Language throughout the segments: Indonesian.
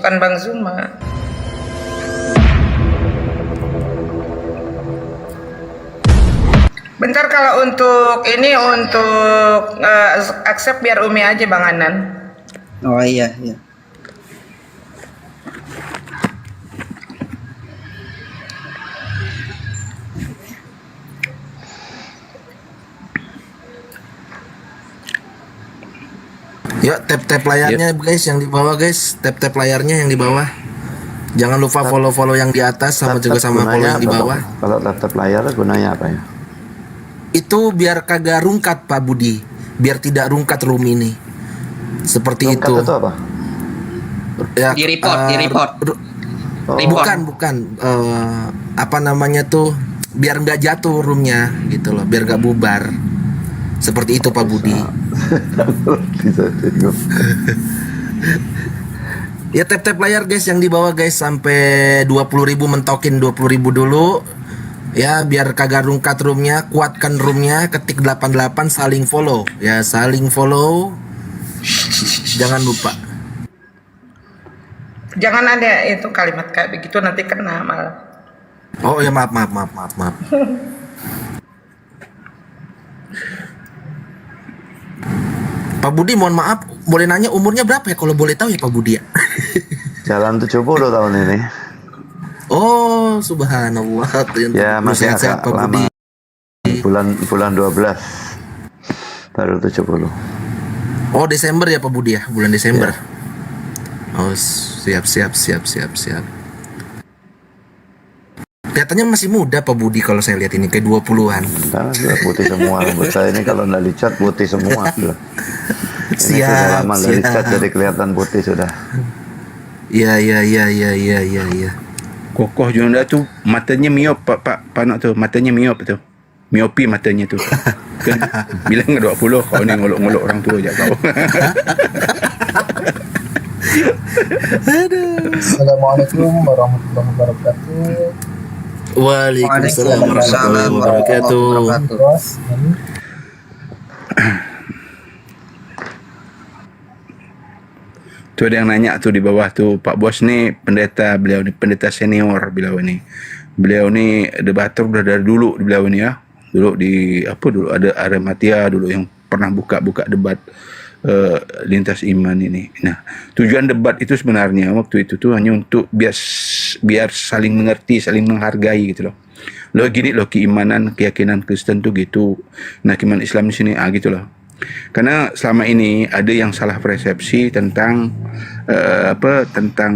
bukan Bang Zuma. Bentar, kalau untuk ini untuk accept biar Umi aja Bang Anan. Oh iya, iya. Yuk tap layarnya guys yang di bawah guys, tap layarnya yang di bawah. Jangan lupa follow yang di atas sama juga sama follow yang di bawah. Kalau tap layar gunanya apa ya? Itu biar kagak rungkat Pak Budi, biar tidak rungkat room ini. Seperti Rungkat itu. itu apa? Ya, Di report. Bukan. Apa namanya tuh? Biar nggak jatuh roomnya gitu loh, biar nggak bubar. Seperti itu Pak Budi. Ya tap layar guys yang di bawah guys, sampai 20.000 mentokin 20.000 dulu. Ya biar kagak rungkat roomnya, kuatkan roomnya, ketik 88 saling follow. Ya saling follow. Jangan lupa. Jangan ada itu kalimat kayak begitu, nanti kena malah. Oh ya maaf. Pak Budi mohon maaf, boleh nanya umurnya berapa ya kalau boleh tahu ya Pak Budi ya? Jalan 70 tahun ini. Oh subhanallah. Ya masih Sehat-sehat, agak Pak lama. Budi. Bulan 12 baru 70. Oh Desember ya Pak Budi ya, bulan Desember. Ya. Oh siap. Kelihatannya masih muda Pak Budi kalau saya lihat ini kayak 20-an. Karena sudah putih semua rambut saya ini, kalau nggak dicat putih semua sudah. Ini sudah lama nggak dicat jadi kelihatan putih sudah. Iya. Kokoh Jonda tu matanya miop Pak Nok tu, matanya miop tu. Miopi matanya tu. Kan bilang 20 kau ni ngolok-ngolok orang tua je kau. Assalamualaikum warahmatullahi wabarakatuh. Waalaikumsalam warahmatullahi wabarakatuh. Tu ada yang nanya tu di bawah tu, Pak Bos ni pendeta, beliau ni pendeta senior beliau ni. Beliau ni debatur dah dari dulu beliau ni ya. Dulu di ada Arematia dulu yang pernah buka debat lintas iman ini. Nah, tujuan debat itu sebenarnya waktu itu tuh hanya untuk biar saling mengerti, saling menghargai gitu loh. Lo gini loh, keimanan, keyakinan Kristen tuh gitu. Nah, keimanan Islam di sini gitu loh. Karena selama ini ada yang salah persepsi tentang tentang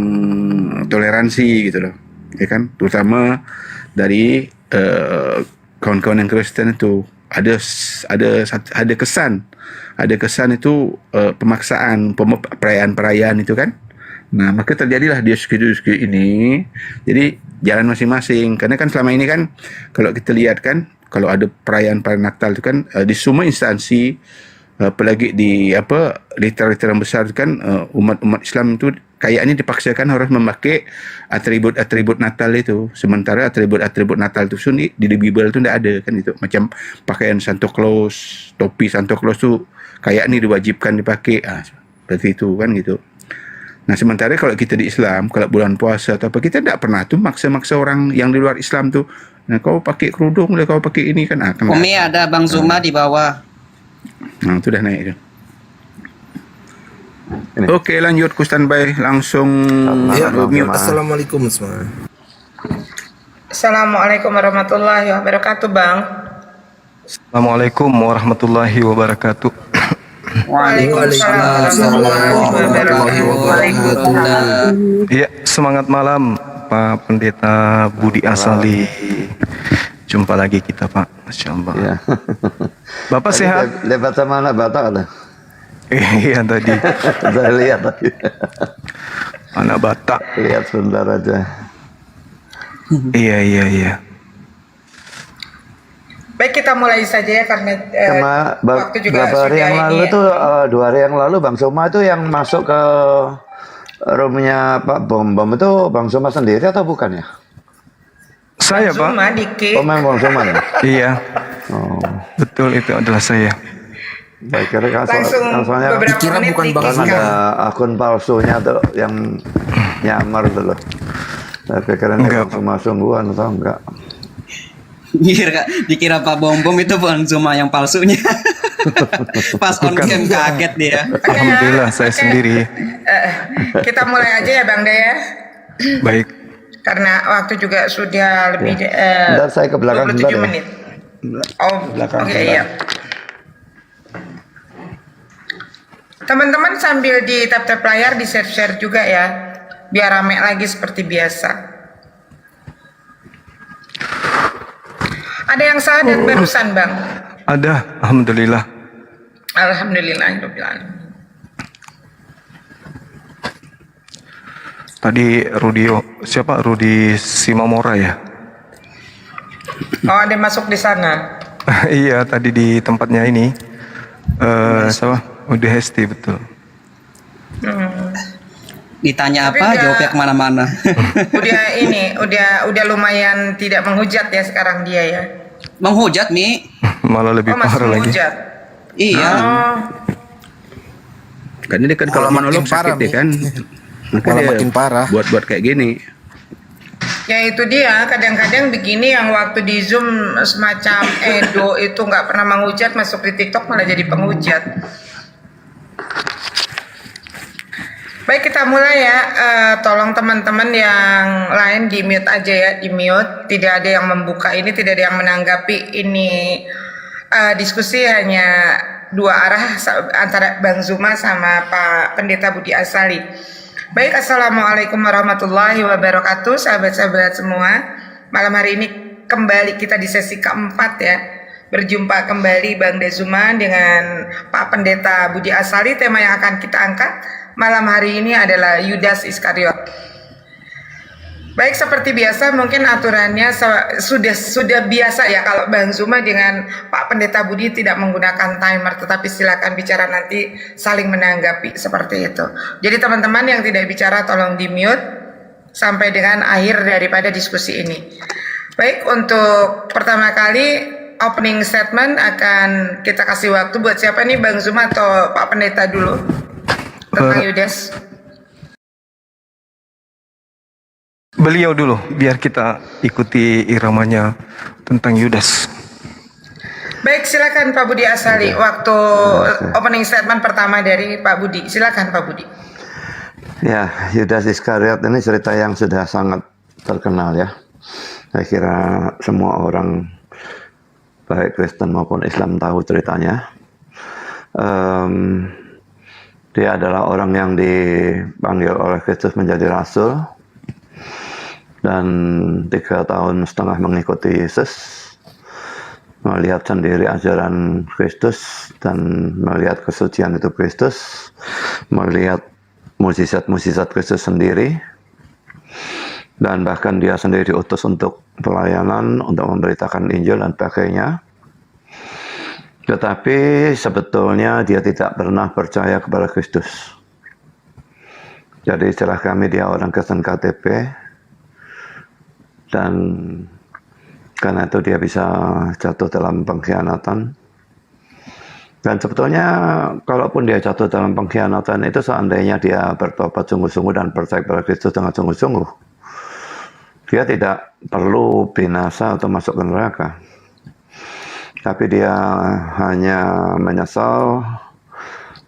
toleransi gitu loh. Ya kan? Terutama dari kawan-kawan yang Kristen itu ada kesan itu pemaksaan perayaan itu kan. Nah maka terjadilah diskusi ini. Jadi jalan masing-masing, karena kan selama ini kan kalau kita lihat kan, kalau ada perayaan Natal itu kan di semua instansi, apalagi di literal yang besar itu kan, umat Islam itu kayaknya dipaksakan harus memakai atribut Natal itu. Sementara atribut Natal itu di Bible itu tidak ada kan, itu macam pakaian Santa Claus, topi Santa Claus tuh kayak ini diwajibkan dipakai, seperti itu kan gitu. Nah sementara kalau kita di Islam, kalau bulan puasa atau apa, kita tidak pernah tuh maksa-maksa orang yang di luar Islam tuh, nah kau pakai kerudung, kau pakai ini kan. Umi ada Bang Zuma di bawah. Nah itu dah naik tu. Okey, lanjut ku standby langsung. Ya, assalamualaikum semua. Assalamualaikum warahmatullahi wabarakatuh Bang. Assalamualaikum warahmatullahi wabarakatuh. Waalaikumsalam warahmatullahi wabarakatuh. Iya, semangat malam Pak Pendeta Budi Asali. Jumpa lagi kita Pak, Masya Allah. Ya. Bapak sehat? Lebat sama anak Batak ada. Iya tadi. Saya lihat tadi. Anak Batak. Lihat sebentar aja. Iya. Baik, kita mulai saja ya karena waktu juga Beberapa hari sudah yang lalu ini ya. tuh 2 hari yang lalu Bang Soma itu yang masuk ke roomnya Pak Bom itu Bang Soma sendiri atau bukan ya? Saya Pak. Zuma dikit. Pemain Bang Soma ya? Iya, Oh, betul itu adalah saya. baik, karena Langsung soalnya beberapa Dikira menit bukan dikit Bang kan Zuma. ada akun palsunya tuh yang nyamar dulu. Tapi keren Enggak, Bang Zuma sungguhan atau enggak? Dikira Pak Bom Bom itu Bang Zuma yang palsunya. Pas on Bukan. cam kaget dia. Alhamdulillah saya sendiri. Kita mulai aja ya Bang Dea. Baik. Karena waktu juga sudah lebih Bentar, saya ke belakang 27 sebentar ya. menit. Oh, Belakang oke sebentar. iya. Teman-teman sambil di tap-tap layar di share-share juga ya, biar rame lagi seperti biasa. Ada yang sadat barusan Bang? Ada, alhamdulillah. Alhamdulillahirobbilalamin. Tadi Rudi Simamora ya? Oh, ada masuk di sana. Iya, tadi di tempatnya ini. Siapa? Udah Hesti, betul. Ditanya Tapi apa, udah- jawabnya kemana-mana. Udah lumayan tidak menghujat ya sekarang dia ya. Menghujat, Mi. Malah lebih Oh, masih parah lagi. menghujat. Iya. Oh, Kan ini kan kalau Malah makin monolog sakit parah, ya Mi. kan. Maka Malah dia makin parah. buat kayak gini. ya itu dia. Kadang-kadang begini yang waktu di Zoom semacam Edo itu nggak pernah menghujat, masuk di TikTok malah jadi penghujat. Baik, kita mulai ya. Tolong teman-teman yang lain di mute aja ya, di mute. Tidak ada yang membuka ini, tidak ada yang menanggapi ini. Diskusi hanya dua arah antara Bang Zuma sama Pak Pendeta Budi Asali. Baik, assalamualaikum warahmatullahi wabarakatuh, sahabat-sahabat semua. Malam hari ini kembali kita di sesi keempat ya. Berjumpa kembali Bang Dezuma dengan Pak Pendeta Budi Asali. Tema yang akan kita angkat malam hari ini adalah Yudas Iskariot. Baik, seperti biasa mungkin aturannya sudah biasa ya kalau Bang Zuma dengan Pak Pendeta Budi tidak menggunakan timer, tetapi silakan bicara nanti saling menanggapi seperti itu. Jadi teman-teman yang tidak bicara tolong di mute sampai dengan akhir daripada diskusi ini. Baik, untuk pertama kali opening statement akan kita kasih waktu buat siapa nih, Bang Zuma atau Pak Pendeta dulu tentang Yudas. Beliau dulu, biar kita ikuti iramanya tentang Yudas. Baik, silakan Pak Budi Asali. Waktu opening statement pertama dari Pak Budi. Silakan Pak Budi. Ya, Yudas Iskariot ini cerita yang sudah sangat terkenal ya. Saya kira semua orang baik Kristen maupun Islam tahu ceritanya. Dia adalah orang yang dipanggil oleh Kristus menjadi rasul dan 3,5 tahun mengikuti Yesus, melihat sendiri ajaran Kristus dan melihat kesucian itu Kristus, melihat mukjizat-mukjizat Kristus sendiri, dan bahkan dia sendiri diutus untuk pelayanan, untuk memberitakan Injil dan sebagainya. Tetapi sebetulnya dia tidak pernah percaya kepada Kristus. Jadi istilah kami dia orang Kristen KTP, dan karena itu dia bisa jatuh dalam pengkhianatan. Dan sebetulnya kalaupun dia jatuh dalam pengkhianatan itu, seandainya dia bertobat sungguh-sungguh dan percaya kepada Kristus dengan sungguh-sungguh, dia tidak perlu binasa atau masuk ke neraka. Tapi dia hanya menyesal,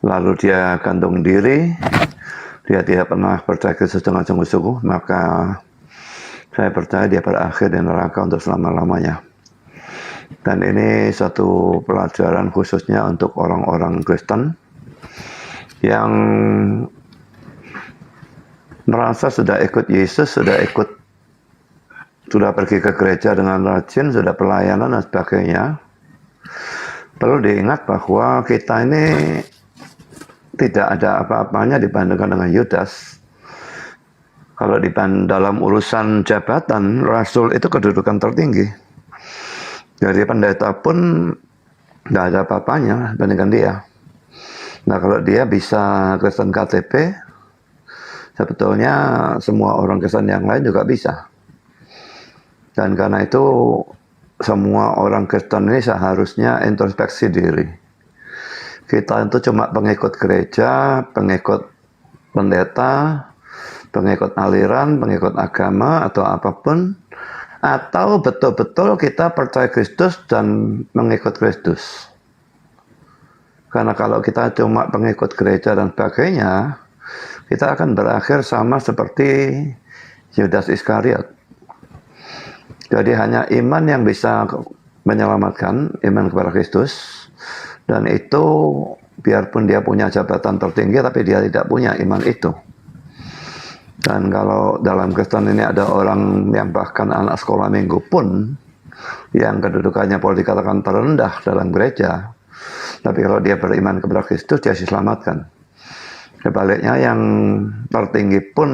lalu dia gantung diri, dia tidak pernah percaya Kristus dengan sungguh-sungguh, maka saya percaya dia berakhir di neraka untuk selama-lamanya. Dan ini satu pelajaran khususnya untuk orang-orang Kristen yang merasa sudah ikut Yesus, sudah pergi ke gereja dengan rajin, sudah pelayanan dan sebagainya. Perlu diingat bahwa kita ini tidak ada apa-apanya dibandingkan dengan Yudas. Kalau di dalam urusan jabatan, rasul itu kedudukan tertinggi. Jadi pendeta pun tidak ada apa-apanya dibandingkan dia. Nah, kalau dia bisa Kristen KTP, sebetulnya semua orang Kristen yang lain juga bisa. Dan karena itu semua orang Kristen ini seharusnya introspeksi diri. Kita itu cuma pengikut gereja, pengikut pendeta, pengikut aliran, pengikut agama atau apapun, atau betul-betul kita percaya Kristus dan mengikut Kristus. Karena kalau kita cuma pengikut gereja dan sebagainya, kita akan berakhir sama seperti Yudas Iskariot. Jadi hanya iman yang bisa menyelamatkan, iman kepada Kristus. Dan itu biarpun dia punya jabatan tertinggi, tapi dia tidak punya iman itu. Dan kalau dalam Kristen ini ada orang yang bahkan anak sekolah minggu pun, yang kedudukannya boleh dikatakan terendah dalam gereja, tapi kalau dia beriman kepada Kristus, dia diselamatkan. Sebaliknya yang tertinggi pun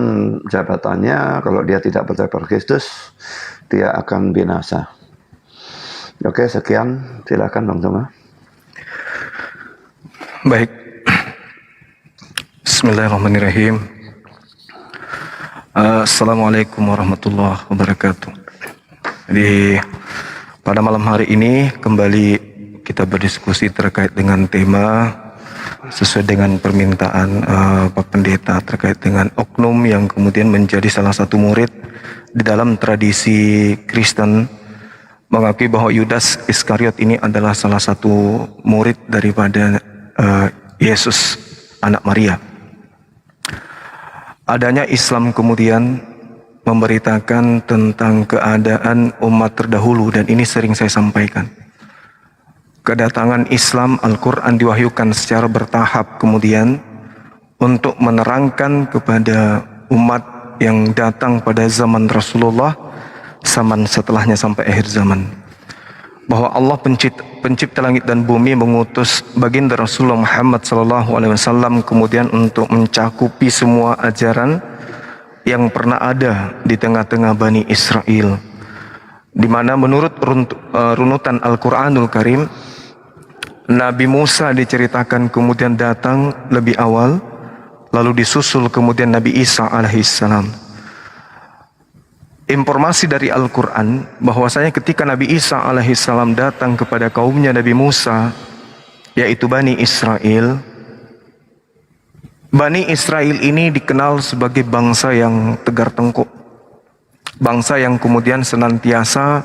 jabatannya, kalau dia tidak percaya pada Kristus, dia akan binasa. Oke, sekian. Silakan Bang Toma. Baik. Bismillahirrahmanirrahim. Assalamualaikum warahmatullahi wabarakatuh. Jadi pada malam hari ini kembali kita berdiskusi terkait dengan tema sesuai dengan permintaan Pak Pendeta terkait dengan oknum yang kemudian menjadi salah satu murid di dalam tradisi Kristen, mengakui bahwa Yudas Iskariot ini adalah salah satu murid daripada Yesus anak Maria. Adanya Islam kemudian memberitakan tentang keadaan umat terdahulu, dan ini sering saya sampaikan. Kedatangan Islam, Al-Quran diwahyukan secara bertahap kemudian untuk menerangkan kepada umat yang datang pada zaman Rasulullah, zaman setelahnya sampai akhir zaman, bahwa Allah pencipta langit dan bumi mengutus baginda Rasulullah Muhammad SAW kemudian untuk mencakupi semua ajaran yang pernah ada di tengah-tengah Bani Israel, di mana menurut runutan Al-Quranul Karim, Nabi Musa diceritakan kemudian datang lebih awal, lalu disusul kemudian Nabi Isa alaihissalam. Informasi dari Al-Quran bahwasanya ketika Nabi Isa alaihissalam datang kepada kaumnya Nabi Musa, yaitu Bani Israel, Bani Israel ini dikenal sebagai bangsa yang tegar tengkuk, bangsa yang kemudian senantiasa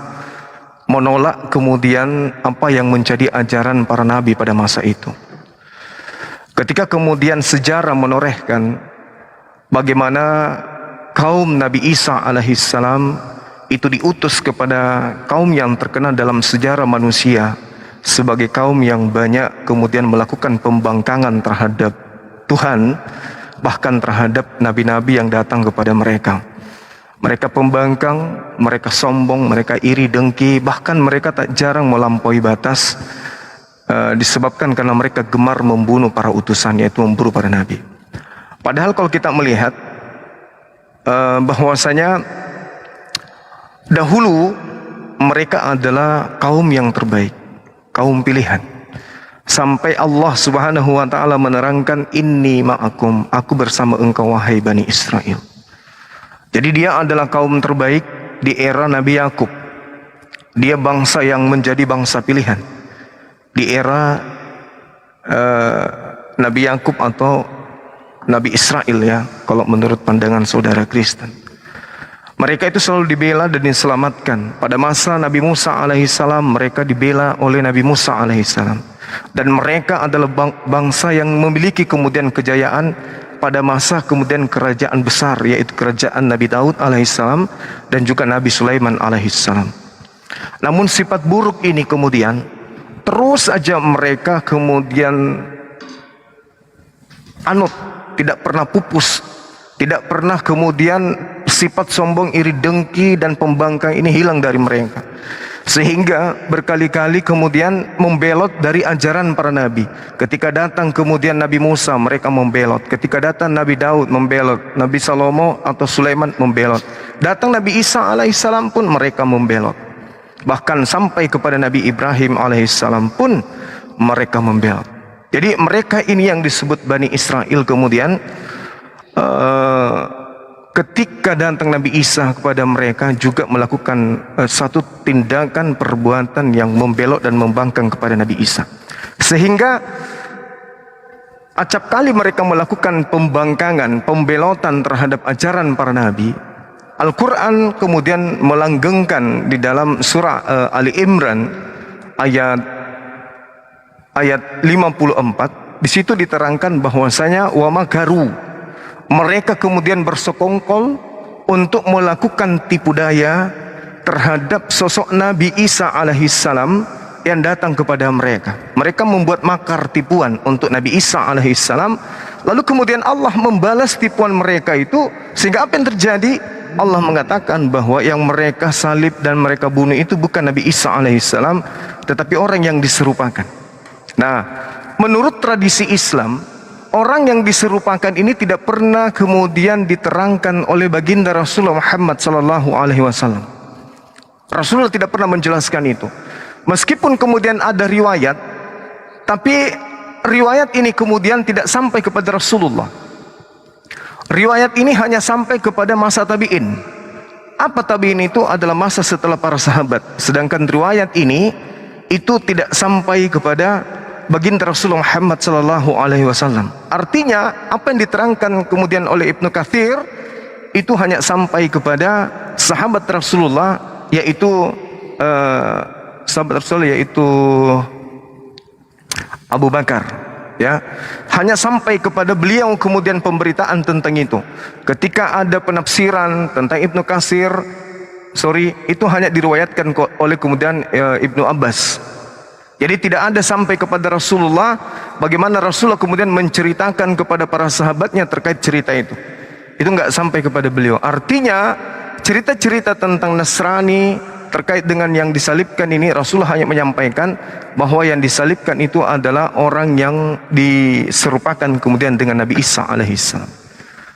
menolak kemudian apa yang menjadi ajaran para nabi pada masa itu. Ketika kemudian sejarah menorehkan bagaimana kaum Nabi Isa alaihissalam itu diutus kepada kaum yang terkenal dalam sejarah manusia sebagai kaum yang banyak kemudian melakukan pembangkangan terhadap Tuhan, bahkan terhadap nabi-nabi yang datang kepada mereka. Mereka pembangkang, mereka sombong, mereka iri dengki, bahkan mereka tak jarang melampaui batas disebabkan karena mereka gemar membunuh para utusan, yaitu membunuh para nabi. Padahal kalau kita melihat bahwasanya dahulu mereka adalah kaum yang terbaik, kaum pilihan. Sampai Allah Subhanahu wa taala menerangkan, inni ma'akum, aku bersama engkau wahai Bani Israel. Jadi dia adalah kaum terbaik di era Nabi Yakub. Dia bangsa yang menjadi bangsa pilihan di era Nabi Yakub atau Nabi Israel, ya, kalau menurut pandangan saudara Kristen. Mereka itu selalu dibela dan diselamatkan. Pada masa Nabi Musa alaihissalam, mereka dibela oleh Nabi Musa alaihissalam. Dan mereka adalah bangsa yang memiliki kemudian kejayaan pada masa kemudian kerajaan besar, yaitu kerajaan Nabi Daud alaihissalam dan juga Nabi Sulaiman alaihissalam. Namun sifat buruk ini kemudian terus saja mereka kemudian tidak pernah pupus, tidak pernah kemudian sifat sombong, iri dengki dan pembangkang ini hilang dari mereka, sehingga berkali-kali kemudian membelot dari ajaran para nabi. Ketika datang kemudian Nabi Musa, mereka membelot. Ketika datang Nabi Daud, membelot. Nabi Salomo atau Sulaiman, membelot. Datang Nabi Isa alaihissalam pun mereka membelot. Bahkan sampai kepada Nabi Ibrahim alaihissalam pun mereka membelot. Jadi mereka ini yang disebut Bani Israel kemudian ketika datang Nabi Isa kepada mereka juga melakukan satu tindakan perbuatan yang membelot dan membangkang kepada Nabi Isa. Sehingga acap kali mereka melakukan pembangkangan, pembelotan terhadap ajaran para nabi, Al-Quran kemudian melanggengkan di dalam surah Ali Imran ayat 54. Di situ diterangkan bahwasanya wa makaru, mereka kemudian bersekongkol untuk melakukan tipu daya terhadap sosok Nabi Isa alaihissalam yang datang kepada mereka. Mereka membuat makar tipuan untuk Nabi Isa alaihissalam. Lalu kemudian Allah membalas tipuan mereka itu, sehingga apa yang terjadi? Allah mengatakan bahwa yang mereka salib dan mereka bunuh itu bukan Nabi Isa alaihissalam, tetapi orang yang diserupakan. Nah, menurut tradisi Islam, orang yang diserupakan ini tidak pernah kemudian diterangkan oleh baginda Rasulullah Muhammad sallallahu alaihi wasallam. Rasulullah tidak pernah menjelaskan itu. Meskipun kemudian ada riwayat, tapi riwayat ini kemudian tidak sampai kepada Rasulullah. Riwayat ini hanya sampai kepada masa tabi'in. Apa tabi'in itu? Adalah masa setelah para sahabat. Sedangkan riwayat ini itu tidak sampai kepada baginda Rasulullah Muhammad sallallahu alaihi wasallam. Artinya apa yang diterangkan kemudian oleh Ibnu Katsir itu hanya sampai kepada sahabat Rasulullah, yaitu sahabat Rasulullah, yaitu Abu Bakar, ya. Hanya sampai kepada beliau kemudian pemberitaan tentang itu. Ketika ada penafsiran tentang Ibnu Katsir, itu hanya diriwayatkan oleh kemudian Ibnu Abbas. Jadi tidak ada sampai kepada Rasulullah, bagaimana Rasulullah kemudian menceritakan kepada para sahabatnya terkait cerita itu. Itu enggak sampai kepada beliau. Artinya cerita-cerita tentang Nasrani terkait dengan yang disalibkan ini, Rasulullah hanya menyampaikan bahwa yang disalibkan itu adalah orang yang diserupakan kemudian dengan Nabi Isa alaihissalam.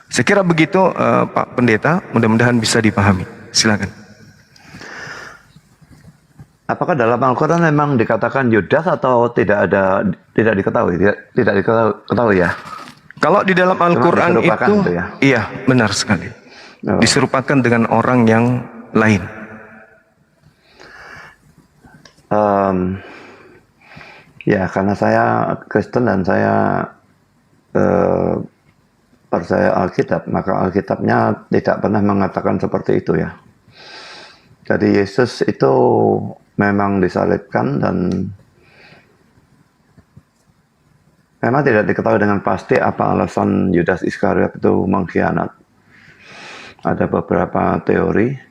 Saya kira begitu Pak Pendeta, mudah-mudahan bisa dipahami. Silakan. Apakah dalam Al-Quran memang dikatakan Yudas atau tidak diketahui? Tidak diketahui ya? Kalau di dalam Al-Quran itu, ya? Iya benar sekali. Oh. Diserupakan dengan orang yang lain. Ya, karena saya Kristen dan saya percaya Alkitab, maka Alkitabnya tidak pernah mengatakan seperti itu ya. Jadi Yesus itu memang disalibkan dan memang tidak diketahui dengan pasti apa alasan Yudas Iskariot itu mengkhianat. Ada beberapa teori.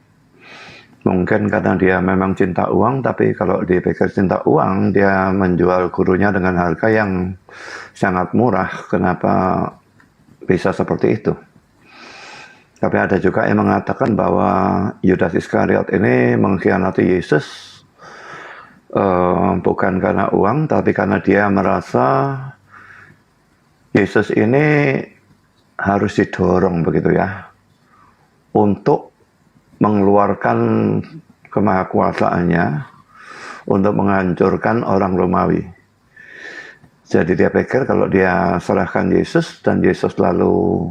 Mungkin karena dia memang cinta uang, tapi kalau dipikir cinta uang, dia menjual gurunya dengan harga yang sangat murah. Kenapa bisa seperti itu? Tapi ada juga yang mengatakan bahwa Yudas Iskariot ini mengkhianati Yesus bukan karena uang, tapi karena dia merasa Yesus ini harus didorong begitu ya, untuk mengeluarkan kemahakuasaannya untuk menghancurkan orang Romawi. Jadi dia pikir kalau dia serahkan Yesus dan Yesus lalu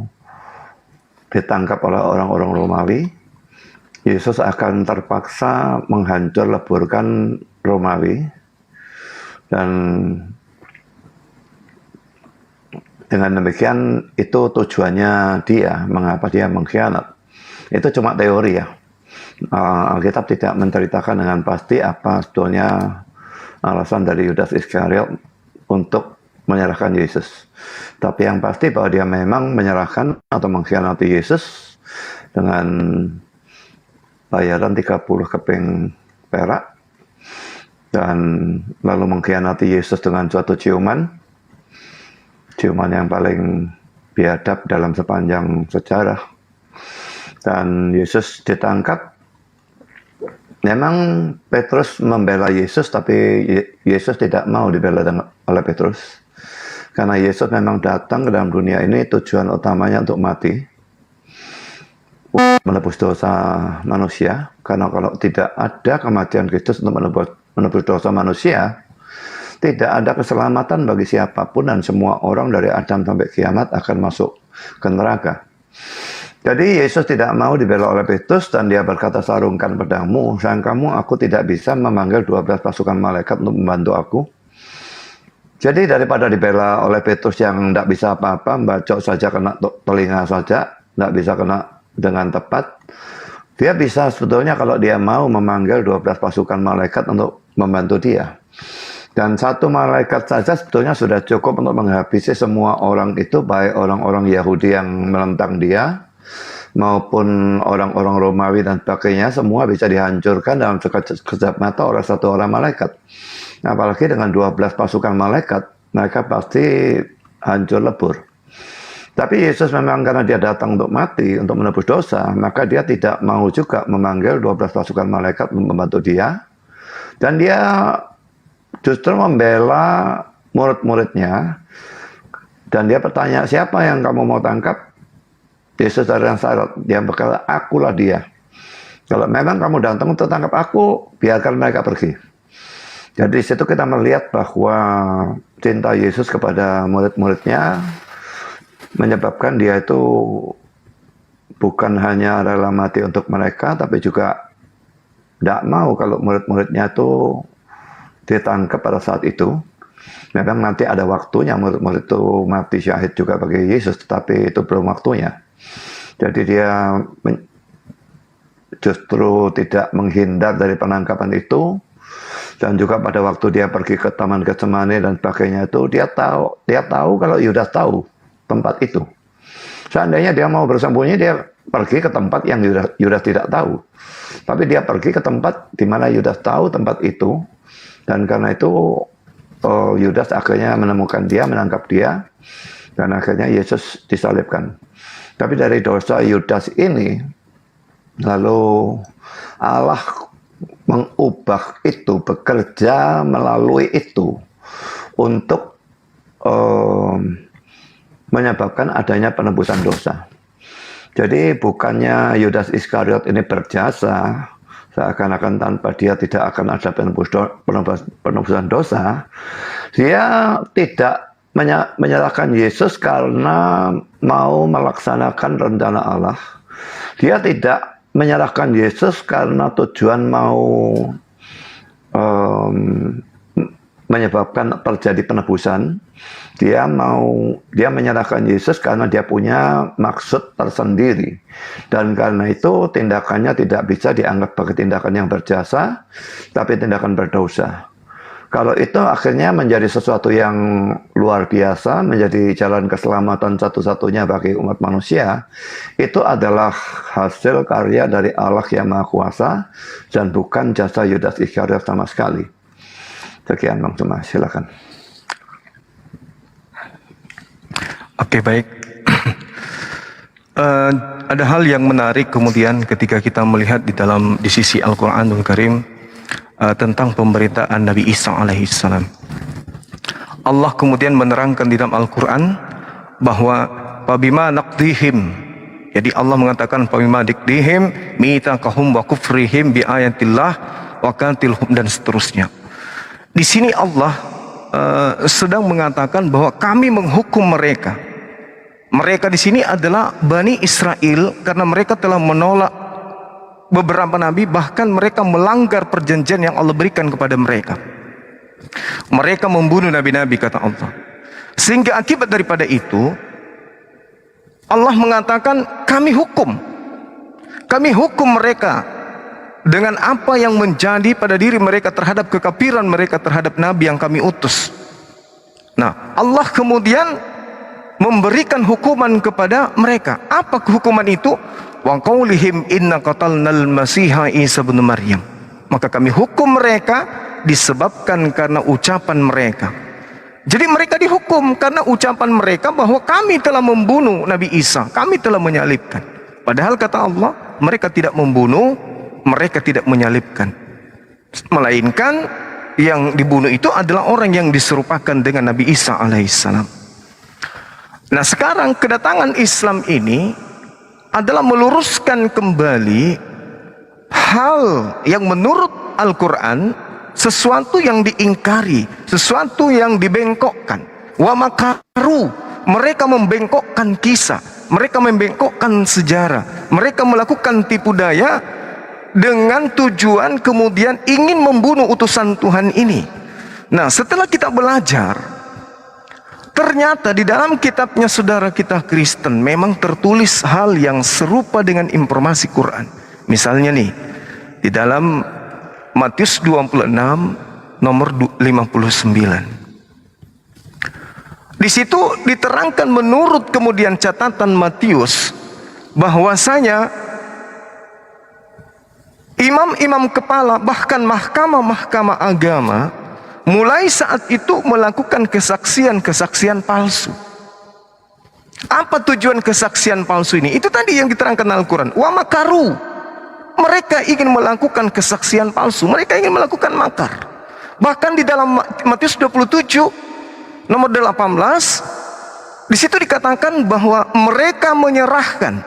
ditangkap oleh orang-orang Romawi, Yesus akan terpaksa menghancur leburkan Romawi. Dan dengan demikian itu tujuannya dia, mengapa dia mengkhianat. Itu cuma teori ya. Alkitab tidak menceritakan dengan pasti apa sebetulnya alasan dari Yudas Iskariot untuk menyerahkan Yesus. Tapi yang pasti bahwa dia memang menyerahkan atau mengkhianati Yesus dengan bayaran 30 keping perak dan lalu mengkhianati Yesus dengan suatu ciuman yang paling biadab dalam sepanjang sejarah. Dan Yesus ditangkap. Memang Petrus membela Yesus, tapi Yesus tidak mau dibela oleh Petrus. Karena Yesus memang datang ke dalam dunia ini tujuan utamanya untuk mati, menebus dosa manusia. Karena kalau tidak ada kematian Kristus untuk menebus dosa manusia, tidak ada keselamatan bagi siapapun, dan semua orang dari Adam sampai kiamat akan masuk ke neraka. Jadi Yesus tidak mau dibela oleh Petrus dan dia berkata, sarungkan pedangmu, sayang kamu, aku tidak bisa memanggil 12 pasukan malaikat untuk membantu aku. Jadi daripada dibela oleh Petrus yang tidak bisa apa-apa, bacok saja kena telinga saja, tidak bisa kena dengan tepat, dia bisa sebetulnya kalau dia mau memanggil 12 pasukan malaikat untuk membantu dia. Dan satu malaikat saja sebetulnya sudah cukup untuk menghabisi semua orang itu, baik orang-orang Yahudi yang menentang dia, maupun orang-orang Romawi dan sebagainya, semua bisa dihancurkan dalam sekejap mata oleh satu orang malaikat. Apalagi dengan 12 pasukan malaikat, mereka pasti hancur lebur. Tapi Yesus memang karena dia datang untuk mati, untuk menebus dosa, maka dia tidak mau juga memanggil 12 pasukan malaikat untuk membantu dia. Dan dia justru membela murid-muridnya. Dan dia bertanya, siapa yang kamu mau tangkap? Yesus dari Nazaret, dia berkata, akulah dia. Kalau memang kamu datang untuk tangkap aku, biarkan mereka pergi. Jadi di situ kita melihat bahwa cinta Yesus kepada murid-muridnya menyebabkan dia itu bukan hanya rela mati untuk mereka, tapi juga tidak mau kalau murid-muridnya itu ditangkap pada saat itu. Memang nanti ada waktunya murid-murid itu mati syahid juga bagi Yesus, tetapi itu belum waktunya. Jadi dia justru tidak menghindar dari penangkapan itu. Dan juga pada waktu dia pergi ke Taman Getsemani dan sebagainya itu, dia tahu kalau Yudas tahu tempat itu. Seandainya dia mau bersembunyi, dia pergi ke tempat yang Yudas tidak tahu. Tapi dia pergi ke tempat di mana Yudas tahu tempat itu. Dan karena itu Yudas akhirnya menemukan dia, menangkap dia. Dan akhirnya Yesus disalibkan. Tapi dari dosa Yudas ini, lalu Allah mengubah itu, bekerja melalui itu untuk menyebabkan adanya penebusan dosa. Jadi bukannya Yudas Iskariot ini berjasa, seakan-akan tanpa dia tidak akan ada penebusan dosa. Dia tidak menyalahkan Yesus karena mau melaksanakan rencana Allah. Dia tidak menyalahkan Yesus karena tujuan mau menyebabkan terjadi penebusan. Dia menyalahkan Yesus karena dia punya maksud tersendiri. Dan karena itu tindakannya tidak bisa dianggap sebagai tindakan yang berjasa, tapi tindakan berdosa. Kalau itu akhirnya menjadi sesuatu yang luar biasa, menjadi jalan keselamatan satu-satunya bagi umat manusia, itu adalah hasil karya dari Allah yang Maha Kuasa dan bukan jasa Yudas Iskariot sama sekali. Sekian Bang Suma, silakan. Oke, baik. Ada hal yang menarik kemudian ketika kita melihat di sisi Al-Quranul Karim, tentang pemberitaan Nabi Isa alaihissalam. Allah kemudian menerangkan di dalam Al-Quran bahwa pabima naqdihim, jadi Allah mengatakan pabima naqdihim mitsaqahum wa kufrihim bi ayatillah wa qatilhum, dan seterusnya. Di sini Allah sedang mengatakan bahwa kami menghukum mereka. Mereka di sini adalah Bani Israel karena mereka telah menolak beberapa nabi, bahkan mereka melanggar perjanjian yang Allah berikan kepada mereka. Mereka membunuh nabi-nabi, kata Allah. Sehingga akibat daripada itu, Allah mengatakan kami hukum mereka dengan apa yang menjadi pada diri mereka terhadap kekafiran mereka terhadap nabi yang kami utus. Nah, Allah kemudian memberikan hukuman kepada mereka. Apa hukuman itu? Wa qaulihim inna qatalnal masiha Isa bin Maryam. Maka kami hukum mereka disebabkan karena ucapan mereka. Jadi mereka dihukum karena ucapan mereka bahwa kami telah membunuh Nabi Isa, kami telah menyalibkan. Padahal kata Allah, mereka tidak membunuh, mereka tidak menyalibkan. Melainkan yang dibunuh itu adalah orang yang diserupakan dengan Nabi Isa alaihissalam. Nah, sekarang kedatangan Islam ini adalah meluruskan kembali hal yang menurut Al-Quran sesuatu yang diingkari, sesuatu yang dibengkokkan. Wa makaru, mereka membengkokkan kisah, mereka membengkokkan sejarah, mereka melakukan tipu daya dengan tujuan kemudian ingin membunuh utusan Tuhan ini. Nah, setelah kita belajar ternyata di dalam kitabnya saudara kita Kristen memang tertulis hal yang serupa dengan informasi Quran. Misalnya nih, di dalam Matius 26 nomor 59. Di situ diterangkan menurut kemudian catatan Matius bahwasanya imam-imam kepala bahkan mahkamah-mahkamah agama mulai saat itu melakukan kesaksian-kesaksian palsu. Apa tujuan kesaksian palsu ini? Itu tadi yang diterangkan Al-Quran. Wa makaru. Mereka ingin melakukan kesaksian palsu. Mereka ingin melakukan makar. Bahkan di dalam Matius 27 nomor 18, di situ dikatakan bahwa mereka menyerahkan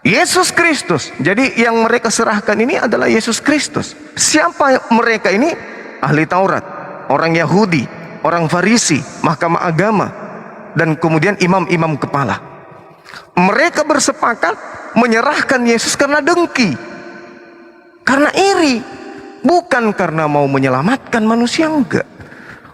Yesus Kristus. Jadi yang mereka serahkan ini adalah Yesus Kristus. Siapa mereka ini? Ahli Taurat, orang Yahudi, orang Farisi, mahkamah agama, dan kemudian imam-imam kepala. Mereka bersepakat menyerahkan Yesus karena dengki, karena iri, bukan karena mau menyelamatkan manusia, enggak.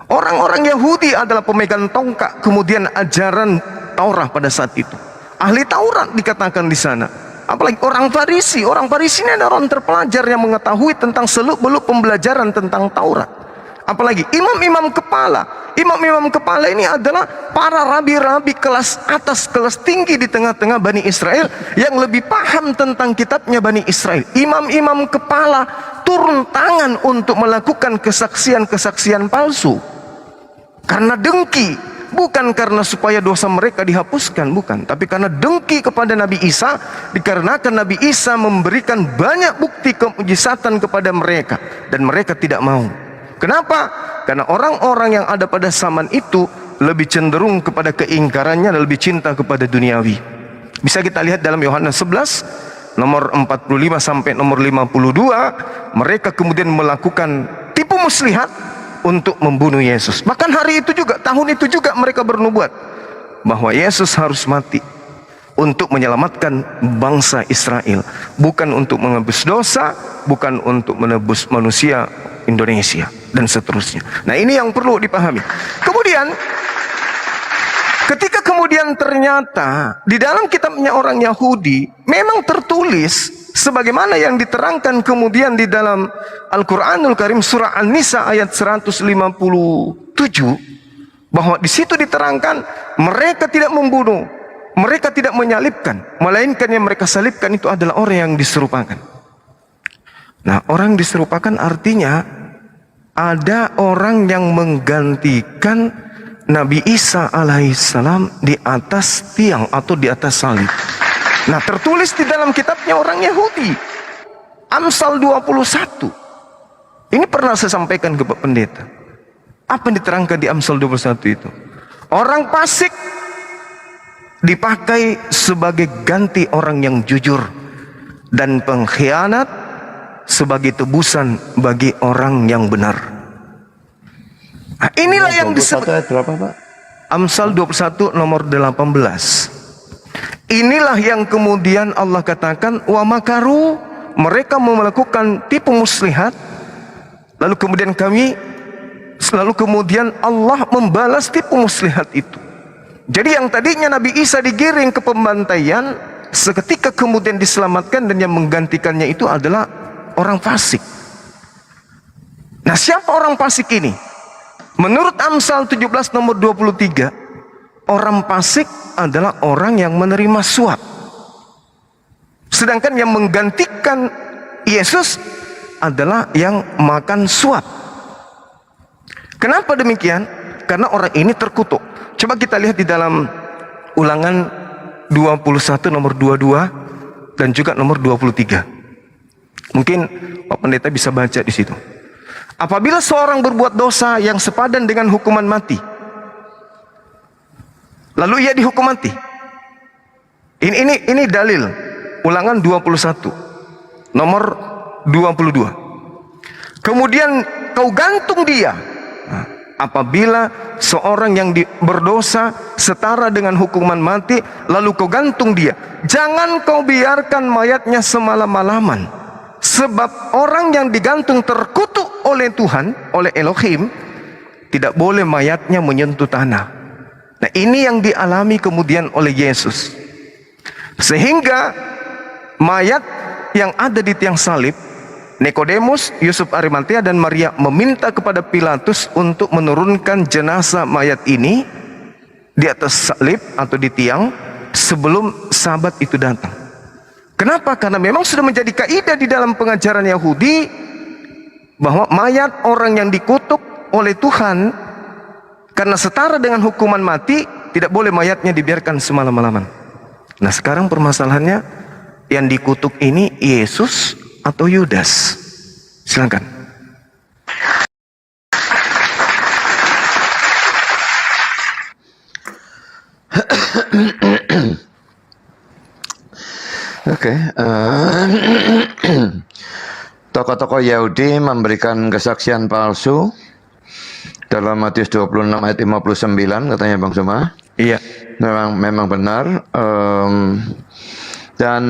Orang-orang Yahudi adalah pemegang tongkat kemudian ajaran Taurat pada saat itu. Ahli Taurat dikatakan di sana. Apalagi orang Farisi. Orang Farisi ini adalah orang terpelajar yang mengetahui tentang seluk-beluk pembelajaran tentang Taurat. Apalagi imam-imam kepala. Imam-imam kepala ini adalah para rabi-rabi kelas atas, kelas tinggi di tengah-tengah Bani Israel yang lebih paham tentang kitabnya Bani Israel. Imam-imam kepala turun tangan untuk melakukan kesaksian-kesaksian palsu. Karena dengki, bukan karena supaya dosa mereka dihapuskan, bukan. Tapi karena dengki kepada Nabi Isa, dikarenakan Nabi Isa memberikan banyak bukti kemujizatan kepada mereka. Dan mereka tidak mau. Kenapa? Karena orang-orang yang ada pada zaman itu lebih cenderung kepada keingkarannya dan lebih cinta kepada duniawi. Bisa kita lihat dalam Yohanes 11, nomor 45 sampai nomor 52, mereka kemudian melakukan tipu muslihat untuk membunuh Yesus. Bahkan hari itu juga, tahun itu juga mereka bernubuat bahwa Yesus harus mati untuk menyelamatkan bangsa Israel, bukan untuk menebus dosa, bukan untuk menebus manusia Indonesia dan seterusnya. Nah, ini yang perlu dipahami. Kemudian ketika kemudian ternyata di dalam kitabnya orang Yahudi memang tertulis sebagaimana yang diterangkan kemudian di dalam Al-Quranul Karim surah An-Nisa ayat 157, bahwa di situ diterangkan mereka tidak membunuh, mereka tidak menyalibkan, melainkan yang mereka salibkan itu adalah orang yang diserupakan. Nah, orang diserupakan artinya ada orang yang menggantikan Nabi Isa alaihissalam di atas tiang atau di atas salib. Nah, tertulis di dalam kitabnya orang Yahudi, Amsal 21. Ini pernah saya sampaikan ke Pak Pendeta. Apa yang diterangkan di Amsal 21 itu? Orang fasik dipakai sebagai ganti orang yang jujur, dan pengkhianat sebagai tebusan bagi orang yang benar. Nah, inilah yang disebut Berapa, Pak? Amsal 21 nomor 18. Inilah yang kemudian Allah katakan wa makaru, mereka melakukan tipu muslihat, lalu kemudian Allah membalas tipu muslihat itu. Jadi yang tadinya Nabi Isa digiring ke pembantaian, seketika kemudian diselamatkan, dan yang menggantikannya itu adalah orang fasik. Nah, siapa orang fasik ini? Menurut Amsal 17 nomor 23, orang fasik adalah orang yang menerima suap. Sedangkan yang menggantikan Yesus adalah yang makan suap. Kenapa demikian? Karena orang ini terkutuk. Coba kita lihat di dalam Ulangan 21 nomor 22 dan juga nomor 23. Mungkin Pak Pendeta bisa baca di situ. Apabila seorang berbuat dosa yang sepadan dengan hukuman mati, lalu ia dihukum mati. Ini dalil Ulangan 21 nomor 22. Kemudian kau gantung dia. Nah, apabila seorang yang berdosa setara dengan hukuman mati, lalu kau gantung dia, jangan kau biarkan mayatnya semalam-malaman, sebab orang yang digantung terkutuk oleh Tuhan, oleh Elohim, tidak boleh mayatnya menyentuh tanah. Nah, ini yang dialami kemudian oleh Yesus. Sehingga mayat yang ada di tiang salib, Nikodemus, Yusuf Arimatea, dan Maria meminta kepada Pilatus untuk menurunkan jenazah mayat ini di atas salib atau di tiang sebelum Sabat itu datang. Kenapa? Karena memang sudah menjadi kaidah di dalam pengajaran Yahudi bahwa mayat orang yang dikutuk oleh Tuhan karena setara dengan hukuman mati, tidak boleh mayatnya dibiarkan semalam-malaman. Nah, sekarang permasalahannya, yang dikutuk ini Yesus atau Yudas? Silakan. Oke, tokoh-tokoh Yahudi memberikan kesaksian palsu dalam Matius 26 ayat 59, katanya Bang Suma. Iya. Memang benar. Dan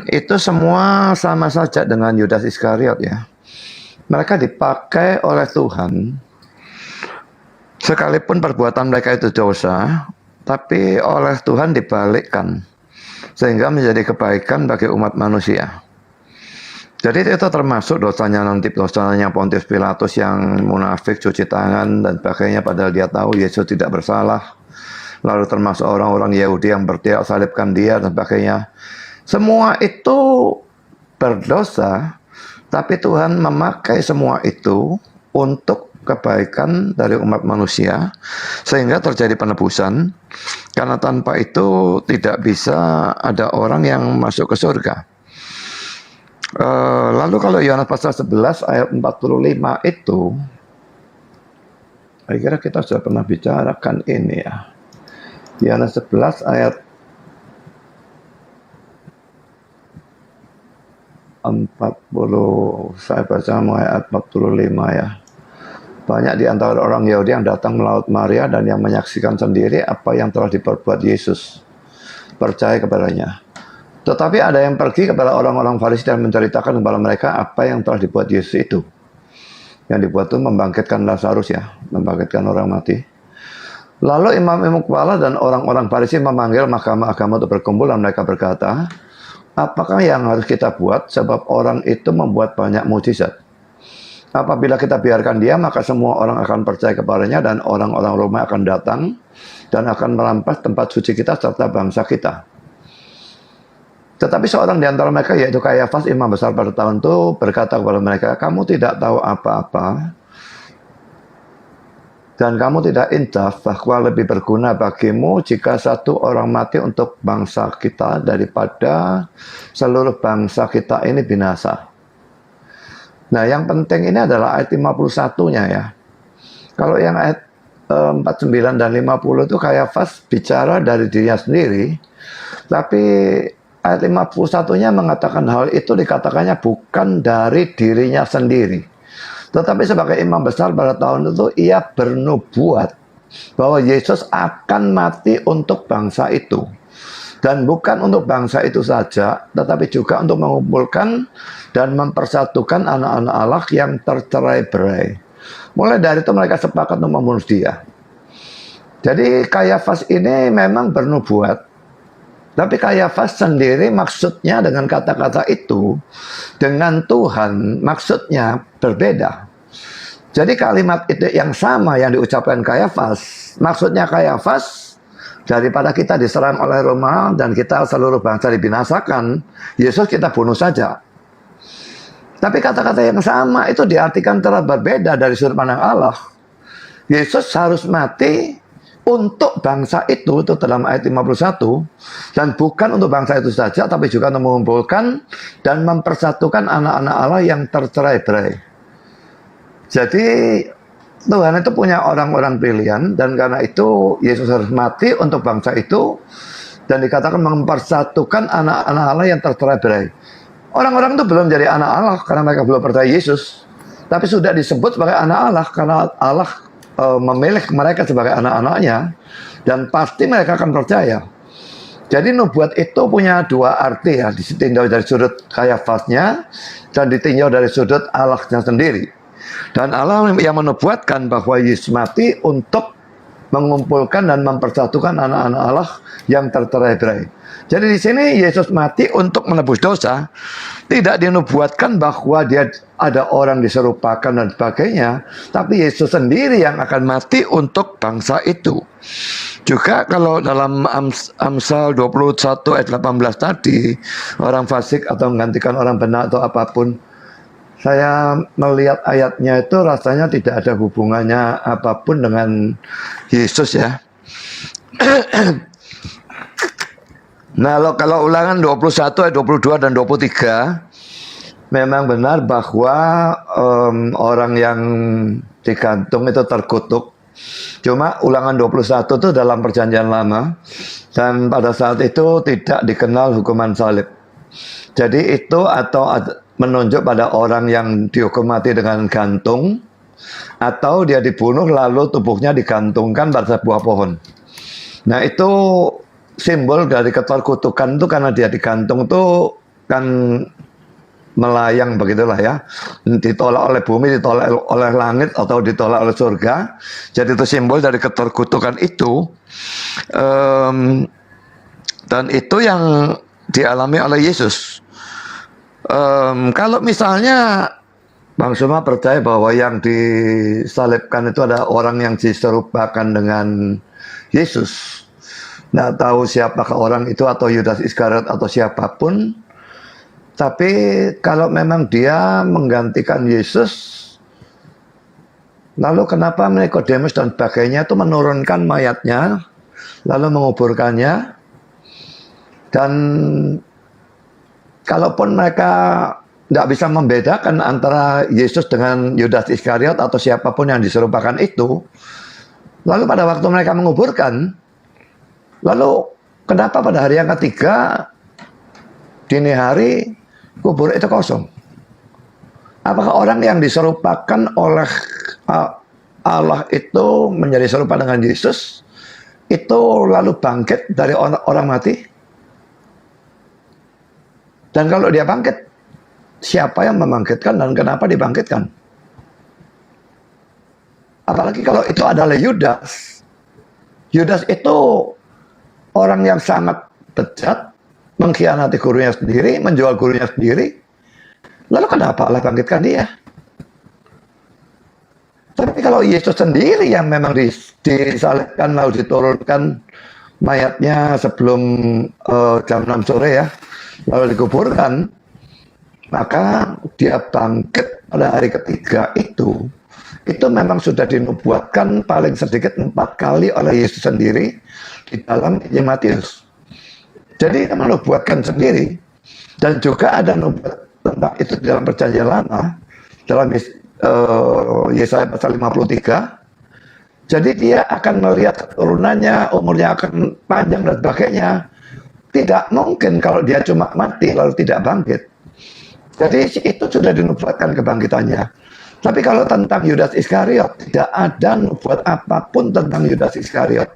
itu semua sama saja dengan Yudas Iskariot ya. Mereka dipakai oleh Tuhan, sekalipun perbuatan mereka itu dosa, tapi oleh Tuhan dibalikkan, sehingga menjadi kebaikan bagi umat manusia. Jadi itu termasuk dosanya Pontius Pilatus yang munafik, cuci tangan dan sebagainya, padahal dia tahu Yesus tidak bersalah. Lalu termasuk orang-orang Yahudi yang bertiak salibkan dia dan sebagainya. Semua itu berdosa, tapi Tuhan memakai semua itu untuk kebaikan dari umat manusia, sehingga terjadi penebusan. Karena tanpa itu tidak bisa ada orang yang masuk ke surga. Lalu kalau Yohanes pasal 11 ayat 45 itu, saya kira kita sudah pernah bicarakan ini ya. Yohanes 11 ayat 40, saya baca ayat 45 ya. Banyak di antara orang Yahudi yang datang melaut Maria dan yang menyaksikan sendiri apa yang telah diperbuat Yesus, percaya kepadanya. Tetapi ada yang pergi kepada orang-orang Farisi dan menceritakan kepada mereka apa yang telah dibuat Yesus itu. Yang dibuat itu membangkitkan Lazarus ya, membangkitkan orang mati. Lalu imam-imam kepala dan orang-orang Farisi memanggil mahkamah agama untuk berkumpul, dan mereka berkata, apakah yang harus kita buat sebab orang itu membuat banyak mujizat? Apabila kita biarkan dia, maka semua orang akan percaya kepadanya dan orang-orang Roma akan datang dan akan merampas tempat suci kita serta bangsa kita. Tetapi seorang di antara mereka, yaitu Kayafas, imam besar pada tahun itu, berkata kepada mereka, kamu tidak tahu apa-apa dan kamu tidak intaf bahwa lebih berguna bagimu jika satu orang mati untuk bangsa kita daripada seluruh bangsa kita ini binasa. Nah, yang penting ini adalah ayat 51-nya ya. Kalau yang ayat 49 dan 50 itu Kayafas bicara dari dirinya sendiri, tapi ayat 51-nya mengatakan hal itu dikatakannya bukan dari dirinya sendiri. Tetapi sebagai imam besar pada tahun itu, ia bernubuat bahwa Yesus akan mati untuk bangsa itu. Dan bukan untuk bangsa itu saja, tetapi juga untuk mengumpulkan dan mempersatukan anak-anak Allah yang tercerai-berai. Mulai dari itu mereka sepakat untuk membunuh dia. Jadi Kayafas ini memang bernubuat. Tapi Kayafas sendiri maksudnya dengan kata-kata itu, dengan Tuhan maksudnya berbeda. Jadi kalimat itu yang sama yang diucapkan Kayafas, maksudnya Kayafas, daripada kita diserang oleh Roma dan kita seluruh bangsa dibinasakan, Yesus kita bunuh saja. Tapi kata-kata yang sama itu diartikan telah berbeda dari sudut pandang Allah. Yesus harus mati untuk bangsa itu dalam ayat 51, dan bukan untuk bangsa itu saja, tapi juga untuk mengumpulkan dan mempersatukan anak-anak Allah yang tercerai-berai. Jadi Tuhan itu punya orang-orang pilihan, dan karena itu Yesus harus mati untuk bangsa itu, dan dikatakan mempersatukan anak-anak Allah yang tercerai-berai. Orang-orang itu belum jadi anak Allah karena mereka belum percaya Yesus, tapi sudah disebut sebagai anak Allah karena Allah memilih mereka sebagai anak-anaknya, dan pasti mereka akan percaya. Jadi nubuat itu punya dua arti ya, ditinjau dari sudut Kayafasnya dan ditinjau dari sudut Allahnya sendiri. Dan Allah yang menubuatkan bahwa Yesus mati untuk mengumpulkan dan mempersatukan anak-anak Allah yang tercerai-berai. Jadi di sini Yesus mati untuk menebus dosa, tidak dinubuatkan bahwa dia ada orang diserupakan dan sebagainya, tapi Yesus sendiri yang akan mati untuk bangsa itu. Juga kalau dalam Amsal 21 ayat 18 tadi, orang fasik atau menggantikan orang benar atau apapun, saya melihat ayatnya itu rasanya tidak ada hubungannya apapun dengan Yesus ya. Nah, kalau Ulangan 21 ayat 22 dan 23 memang benar bahwa orang yang digantung itu terkutuk. Cuma Ulangan 21 itu dalam Perjanjian Lama, dan pada saat itu tidak dikenal hukuman salib. Jadi itu atau menunjuk pada orang yang dihukum mati dengan gantung, atau dia dibunuh lalu tubuhnya digantungkan pada sebuah pohon. Nah, itu simbol dari keterkutukan itu, karena dia digantung itu kan melayang begitulah ya, ditolak oleh bumi, ditolak oleh langit, atau ditolak oleh surga. Jadi itu simbol dari keterkutukan itu, dan itu yang dialami oleh Yesus. Kalau misalnya Bang Suma percaya bahwa yang disalibkan itu ada orang yang diserupakan dengan Yesus, nggak tahu siapakah orang itu, atau Yudas Iskariot atau siapapun. Tapi kalau memang dia menggantikan Yesus, lalu kenapa Nikodemus dan sebagainya itu menurunkan mayatnya, lalu menguburkannya? Dan kalaupun mereka tidak bisa membedakan antara Yesus dengan Yudas Iskariot atau siapapun yang diserupakan itu, lalu pada waktu mereka menguburkan, lalu kenapa pada hari yang ketiga dini hari kubur itu kosong? Apakah orang yang diserupakan oleh Allah itu menjadi serupa dengan Yesus itu lalu bangkit dari orang mati? Dan kalau dia bangkit, siapa yang membangkitkan dan kenapa dibangkitkan? Apalagi kalau itu adalah Yudas. Yudas itu orang yang sangat bejat, mengkhianati gurunya sendiri, menjual gurunya sendiri. Lalu kenapa Allah bangkitkan dia? Tapi kalau Yesus sendiri yang memang disalibkan lalu diturunkan mayatnya sebelum jam 6 sore ya, lalu dikuburkan, maka dia bangkit pada hari ketiga itu memang sudah dinubuatkan paling sedikit 4 kali oleh Yesus sendiri di dalam Injil Matius. Jadi kita menubuatkan sendiri, dan juga ada nubuat tentang itu di dalam Perjanjian Lama, dalam Yesaya pasal 53. Jadi dia akan melihat keturunannya, umurnya akan panjang dan sebagainya. Tidak mungkin kalau dia cuma mati lalu tidak bangkit. Jadi itu sudah dinubuatkan kebangkitannya. Tapi kalau tentang Yudas Iskariot, tidak ada nubuat apapun tentang Yudas Iskariot.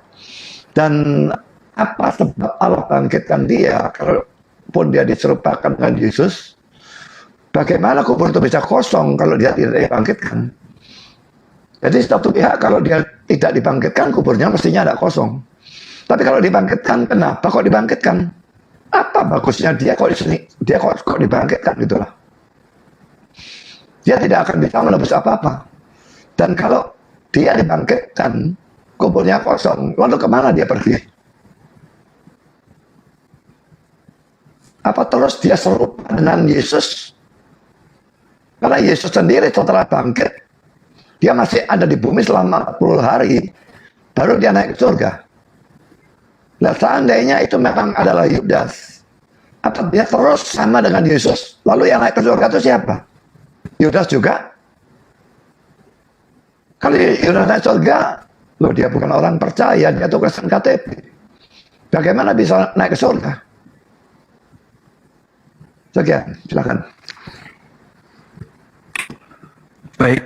Dan apa sebab Allah bangkitkan dia, kalaupun dia diserupakan dengan Yesus? Bagaimana kubur itu bisa kosong kalau dia tidak dibangkitkan? Jadi satu pihak kalau dia tidak dibangkitkan, kuburnya mestinya ada kosong. Tapi kalau dibangkitkan, kenapa kok dibangkitkan? Apa bagusnya dia kok dibangkitkan gitulah? Dia tidak akan bisa menebus apa-apa. Dan kalau dia dibangkitkan, kuburnya kosong, lalu kemana dia pergi? Apa terus dia serupa dengan Yesus? Karena Yesus sendiri setelah bangkit, dia masih ada di bumi selama 40 hari, baru dia naik ke surga. Nah, seandainya itu memang adalah Yudas, atau dia terus sama dengan Yesus, lalu yang naik ke surga itu siapa? Yudas juga? Kalau Yudas naik surga, loh dia bukan orang percaya, dia tugasan KTP. Bagaimana bisa naik ke surga? Sekian, silakan. Baik.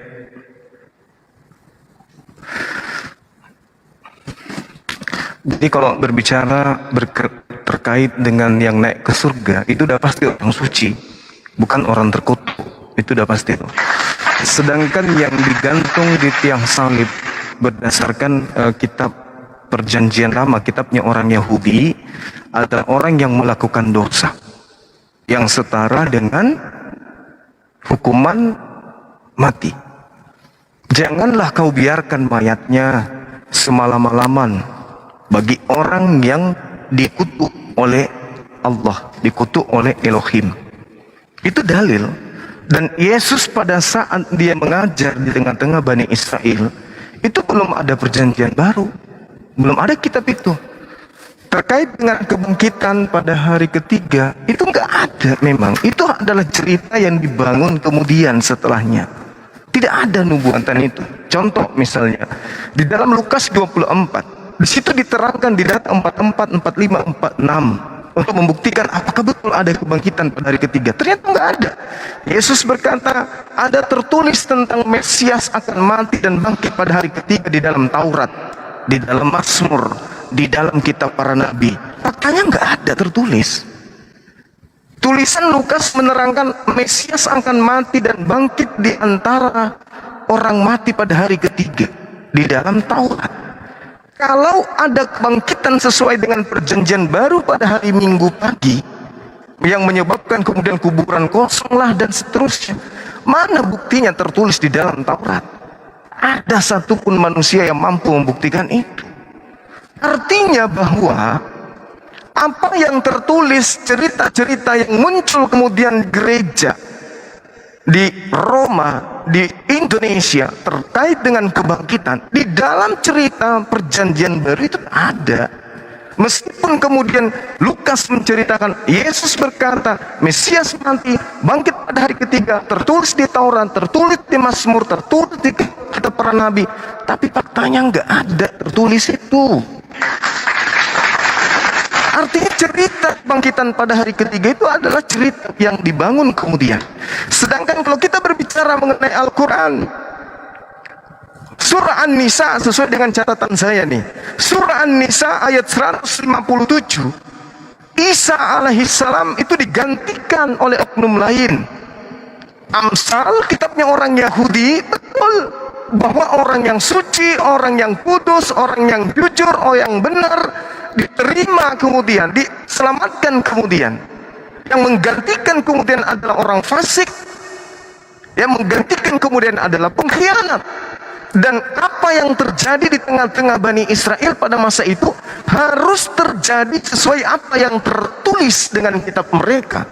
Jadi kalau berbicara terkait dengan yang naik ke surga, itu udah pasti orang suci, bukan orang terkutuk. Itu udah pasti. Sedangkan yang digantung di tiang salib berdasarkan kitab Perjanjian Lama, kitabnya orang Yahudi, ada orang yang melakukan dosa yang setara dengan hukuman mati. Janganlah kau biarkan mayatnya semalam-malaman bagi orang yang dikutuk oleh Allah, dikutuk oleh Elohim. Itu dalil. Dan Yesus pada saat dia mengajar di tengah-tengah Bani Israel, itu belum ada perjanjian baru, belum ada kitab itu. Terkait dengan kebangkitan pada hari ketiga, itu nggak ada memang. Itu adalah cerita yang dibangun kemudian setelahnya. Tidak ada nubuatan itu. Contoh misalnya, di dalam Lukas 24, di situ diterangkan di data 44, 45, 46 untuk membuktikan apakah betul ada kebangkitan pada hari ketiga. Ternyata nggak ada. Yesus berkata, ada tertulis tentang Mesias akan mati dan bangkit pada hari ketiga di dalam Taurat, di dalam Mazmur, di dalam kitab para nabi. Faktanya nggak ada tertulis. Tulisan Lukas menerangkan Mesias akan mati dan bangkit di antara orang mati pada hari ketiga di dalam Taurat. Kalau ada kebangkitan sesuai dengan perjanjian baru pada hari Minggu pagi yang menyebabkan kemudian kuburan kosong lah dan seterusnya, mana buktinya tertulis di dalam Taurat? Ada satupun manusia yang mampu membuktikan itu. Artinya bahwa apa yang tertulis, cerita-cerita yang muncul kemudian di gereja di Roma, di Indonesia terkait dengan kebangkitan, di dalam cerita perjanjian baru itu ada. Meskipun kemudian Lukas menceritakan Yesus berkata Mesias mati bangkit pada hari ketiga, tertulis di Taurat, tertulis di Mazmur, tertulis di kitab para nabi, tapi faktanya nggak ada tertulis itu. Artinya cerita kebangkitan pada hari ketiga itu adalah cerita yang dibangun kemudian. Sedangkan kalau kita berbicara mengenai Al-Quran, surah An-Nisa, sesuai dengan catatan saya nih, surah An-Nisa ayat 157, Isa alaihissalam itu digantikan oleh oknum lain. Amsal, kitabnya orang Yahudi, betul bahwa orang yang suci, orang yang kudus, orang yang jujur, orang yang benar diterima kemudian, diselamatkan kemudian. Yang menggantikan kemudian adalah orang fasik, yang menggantikan kemudian adalah pengkhianat. Dan apa yang terjadi di tengah-tengah Bani Israel pada masa itu harus terjadi sesuai apa yang tertulis dengan kitab mereka,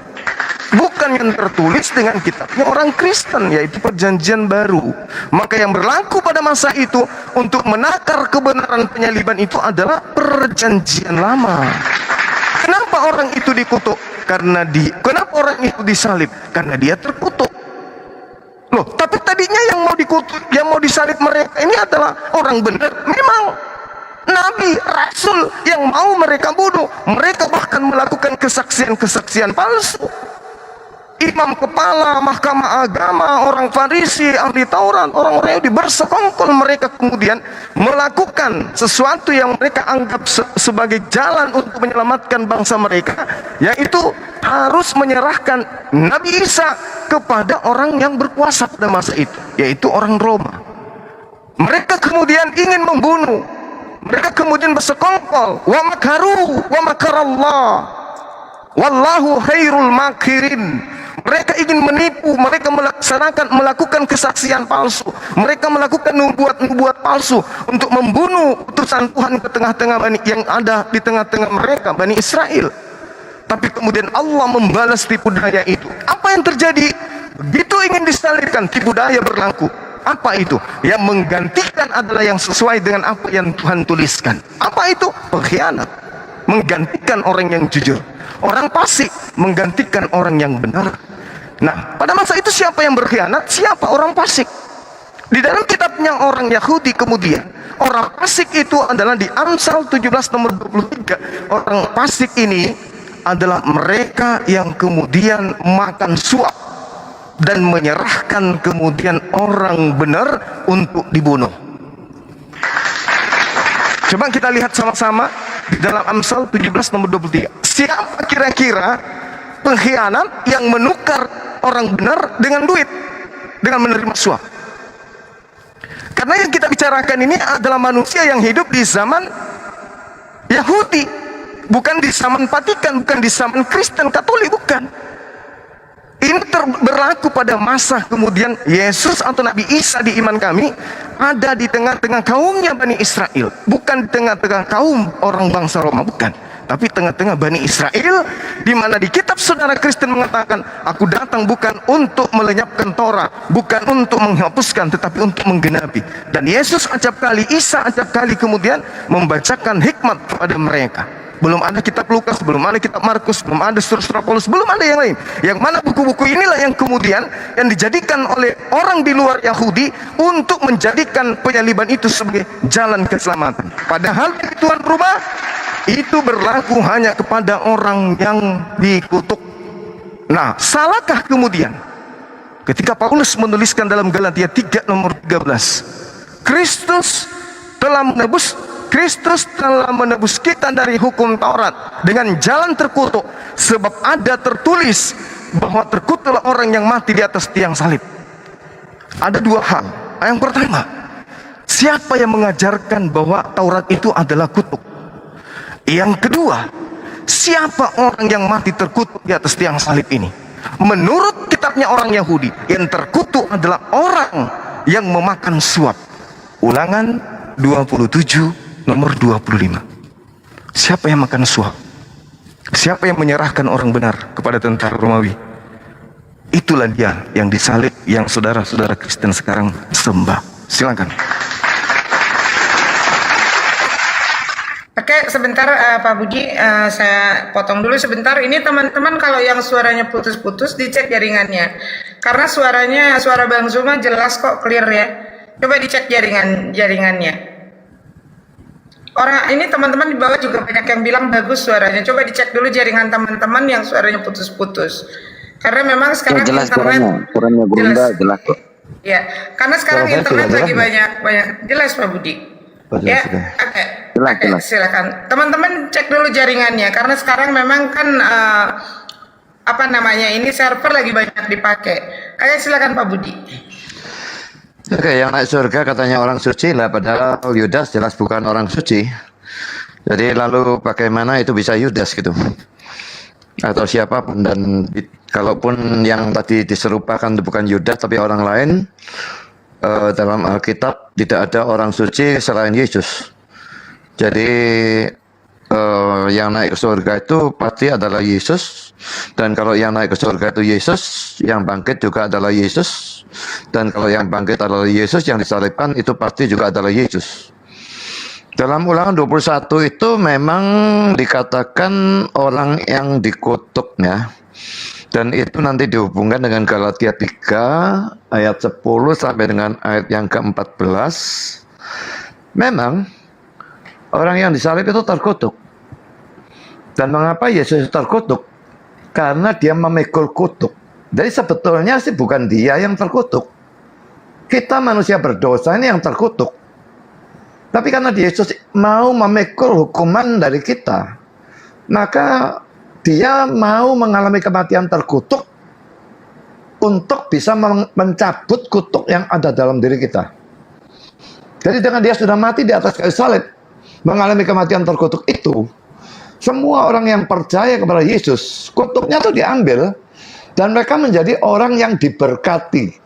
bukan yang tertulis dengan kitabnya orang Kristen, yaitu perjanjian baru. Maka yang berlaku pada masa itu untuk menakar kebenaran penyaliban itu adalah perjanjian lama. Kenapa orang itu dikutuk? Kenapa orang itu disalib? Karena dia terkutuk. Loh, tapi tadinya yang mau dikutuk, yang mau disalib mereka ini adalah orang benar. Memang nabi, rasul yang mau mereka bunuh. Mereka bahkan melakukan kesaksian-kesaksian palsu. Imam kepala mahkamah agama, orang Farisi, ahli Taurat, orang-orang Yahudi bersekongkol, mereka kemudian melakukan sesuatu yang mereka anggap sebagai jalan untuk menyelamatkan bangsa mereka, yaitu harus menyerahkan Nabi Isa kepada orang yang berkuasa pada masa itu, yaitu orang Roma. Mereka kemudian ingin membunuh, mereka kemudian bersekongkol, wa makaru wa makarallah wallahu khairul makirin. Mereka ingin menipu, mereka melakukan kesaksian palsu, mereka melakukan nubuat-nubuat palsu untuk membunuh utusan Tuhan ke tengah-tengah yang ada di tengah-tengah mereka, Bani Israel. Tapi kemudian Allah membalas tipu daya itu. Apa yang terjadi? Begitu ingin disalibkan, tipu daya berlaku. Apa itu? Yang menggantikan adalah yang sesuai dengan apa yang Tuhan tuliskan. Apa itu? Pengkhianat. Menggantikan orang yang jujur. Orang fasik menggantikan orang yang benar. Nah, pada masa itu siapa yang berkhianat? Siapa? Orang fasik. Di dalam kitabnya orang Yahudi kemudian, orang fasik itu adalah di Amsal 17 nomor 23. Orang fasik ini adalah mereka yang kemudian makan suap dan menyerahkan kemudian orang benar untuk dibunuh. Coba kita lihat sama-sama di dalam Amsal 17 nomor 23. Siapa kira-kira pengkhianat yang menukar orang benar dengan duit, dengan menerima suap? Karena yang kita bicarakan ini adalah manusia yang hidup di zaman Yahudi, bukan di zaman Vatikan, bukan di zaman Kristen Katolik, bukan. Ini berlaku pada masa kemudian Yesus atau Nabi Isa di iman kami ada di tengah-tengah kaumnya Bani Israel, bukan di tengah-tengah kaum orang bangsa Roma, bukan, tapi tengah-tengah Bani Israel, di mana di kitab saudara Kristen mengatakan, aku datang bukan untuk melenyapkan Torah, bukan untuk menghapuskan, tetapi untuk menggenapi. Dan Yesus acap kali, Isa acap kali kemudian membacakan hikmat kepada mereka. Belum ada kitab Lukas, belum ada kitab Markus, belum ada surat-surat Paulus, belum ada yang lain. Yang mana buku-buku inilah yang kemudian yang dijadikan oleh orang di luar Yahudi untuk menjadikan penyaliban itu sebagai jalan keselamatan. Padahal Tuhan berubah, itu berlaku hanya kepada orang yang dikutuk. Nah, salahkah kemudian ketika Paulus menuliskan dalam Galatia 3 nomor 13, Kristus telah menebus kita dari hukum Taurat dengan jalan terkutuk, sebab ada tertulis bahwa terkutuklah orang yang mati di atas tiang salib. Ada dua hal. Yang pertama, siapa yang mengajarkan bahwa Taurat itu adalah kutuk? Yang kedua, siapa orang yang mati terkutuk di atas tiang salib ini? Menurut kitabnya orang Yahudi, yang terkutuk adalah orang yang memakan suap. Ulangan 27 nomor 25. Siapa yang makan suap? Siapa yang menyerahkan orang benar kepada tentara Romawi? Itulah dia yang disalib, yang saudara-saudara Kristen sekarang sembah. Silakan. Oke, sebentar Pak Budi, saya potong dulu sebentar. Ini teman-teman kalau yang suaranya putus-putus dicek jaringannya. Karena suara Bang Zuma jelas kok, clear ya. Coba dicek jaringannya. Orang ini teman-teman di bawah juga banyak yang bilang bagus suaranya. Coba dicek dulu jaringan teman-teman yang suaranya putus-putus. Karena memang sekarang jelas internet suaranya jelas kok. Ya, karena sekarang Suara saya internet sudah lagi banyak jelas Pak Budi. Jelas, Ya, sudah. oke. Jelas, Oke, jelas. silakan. Teman-teman cek dulu jaringannya karena sekarang memang kan ini server lagi banyak dipakai. Oke, silakan Pak Budi. Oke, yang naik surga katanya orang suci lah, padahal Yudas jelas bukan orang suci. Jadi lalu bagaimana itu bisa Yudas gitu? Atau siapapun, dan kalaupun yang tadi diserupakan itu bukan Yudas tapi orang lain, dalam Alkitab tidak ada orang suci selain Yesus. Jadi yang naik ke surga itu pasti adalah Yesus, dan kalau yang naik ke surga itu Yesus, yang bangkit juga adalah Yesus, dan kalau yang bangkit adalah Yesus, yang disalibkan itu pasti juga adalah Yesus. Dalam Ulangan 21 itu memang dikatakan orang yang dikutuknya, dan itu nanti dihubungkan dengan Galatia 3 ayat 10 sampai dengan ayat yang ke-14. Memang orang yang disalib itu terkutuk. Dan mengapa Yesus terkutuk? Karena dia memikul kutuk. Jadi sebetulnya sih bukan dia yang terkutuk. Kita manusia berdosa ini yang terkutuk. Tapi karena Yesus mau memikul hukuman dari kita, maka dia mau mengalami kematian terkutuk untuk bisa mencabut kutuk yang ada dalam diri kita. Jadi dengan dia sudah mati di atas kayu salib, mengalami kematian terkutuk itu, semua orang yang percaya kepada Yesus, kutuknya itu diambil, dan mereka menjadi orang yang diberkati.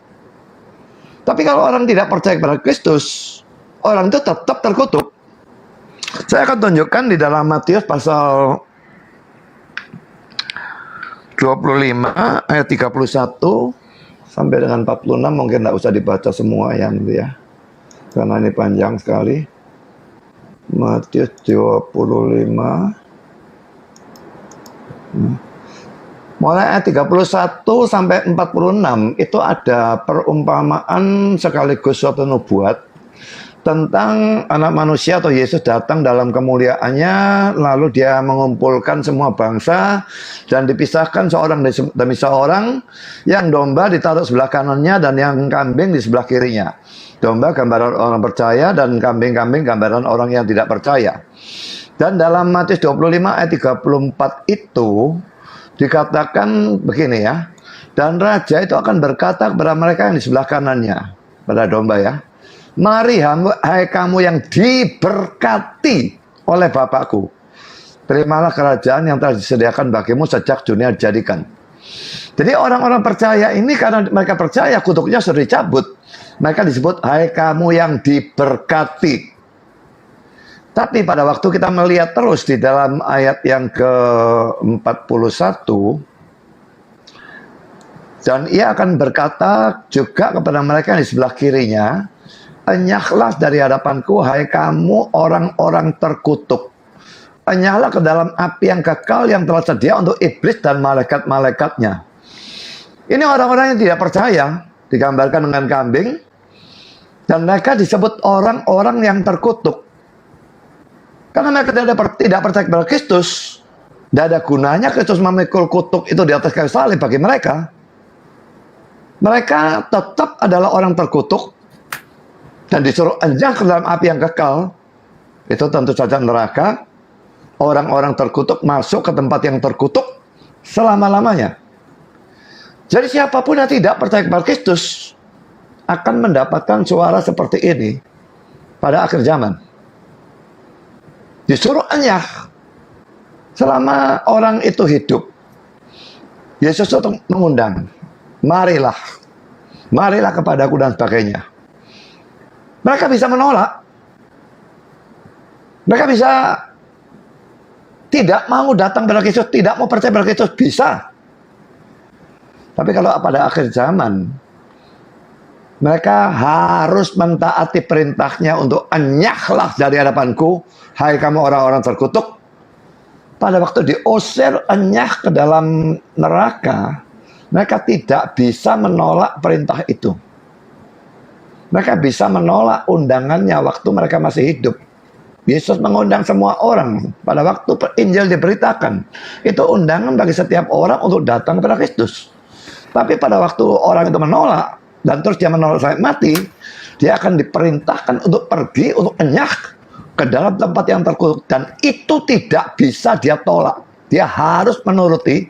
Tapi kalau orang tidak percaya kepada Kristus, orang itu tetap terkutuk. Saya akan tunjukkan di dalam Matius pasal 25 ayat 31 sampai dengan 46, mungkin tidak usah dibaca semua yang itu ya, karena ini panjang sekali. Matius 25 mulai ayat 31 sampai 46 itu ada perumpamaan sekaligus suatu nubuat tentang anak manusia atau Yesus datang dalam kemuliaannya, lalu dia mengumpulkan semua bangsa dan dipisahkan seorang demi seorang, yang domba ditaruh sebelah kanannya dan yang kambing di sebelah kirinya. Domba gambaran orang percaya dan kambing-kambing gambaran orang yang tidak percaya. Dan dalam Matius 25 ayat 34 itu dikatakan begini ya, dan raja itu akan berkata kepada mereka yang di sebelah kanannya, pada domba ya, Mari hai kamu yang diberkati oleh Bapakku, terimalah kerajaan yang telah disediakan bagimu sejak dunia dijadikan. Jadi orang-orang percaya ini karena mereka percaya kutuknya sudah dicabut, mereka disebut hai kamu yang diberkati. Tapi pada waktu kita melihat terus di dalam ayat yang ke-41, dan ia akan berkata juga kepada mereka yang di sebelah kirinya, enyahlah dari hadapanku hai kamu orang-orang terkutuk. Enyahlah ke dalam api yang kekal yang telah sedia untuk iblis dan malaikat-malaikatnya. Ini orang-orang yang tidak percaya, digambarkan dengan kambing, dan mereka disebut orang-orang yang terkutuk. Karena mereka tidak percaya kepada Kristus, tidak ada gunanya Kristus memikul kutuk itu di atas kayu salib bagi mereka. Mereka tetap adalah orang terkutuk, dan disuruh enyah ke dalam api yang kekal. Itu tentu saja neraka. Orang-orang terkutuk masuk ke tempat yang terkutuk selama-lamanya. Jadi siapapun yang tidak percaya kepada Kristus akan mendapatkan suara seperti ini pada akhir zaman. Disuruh enyah selama orang itu hidup. Yesus itu mengundang, marilah kepadaku dan sebagainya. Mereka bisa menolak. Mereka bisa tidak mau datang pada Kristus, tidak mau percaya pada Kristus, bisa. Tapi kalau pada akhir zaman, mereka harus mentaati perintahnya untuk enyahlah dari hadapanku, hai kamu orang-orang terkutuk. Pada waktu diusir enyah ke dalam neraka, mereka tidak bisa menolak perintah itu. Mereka bisa menolak undangannya waktu mereka masih hidup. Yesus mengundang semua orang pada waktu Injil diberitakan. Itu undangan bagi setiap orang untuk datang kepada Kristus. Tapi pada waktu orang itu menolak, dan terus dia menolak sampai mati, dia akan diperintahkan untuk pergi, untuk enyah ke dalam tempat yang terkutuk. Dan itu tidak bisa dia tolak. Dia harus menuruti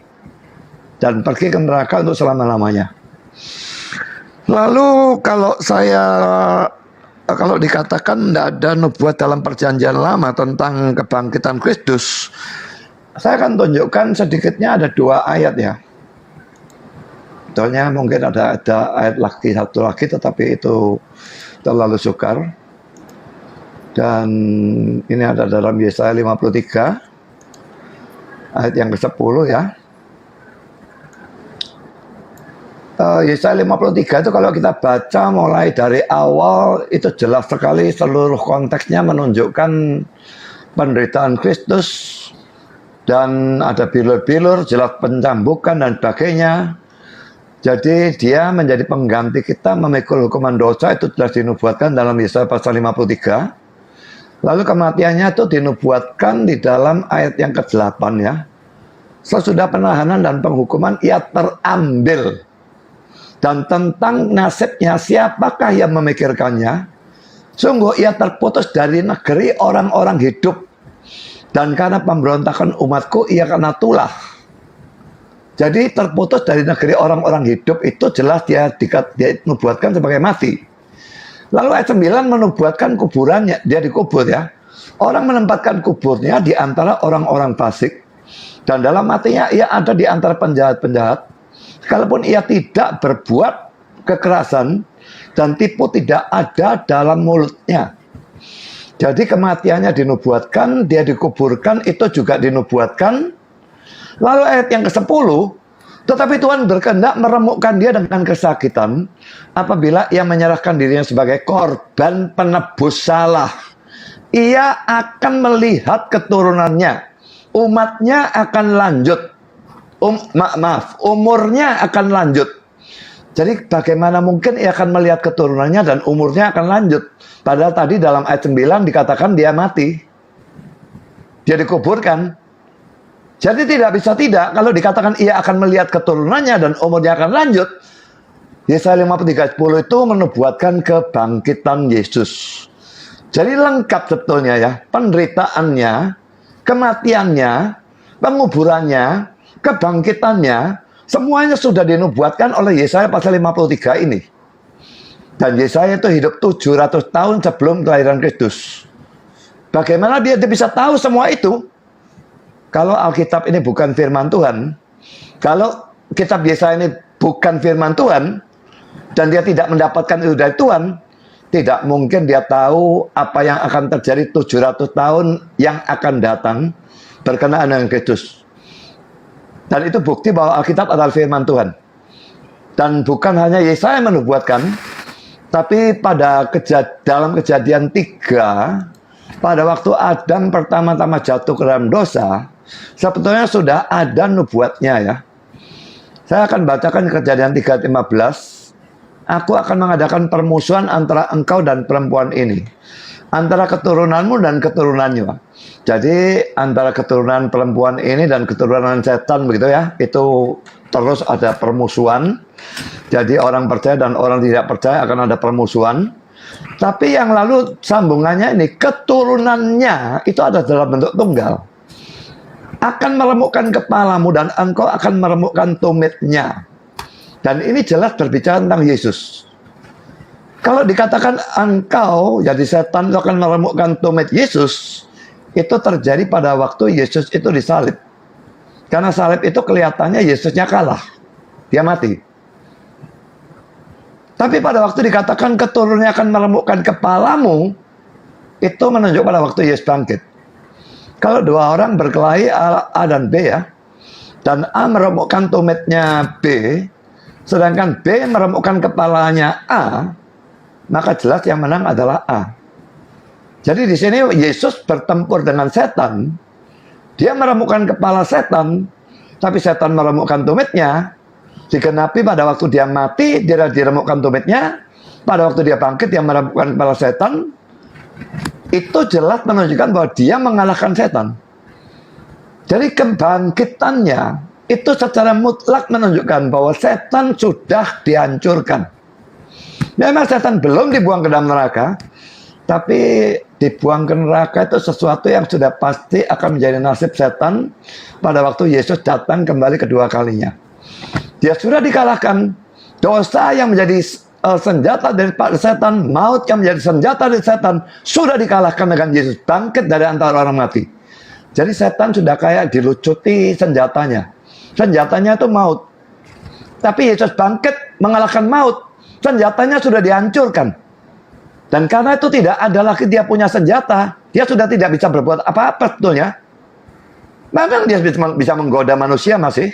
dan pergi ke neraka untuk selama-lamanya. Lalu kalau dikatakan tidak ada nubuat dalam perjanjian lama tentang kebangkitan Kristus, saya akan tunjukkan sedikitnya ada 2 ayat ya. Sebetulnya mungkin ada ayat lagi, satu lagi, tetapi itu terlalu sukar. Dan ini ada dalam Yesaya 53 ayat yang ke-10 ya. Yesaya 53 itu kalau kita baca mulai dari awal itu jelas sekali, seluruh konteksnya menunjukkan penderitaan Kristus, dan ada bilur-bilur, jelas pencambukan dan sebagainya. Jadi dia menjadi pengganti kita memikul hukuman dosa, itu jelas dinubuatkan dalam Yesaya pasal 53. Lalu kematiannya itu dinubuatkan di dalam ayat yang ke-8 ya. Sesudah penahanan dan penghukuman ia terambil. Dan tentang nasibnya, siapakah yang memikirkannya? Sungguh ia terputus dari negeri orang-orang hidup, dan karena pemberontakan umatku ia kena tulah. Jadi terputus dari negeri orang-orang hidup itu jelas dia dinubuatkan sebagai mati. Lalu ayat 9 menubuatkan kuburannya, dia dikubur ya. Orang menempatkan kuburnya di antara orang-orang fasik, dan dalam matinya ia ada di antara penjahat-penjahat. Sekalipun ia tidak berbuat kekerasan dan tipu tidak ada dalam mulutnya. Jadi kematiannya dinubuatkan, dia dikuburkan, itu juga dinubuatkan. Lalu ayat yang ke-10, tetapi Tuhan berkehendak meremukkan dia dengan kesakitan apabila ia menyerahkan dirinya sebagai korban penebus salah. Ia akan melihat keturunannya, umatnya akan lanjut. Umurnya akan lanjut. Jadi bagaimana mungkin ia akan melihat keturunannya dan umurnya akan lanjut? Padahal tadi dalam ayat 9 dikatakan dia mati. Dia dikuburkan. Jadi tidak bisa tidak kalau dikatakan ia akan melihat keturunannya dan umurnya akan lanjut. Yesaya 53:10 itu menubuatkan kebangkitan Yesus. Jadi lengkap sebetulnya ya, penderitaannya, kematiannya, penguburannya, kebangkitannya, semuanya sudah dinubuatkan oleh Yesaya pasal 53 ini. Dan Yesaya itu hidup 700 tahun sebelum kelahiran Kristus. Bagaimana dia bisa tahu semua itu? Kalau Alkitab ini bukan firman Tuhan, kalau kitab Yesaya ini bukan firman Tuhan, dan dia tidak mendapatkan itu dari Tuhan, tidak mungkin dia tahu apa yang akan terjadi 700 tahun yang akan datang berkenaan dengan Kristus. Dan itu bukti bahwa Alkitab adalah firman Tuhan. Dan bukan hanya Yesaya menubuatkan, tapi dalam Kejadian 3, pada waktu Adam pertama-tama jatuh ke dalam dosa, sebetulnya sudah ada nubuatnya ya. Saya akan bacakan Kejadian 3:15. Aku akan mengadakan permusuhan antara engkau dan perempuan ini, antara keturunanmu dan keturunannya. Jadi antara keturunan perempuan ini dan keturunan setan, begitu ya. Itu terus ada permusuhan. Jadi orang percaya dan orang tidak percaya akan ada permusuhan. Tapi yang lalu sambungannya ini, keturunannya itu ada dalam bentuk tunggal. Akan meremukkan kepalamu dan engkau akan meremukkan tumitnya. Dan ini jelas berbicara tentang Yesus. Kalau dikatakan engkau, jadi setan itu akan meremukkan tumit Yesus, itu terjadi pada waktu Yesus itu disalib. Karena salib itu kelihatannya Yesusnya kalah. Dia mati. Tapi pada waktu dikatakan keturunannya akan meremukkan kepalamu, itu menunjuk pada waktu Yesus bangkit. Kalau dua orang berkelahi A dan B ya, dan A meremukkan tumitnya B, sedangkan B meremukkan kepalanya A, maka jelas yang menang adalah A. Jadi di sini Yesus bertempur dengan setan. Dia meremukkan kepala setan, tapi setan meremukkan tumitnya. Digenapi pada waktu dia mati, dia diremukkan tumitnya. Pada waktu dia bangkit, dia meremukkan kepala setan. Itu jelas menunjukkan bahwa dia mengalahkan setan. Jadi kebangkitannya itu secara mutlak menunjukkan bahwa setan sudah dihancurkan. Memang setan belum dibuang ke dalam neraka, tapi dibuang ke neraka itu sesuatu yang sudah pasti akan menjadi nasib setan pada waktu Yesus datang kembali kedua kalinya. Dia sudah dikalahkan. Dosa yang menjadi senjata dari setan, maut yang menjadi senjata dari setan, sudah dikalahkan dengan Yesus bangkit dari antara orang mati. Jadi setan sudah kayak dilucuti senjatanya. Senjatanya itu maut. Tapi Yesus bangkit mengalahkan maut. Senjatanya sudah dihancurkan. Dan karena itu tidak ada lagi dia punya senjata, dia sudah tidak bisa berbuat apa-apa sebetulnya. Memang dia bisa menggoda manusia masih.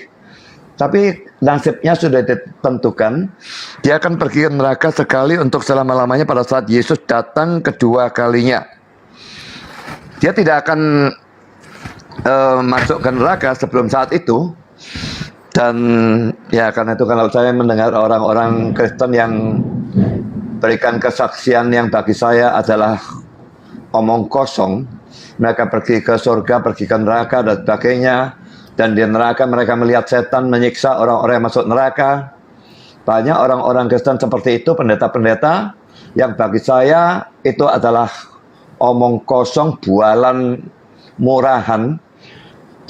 Tapi nasibnya sudah ditentukan. Dia akan pergi ke neraka sekali untuk selama-lamanya pada saat Yesus datang kedua kalinya. Dia tidak akan masuk ke neraka sebelum saat itu. Dan ya karena itu kalau saya mendengar orang-orang Kristen yang berikan kesaksian yang bagi saya adalah omong kosong. Mereka pergi ke surga, pergi ke neraka dan sebagainya. Dan di neraka mereka melihat setan menyiksa orang-orang yang masuk neraka. Banyak orang-orang Kristen seperti itu, pendeta-pendeta, yang bagi saya itu adalah omong kosong, bualan murahan,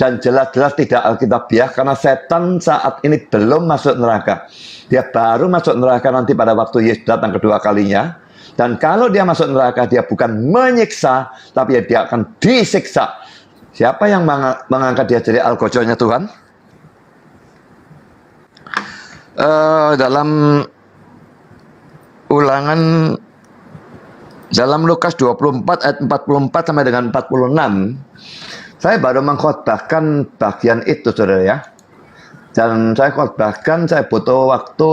dan jelas-jelas tidak alkitabiah, karena setan saat ini belum masuk neraka. Dia baru masuk neraka nanti pada waktu Yesus datang kedua kalinya. Dan kalau dia masuk neraka, dia bukan menyiksa, tapi dia akan disiksa. Siapa yang mengangkat dia jadi algojonya Tuhan? Dalam ulangan, dalam Lukas 24 ayat 44 sampai dengan 46, saya baru mengkhotbahkan bagian itu, saudara ya. Dan saya khotbahkan, saya butuh waktu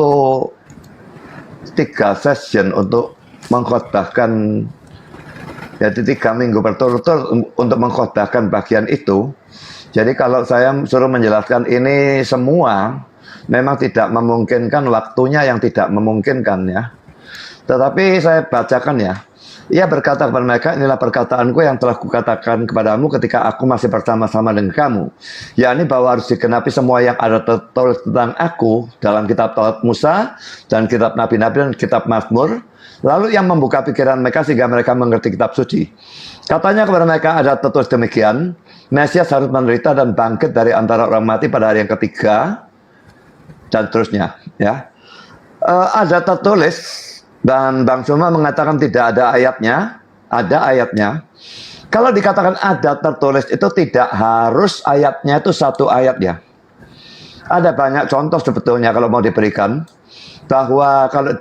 3 session untuk mengkhotbahkan. Jadi 3 minggu berturut-turut untuk mengkhotbahkan bagian itu. Jadi kalau saya suruh menjelaskan ini semua, memang tidak memungkinkan, waktunya yang tidak memungkinkan ya. Tetapi saya bacakan ya. Ia berkata kepada mereka, inilah perkataanku yang telah kukatakan kepadamu ketika aku masih bersama-sama dengan kamu. Yakni bahwa harus digenapi semua yang ada tertulis tentang aku dalam kitab Taurat Musa, dan kitab Nabi-Nabi, dan kitab Mazmur. Lalu yang membuka pikiran mereka sehingga mereka mengerti kitab suci. Katanya kepada mereka ada tertulis demikian, Mesias harus menderita dan bangkit dari antara orang mati pada hari yang ketiga, dan seterusnya. Ya, ada tertulis Dan Bang Suma mengatakan tidak ada ayatnya. Ada ayatnya. Kalau dikatakan ada tertulis itu tidak harus ayatnya itu satu ayat ya. Ada banyak contoh sebetulnya kalau mau diberikan. Bahwa kalau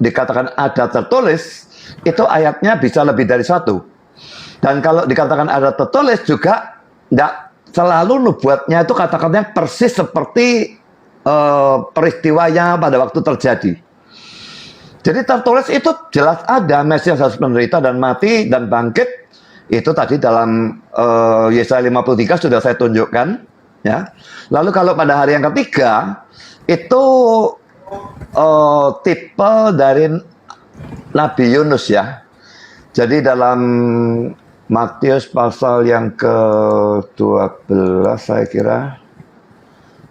dikatakan ada tertulis, itu ayatnya bisa lebih dari satu. Dan kalau dikatakan ada tertulis juga, tidak selalu nubuatnya itu katakannya persis seperti peristiwanya pada waktu terjadi. Jadi tertulis itu jelas ada Mesias harus menderita dan mati dan bangkit. Itu tadi dalam Yesaya 53 sudah saya tunjukkan. Ya. Lalu kalau pada hari yang ketiga itu tipe dari Nabi Yunus ya. Jadi dalam Matius pasal yang ke-12 saya kira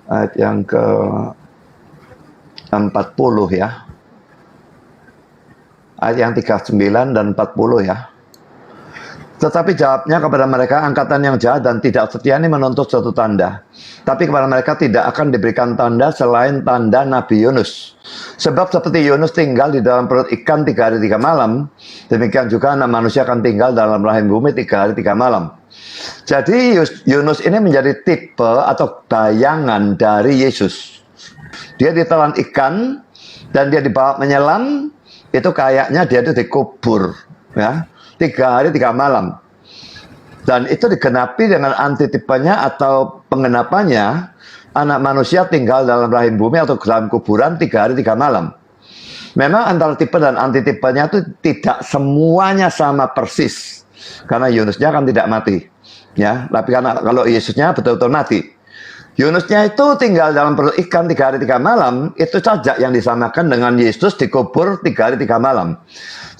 ayat yang ke-40 ya. Ayat yang 39 dan 40 ya. Tetapi jawabnya kepada mereka, angkatan yang jahat dan tidak setia ini menuntut suatu tanda. Tapi kepada mereka tidak akan diberikan tanda selain tanda Nabi Yunus. Sebab seperti Yunus tinggal di dalam perut ikan 3 hari 3 malam, demikian juga anak manusia akan tinggal dalam rahim bumi 3 hari 3 malam. Jadi Yunus ini menjadi tipe atau bayangan dari Yesus. Dia ditelan ikan dan dia dibawa menyelam. Itu kayaknya dia itu dikubur ya 3 hari 3 malam, dan itu digenapi dengan antitipenya atau pengenapannya anak manusia tinggal dalam rahim bumi atau dalam kuburan 3 hari 3 malam. Memang antara tipe dan antitipenya itu tidak semuanya sama persis karena Yunusnya kan tidak mati ya, tapi karena kalau Yesusnya betul-betul mati. Yunusnya itu tinggal dalam perut ikan 3 hari 3 malam, itu saja yang disamakan dengan Yesus dikubur 3 hari 3 malam.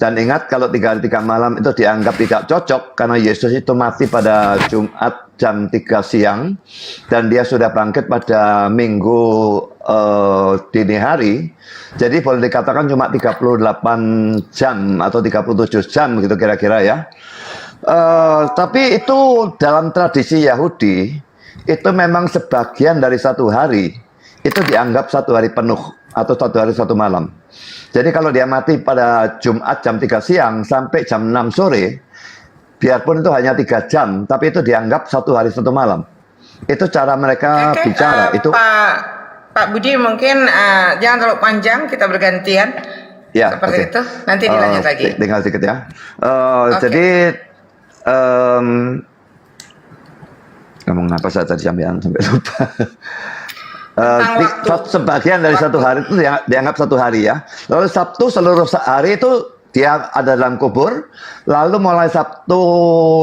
Dan ingat kalau 3 hari 3 malam itu dianggap tidak cocok karena Yesus itu mati pada Jumat jam 3 siang dan dia sudah bangkit pada Minggu dini hari. Jadi boleh dikatakan cuma 38 jam atau 37 jam gitu kira-kira ya. Tapi itu dalam tradisi Yahudi itu memang sebagian dari satu hari itu dianggap satu hari penuh atau satu hari satu malam. Jadi kalau dia mati pada Jumat jam 3 siang sampai jam 6 sore, biarpun itu hanya 3 jam, tapi itu dianggap satu hari satu malam. Itu cara mereka bicara. Itu Pak Budi mungkin jangan terlalu panjang, kita bergantian. ya, Seperti itu. Nanti dilanjut lagi. Tinggal sedikit ya. Jadi ngomong apa saya tadi sampai lupa. Sebagian dari satu hari itu dianggap satu hari ya. Lalu Sabtu seluruh hari itu dia ada dalam kubur. Lalu mulai Sabtu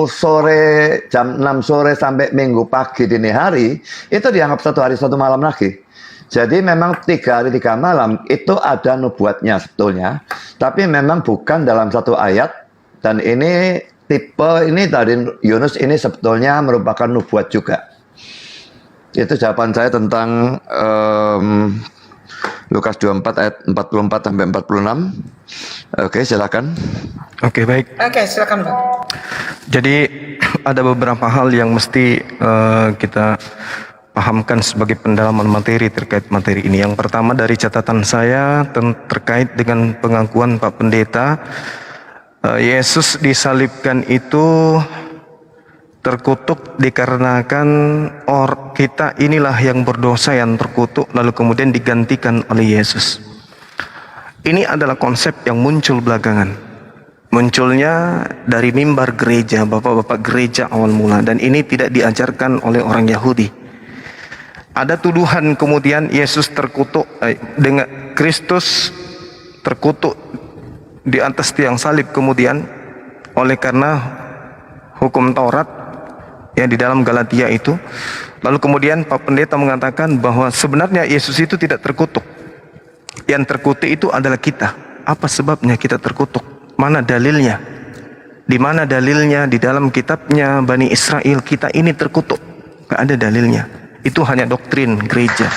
sore jam 6 sore sampai Minggu pagi dini hari itu dianggap satu hari satu malam lagi. Jadi memang 3 hari 3 malam itu ada nubuatnya sebetulnya. Tapi memang bukan dalam satu ayat. Dan ini tipe ini dari Yunus ini sebetulnya merupakan nubuat juga. Itu jawaban saya tentang Lukas 24 ayat 44 sampai 46. Oke, silakan. Oke, baik. Oke, silakan Pak. Jadi ada beberapa hal yang mesti kita pahamkan sebagai pendalaman materi terkait materi ini. Yang pertama dari catatan saya terkait dengan pengakuan Pak Pendeta, Yesus disalibkan itu terkutuk dikarenakan kita inilah yang berdosa yang terkutuk lalu kemudian digantikan oleh Yesus. Ini adalah konsep yang muncul belakangan. Munculnya dari mimbar gereja, bapak-bapak gereja awal mula, dan ini tidak diajarkan oleh orang Yahudi. Ada tuduhan kemudian Yesus terkutuk dengan Kristus terkutuk di atas tiang salib kemudian oleh karena hukum Taurat yang di dalam Galatia itu. Lalu kemudian Pak Pendeta mengatakan bahwa sebenarnya Yesus itu tidak terkutuk. Yang terkutuk itu adalah kita. Apa sebabnya kita terkutuk? Mana dalilnya? Di mana dalilnya? Di dalam kitabnya Bani Israel kita ini terkutuk. Gak ada dalilnya. Itu hanya doktrin gereja.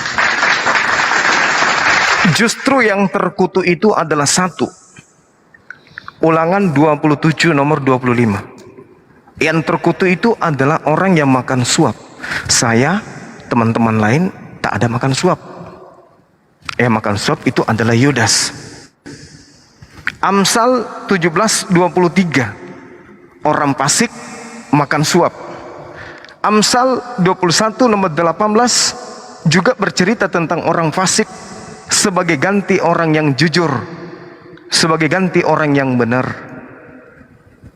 Justru yang terkutuk itu adalah satu. Ulangan 27 nomor 25. Yang terkutuk itu adalah orang yang makan suap. Saya, teman-teman lain tak ada makan suap. Yang makan suap itu adalah Yudas. Amsal 17:23, orang fasik makan suap. Amsal 21 nomor 18 juga bercerita tentang orang fasik sebagai ganti orang yang jujur, sebagai ganti orang yang benar.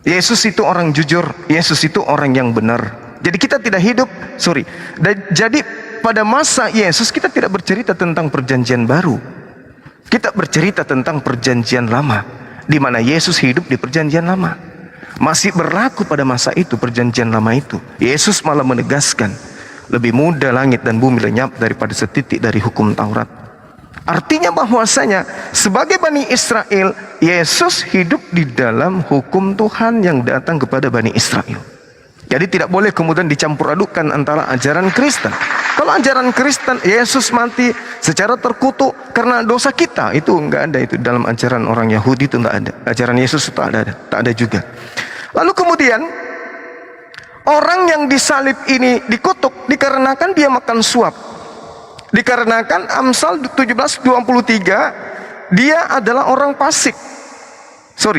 Yesus itu orang jujur, Yesus itu orang yang benar. Jadi kita tidak hidup, jadi pada masa Yesus kita tidak bercerita tentang perjanjian baru. Kita bercerita tentang perjanjian lama, di mana Yesus hidup di perjanjian lama. Masih berlaku pada masa itu perjanjian lama itu. Yesus malah menegaskan, lebih mudah langit dan bumi lenyap daripada setitik dari hukum Taurat. Artinya bahwasanya sebagai Bani Israel, Yesus hidup di dalam hukum Tuhan yang datang kepada Bani Israel. Jadi tidak boleh kemudian dicampur adukkan antara ajaran Kristen. Kalau ajaran Kristen, Yesus mati secara terkutuk karena dosa kita, itu enggak ada itu dalam ajaran orang Yahudi, itu enggak ada. Ajaran Yesus itu tak ada juga. Lalu kemudian orang yang disalib ini dikutuk dikarenakan dia makan suap. Dikarenakan Amsal 17:23 dia adalah orang fasik.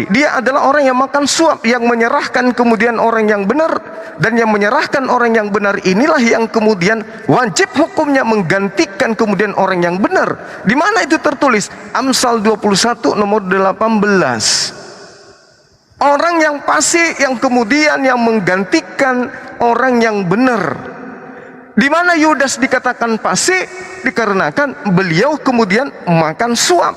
Dia adalah orang yang makan suap, yang menyerahkan kemudian orang yang benar, dan yang menyerahkan orang yang benar inilah yang kemudian wajib hukumnya menggantikan kemudian orang yang benar. Di mana itu tertulis? Amsal 21 nomor 18. Orang yang fasik yang kemudian yang menggantikan orang yang benar. Di mana Yudas dikatakan fasik? Dikarenakan beliau kemudian makan suap.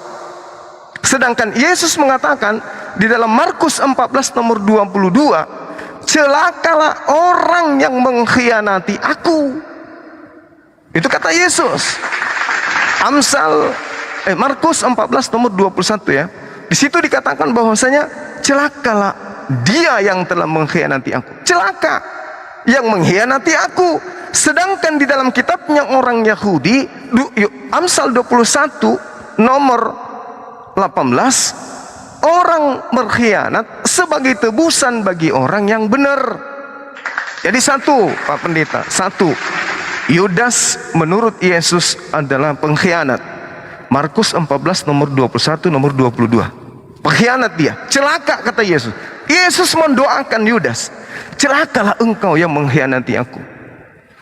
Sedangkan Yesus mengatakan di dalam Markus 14 nomor 22, celakalah orang yang mengkhianati aku. Itu kata Yesus. Markus 14 nomor 21 ya. Di situ dikatakan bahwasanya celakalah dia yang telah mengkhianati aku. Celaka yang mengkhianati aku. Sedangkan di dalam kitabnya orang Yahudi, Amsal 21 nomor 18, orang berkhianat sebagai tebusan bagi orang yang benar. Jadi satu, Pak Pendeta, Yudas menurut Yesus adalah pengkhianat. Markus 14 nomor 21 nomor 22. Pengkhianat dia, celaka kata Yesus. Yesus mendoakan Yudas, celakalah engkau yang mengkhianati aku.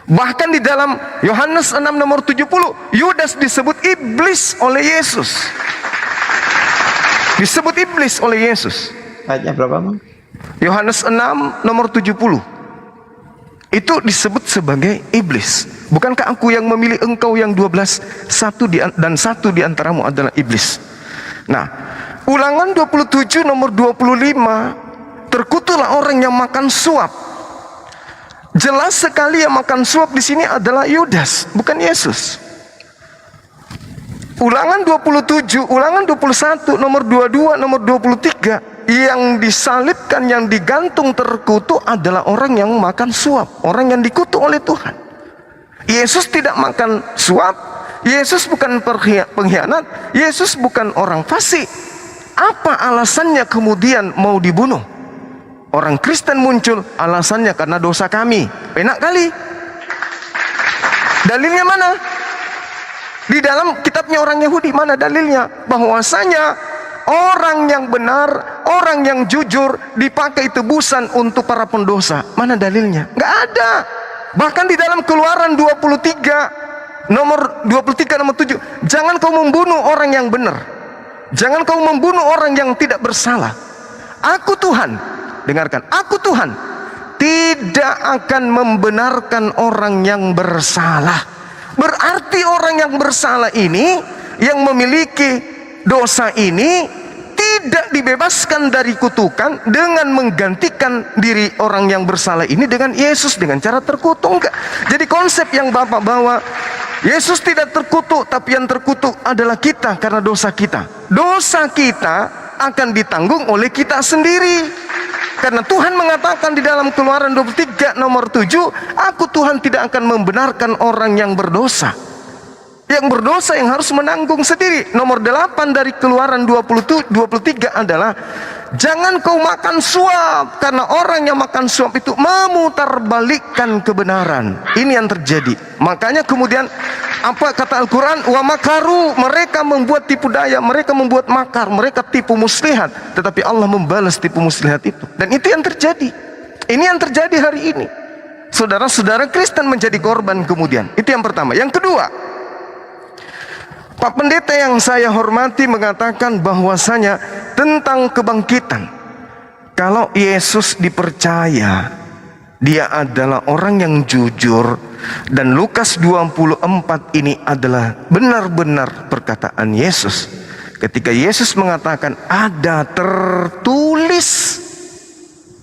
Bahkan di dalam Yohanes 6 nomor 70, Yudas disebut iblis oleh Yesus. Disebut iblis oleh Yesus. Ayatnya berapa, Bang? Yohanes 6 nomor 70. Itu disebut sebagai iblis. Bukankah aku yang memilih engkau yang 12, satu di antaramu adalah iblis. Nah, Ulangan 27 nomor 25, terkutuklah orang yang makan suap. Jelas sekali yang makan suap di sini adalah Yudas, bukan Yesus. Ulangan 27, Ulangan 21, nomor 22, nomor 23, yang disalibkan, yang digantung terkutuk adalah orang yang makan suap, orang yang dikutuk oleh Tuhan. Yesus tidak makan suap, Yesus bukan pengkhianat, Yesus bukan orang fasik. Apa alasannya kemudian mau dibunuh? Orang Kristen muncul, alasannya karena dosa kami. Enak kali. Dalilnya mana? Di dalam kitabnya orang Yahudi, mana dalilnya? Bahwasanya orang yang benar, orang yang jujur dipakai tebusan untuk para pendosa. Mana dalilnya? Nggak ada. Bahkan di dalam Keluaran 23 nomor 7, jangan kau membunuh orang yang benar, jangan kau membunuh orang yang tidak bersalah. Aku Tuhan, dengarkan, aku Tuhan tidak akan membenarkan orang yang bersalah. Berarti orang yang bersalah ini, yang memiliki dosa ini, tidak dibebaskan dari kutukan dengan menggantikan diri orang yang bersalah ini dengan Yesus dengan cara terkutuk. Enggak. Jadi konsep yang Bapak bawa, Yesus tidak terkutuk, tapi yang terkutuk adalah kita karena dosa kita. Dosa kita akan ditanggung oleh kita sendiri. Karena Tuhan mengatakan di dalam Keluaran 23 nomor 7, aku Tuhan tidak akan membenarkan orang yang berdosa. Yang berdosa yang harus menanggung sendiri. Nomor 8 dari Keluaran 23 adalah, jangan kau makan suap, karena orang yang makan suap itu memutarbalikkan kebenaran. Ini yang terjadi. Makanya kemudian Apa kata Al-Quran? Wa makaru, mereka membuat tipu daya, mereka membuat makar, mereka tipu muslihat. Tetapi Allah membalas tipu muslihat itu. Dan itu yang terjadi. Ini yang terjadi hari ini. Saudara-saudara Kristen menjadi korban kemudian. Itu yang pertama. Yang kedua, Pak Pendeta yang saya hormati mengatakan bahwasanya tentang kebangkitan. Kalau Yesus dipercaya, dia adalah orang yang jujur, dan Lukas 24 ini adalah benar-benar perkataan Yesus. Ketika Yesus mengatakan ada tertulis,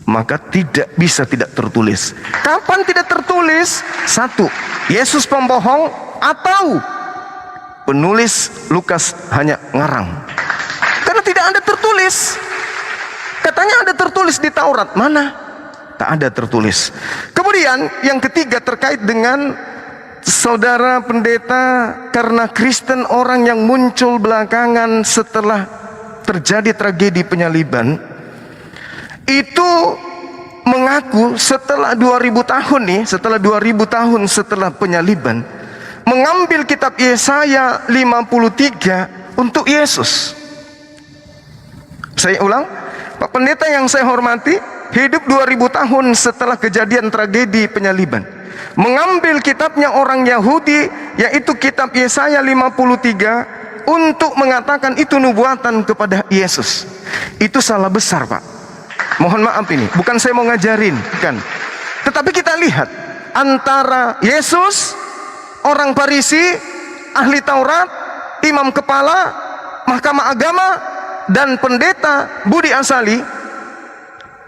maka tidak bisa tidak tertulis. Kapan tidak tertulis? Satu, Yesus pembohong, atau penulis Lukas hanya ngarang. Karena tidak ada tertulis. Katanya ada tertulis di Taurat, mana? Tak ada tertulis. Kemudian yang ketiga terkait dengan saudara pendeta, karena Kristen orang yang muncul belakangan setelah terjadi tragedi penyaliban, itu mengaku setelah 2000 tahun nih, setelah 2000 tahun setelah penyaliban, mengambil kitab Yesaya 53 untuk Yesus. Saya ulang, Pak Pendeta yang saya hormati, hidup 2000 tahun setelah kejadian tragedi penyaliban, mengambil kitabnya orang Yahudi, yaitu kitab Yesaya 53, untuk mengatakan itu nubuatan kepada Yesus. Itu salah besar, Pak. Mohon maaf ini, bukan saya mau ngajarin, bukan. Tetapi kita lihat antara Yesus, orang Farisi, ahli Taurat, imam kepala, mahkamah agama, dan pendeta Budi Asali.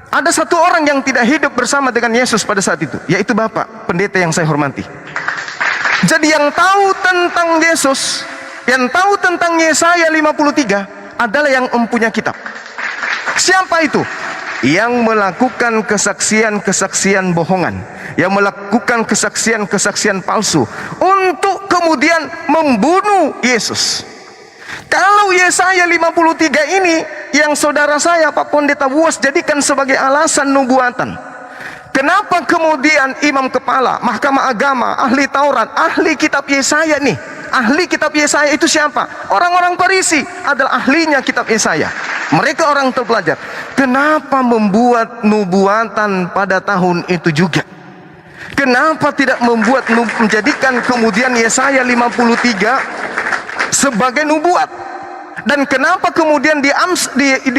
Ada satu orang yang tidak hidup bersama dengan Yesus pada saat itu, yaitu Bapak Pendeta yang saya hormati. Jadi yang tahu tentang Yesus, yang tahu tentang Yesaya 53 adalah yang mempunyai kitab. Siapa itu? Yang melakukan kesaksian-kesaksian bohongan, yang melakukan kesaksian-kesaksian palsu untuk kemudian membunuh Yesus. Kalau Yesaya 53 ini yang saudara saya Pak Pendeta Buas jadikan sebagai alasan nubuatan, kenapa kemudian imam kepala, mahkamah agama, ahli Taurat, ahli kitab Yesaya nih, ahli kitab Yesaya itu siapa? Orang-orang Farisi adalah ahlinya kitab Yesaya. Mereka orang terpelajar. Kenapa membuat nubuatan pada tahun itu juga? Kenapa tidak menjadikan kemudian Yesaya 53 sebagai nubuat? Dan kenapa kemudian di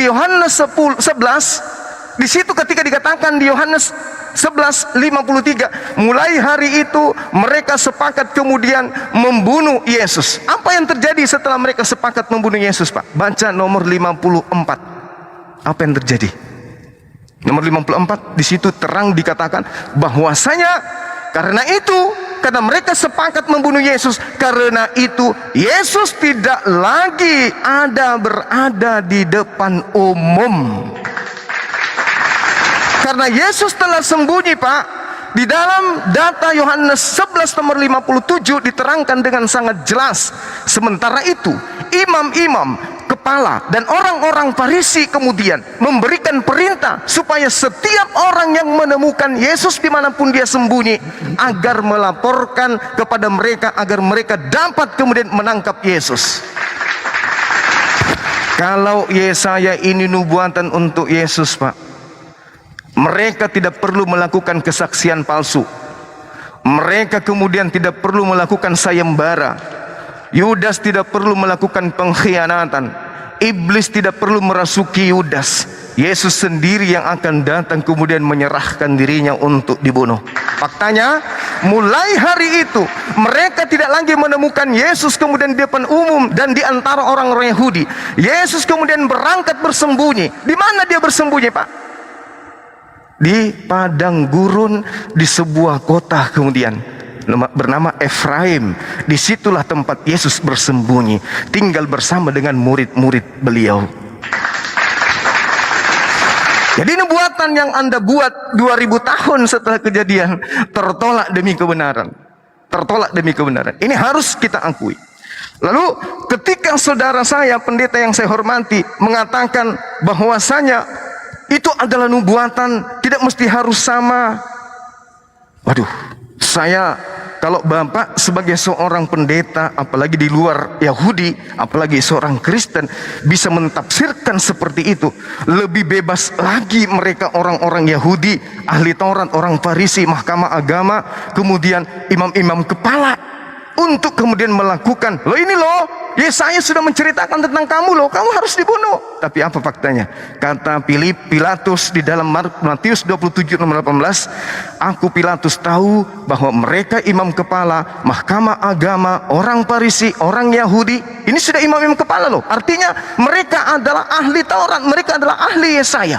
Yohanes 11, di situ ketika dikatakan di Yohanes 11:53, mulai hari itu mereka sepakat kemudian membunuh Yesus. Apa yang terjadi setelah mereka sepakat membunuh Yesus, Pak? Baca nomor 54. Apa yang terjadi? Nomor 54, di situ terang dikatakan bahwasanya karena mereka sepakat membunuh Yesus, karena itu Yesus tidak lagi berada di depan umum. Karena Yesus telah sembunyi, Pak. Di dalam data Yohanes 11 nomor 57 diterangkan dengan sangat jelas. Sementara itu imam-imam kepala dan orang-orang Farisi kemudian memberikan perintah supaya setiap orang yang menemukan Yesus dimanapun dia sembunyi, agar melaporkan kepada mereka, agar mereka dapat kemudian menangkap Yesus. Kalau Yesaya ini nubuatan untuk Yesus, Pak, mereka tidak perlu melakukan kesaksian palsu. Mereka kemudian tidak perlu melakukan sayembara. Yudas tidak perlu melakukan pengkhianatan. Iblis tidak perlu merasuki Yudas. Yesus sendiri yang akan datang kemudian menyerahkan dirinya untuk dibunuh. Faktanya, mulai hari itu mereka tidak lagi menemukan Yesus kemudian di depan umum dan di antara orang-orang Yahudi. Yesus kemudian berangkat bersembunyi. Di mana dia bersembunyi, Pak? Di padang gurun, di sebuah kota kemudian bernama Efraim. Disitulah tempat Yesus bersembunyi, tinggal bersama dengan murid-murid beliau. Jadi nubuatan yang Anda buat 2000 tahun setelah kejadian tertolak demi kebenaran. Tertolak demi kebenaran. Ini harus kita akui. Lalu ketika saudara saya, pendeta yang saya hormati, mengatakan bahwasanya itu adalah nubuatan, tidak mesti harus sama. Waduh, saya kalau Bapak sebagai seorang pendeta, apalagi di luar Yahudi, apalagi seorang Kristen, bisa mentafsirkan seperti itu, lebih bebas lagi mereka orang-orang Yahudi, ahli Taurat, orang Farisi, mahkamah agama, kemudian imam-imam kepala, untuk kemudian melakukan, loh ini loh, Yesaya sudah menceritakan tentang kamu loh, kamu harus dibunuh. Tapi apa faktanya? Kata Pilatus di dalam Matius 27:18, aku Pilatus tahu bahwa mereka imam kepala, mahkamah agama, orang Farisi, orang Yahudi, ini sudah imam-imam kepala loh. Artinya mereka adalah ahli Taurat, mereka adalah ahli Yesaya.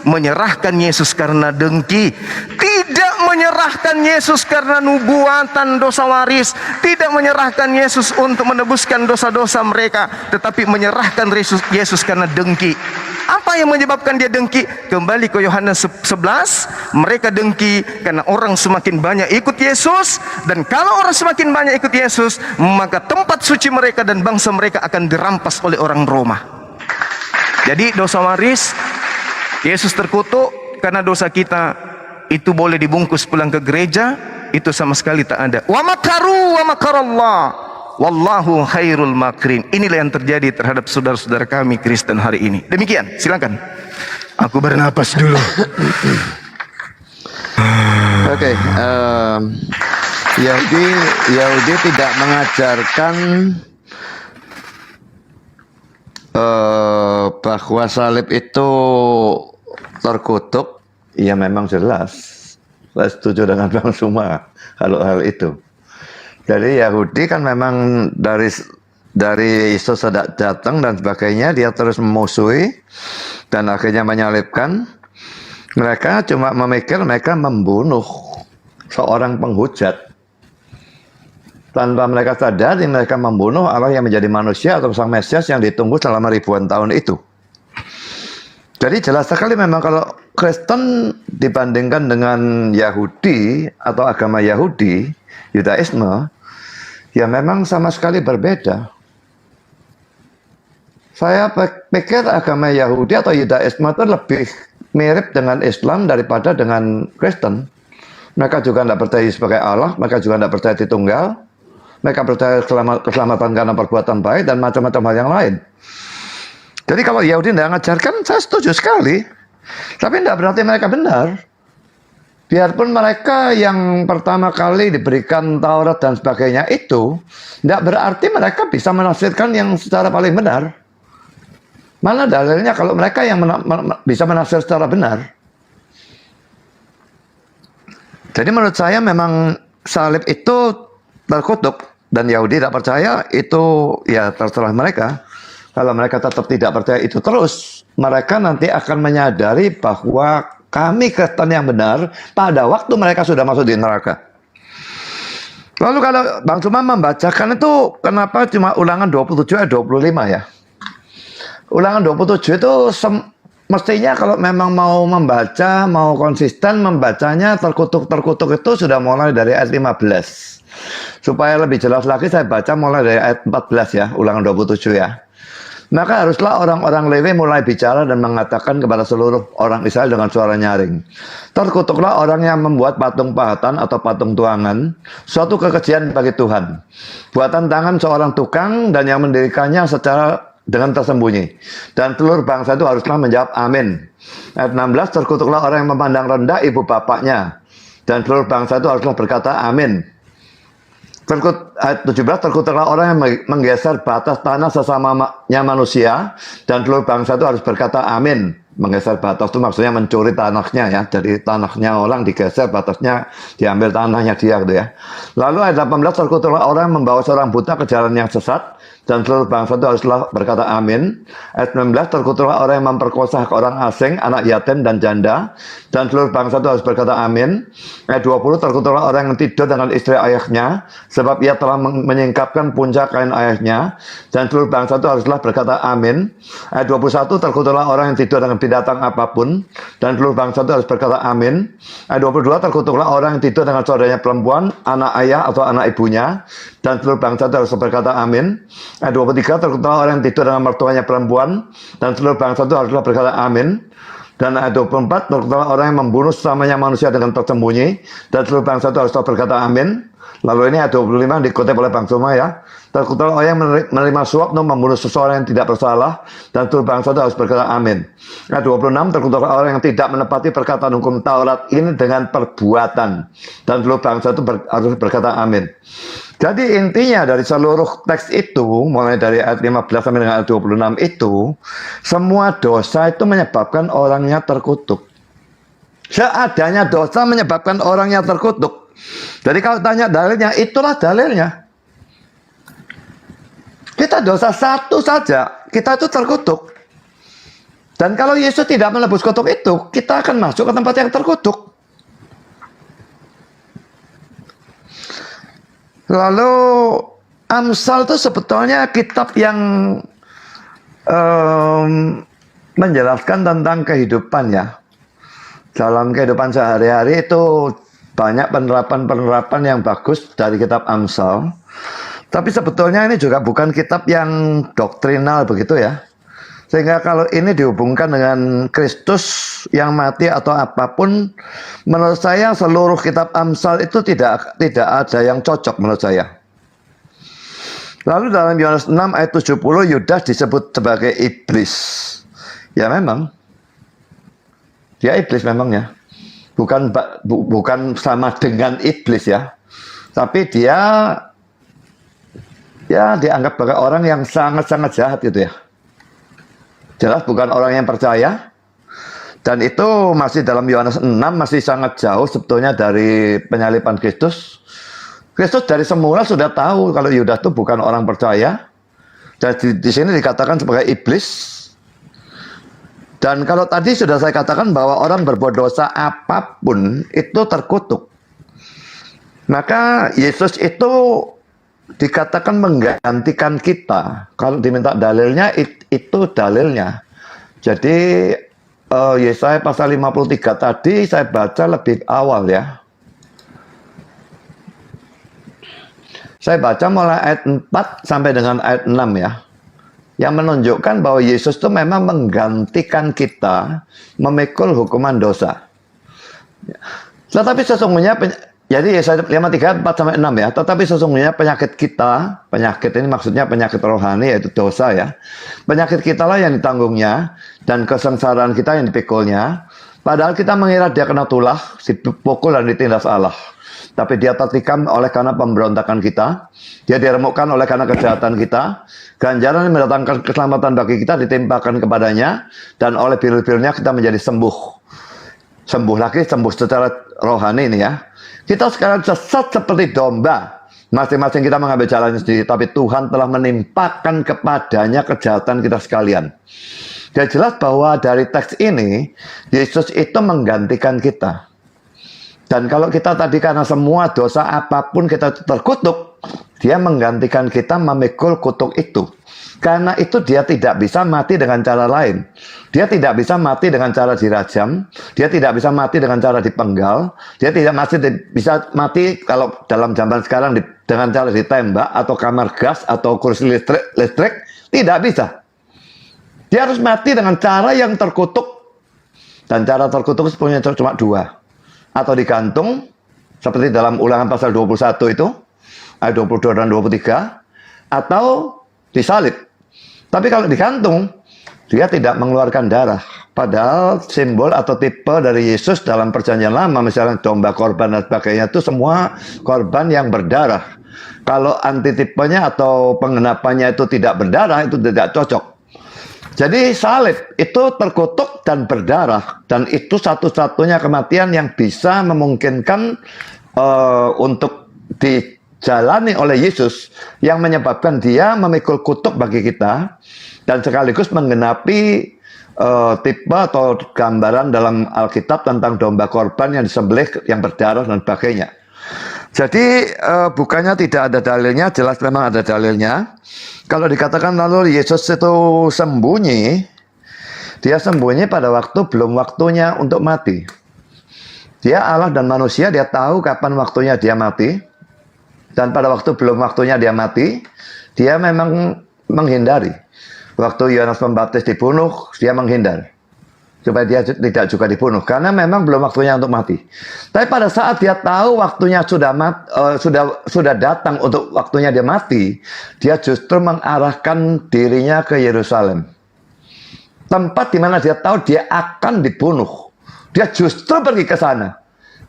Menyerahkan Yesus karena dengki, tidak menyerahkan Yesus karena nubuatan dosa waris, tidak menyerahkan Yesus untuk menebuskan dosa-dosa mereka, tetapi menyerahkan Yesus karena dengki. Apa yang menyebabkan dia dengki? Kembali ke Yohanes 11, mereka dengki karena orang semakin banyak ikut Yesus, dan kalau orang semakin banyak ikut Yesus, maka tempat suci mereka dan bangsa mereka akan dirampas oleh orang Roma. Jadi dosa waris, Yesus terkutuk karena dosa kita, itu boleh dibungkus pulang ke gereja, itu sama sekali tak ada. Wa makaru wa makarallah wallahu khairul makirin. Inilah yang terjadi terhadap saudara-saudara kami Kristen hari ini. Demikian, silakan. Aku bernapas dulu. Oke, Yahudi tidak mengajarkan bahwa salib itu terkutuk. Ya memang jelas, saya setuju dengan Bang Suma kalau hal itu. Jadi Yahudi kan memang dari Yesus datang dan sebagainya, dia terus memusuhi dan akhirnya menyalibkan. Mereka cuma memikir mereka membunuh seorang penghujat. Tanpa mereka sadari mereka membunuh Allah yang menjadi manusia atau sang Mesias yang ditunggu selama ribuan tahun itu. Jadi jelas sekali memang kalau Kristen dibandingkan dengan Yahudi atau agama Yahudi, Yudaisme, ya memang sama sekali berbeda. Saya pikir agama Yahudi atau Yudaisme itu lebih mirip dengan Islam daripada dengan Kristen. Mereka juga tidak percaya sebagai Allah, mereka juga tidak percaya Tritunggal, mereka percaya keselamatan karena perbuatan baik dan macam-macam hal yang lain. Jadi kalau Yahudi tidak mengajarkan, saya setuju sekali. Tapi tidak berarti mereka benar. Biarpun mereka yang pertama kali diberikan Taurat dan sebagainya itu, tidak berarti mereka bisa menafsirkan yang secara paling benar. Mana dalilnya kalau mereka yang bisa menafsir secara benar? Jadi menurut saya memang salib itu terkutuk. Dan Yahudi tidak percaya, itu ya terserah mereka. Kalau mereka tetap tidak percaya itu terus, mereka nanti akan menyadari bahwa kami Kristen yang benar pada waktu mereka sudah masuk di neraka. Lalu kalau Bang Suma membacakan itu, kenapa cuma ulangan 27 ayat 25 ya? Ulangan 27 itu mestinya kalau memang mau membaca, mau konsisten membacanya, terkutuk-terkutuk itu sudah mulai dari ayat 15. Supaya lebih jelas lagi saya baca mulai dari ayat 14 ya, ulangan 27 ya. Maka haruslah orang-orang Lewi mulai bicara dan mengatakan kepada seluruh orang Israel dengan suara nyaring. Terkutuklah orang yang membuat patung pahatan atau patung tuangan, suatu kekejian bagi Tuhan. Buatan tangan seorang tukang dan yang mendirikannya secara dengan tersembunyi. Dan seluruh bangsa itu haruslah menjawab amin. Ayat 16, terkutuklah orang yang memandang rendah ibu bapaknya. Dan seluruh bangsa itu haruslah berkata amin. Ayat 17, terkutuklah orang yang menggeser batas tanah sesamanya manusia, dan seluruh bangsa itu harus berkata amin. Menggeser batas itu maksudnya mencuri tanahnya ya. Jadi tanahnya orang digeser, batasnya diambil tanahnya dia gitu ya. Lalu ayat 18, terkutuklah orang yang membawa seorang buta ke jalan yang sesat, dan seluruh bangsa itu haruslah berkata amin. Ayat 19, terkutuklah orang yang memperkosa ke orang asing, anak yatim dan janda, dan seluruh bangsa itu harus berkata amin. Ayat 20, terkutuklah orang yang tidur dengan istri ayahnya, sebab ia telah menyingkapkan puncak kain ayahnya, dan seluruh bangsa itu haruslah berkata amin. Ayat 21, terkutuklah orang yang tidur dengan binatang apapun, dan seluruh bangsa itu harus berkata amin. Ayat 22, terkutuklah orang yang tidur dengan saudaranya perempuan, anak ayah atau anak ibunya, dan seluruh bangsa itu harus berkata amin. Ayat 23, terkutuklah orang yang tidur dengan mertuanya perempuan, dan seluruh bangsa itu haruslah berkata amin. Dan ayat 24, terkutuklah orang yang membunuh sesamanya manusia dengan tersembunyi, dan seluruh bangsa itu harus berkata amin. Lalu ini ayat 25 dikutip oleh Bang Suma ya. Terkutuklah orang yang menerima suap untuk membunuh seseorang yang tidak bersalah, dan seluruh bangsa itu harus berkata amin. Ayat 26, terkutuklah orang yang tidak menepati perkataan hukum Taurat ini dengan perbuatan, dan seluruh bangsa itu harus berkata amin. Jadi intinya dari seluruh teks itu, mulai dari ayat 15 sampai dengan ayat 26 itu, semua dosa itu menyebabkan orangnya terkutuk. Seadanya dosa menyebabkan orangnya terkutuk. Jadi kalau tanya dalilnya, itulah dalilnya. Kita dosa satu saja, kita itu terkutuk. Dan kalau Yesus tidak menebus kutuk itu, kita akan masuk ke tempat yang terkutuk. Lalu Amsal itu sebetulnya kitab yang menjelaskan tentang kehidupan ya. Dalam kehidupan sehari-hari itu banyak penerapan-penerapan yang bagus dari kitab Amsal. Tapi sebetulnya ini juga bukan kitab yang doktrinal begitu ya. Sehingga kalau ini dihubungkan dengan Kristus yang mati atau apapun, menurut saya seluruh kitab Amsal itu tidak ada yang cocok menurut saya. Lalu dalam Yohanes 6 ayat 70, Yudas disebut sebagai iblis. Ya memang. Dia iblis memangnya. Bukan sama dengan iblis ya. Tapi dia dianggap sebagai orang yang sangat-sangat jahat gitu ya. Jelas bukan orang yang percaya. Dan itu masih dalam Yohanes 6 masih sangat jauh sebetulnya dari penyaliban Kristus. Kristus dari semula sudah tahu kalau Yudas itu bukan orang percaya. Dan di sini dikatakan sebagai iblis. Dan kalau tadi sudah saya katakan bahwa orang berbuat dosa apapun itu terkutuk. Maka Yesus itu dikatakan menggantikan kita. Kalau diminta dalilnya, itu dalilnya. Jadi Yesaya pasal 53 tadi saya baca lebih awal ya. Saya baca mulai ayat 4 sampai dengan ayat 6 ya. Yang menunjukkan bahwa Yesus itu memang menggantikan kita memikul hukuman dosa. Tetapi sesungguhnya jadi Yesaya 53, 4 sampai 6 ya. Tetapi sesungguhnya penyakit kita, penyakit ini maksudnya penyakit rohani yaitu dosa ya. Penyakit kita lah yang ditanggungnya dan kesengsaraan kita yang dipikulnya. Padahal kita mengira dia kena tulah, dipukul dan ditindas Allah. Tapi dia tertikam oleh karena pemberontakan kita. Dia diremukkan oleh karena kejahatan kita. Ganjaran yang mendatangkan keselamatan bagi kita ditimpakan kepadanya. Dan oleh biru-birunya kita menjadi sembuh. Sembuh lagi, sembuh secara rohani ini ya. Kita sekarang sesat seperti domba. Masing-masing kita mengambil jalannya sendiri. Tapi Tuhan telah menimpakan kepadanya kejahatan kita sekalian. Dia jelas bahwa dari teks ini, Yesus itu menggantikan kita. Dan kalau kita tadi karena semua dosa apapun kita terkutuk, dia menggantikan kita memikul kutuk itu. Karena itu dia tidak bisa mati dengan cara lain. Dia tidak bisa mati dengan cara dirajam. Dia tidak bisa mati dengan cara dipenggal. Dia tidak bisa mati kalau dalam zaman sekarang dengan cara ditembak atau kamar gas atau kursi listrik. Tidak bisa. Dia harus mati dengan cara yang terkutuk. Dan cara terkutuk sebenarnya cuma dua. Atau digantung, seperti dalam Ulangan pasal 21 itu, ayat 22 dan 23, atau disalib. Tapi kalau digantung, dia tidak mengeluarkan darah. Padahal simbol atau tipe dari Yesus dalam perjanjian lama, misalnya domba korban dan sebagainya, itu semua korban yang berdarah. Kalau antitipenya atau pengenapannya itu tidak berdarah, itu tidak cocok. Jadi salib itu terkutuk dan berdarah. Dan itu satu-satunya kematian yang bisa memungkinkan untuk dijalani oleh Yesus. Yang menyebabkan dia memikul kutuk bagi kita. Dan sekaligus menggenapi tipe atau gambaran dalam Alkitab tentang domba korban yang disembelih, yang berdarah dan sebagainya. Jadi bukannya tidak ada dalilnya, jelas memang ada dalilnya. Kalau dikatakan lalu Yesus itu sembunyi, dia sembunyi pada waktu belum waktunya untuk mati. Dia Allah dan manusia, dia tahu kapan waktunya dia mati. Dan pada waktu belum waktunya dia mati, dia memang menghindari. Waktu Yohanes Pembaptis dibunuh, dia menghindar. supaya dia tidak juga dibunuh, karena memang belum waktunya untuk mati. Tapi pada saat dia tahu waktunya sudah datang untuk waktunya dia mati, dia justru mengarahkan dirinya ke Yerusalem, tempat di mana dia tahu dia akan dibunuh. Dia justru pergi ke sana,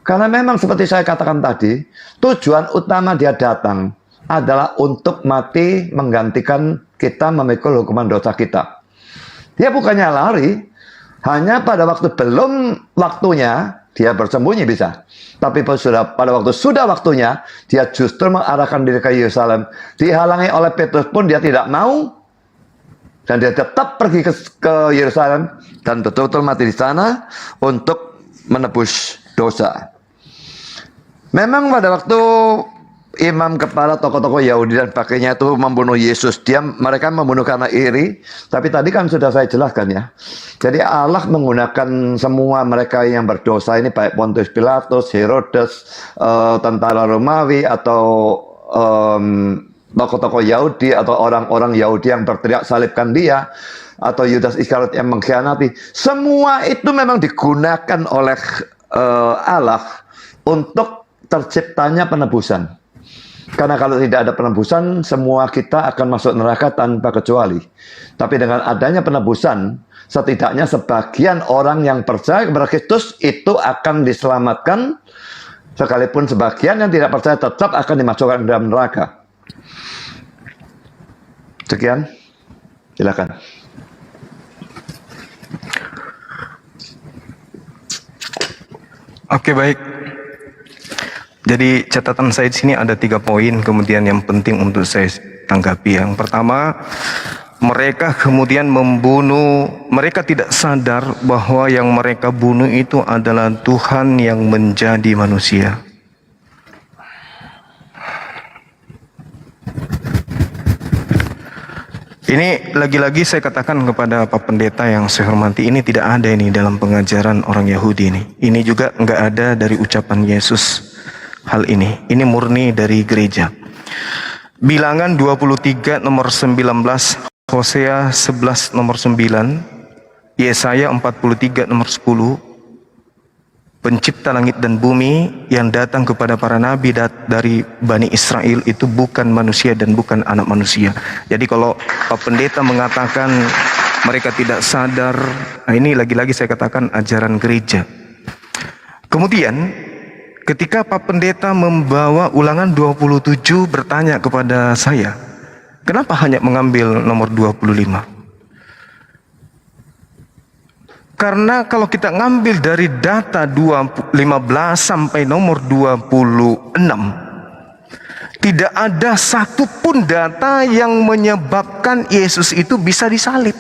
karena memang seperti saya katakan tadi, tujuan utama dia datang adalah untuk mati menggantikan kita memikul hukuman dosa kita. Dia bukannya lari. Hanya pada waktu belum waktunya, dia bersembunyi bisa. Tapi pada waktu sudah waktunya, dia justru mengarahkan diri ke Yerusalem. Dihalangi oleh Petrus pun dia tidak mau. Dan dia tetap pergi ke Yerusalem. Dan betul-betul mati di sana untuk menebus dosa. Memang pada waktu imam kepala tokoh-tokoh Yahudi dan pakainya itu membunuh Yesus, mereka membunuh karena iri. Tapi tadi kan sudah saya jelaskan ya. Jadi Allah menggunakan semua mereka yang berdosa ini, baik Pontius Pilatus, Herodes, tentara Romawi, atau tokoh-tokoh Yahudi, atau orang-orang Yahudi yang berteriak salibkan dia, atau Yudas Iskariot yang mengkhianati. Semua itu memang digunakan oleh Allah untuk terciptanya penebusan. Karena kalau tidak ada penebusan, semua kita akan masuk neraka tanpa kecuali. Tapi dengan adanya penebusan, setidaknya sebagian orang yang percaya kepada Kristus itu akan diselamatkan, sekalipun sebagian yang tidak percaya tetap akan dimasukkan ke dalam neraka. Sekian, silakan. Oke, baik. Jadi catatan saya di sini ada 3 poin kemudian yang penting untuk saya tanggapi. Yang pertama, mereka kemudian membunuh, mereka tidak sadar bahwa yang mereka bunuh itu adalah Tuhan yang menjadi manusia. Ini lagi-lagi saya katakan kepada Pak Pendeta yang saya hormati, ini tidak ada ini dalam pengajaran orang Yahudi ini. Ini juga enggak ada dari ucapan Yesus. Hal ini murni dari gereja. Bilangan 23 nomor 19, Hosea 11 nomor 9, Yesaya 43 nomor 10, Pencipta langit dan bumi yang datang kepada para nabi dari Bani Israel itu bukan manusia dan bukan anak manusia. Jadi kalau Pak Pendeta mengatakan mereka tidak sadar, nah ini lagi-lagi saya katakan ajaran gereja. Kemudian ketika Pak Pendeta membawa Ulangan 27 bertanya kepada saya, kenapa hanya mengambil nomor 25? Karena kalau kita ngambil dari data 15 sampai nomor 26, tidak ada satupun data yang menyebabkan Yesus itu bisa disalib.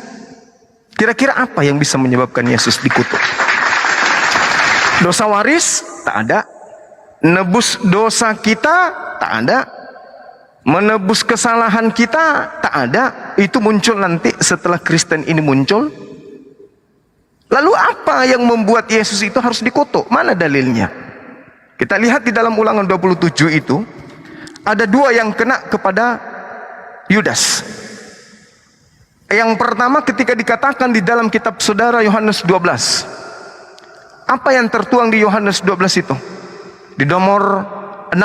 Kira-kira apa yang bisa menyebabkan Yesus dikutuk? Dosa waris? Tak ada. Nebus dosa kita? Tak ada. Menebus kesalahan kita? Tak ada. Itu muncul nanti setelah Kristen ini muncul. Lalu apa yang membuat Yesus itu harus dikutuk? Mana dalilnya? Kita lihat di dalam Ulangan 27 itu ada 2 yang kena kepada Yudas. Yang pertama ketika dikatakan di dalam kitab saudara Yohanes 12. Apa yang tertuang di Yohanes 12 itu? Di nomor 6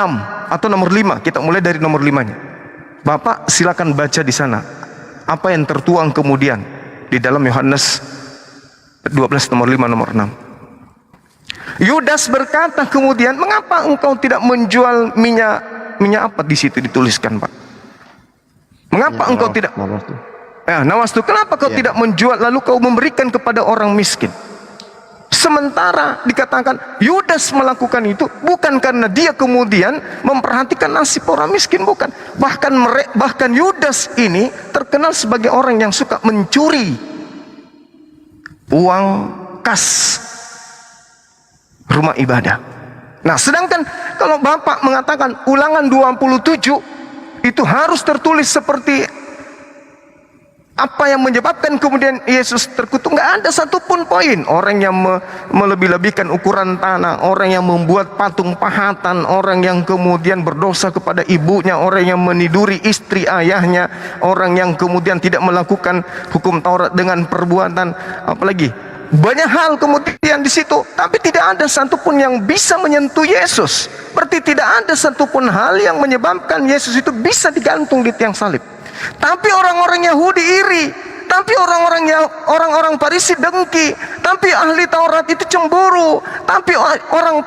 atau nomor 5. Kita mulai dari nomor 5-nya. Bapak silakan baca di sana. Apa yang tertuang kemudian di dalam Yohanes 12 nomor 5 nomor 6. Yudas berkata kemudian, mengapa engkau tidak menjual minyak apa di situ dituliskan, Pak? Mengapa engkau tidak? Nawastu. Kenapa kau tidak menjual lalu kau memberikan kepada orang miskin? Sementara dikatakan Yudas melakukan itu bukan karena dia kemudian memperhatikan nasib orang miskin, bukan. Bahkan Yudas ini terkenal sebagai orang yang suka mencuri uang kas rumah ibadah. Nah, sedangkan kalau Bapak mengatakan Ulangan 27 itu harus tertulis seperti apa yang menyebabkan kemudian Yesus terkutuk, nggak ada satupun poin. Orang yang melebih-lebihkan ukuran tanah, orang yang membuat patung pahatan, orang yang kemudian berdosa kepada ibunya, orang yang meniduri istri ayahnya, orang yang kemudian tidak melakukan hukum Taurat dengan perbuatan, apalagi banyak hal kemudian di situ, tapi tidak ada satupun yang bisa menyentuh Yesus. Berarti tidak ada satupun hal yang menyebabkan Yesus itu bisa digantung di tiang salib. Tapi orang-orang Yahudi iri, tapi orang-orang Farisi dengki, tapi ahli Taurat itu cemburu, tapi orang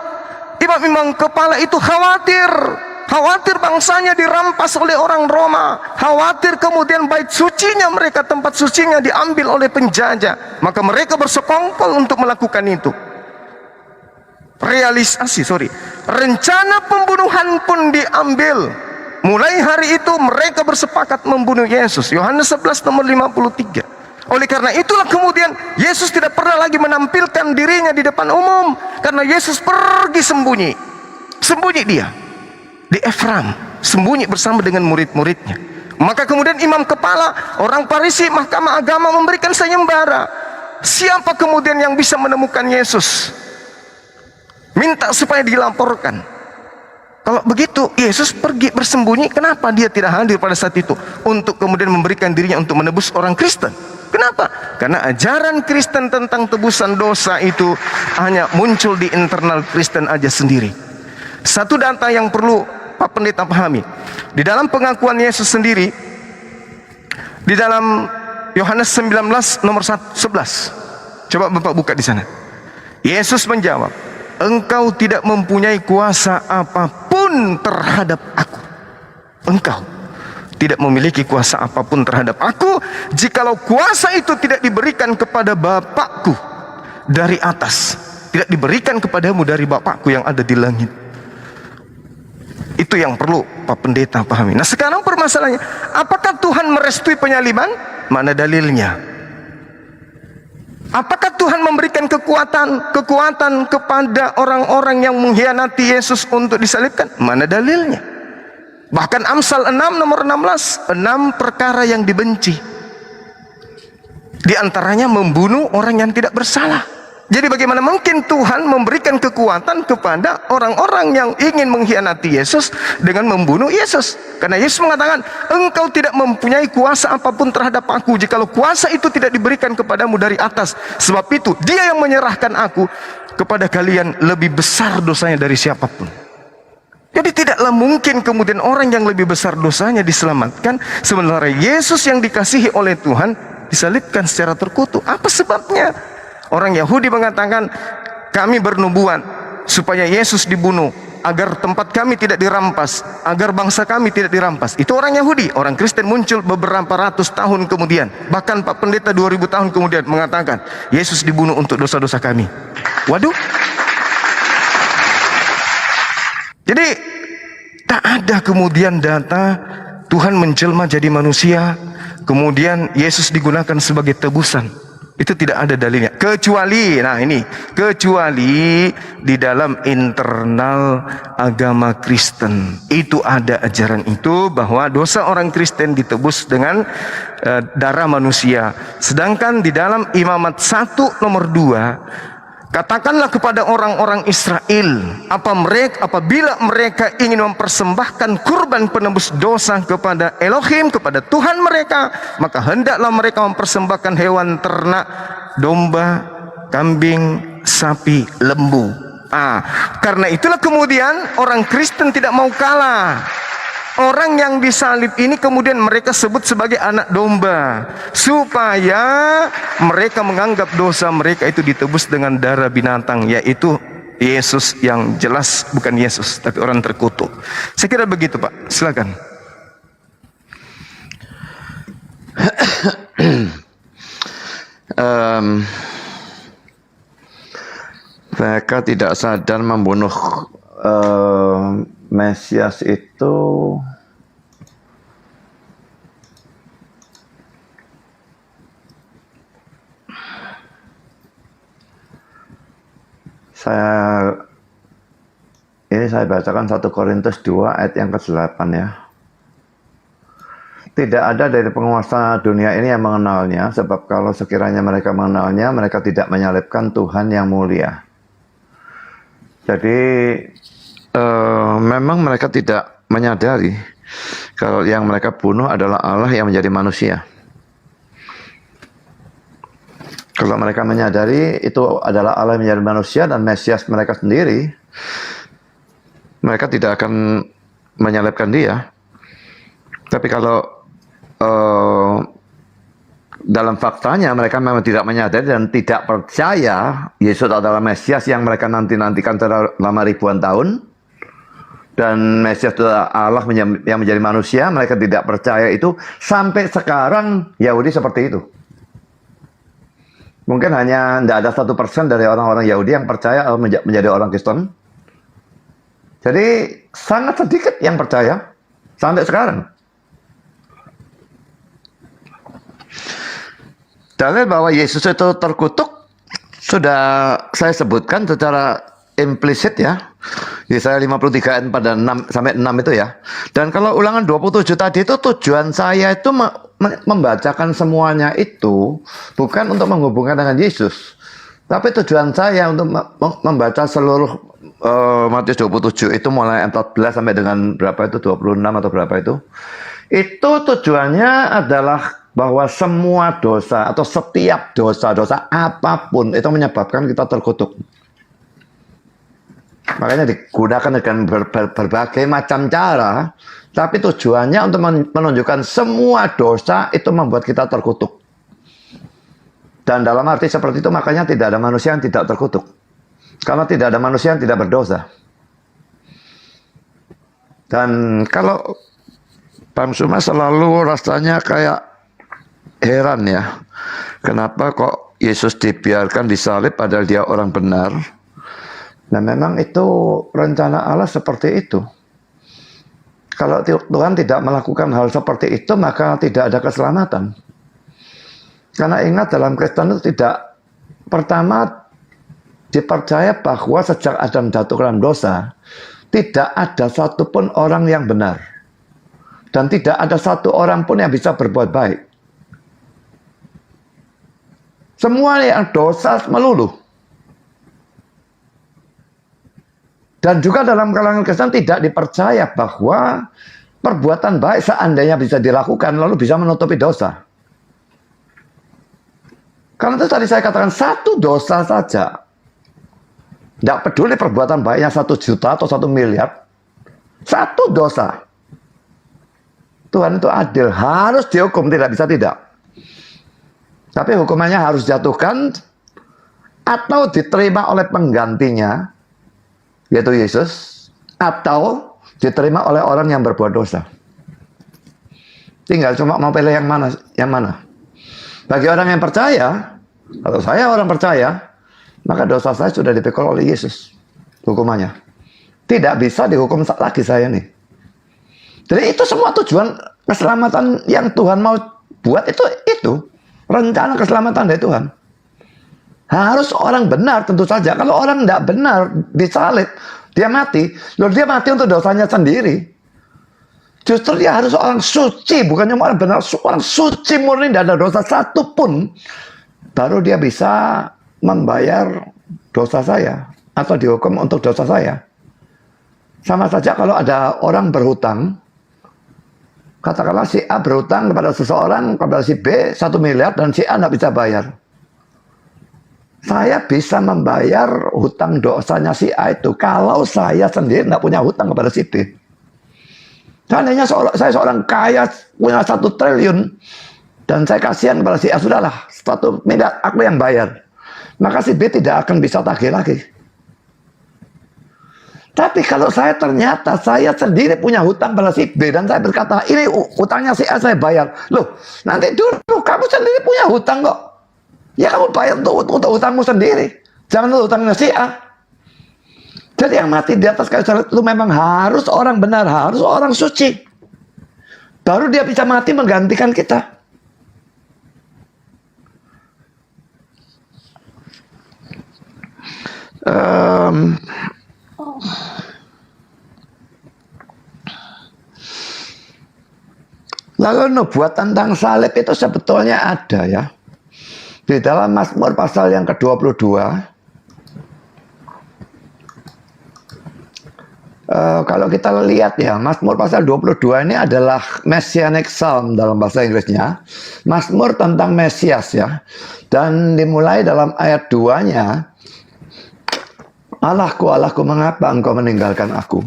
imam-imam kepala itu khawatir bangsanya dirampas oleh orang Roma, khawatir kemudian bait sucinya mereka, tempat sucinya diambil oleh penjajah. Maka mereka bersekongkol untuk melakukan itu. Rencana pembunuhan pun diambil. Mulai hari itu mereka bersepakat membunuh Yesus. Yohanes 11 nomor 53. Oleh karena itulah kemudian Yesus tidak pernah lagi menampilkan dirinya di depan umum, karena Yesus pergi sembunyi dia di Efraim, sembunyi bersama dengan murid-muridnya. Maka kemudian imam kepala, orang Farisi, mahkamah agama memberikan sayembara. Siapa kemudian yang bisa menemukan Yesus? Minta supaya dilaporkan. Kalau begitu Yesus pergi bersembunyi, kenapa dia tidak hadir pada saat itu untuk kemudian memberikan dirinya untuk menebus orang Kristen? Kenapa? Karena ajaran Kristen tentang tebusan dosa itu hanya muncul di internal Kristen aja sendiri. Satu data yang perlu Pak Pendeta pahami, di dalam pengakuan Yesus sendiri, di dalam Yohanes 19 nomor 11, coba Bapak buka di sana. Yesus menjawab, engkau tidak mempunyai kuasa apapun terhadap aku. Engkau tidak memiliki kuasa apapun terhadap aku, jikalau kuasa itu tidak diberikan kepada Bapakku dari atas, tidak diberikan kepadamu dari Bapakku yang ada di langit. Itu yang perlu Pak Pendeta pahami. Nah sekarang permasalahannya, apakah Tuhan merestui penyaliban? Mana dalilnya? Apakah Tuhan memberikan kekuatan kepada orang-orang yang mengkhianati Yesus untuk disalibkan? Mana dalilnya? Bahkan Amsal 6 nomor 16, 6 perkara yang dibenci. Di antaranya membunuh orang yang tidak bersalah. Jadi bagaimana mungkin Tuhan memberikan kekuatan kepada orang-orang yang ingin mengkhianati Yesus dengan membunuh Yesus? Karena Yesus mengatakan, engkau tidak mempunyai kuasa apapun terhadap aku, jikalau kuasa itu tidak diberikan kepadamu dari atas. Sebab itu dia yang menyerahkan aku kepada kalian lebih besar dosanya dari siapapun. Jadi tidaklah mungkin kemudian orang yang lebih besar dosanya diselamatkan, sementara Yesus yang dikasihi oleh Tuhan disalibkan secara terkutuk. Apa sebabnya? Orang Yahudi mengatakan, kami bernubuat supaya Yesus dibunuh, agar tempat kami tidak dirampas, agar bangsa kami tidak dirampas. Itu orang Yahudi. Orang Kristen muncul beberapa ratus tahun kemudian, bahkan Pak Pendeta 2000 tahun kemudian mengatakan, Yesus dibunuh untuk dosa-dosa kami. Waduh. Jadi tak ada kemudian data Tuhan menjelma jadi manusia, kemudian Yesus digunakan sebagai tebusan. Itu tidak ada dalilnya, kecuali di dalam internal agama Kristen itu ada ajaran itu, bahwa dosa orang Kristen ditebus dengan darah manusia. Sedangkan di dalam Imamat 1 nomor 2, katakanlah kepada orang-orang Israel, apabila mereka ingin mempersembahkan kurban penebus dosa kepada Elohim, kepada Tuhan mereka, maka hendaklah mereka mempersembahkan hewan ternak, domba, kambing, sapi, lembu. Karena itulah kemudian orang Kristen tidak mau kalah. Orang yang disalib ini kemudian mereka sebut sebagai anak domba, supaya mereka menganggap dosa mereka itu ditebus dengan darah binatang, yaitu Yesus yang jelas bukan Yesus, tapi orang terkutuk. Saya kira begitu Pak, silakan. Mereka tidak sadar membunuh Mesias itu saya bacakan 1 Korintus 2 ayat yang ke-8 ya. Tidak ada dari penguasa dunia ini yang mengenalnya, sebab kalau sekiranya mereka mengenalnya, mereka tidak menyalibkan Tuhan yang mulia. Jadi memang mereka tidak menyadari kalau yang mereka bunuh adalah Allah yang menjadi manusia. Kalau mereka menyadari itu adalah Allah yang menjadi manusia dan Mesias mereka sendiri, mereka tidak akan menyalibkan dia. Tapi kalau dalam faktanya mereka memang tidak menyadari dan tidak percaya Yesus adalah Mesias yang mereka nantikan selama ribuan tahun, dan Mesias adalah Allah yang menjadi manusia, mereka tidak percaya itu. Sampai sekarang Yahudi seperti itu. Mungkin hanya tidak ada 1% dari orang-orang Yahudi yang percaya menjadi orang Kristen. Jadi sangat sedikit yang percaya sampai sekarang. Dalil bahwa Yesus itu terkutuk sudah saya sebutkan secara implisit ya. Yesaya 53 ayat 4 dan 6 sampai 6 itu ya. Dan kalau Ulangan 27 tadi itu, tujuan saya itu membacakan semuanya itu bukan untuk menghubungkan dengan Yesus. Tapi tujuan saya untuk membaca seluruh Matius 27 itu mulai 14 sampai dengan berapa itu, 26 atau berapa itu. Itu tujuannya adalah bahwa semua dosa atau setiap dosa apapun itu menyebabkan kita terkutuk. Makanya digunakan dengan berbagai macam cara, tapi tujuannya untuk menunjukkan semua dosa itu membuat kita terkutuk. Dan dalam arti seperti itu, makanya tidak ada manusia yang tidak terkutuk. Karena tidak ada manusia yang tidak berdosa. Dan kalau Bang Suma selalu rasanya kayak heran ya, kenapa kok Yesus dibiarkan disalib padahal dia orang benar. Nah memang itu rencana Allah seperti itu. Kalau Tuhan tidak melakukan hal seperti itu, maka tidak ada keselamatan. Karena ingat, dalam Kristen itu tidak, pertama dipercaya bahwa sejak Adam jatuh ke dalam dosa, tidak ada satupun orang yang benar. Dan tidak ada satu orang pun yang bisa berbuat baik. Semua yang dosa melulu. Dan juga dalam kalangan Kristen tidak dipercaya bahwa perbuatan baik seandainya bisa dilakukan lalu bisa menutupi dosa. Karena itu tadi saya katakan, satu dosa saja, tidak peduli perbuatan baiknya 1 juta atau 1 miliar, satu dosa, Tuhan itu adil, harus dihukum, tidak bisa tidak. Tapi hukumannya harus dijatuhkan atau diterima oleh penggantinya, yaitu Yesus, atau diterima oleh orang yang berbuat dosa. Tinggal cuma mau pilih yang mana. Bagi orang yang percaya, kalau saya orang percaya, maka dosa saya sudah dipikul oleh Yesus hukumannya. Tidak bisa dihukum lagi saya nih. Jadi itu semua tujuan keselamatan yang Tuhan mau buat itu rencana keselamatan dari Tuhan. Harus orang benar tentu saja. Kalau orang tidak benar disalib, dia mati. Lalu dia mati untuk dosanya sendiri. Justru dia harus orang suci, bukan cuma orang benar, orang suci murni, tidak ada dosa satu pun. Baru dia bisa membayar dosa saya atau dihukum untuk dosa saya. Sama saja kalau ada orang berhutang, katakanlah si A berhutang kepada seseorang, kepada si B 1 miliar dan si A tidak bisa bayar. Saya bisa membayar hutang dosanya si A itu kalau saya sendiri tidak punya hutang kepada si B. Seandainya saya seorang kaya punya 1 triliun dan saya kasihan kepada si A, sudahlah 1 miliar aku yang bayar, maka si B tidak akan bisa tagih lagi. Tapi kalau ternyata saya sendiri punya hutang pada si B dan saya berkata ini hutangnya si A saya bayar, loh nanti dulu kamu sendiri punya hutang kok. Ya kamu bayar untuk hutangmu sendiri. Jangan untuk hutangnya si A. Jadi yang mati di atas kayu salib itu memang harus orang benar, harus orang suci. Baru dia bisa mati menggantikan kita. Lalu nubuat tentang salib itu sebetulnya ada ya. Di dalam Mazmur pasal yang ke-22 Kalau kita lihat ya, Mazmur pasal 22 ini adalah Messianic Psalm dalam bahasa Inggrisnya. Mazmur tentang Mesias ya. Dan dimulai dalam ayat 2-nya, Allahku, Allahku, mengapa engkau meninggalkan aku?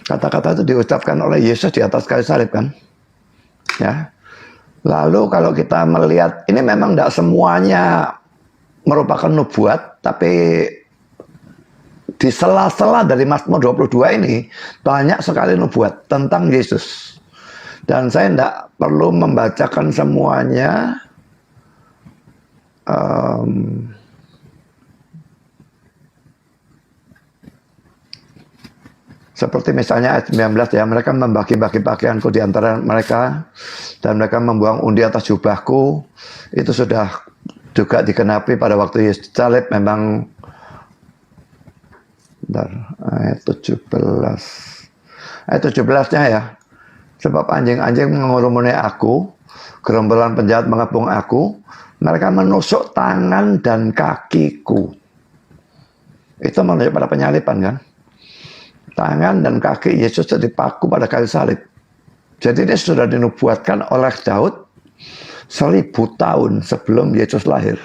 Kata-kata itu diucapkan oleh Yesus di atas kayu salib kan? Ya. Lalu kalau kita melihat, ini memang tidak semuanya merupakan nubuat, tapi di sela-sela dari Mazmur 22 ini banyak sekali nubuat tentang Yesus. Dan saya tidak perlu membacakan semuanya. Seperti misalnya ayat 19 ya, mereka membagi-bagi pakaianku di antara mereka dan mereka membuang undi atas jubahku. Itu sudah juga dikenapi pada waktu Yesus salib. Memang ayat 17. Ayat 17-nya ya. Sebab anjing-anjing mengurumuni aku, gerombolan penjahat mengepung aku, mereka menusuk tangan dan kakiku. Itu menunjuk pada penyaliban kan? Tangan dan kaki Yesus dipaku pada kayu salib. Jadi ini sudah dinubuatkan oleh Daud 1000 tahun sebelum Yesus lahir.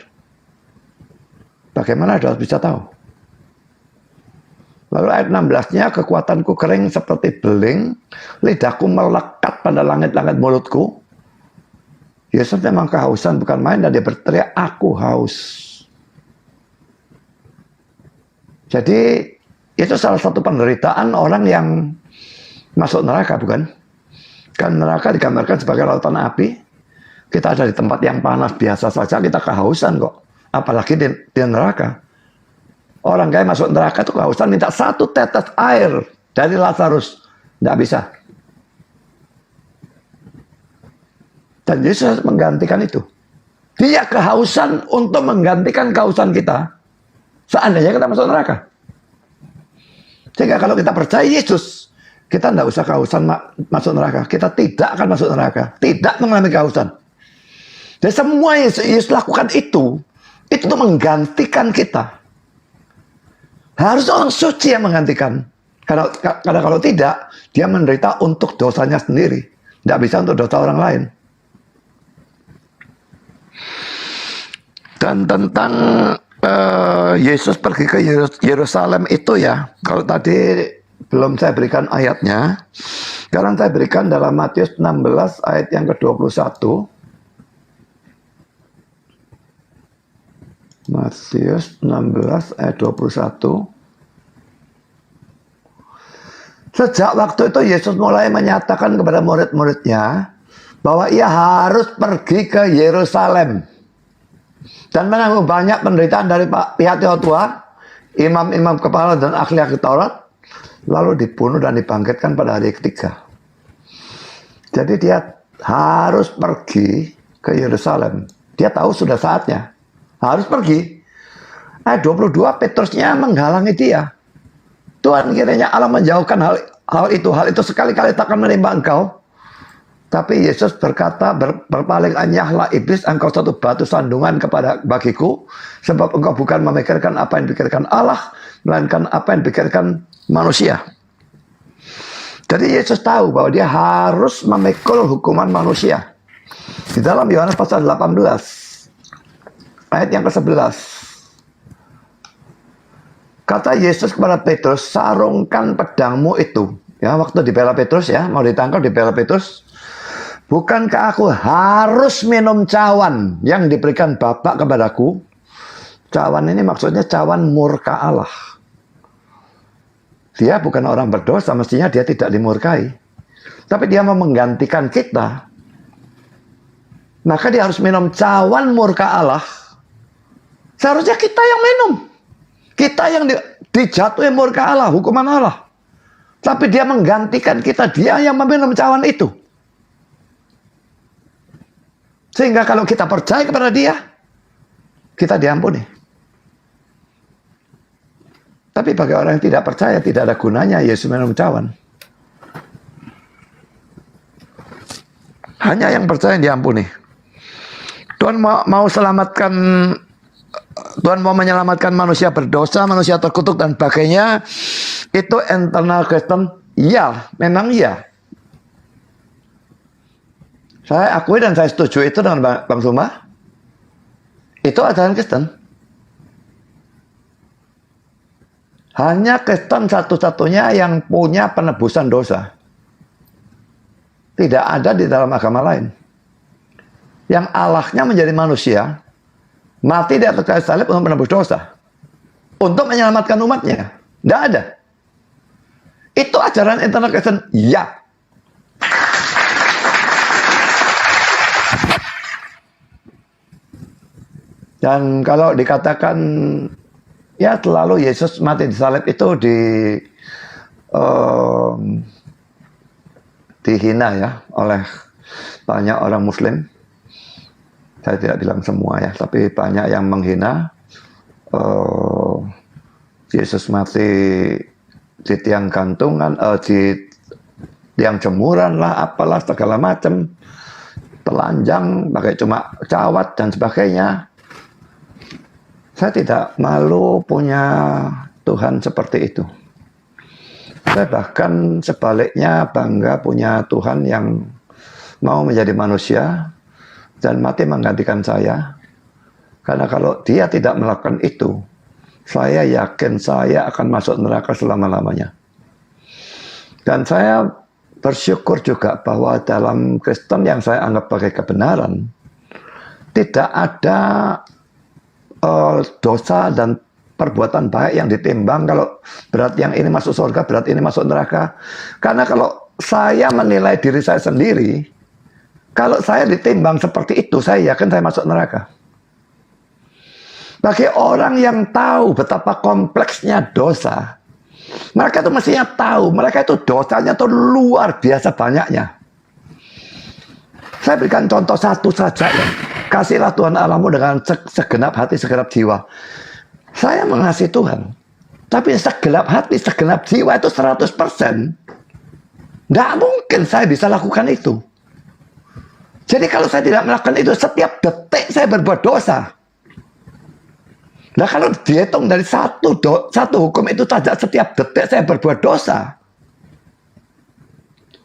Bagaimana Daud bisa tahu? Lalu ayat 16-nya, kekuatanku kering seperti beling, lidahku melekat pada langit-langit mulutku. Yesus memang kehausan bukan main dan dia berteriak, aku haus. Jadi itu salah satu penderitaan orang yang masuk neraka, bukan? Kan neraka digambarkan sebagai lautan api. Kita ada di tempat yang panas biasa saja, kita kehausan kok. Apalagi di neraka. Orang kaya masuk neraka itu kehausan, minta 1 tetes air dari Lazarus. Tidak bisa. Dan Yesus menggantikan itu. Dia kehausan untuk menggantikan kehausan kita. Seandainya kita masuk neraka. Sehingga kalau kita percaya Yesus, kita tidak usah kehausan masuk neraka. Kita tidak akan masuk neraka. Tidak mengalami kehausan. Dan semua yang Yesus lakukan itu untuk menggantikan kita. Harus orang suci yang menggantikan. Karena kalau tidak, dia menderita untuk dosanya sendiri. Tidak bisa untuk dosa orang lain. Dan tentang Yesus pergi ke Yerusalem itu ya, kalau tadi belum saya berikan ayatnya, sekarang saya berikan dalam Matius 16 ayat yang ke-21. Matius 16 ayat 21. Sejak waktu itu Yesus mulai menyatakan kepada murid-muridnya bahwa ia harus pergi ke Yerusalem dan menanggung banyak penderitaan dari pihak tua, imam-imam kepala dan ahli-ahli Taurat, lalu dibunuh dan dibangkitkan pada hari ketiga. Jadi dia harus pergi ke Yerusalem. Dia tahu sudah saatnya. Harus pergi. Ayat 22, Petrusnya menghalangi dia. Tuhan, kiranya Allah menjauhkan hal itu sekali-kali takkan menimpa engkau. Tapi Yesus berkata, berpaling anyahlah iblis, engkau satu batu sandungan bagiku, sebab engkau bukan memikirkan apa yang dipikirkan Allah, melainkan apa yang dipikirkan manusia. Jadi Yesus tahu bahwa dia harus memikul hukuman manusia. Di dalam Yohanes pasal 18, ayat yang ke-11. Kata Yesus kepada Petrus, sarungkan pedangmu itu. Ya, waktu dibela Petrus ya, mau ditangkap dibela Petrus. Bukankah aku harus minum cawan yang diberikan Bapa kepadaku? Cawan ini maksudnya cawan murka Allah. Dia bukan orang berdosa, mestinya dia tidak dimurkai. Tapi dia mau menggantikan kita. Maka dia harus minum cawan murka Allah. Seharusnya kita yang minum. Kita yang dijatuhi murka Allah, hukuman Allah. Tapi dia menggantikan kita, dia yang meminum cawan itu. Sehingga kalau kita percaya kepada dia, kita diampuni. Tapi bagi orang yang tidak percaya, tidak ada gunanya Yesus minum cawan. Hanya yang percaya yang diampuni. Tuhan mau selamatkan Tuhan mau menyelamatkan manusia berdosa, manusia terkutuk dan sebagainya. Itu internal Kristen. Ya, memang iya. Saya akui dan saya setuju itu dengan Bang Suma. Itu ajaran Kristen. Hanya Kristen satu-satunya yang punya penebusan dosa. Tidak ada di dalam agama lain. Yang Allahnya menjadi manusia, mati di atas kayu salib untuk menebus dosa. Untuk menyelamatkan umatnya. Tidak ada. Itu ajaran internal Kristen. Ya. Dan kalau dikatakan ya terlalu Yesus mati di salib itu dihina ya oleh banyak orang Muslim. Saya tidak bilang semua ya, tapi banyak yang menghina Yesus mati di tiang gantungan, di tiang jemuran lah, apalah segala macam, telanjang, pakai cuma cawat dan sebagainya. Saya tidak malu punya Tuhan seperti itu. Saya bahkan sebaliknya bangga punya Tuhan yang mau menjadi manusia dan mati menggantikan saya. Karena kalau dia tidak melakukan itu, saya yakin saya akan masuk neraka selama-lamanya. Dan saya bersyukur juga bahwa dalam Kristen yang saya anggap sebagai kebenaran, tidak ada dosa dan perbuatan baik yang ditimbang. Kalau berat yang ini masuk surga, berat ini masuk neraka. Karena kalau saya menilai diri saya sendiri, kalau saya ditimbang seperti itu, saya yakin saya masuk neraka. Bagi orang yang tahu betapa kompleksnya dosa, mereka itu mestinya tahu, mereka itu dosanya itu luar biasa banyaknya. Saya berikan contoh satu saja ya. Kasihlah Tuhan Allahmu dengan segenap hati, segenap jiwa. Saya mengasihi Tuhan. Tapi segenap hati, segenap jiwa itu 100%. Tidak mungkin saya bisa lakukan itu. Jadi kalau saya tidak melakukan itu, setiap detik saya berbuat dosa. Nah kalau dihitung dari satu hukum itu saja, setiap detik saya berbuat dosa.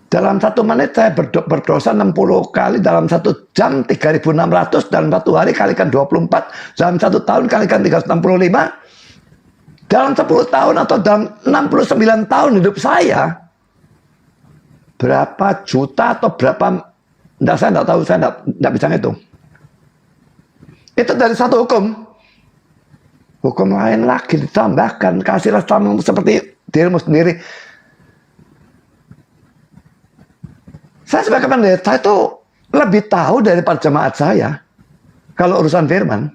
Dalam 1 menit saya berdosa 60 kali, dalam 1 jam 3.600, dalam 1 hari kalikan 24, dalam 1 tahun kalikan 365, dalam 10 tahun atau dalam 69 tahun hidup saya, berapa juta atau berapa, saya tidak tahu, saya tidak bisa ngitung. Itu dari satu hukum. Hukum lain lagi ditambahkan, kasihlah sama seperti dirimu sendiri. Saya sebagai pendeta itu lebih tahu daripada jemaat saya kalau urusan firman.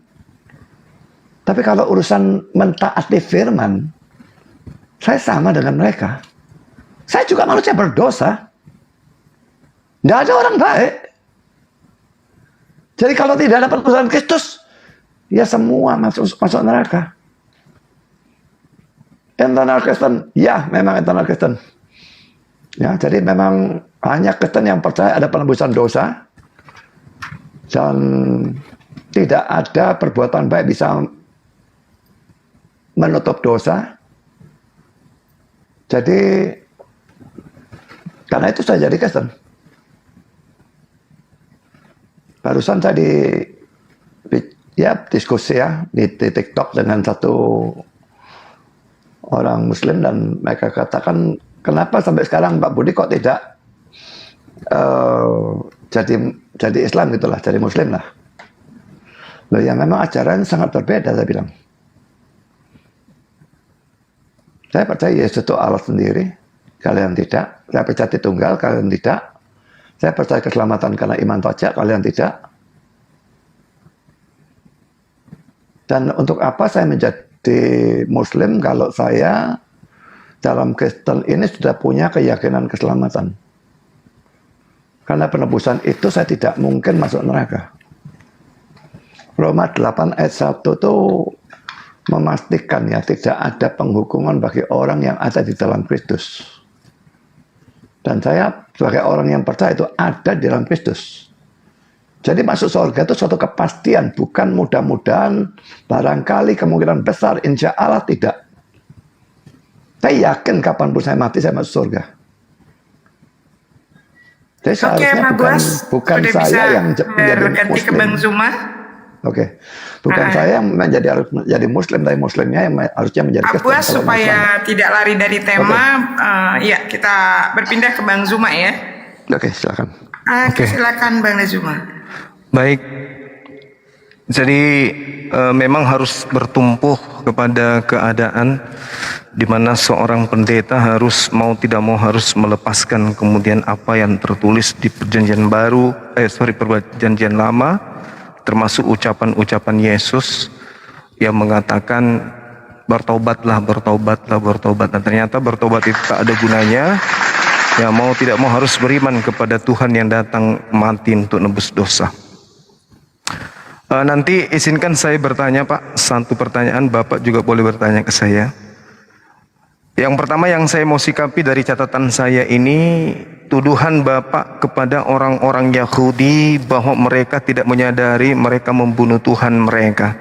Tapi kalau urusan mentaati firman, saya sama dengan mereka. Saya juga manusia berdosa. Tidak ada orang baik. Jadi kalau tidak ada penebusan Kristus, ya semua masuk neraka. Internal Kristen, ya memang internal Kristen. Ya, jadi memang hanya Kristen yang percaya ada penebusan dosa dan tidak ada perbuatan baik bisa menutup dosa. Jadi karena itu saya jadi Kristen. Barusan saya diskusi ya di TikTok dengan satu orang Muslim dan mereka katakan, kenapa sampai sekarang Pak Budi kok tidak jadi Islam gitulah, jadi Muslim lah. Loh ya memang ajaran sangat berbeda, saya bilang. Saya percaya Yesus itu Allah sendiri, kalian tidak. Saya percaya Tritunggal, kalian tidak. Saya percaya keselamatan karena iman saja, kalian tidak. Dan untuk apa saya menjadi Muslim kalau saya dalam Kristen ini sudah punya keyakinan keselamatan. Karena penebusan itu saya tidak mungkin masuk neraka. Roma 8 ayat 1 itu memastikan ya tidak ada penghukuman bagi orang yang ada di dalam Kristus. Dan saya sebagai orang yang percaya itu ada di dalam Kristus. Jadi masuk surga itu suatu kepastian, bukan mudah-mudahan, barangkali, kemungkinan besar, insya Allah tidak. Saya yakin kapanpun saya mati, saya masuk surga. Jadi Oke, seharusnya Pak bukan Buas, sudah saya bisa yang menjadi berganti ke muslim. Bang Zuma. Oke, bukan saya yang harus menjadi muslim, tapi muslimnya yang harusnya menjadi Pak Kristen. Buas, Kalau masalah. supaya tidak lari dari tema, ya kita berpindah ke Bang Zuma ya. Oke, silakan. Oke, silakan Bang Zuma. Baik. Jadi memang harus bertumpuh kepada keadaan di mana seorang pendeta harus mau tidak mau harus melepaskan kemudian apa yang tertulis di perjanjian baru, perjanjian lama, termasuk ucapan-ucapan Yesus yang mengatakan bertobatlah, bertobatlah, bertobat. Dan ternyata bertobat itu tak ada gunanya. Ya mau tidak mau harus beriman kepada Tuhan yang datang mati untuk nebus dosa. Nanti izinkan saya bertanya Pak, satu pertanyaan, Bapak juga boleh bertanya ke saya. Yang pertama yang saya mau sikapi dari catatan saya ini, tuduhan Bapak kepada orang-orang Yahudi bahwa mereka tidak menyadari mereka membunuh Tuhan mereka.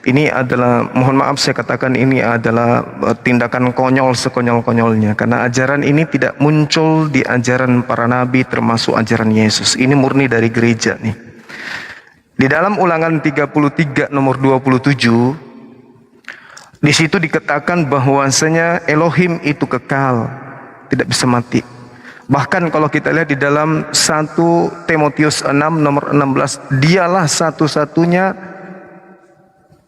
Ini adalah, mohon maaf saya katakan ini adalah tindakan konyol sekonyol-konyolnya. Karena ajaran ini tidak muncul di ajaran para nabi termasuk ajaran Yesus. Ini murni dari gereja nih. Di dalam Ulangan 33 nomor 27, di situ dikatakan bahwasanya Elohim itu kekal, tidak bisa mati. Bahkan kalau kita lihat di dalam 1 Timotius 6 nomor 16, dialah satu-satunya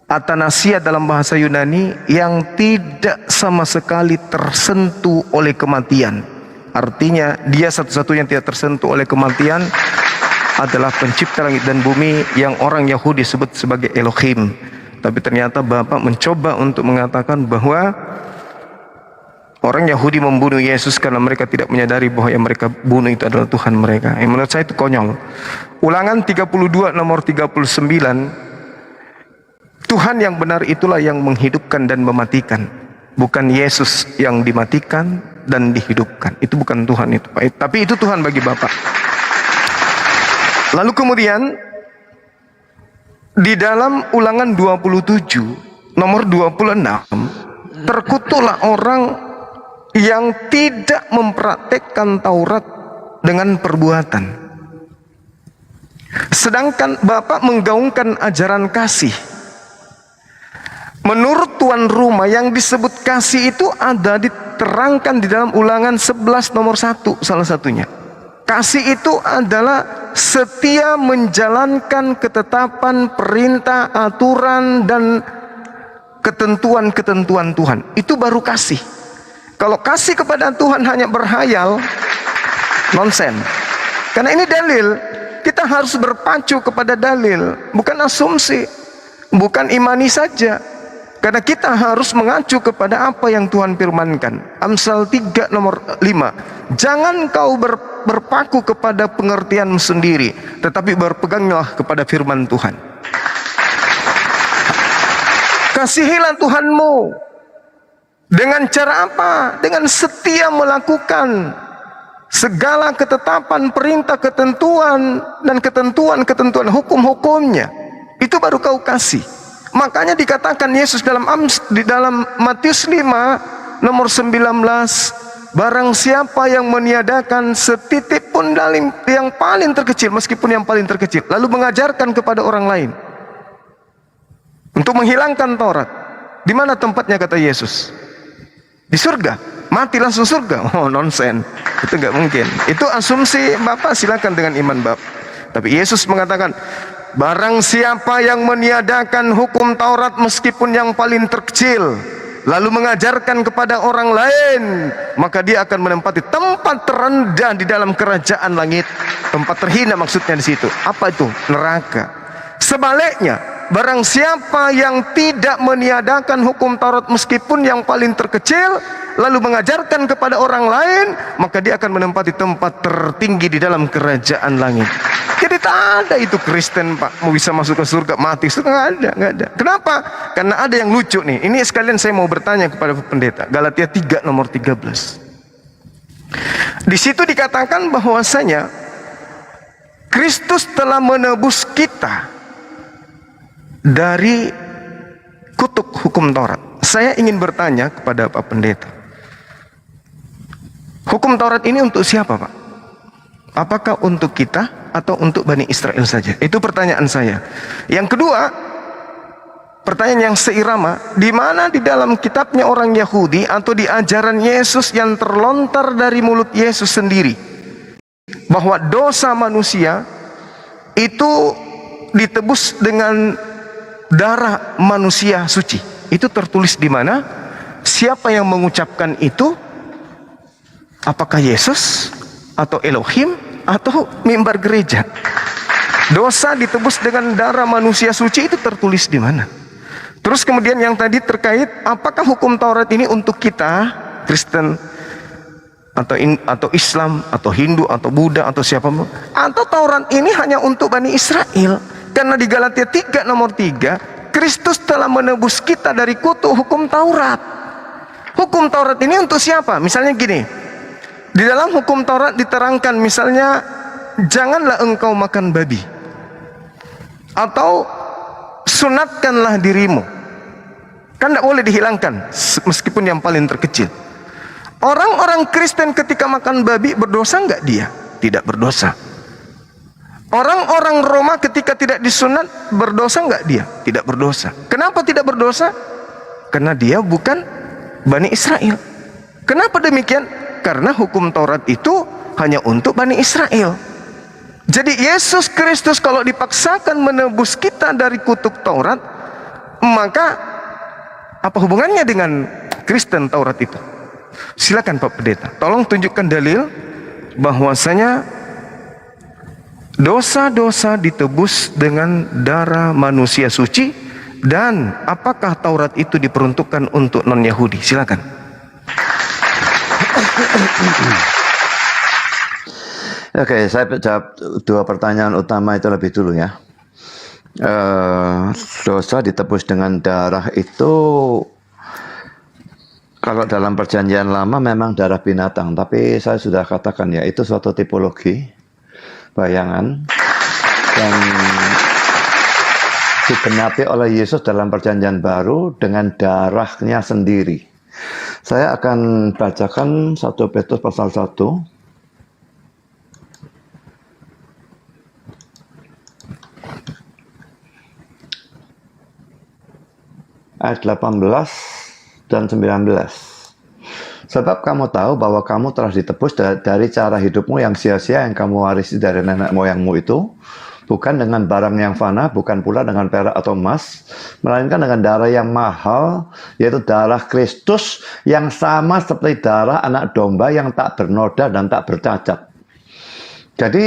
Athanasia dalam bahasa Yunani yang tidak sama sekali tersentuh oleh kematian. Artinya dia satu-satunya yang tidak tersentuh oleh kematian adalah pencipta langit dan bumi yang orang Yahudi sebut sebagai Elohim. Tapi ternyata Bapak mencoba untuk mengatakan bahwa orang Yahudi membunuh Yesus karena mereka tidak menyadari bahwa yang mereka bunuh itu adalah Tuhan mereka. Menurut saya itu konyol. Ulangan 32 nomor 39, Tuhan yang benar itulah yang menghidupkan dan mematikan, bukan Yesus yang dimatikan dan dihidupkan. Itu bukan Tuhan itu, Pak. Tapi itu Tuhan bagi Bapak. Lalu kemudian di dalam Ulangan 27 nomor 26, terkutuklah orang yang tidak mempraktekkan Taurat dengan perbuatan. Sedangkan Bapak menggaungkan ajaran kasih. Menurut tuan rumah yang disebut kasih itu ada diterangkan di dalam Ulangan 11 nomor 1 salah satunya. Kasih itu adalah setia menjalankan ketetapan, perintah, aturan, dan ketentuan-ketentuan Tuhan. Itu baru kasih. Kalau kasih kepada Tuhan hanya berhayal, nonsen. Karena ini dalil, kita harus berpacu kepada dalil, bukan asumsi, bukan imani saja. Karena kita harus mengacu kepada apa yang Tuhan firmankan. Amsal 3 nomor 5. Jangan kau berpaku kepada pengertianmu sendiri, tetapi berpeganglah kepada firman Tuhan. Kasihilah Tuhanmu. Dengan cara apa? Dengan setia melakukan segala ketetapan, perintah, ketentuan, dan ketentuan-ketentuan hukum-hukumnya. Itu baru kau kasih. Makanya dikatakan Yesus di dalam Matius 5 nomor 19, barang siapa yang meniadakan setitik pun dari yang paling terkecil, meskipun yang paling terkecil, lalu mengajarkan kepada orang lain untuk menghilangkan Taurat. Di mana tempatnya kata Yesus? Di surga. Mati langsung surga? Oh, nonsen. Itu nggak mungkin. Itu asumsi Bapak, silakan dengan iman Bapak. Tapi Yesus mengatakan, barang siapa yang meniadakan hukum Taurat meskipun yang paling terkecil, lalu mengajarkan kepada orang lain, maka dia akan menempati tempat terendah di dalam kerajaan langit. Tempat terhina maksudnya di situ. Apa itu? Neraka. Sebaliknya, barang siapa yang tidak meniadakan hukum Taurat meskipun yang paling terkecil, lalu mengajarkan kepada orang lain, maka dia akan menempati tempat tertinggi di dalam kerajaan langit. Jadi tak ada itu Kristen Pak mau bisa masuk ke surga mati, nggak ada. Kenapa? Karena ada yang lucu nih. Ini sekalian saya mau bertanya kepada pendeta. Galatia 3 nomor 13. Di situ dikatakan bahwasanya Kristus telah menebus kita dari kutuk hukum Taurat. Saya ingin bertanya kepada Pak Pendeta, hukum Taurat ini untuk siapa, Pak? Apakah untuk kita atau untuk Bani Israel saja? Itu pertanyaan saya. Yang kedua, pertanyaan yang seirama, di mana di dalam kitabnya orang Yahudi atau di ajaran Yesus yang terlontar dari mulut Yesus sendiri, bahwa dosa manusia itu ditebus dengan darah manusia suci. Itu tertulis di mana? Siapa yang mengucapkan itu? Apakah Yesus atau Elohim atau mimbar gereja? Dosa ditebus dengan darah manusia suci itu tertulis di mana? Terus kemudian yang tadi terkait apakah hukum Taurat ini untuk kita Kristen atau Islam atau Hindu atau Buddha atau siapapun, atau Taurat ini hanya untuk Bani Israel? Karena di Galatia 3 nomor 3, Kristus telah menebus kita dari kutuk hukum Taurat. Hukum Taurat ini untuk siapa? Misalnya gini, di dalam hukum Taurat diterangkan misalnya, janganlah engkau makan babi, atau sunatkanlah dirimu. Kan tidak boleh dihilangkan meskipun yang paling terkecil. Orang-orang Kristen ketika makan babi berdosa enggak dia? Tidak berdosa. Orang-orang Roma ketika tidak disunat berdosa enggak dia? Tidak berdosa. Kenapa tidak berdosa? Karena dia bukan Bani Israel. Kenapa demikian? Karena hukum Taurat itu hanya untuk Bani Israel. Jadi Yesus Kristus kalau dipaksakan menebus kita dari kutuk Taurat, maka apa hubungannya dengan Kristen Taurat itu? Silakan Pak Pendeta, tolong tunjukkan dalil bahwasanya dosa-dosa ditebus dengan darah manusia suci, dan apakah Taurat itu diperuntukkan untuk non-Yahudi? Silakan. Oke, saya jawab dua pertanyaan utama itu lebih dulu ya. Dosa ditebus dengan darah itu, kalau dalam perjanjian lama memang darah binatang, tapi saya sudah katakan ya, itu suatu tipologi, bayangan, yang digenapi oleh Yesus dalam perjanjian baru dengan darahnya sendiri. Saya akan bacakan 1 Petrus pasal 1. Ayat 18 dan 19. Sebab kamu tahu bahwa kamu telah ditebus dari cara hidupmu yang sia-sia yang kamu warisi dari nenek moyangmu itu, bukan dengan barang yang fana, bukan pula dengan perak atau emas, melainkan dengan darah yang mahal, yaitu darah Kristus yang sama seperti darah anak domba yang tak bernoda dan tak bercacat. Jadi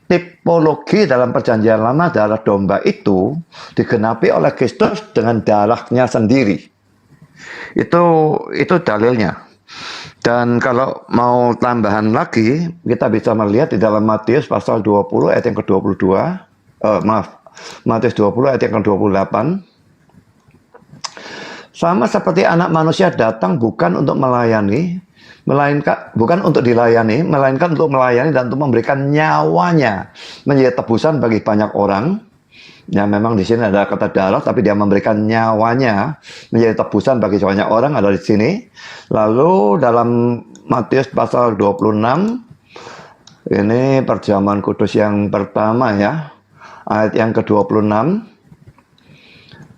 tipologi dalam perjanjian lama darah domba itu digenapi oleh Kristus dengan darahnya sendiri. Itu dalilnya. Dan kalau mau tambahan lagi, kita bisa melihat di dalam Matius pasal 20 ayat yang ke-22. Matius 20 ayat yang ke-28. Sama seperti anak manusia datang bukan untuk melayani, bukan untuk dilayani, melainkan untuk melayani dan untuk memberikan nyawanya menjadi tebusan bagi banyak orang. Ya, memang di sini ada kata darah, tapi dia memberikan nyawanya menjadi tebusan bagi banyak orang, ada di sini. Lalu dalam Matius pasal 26, ini perjamuan kudus yang pertama ya, ayat yang ke-26.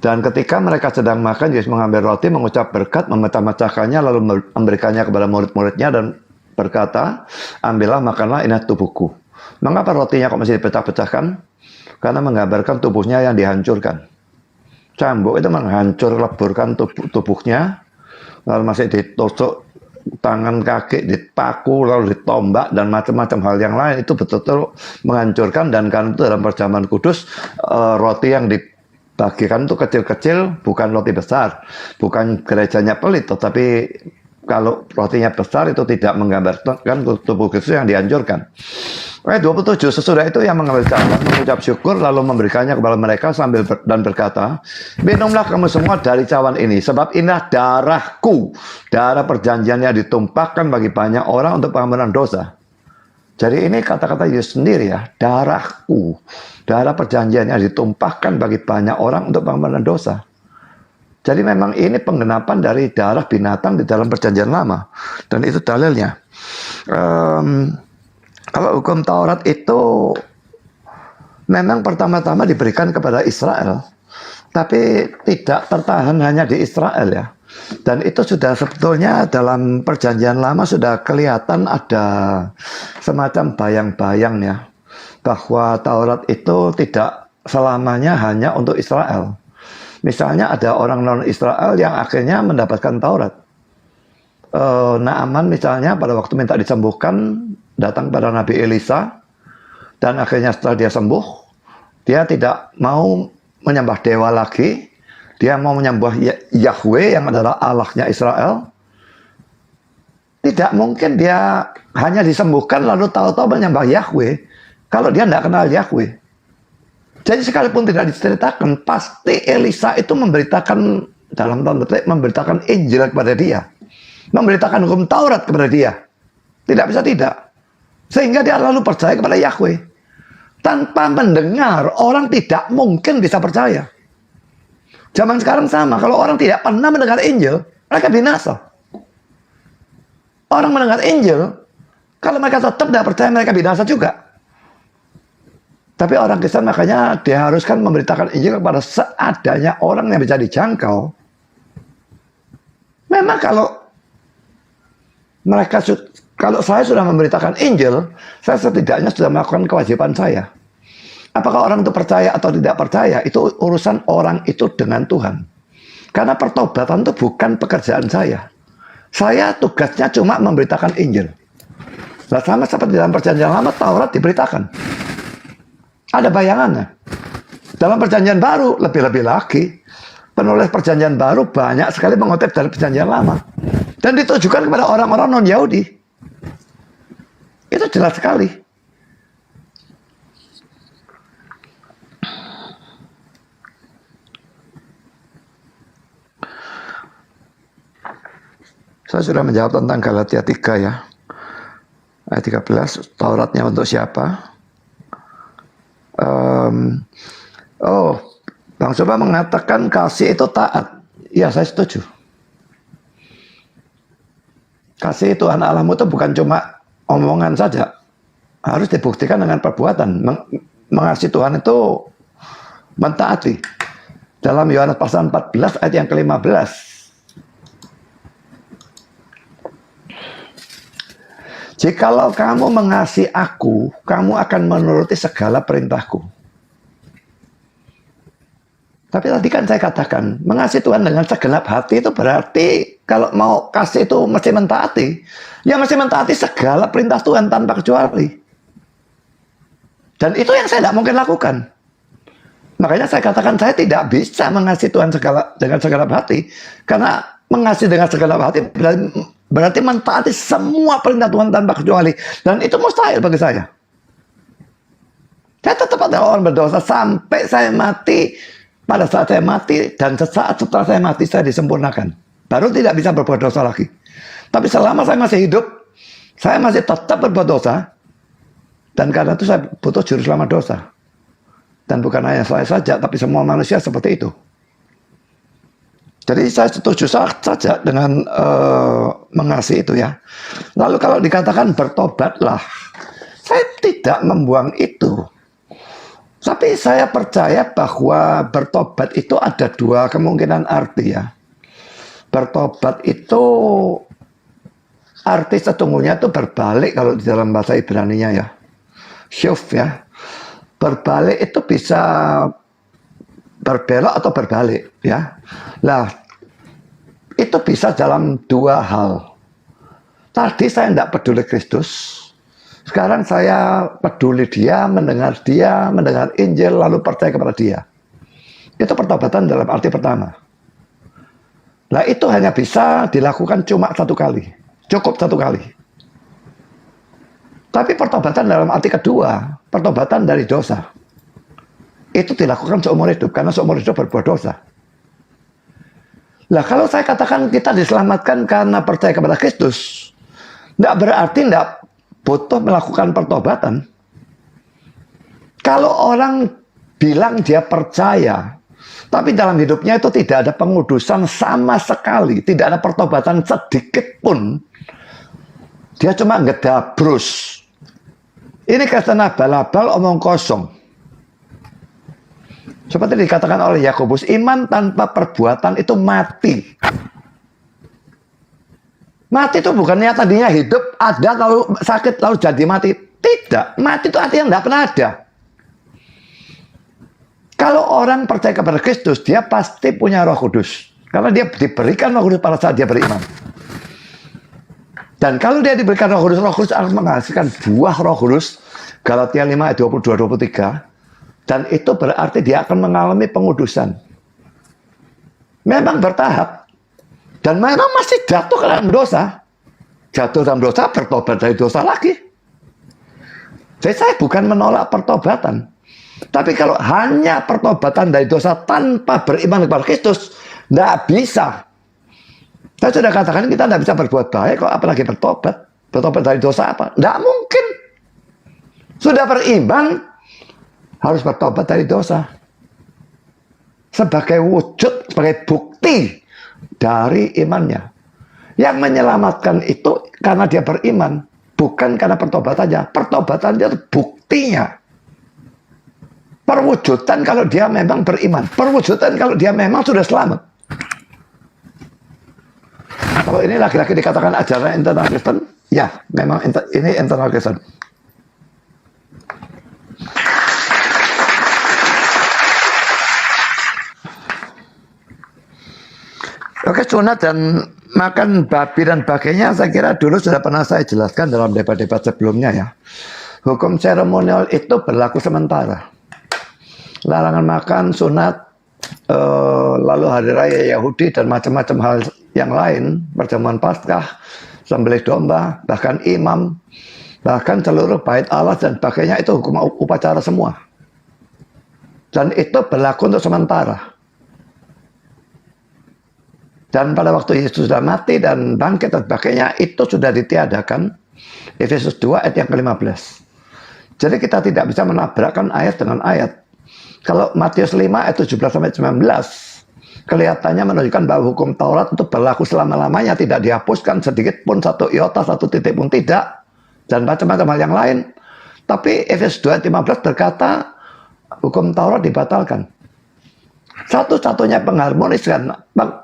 Dan ketika mereka sedang makan, Yesus mengambil roti, mengucap berkat, memecah-mecahkannya, lalu memberikannya kepada murid-muridnya dan berkata, ambillah, makanlah, ini tubuhku. Mengapa rotinya kok masih dipecah-pecahkan? Karena menggambarkan tubuhnya yang dihancurkan. Cambuk itu menghancur leburkan tubuhnya, lalu masih ditusuk tangan kaki, dipaku, lalu ditombak, dan macam-macam hal yang lain. Itu betul-betul menghancurkan, dan karena itu dalam perjamuan kudus, roti yang dibagikan itu kecil-kecil, bukan roti besar. Bukan gerejanya pelit, tetapi kalau rotinya besar itu tidak menggambarkan tubuh Kristus yang dihancurkan. Ayat 27, sesudah itu yang mengambil cangkir, mengucap syukur, lalu memberikannya kepada mereka sambil dan berkata, minumlah kamu semua dari cawan ini, sebab inilah darahku, darah perjanjian yang ditumpahkan bagi banyak orang untuk pengampunan dosa. Jadi ini kata-kata Yesus sendiri ya, darahku, darah perjanjian yang ditumpahkan bagi banyak orang untuk pengampunan dosa. Jadi memang ini penggenapan dari darah binatang di dalam perjanjian lama. Dan itu dalilnya. Kalau hukum Taurat itu memang pertama-tama diberikan kepada Israel. Tapi tidak tertahan hanya di Israel ya. Dan itu sudah sebetulnya dalam perjanjian lama sudah kelihatan ada semacam bayang-bayang ya. Bahwa Taurat itu tidak selamanya hanya untuk Israel. Misalnya ada orang non-Israel yang akhirnya mendapatkan Taurat. Naaman misalnya pada waktu minta disembuhkan datang pada Nabi Elisa. Dan akhirnya setelah dia sembuh, dia tidak mau menyembah dewa lagi. Dia mau menyembah Yahweh yang adalah Allahnya Israel. Tidak mungkin dia hanya disembuhkan lalu tahu-tahu menyembah Yahweh. Kalau dia tidak kenal Yahweh. Jadi sekalipun tidak diceritakan, pasti Elisa itu memberitakan, dalam tanda petik, memberitakan Injil kepada dia. Memberitakan hukum Taurat kepada dia. Tidak bisa tidak. Sehingga dia lalu percaya kepada Yahweh. Tanpa mendengar, orang tidak mungkin bisa percaya. Zaman sekarang sama, kalau orang tidak pernah mendengar Injil, mereka binasa. Orang mendengar Injil, kalau mereka tetap tidak percaya, mereka binasa juga. Tapi orang Kristen makanya diharuskan memberitakan Injil kepada seadanya orang yang bisa dijangkau. Memang kalau saya sudah memberitakan Injil, saya setidaknya sudah melakukan kewajiban saya. Apakah orang itu percaya atau tidak percaya, itu urusan orang itu dengan Tuhan. Karena pertobatan itu bukan pekerjaan saya. Saya tugasnya cuma memberitakan Injil. Nah, sama seperti dalam perjanjian lama, Taurat diberitakan. Ada bayangannya. Dalam perjanjian baru, lebih-lebih lagi. Penulis perjanjian baru banyak sekali mengutip dari perjanjian lama. Dan ditujukan kepada orang-orang non-Yahudi. Itu jelas sekali. Saya sudah menjawab tentang Galatia 3 ya. Ayat 13, Tauratnya untuk siapa? Bang Soba mengatakan kasih itu taat. Ya, saya setuju. Kasih Tuhan Allahmu itu bukan cuma omongan saja. Harus dibuktikan dengan perbuatan. Mengasihi Tuhan itu mentaati. Dalam Yohanes pasal 14 ayat yang ke-15. Jikalau kamu mengasihi aku, kamu akan menuruti segala perintahku. Tapi tadi kan saya katakan, mengasihi Tuhan dengan segenap hati itu berarti kalau mau kasih itu mesti mentaati. Ya mesti mentaati segala perintah Tuhan tanpa kecuali. Dan itu yang saya tidak mungkin lakukan. Makanya saya katakan saya tidak bisa mengasihi Tuhan dengan segenap hati. Karena mengasihi dengan segenap hati berarti mentaati semua perintah Tuhan tanpa kecuali. Dan itu mustahil bagi saya. Saya tetap adalah orang berdosa sampai saya mati. Pada saat saya mati dan sesaat setelah saya mati saya disempurnakan. Baru tidak bisa berbuat dosa lagi. Tapi selama saya masih hidup, saya masih tetap berbuat dosa. Dan karena itu saya butuh juru selamat dosa. Dan bukan hanya saya saja, tapi semua manusia seperti itu. Jadi saya setuju saja dengan mengasihi itu ya. Lalu kalau dikatakan bertobatlah, saya tidak membuang itu. Tapi saya percaya bahwa bertobat itu ada dua kemungkinan arti ya. Bertobat itu arti sesungguhnya itu berbalik kalau di dalam bahasa Ibraninya ya. Shuf ya. Berbalik itu bisa berbelok atau berbalik ya. Nah, itu bisa dalam dua hal. Tadi saya tidak peduli Kristus. Sekarang saya peduli dia, mendengar Injil, lalu percaya kepada dia. Itu pertobatan dalam arti pertama. Nah itu hanya bisa dilakukan cuma satu kali. Cukup satu kali. Tapi pertobatan dalam arti kedua, pertobatan dari dosa. Itu dilakukan seumur hidup, karena seumur hidup berbuat dosa. Nah kalau saya katakan kita diselamatkan karena percaya kepada Kristus, tidak berarti tidak butuh melakukan pertobatan. Kalau orang bilang dia percaya, tapi dalam hidupnya itu tidak ada pengudusan sama sekali, tidak ada pertobatan sedikit pun, dia cuma ngedabrus. Ini kata nabal-nabal omong kosong. Seperti dikatakan oleh Yakobus, iman tanpa perbuatan itu mati. Mati itu bukannya tadinya hidup, ada, lalu sakit, lalu jadi mati. Tidak, mati itu artinya tidak pernah ada. Kalau orang percaya kepada Kristus, dia pasti punya Roh Kudus. Karena dia diberikan Roh Kudus pada saat dia beriman. Dan kalau dia diberikan Roh Kudus akan menghasilkan buah Roh Kudus. Galatia 5 ayat 22-23. Dan itu berarti dia akan mengalami pengudusan. Memang bertahap. Dan memang masih jatuh ke dalam dosa. Jatuh dalam dosa, bertobat dari dosa lagi. Jadi saya bukan menolak pertobatan. Tapi kalau hanya pertobatan dari dosa tanpa beriman kepada Kristus, tidak bisa. Saya sudah katakan kita tidak bisa berbuat baik, kok apalagi bertobat. Bertobat dari dosa apa? Tidak mungkin. Sudah beriman, harus bertobat dari dosa. Sebagai wujud, sebagai bukti dari imannya. Yang menyelamatkan itu karena dia beriman. Bukan karena pertobatannya. Pertobatan itu buktinya. Perwujudan kalau dia memang beriman. Perwujudan kalau dia memang sudah selamat. Kalau ini lagi-lagi dikatakan ajaran internal Kristen, ya memang ini internal Kristen. Oke, sunat dan makan babi dan sebagainya saya kira dulu sudah pernah saya jelaskan dalam debat-debat sebelumnya ya. Hukum seremonial itu berlaku sementara. Larangan makan, sunat, lalu hari raya Yahudi dan macam-macam hal yang lain, perjamuan Paskah, sembelih domba, bahkan imam, bahkan seluruh bait Allah dan sebagainya itu hukum upacara semua. Dan itu berlaku untuk sementara. Dan pada waktu Yesus sudah mati dan bangkit dan sebagainya, itu sudah ditiadakan. Efesus 2 ayat yang ke-15. Jadi kita tidak bisa menabrakkan ayat dengan ayat. Kalau Matius 5 ayat 17-19, kelihatannya menunjukkan bahwa hukum Taurat itu berlaku selama-lamanya, tidak dihapuskan sedikit pun, satu iota, satu titik pun tidak. Dan macam-macam hal yang lain. Tapi Efesus 2 ayat 15 berkata, hukum Taurat dibatalkan. Satu-satunya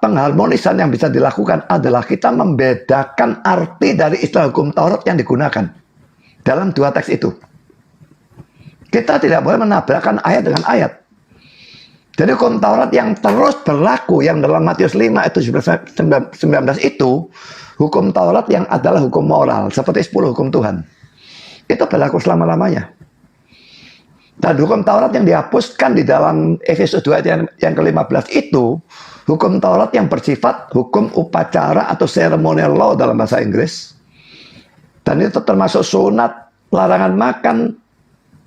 pengharmonisan yang bisa dilakukan adalah kita membedakan arti dari istilah hukum Taurat yang digunakan dalam dua teks itu. Kita tidak boleh menabrakkan ayat dengan ayat. Jadi hukum Taurat yang terus berlaku, yang dalam Matius 5 ayat 19 itu, hukum Taurat yang adalah hukum moral, seperti 10 hukum Tuhan. Itu berlaku selama-lamanya. Dan hukum Taurat yang dihapuskan di dalam Efesus 2 yang ke-15 itu, hukum Taurat yang bersifat hukum upacara atau ceremonial law dalam bahasa Inggris. Dan itu termasuk sunat, larangan makan.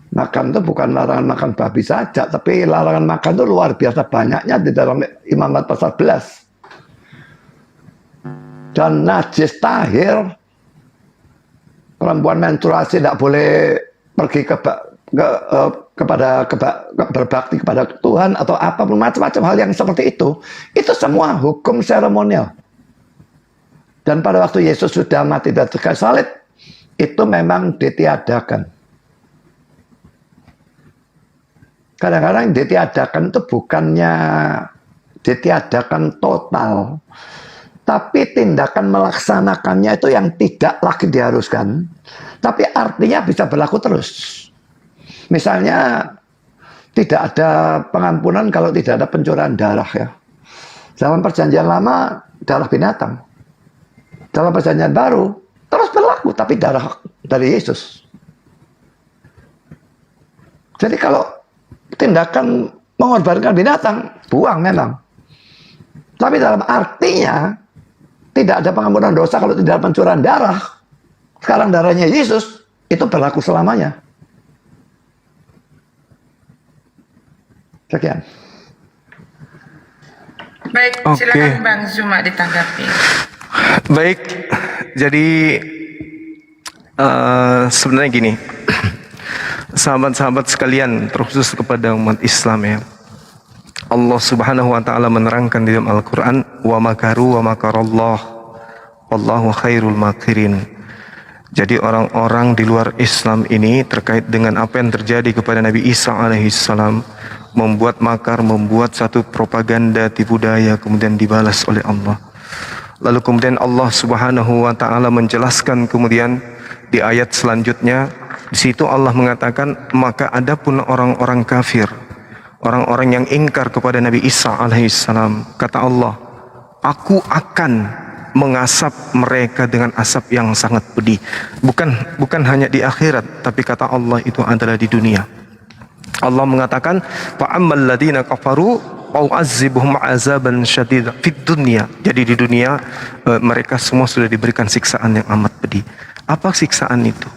Makan itu bukan larangan makan babi saja, tapi larangan makan itu luar biasa banyaknya di dalam Imamat pasal 11. Dan najis tahir, perempuan menstruasi tidak boleh pergi berbakti kepada Tuhan atau apapun macam-macam hal yang seperti itu semua hukum seremonial. Dan pada waktu Yesus sudah mati dan terkayu salib, itu memang ditiadakan. Kadang-kadang ditiadakan itu bukannya ditiadakan total, tapi tindakan melaksanakannya itu yang tidak lagi diharuskan, tapi artinya bisa berlaku terus. Misalnya tidak ada pengampunan kalau tidak ada pencurahan darah ya. Dalam perjanjian lama darah binatang. Dalam perjanjian baru terus berlaku tapi darah dari Yesus. Jadi kalau tindakan mengorbankan binatang buang memang. Tapi dalam artinya tidak ada pengampunan dosa kalau tidak ada pencurahan darah. Sekarang darahnya Yesus itu berlaku selamanya. Sekian. Baik, Oke. silakan Bang Zuma ditanggapi. Baik, jadi Sebenarnya gini, sahabat-sahabat sekalian, terkhusus kepada umat Islam ya. Allah Subhanahu wa taala menerangkan di dalam Al-Qur'an, "Wa makaru wa makarallah wallahu khairul makirin." Jadi orang-orang di luar Islam ini terkait dengan apa yang terjadi kepada Nabi Isa alaihissalam, membuat makar, membuat satu propaganda tipu daya, kemudian dibalas oleh Allah. Lalu kemudian Allah Subhanahu wa taala menjelaskan kemudian di ayat selanjutnya, di situ Allah mengatakan, maka adapun orang-orang kafir, orang-orang yang ingkar kepada Nabi Isa alaihissalam, kata Allah, aku akan mengasap mereka dengan asap yang sangat pedih. Bukan hanya di akhirat, tapi kata Allah itu adalah di dunia. Allah mengatakan, fa'ammal ladina kafaru au'azzibuhum azaban syadida fid dunya. Jadi di dunia mereka semua sudah diberikan siksaan yang amat pedih. Apa siksaan itu?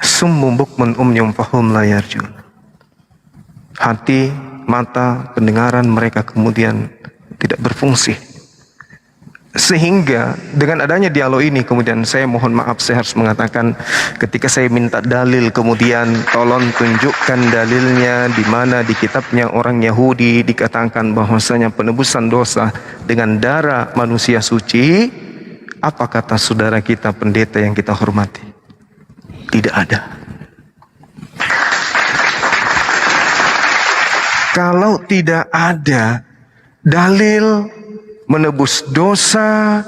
Summum bukmun umyum fahum la yarjun. Hati, mata, pendengaran mereka kemudian tidak berfungsi. Sehingga dengan adanya dialog ini kemudian saya mohon maaf, saya harus mengatakan, ketika saya minta dalil kemudian tolong tunjukkan dalilnya di mana di kitabnya orang Yahudi dikatakan bahwasanya penebusan dosa dengan darah manusia suci. Apa kata saudara kita pendeta yang kita hormati? Tidak ada. Kalau tidak ada dalil menebus dosa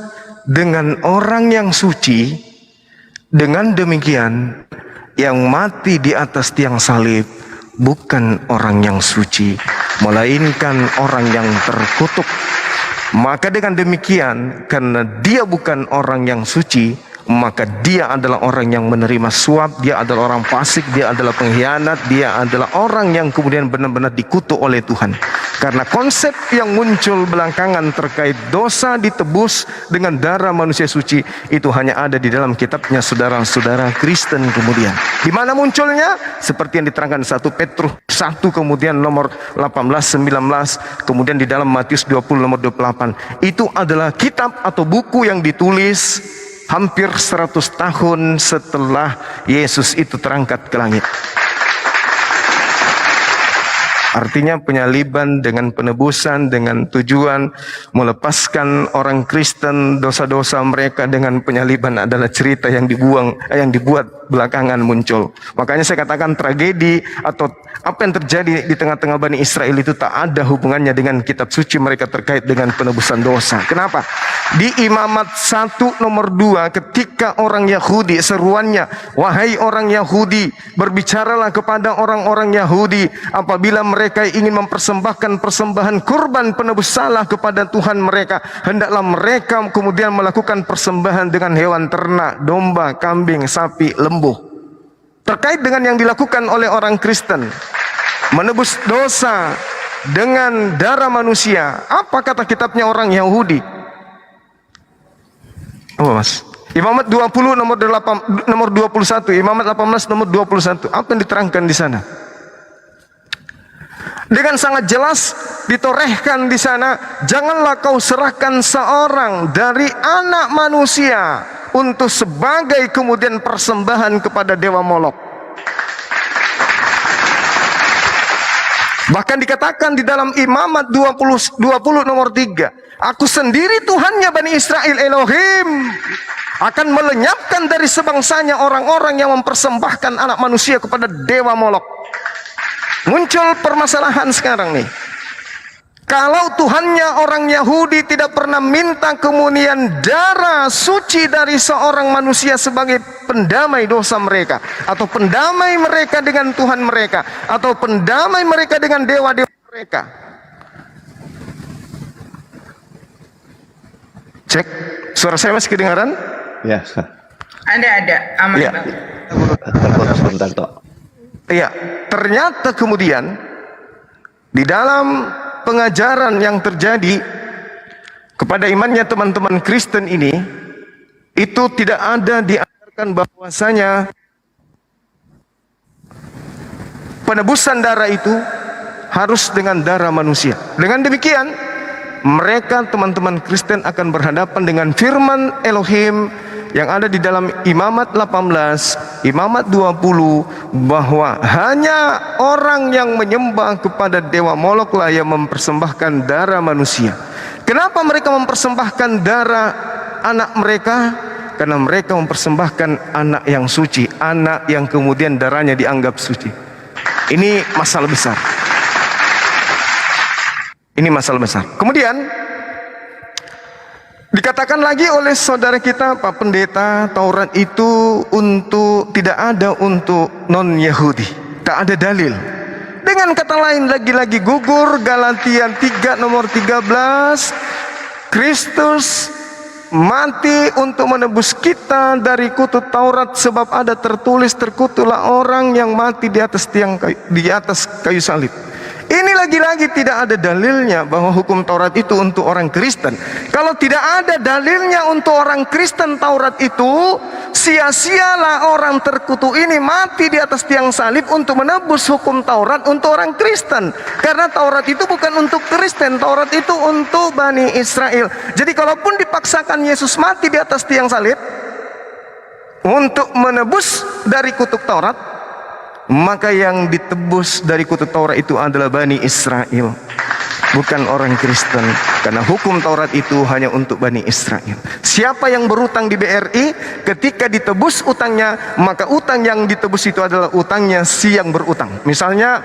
dengan orang yang suci, dengan demikian yang mati di atas tiang salib bukan orang yang suci, melainkan orang yang terkutuk. Maka dengan demikian, karena dia bukan orang yang suci, maka dia adalah orang yang menerima suap, dia adalah orang fasik, dia adalah pengkhianat, dia adalah orang yang kemudian benar-benar dikutuk oleh Tuhan. Karena konsep yang muncul belakangan terkait dosa ditebus dengan darah manusia suci itu hanya ada di dalam kitabnya saudara-saudara Kristen kemudian. Di mana munculnya? Seperti yang diterangkan 1 Petrus 1 kemudian nomor 18, 19, kemudian di dalam Matius 20 nomor 28. Itu adalah kitab atau buku yang ditulis hampir 100 tahun setelah Yesus itu terangkat ke langit. Artinya penyaliban dengan penebusan, dengan tujuan melepaskan orang Kristen dosa-dosa mereka dengan penyaliban adalah cerita yang dibuat belakangan muncul. Makanya saya katakan tragedi atau apa yang terjadi di tengah-tengah Bani Israel itu tak ada hubungannya dengan kitab suci mereka terkait dengan penebusan dosa. Kenapa? Di Imamat 1 nomor 2 ketika orang Yahudi seruannya, wahai orang Yahudi, berbicaralah kepada orang-orang Yahudi apabila mereka ingin mempersembahkan persembahan kurban penebus salah kepada Tuhan mereka, hendaklah mereka kemudian melakukan persembahan dengan hewan ternak, domba, kambing, sapi, lembu. Terkait dengan yang dilakukan oleh orang Kristen, menebus dosa dengan darah manusia, apa kata kitabnya orang Yahudi? Apa mas? Imamat 20 nomor 21, Imamat 18 nomor 21. Apa yang diterangkan di sana? Dengan sangat jelas ditorehkan di sana, janganlah kau serahkan seorang dari anak manusia untuk sebagai kemudian persembahan kepada dewa Molok. Bahkan dikatakan di dalam Imamat 20 nomor 3, aku sendiri Tuhannya Bani Israel Elohim akan melenyapkan dari sebangsanya orang-orang yang mempersembahkan anak manusia kepada dewa Molok. Muncul permasalahan sekarang nih. Kalau Tuhannya orang Yahudi tidak pernah minta kemunian darah suci dari seorang manusia sebagai pendamai dosa mereka, atau pendamai mereka dengan Tuhan mereka, atau pendamai mereka dengan dewa-dewa mereka. Cek, suara saya masih kedengaran? Ya, Ustaz. Ada, aman Ya. Bang. Terputus sebentar, Tok. Iya, ternyata kemudian di dalam pengajaran yang terjadi kepada imannya teman-teman Kristen ini, itu tidak ada diajarkan bahwasanya penebusan darah itu harus dengan darah manusia. Dengan demikian, mereka teman-teman Kristen akan berhadapan dengan firman Elohim yang ada di dalam Imamat 18, Imamat 20, bahwa hanya orang yang menyembah kepada Dewa Moloklah yang mempersembahkan darah manusia. Kenapa mereka mempersembahkan darah anak mereka? Karena mereka mempersembahkan anak yang suci, anak yang kemudian darahnya dianggap suci. Ini masalah besar. Ini masalah besar. Kemudian dikatakan lagi oleh saudara kita Pak Pendeta, Taurat itu tidak ada untuk non-Yahudi. Tak ada dalil. Dengan kata lain lagi-lagi gugur Galatia 3 nomor 13, Kristus mati untuk menebus kita dari kutuk Taurat, sebab ada tertulis, terkutuklah orang yang mati di atas kayu salib. Ini lagi-lagi tidak ada dalilnya bahwa hukum Taurat itu untuk orang Kristen. Kalau tidak ada dalilnya untuk orang Kristen Taurat itu, sia-sialah orang terkutuk ini mati di atas tiang salib untuk menebus hukum Taurat untuk orang Kristen. Karena Taurat itu bukan untuk Kristen, Taurat itu untuk Bani Israel. Jadi kalaupun dipaksakan Yesus mati di atas tiang salib untuk menebus dari kutuk Taurat, maka yang ditebus dari kutuk Taurat itu adalah Bani Israel, bukan orang Kristen. Karena hukum Taurat itu hanya untuk Bani Israel. Siapa yang berutang di BRI, ketika ditebus utangnya, maka utang yang ditebus itu adalah utangnya si yang berutang. Misalnya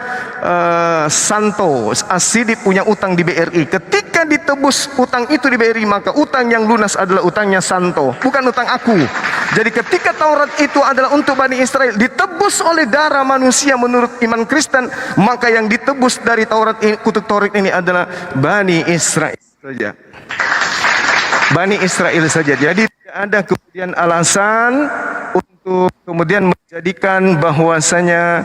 Santo Asidi punya utang di BRI, ketika ditebus utang itu di BRI, maka utang yang lunas adalah utangnya Santo, bukan utang aku. Jadi ketika Taurat itu adalah untuk Bani Israel, ditebus oleh darah manusia menurut iman Kristen, maka yang ditebus dari Taurat ini, kutuk Taurat ini adalah Bani Israel saja. Bani Israel saja. Jadi tidak ada kemudian alasan untuk kemudian menjadikan bahwasanya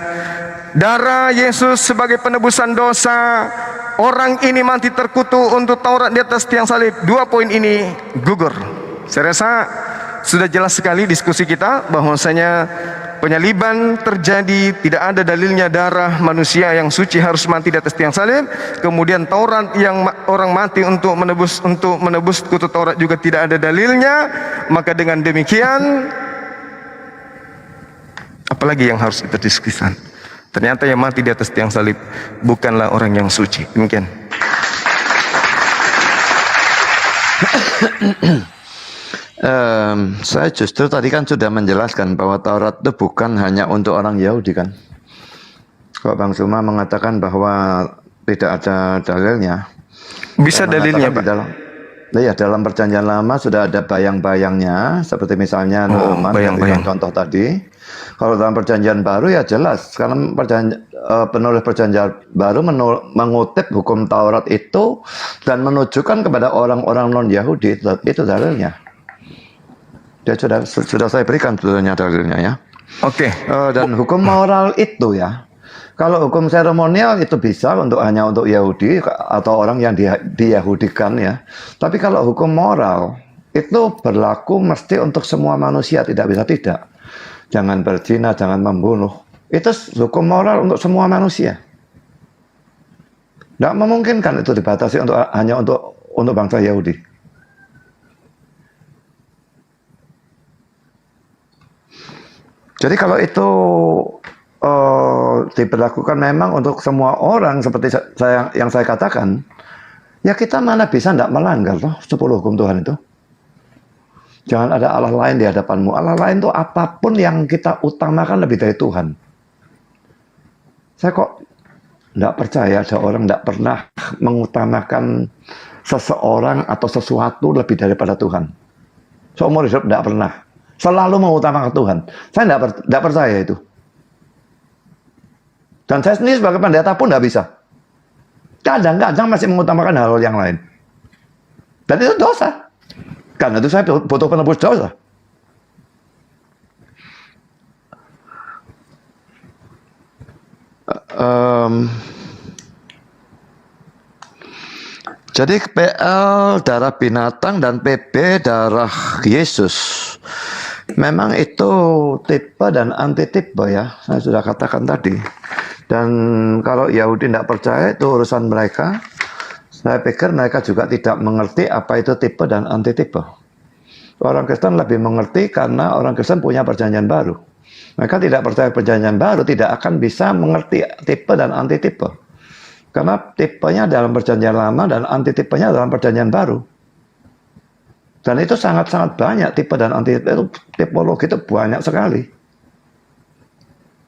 darah Yesus sebagai penebusan dosa, orang ini mati terkutuk untuk Taurat di atas tiang salib. Dua poin ini gugur. Saya rasa sudah jelas sekali diskusi kita bahwasanya penyaliban terjadi, tidak ada dalilnya darah manusia yang suci harus mati di atas tiang salib. Kemudian Taurat yang orang mati untuk menebus kutuk Taurat juga tidak ada dalilnya. Maka dengan demikian, apalagi yang harus kita diskusikan? Ternyata yang mati di atas tiang salib bukanlah orang yang suci. Demikian. Saya justru tadi kan sudah menjelaskan bahwa Taurat itu bukan hanya untuk orang Yahudi kan. Kok Bang Suma mengatakan bahwa tidak ada dalilnya. Bisa dalilnya, Pak? Dalam perjanjian lama sudah ada bayang-bayangnya, seperti misalnya Nu'man yang contoh tadi. Kalau dalam perjanjian baru ya jelas, karena penulis perjanjian baru mengutip hukum Taurat itu dan menunjukkan kepada orang-orang non-Yahudi, itu dalilnya. Dia sudah saya berikan sebetulnya dalilnya ya. Oke. Dan hukum moral itu ya, kalau hukum seremonial itu bisa hanya untuk Yahudi atau orang yang diyahudikan ya. Tapi kalau hukum moral itu berlaku mesti untuk semua manusia, tidak bisa tidak. Jangan berzina, jangan membunuh. Itu hukum moral untuk semua manusia. Tidak memungkinkan itu dibatasi hanya untuk bangsa Yahudi. Jadi kalau itu diberlakukan memang untuk semua orang seperti yang saya katakan, ya kita mana bisa tidak melanggar toh 10 hukum Tuhan itu. Jangan ada Allah lain di hadapanmu. Allah lain itu apapun yang kita utamakan lebih dari Tuhan. Saya kok tidak percaya ada orang tidak pernah mengutamakan seseorang atau sesuatu lebih daripada Tuhan. Seumur hidup tidak pernah. Selalu mengutamakan Tuhan. Saya tidak percaya itu. Dan saya sendiri sebagai pendeta pun tidak bisa. Kadang-kadang masih mengutamakan hal-hal yang lain. Dan itu dosa. Karena itu saya butuh penebus dosa. Jadi PL darah binatang dan PB darah Yesus. Memang itu tipe dan antitipe ya, saya sudah katakan tadi. Dan kalau Yahudi tidak percaya itu urusan mereka. Saya pikir mereka juga tidak mengerti apa itu tipe dan antitipe. Orang Kristen lebih mengerti karena orang Kristen punya perjanjian baru. Mereka tidak percaya perjanjian baru, tidak akan bisa mengerti tipe dan antitipe. Karena tipenya dalam perjanjian lama dan antitipenya dalam perjanjian baru. Dan itu sangat-sangat banyak tipe dan antitipe itu, tipologi itu banyak sekali.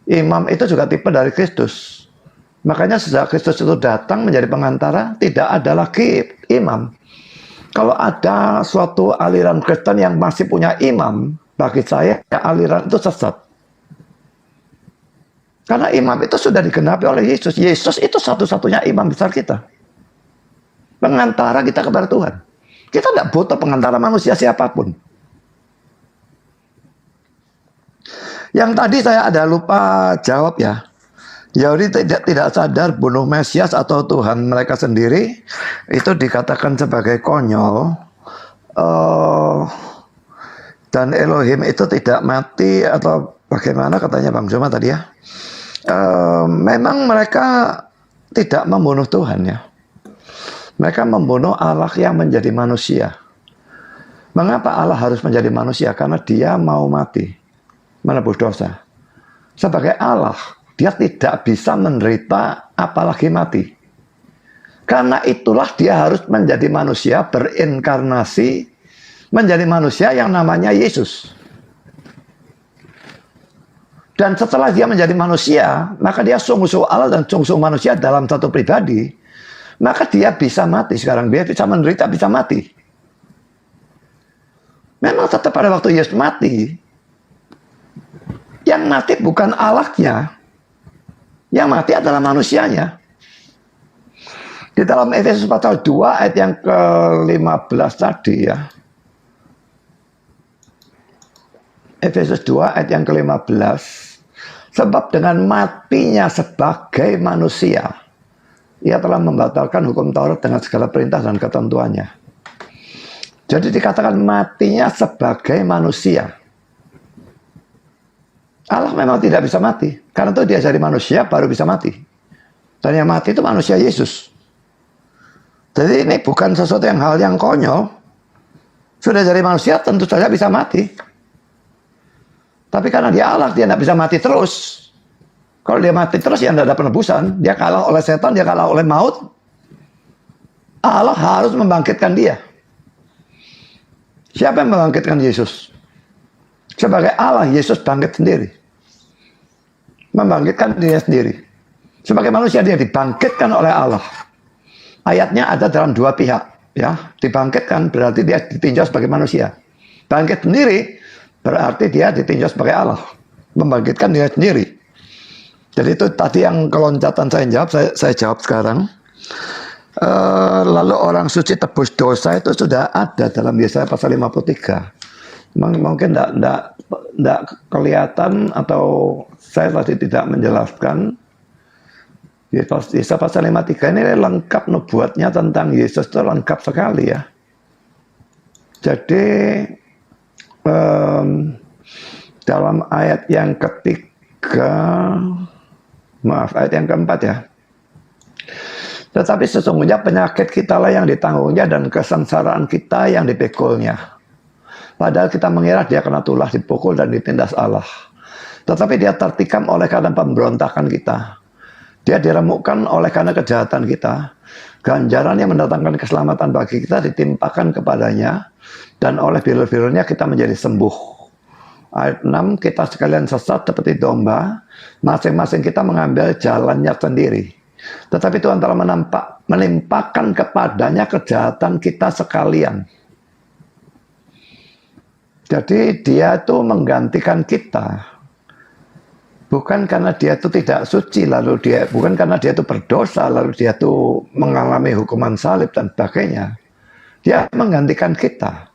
Imam itu juga tipe dari Kristus. Makanya sejak Kristus itu datang menjadi pengantara, tidak ada lagi imam. Kalau ada suatu aliran Kristen yang masih punya imam, bagi saya aliran itu sesat. Karena imam itu sudah digenapi oleh Yesus. Yesus itu satu-satunya imam besar kita. Pengantara kita kepada Tuhan. Kita tidak butuh pengantara manusia siapapun. Yang tadi saya ada lupa jawab ya. Yahudi tidak sadar bunuh Mesias atau Tuhan mereka sendiri itu dikatakan sebagai konyol. Dan Elohim itu tidak mati atau bagaimana katanya Bang Zuma tadi ya. Memang mereka tidak membunuh Tuhan ya. Mereka membunuh Allah yang menjadi manusia. Mengapa Allah harus menjadi manusia? Karena dia mau mati, menebus dosa. Sebagai Allah, dia tidak bisa menderita apalagi mati. Karena itulah dia harus menjadi manusia, berinkarnasi, menjadi manusia yang namanya Yesus. Dan setelah dia menjadi manusia, maka dia sungguh-sungguh Allah dan sungguh-sungguh manusia dalam satu pribadi. Maka dia bisa mati sekarang. Dia bisa menderita, bisa mati. Memang tetap pada waktu Yesus mati, yang mati bukan Allahnya. Yang mati adalah manusianya. Di dalam Efesus pasal 2 ayat yang ke-15 tadi ya. Efesus 2 ayat yang ke-15. Sebab dengan matinya sebagai manusia, ia telah membatalkan hukum Taurat dengan segala perintah dan ketentuannya. Jadi dikatakan matinya sebagai manusia. Allah memang tidak bisa mati. Karena itu dia jadi manusia baru bisa mati. Dan yang mati itu manusia Yesus. Jadi ini bukan sesuatu yang hal yang konyol. Sudah jadi manusia tentu saja bisa mati. Tapi karena dia Allah, dia tidak bisa mati terus. Kalau dia mati terus, ya tidak ada penebusan. Dia kalah oleh setan, dia kalah oleh maut. Allah harus membangkitkan dia. Siapa yang membangkitkan Yesus? Sebagai Allah, Yesus bangkit sendiri. Membangkitkan dirinya sendiri. Sebagai manusia, dia dibangkitkan oleh Allah. Ayatnya ada dalam dua pihak. Ya, dibangkitkan berarti dia ditinjau sebagai manusia. Bangkit sendiri berarti dia ditinjau sebagai Allah. Membangkitkan dirinya sendiri. Jadi itu tadi yang keloncatan saya jawab, saya jawab sekarang. Lalu orang suci tebus dosa itu sudah ada dalam Yesaya pasal 53. Mungkin tidak kelihatan atau saya tadi tidak menjelaskan. Yesaya pasal 53 ini lengkap nubuatnya tentang Yesus itu lengkap sekali ya. Jadi dalam ayat yang ayat yang keempat ya. Tetapi sesungguhnya penyakit kita lah yang ditanggungnya dan kesengsaraan kita yang dipikulnya. Padahal kita mengira dia kena tulah, dipukul dan ditindas Allah. Tetapi dia tertikam oleh karena pemberontakan kita. Dia diremukkan oleh karena kejahatan kita. Ganjaran yang mendatangkan keselamatan bagi kita ditimpakan kepadanya. Dan oleh bilur-bilurnya kita menjadi sembuh. Ayat 6, kita sekalian sesat seperti domba. Masing-masing kita mengambil jalannya sendiri. Tetapi Tuhan telah menimpakan kepadanya kejahatan kita sekalian. Jadi dia itu menggantikan kita. Bukan karena dia itu tidak suci, bukan karena dia itu berdosa, lalu dia itu mengalami hukuman salib dan sebagainya. Dia menggantikan kita.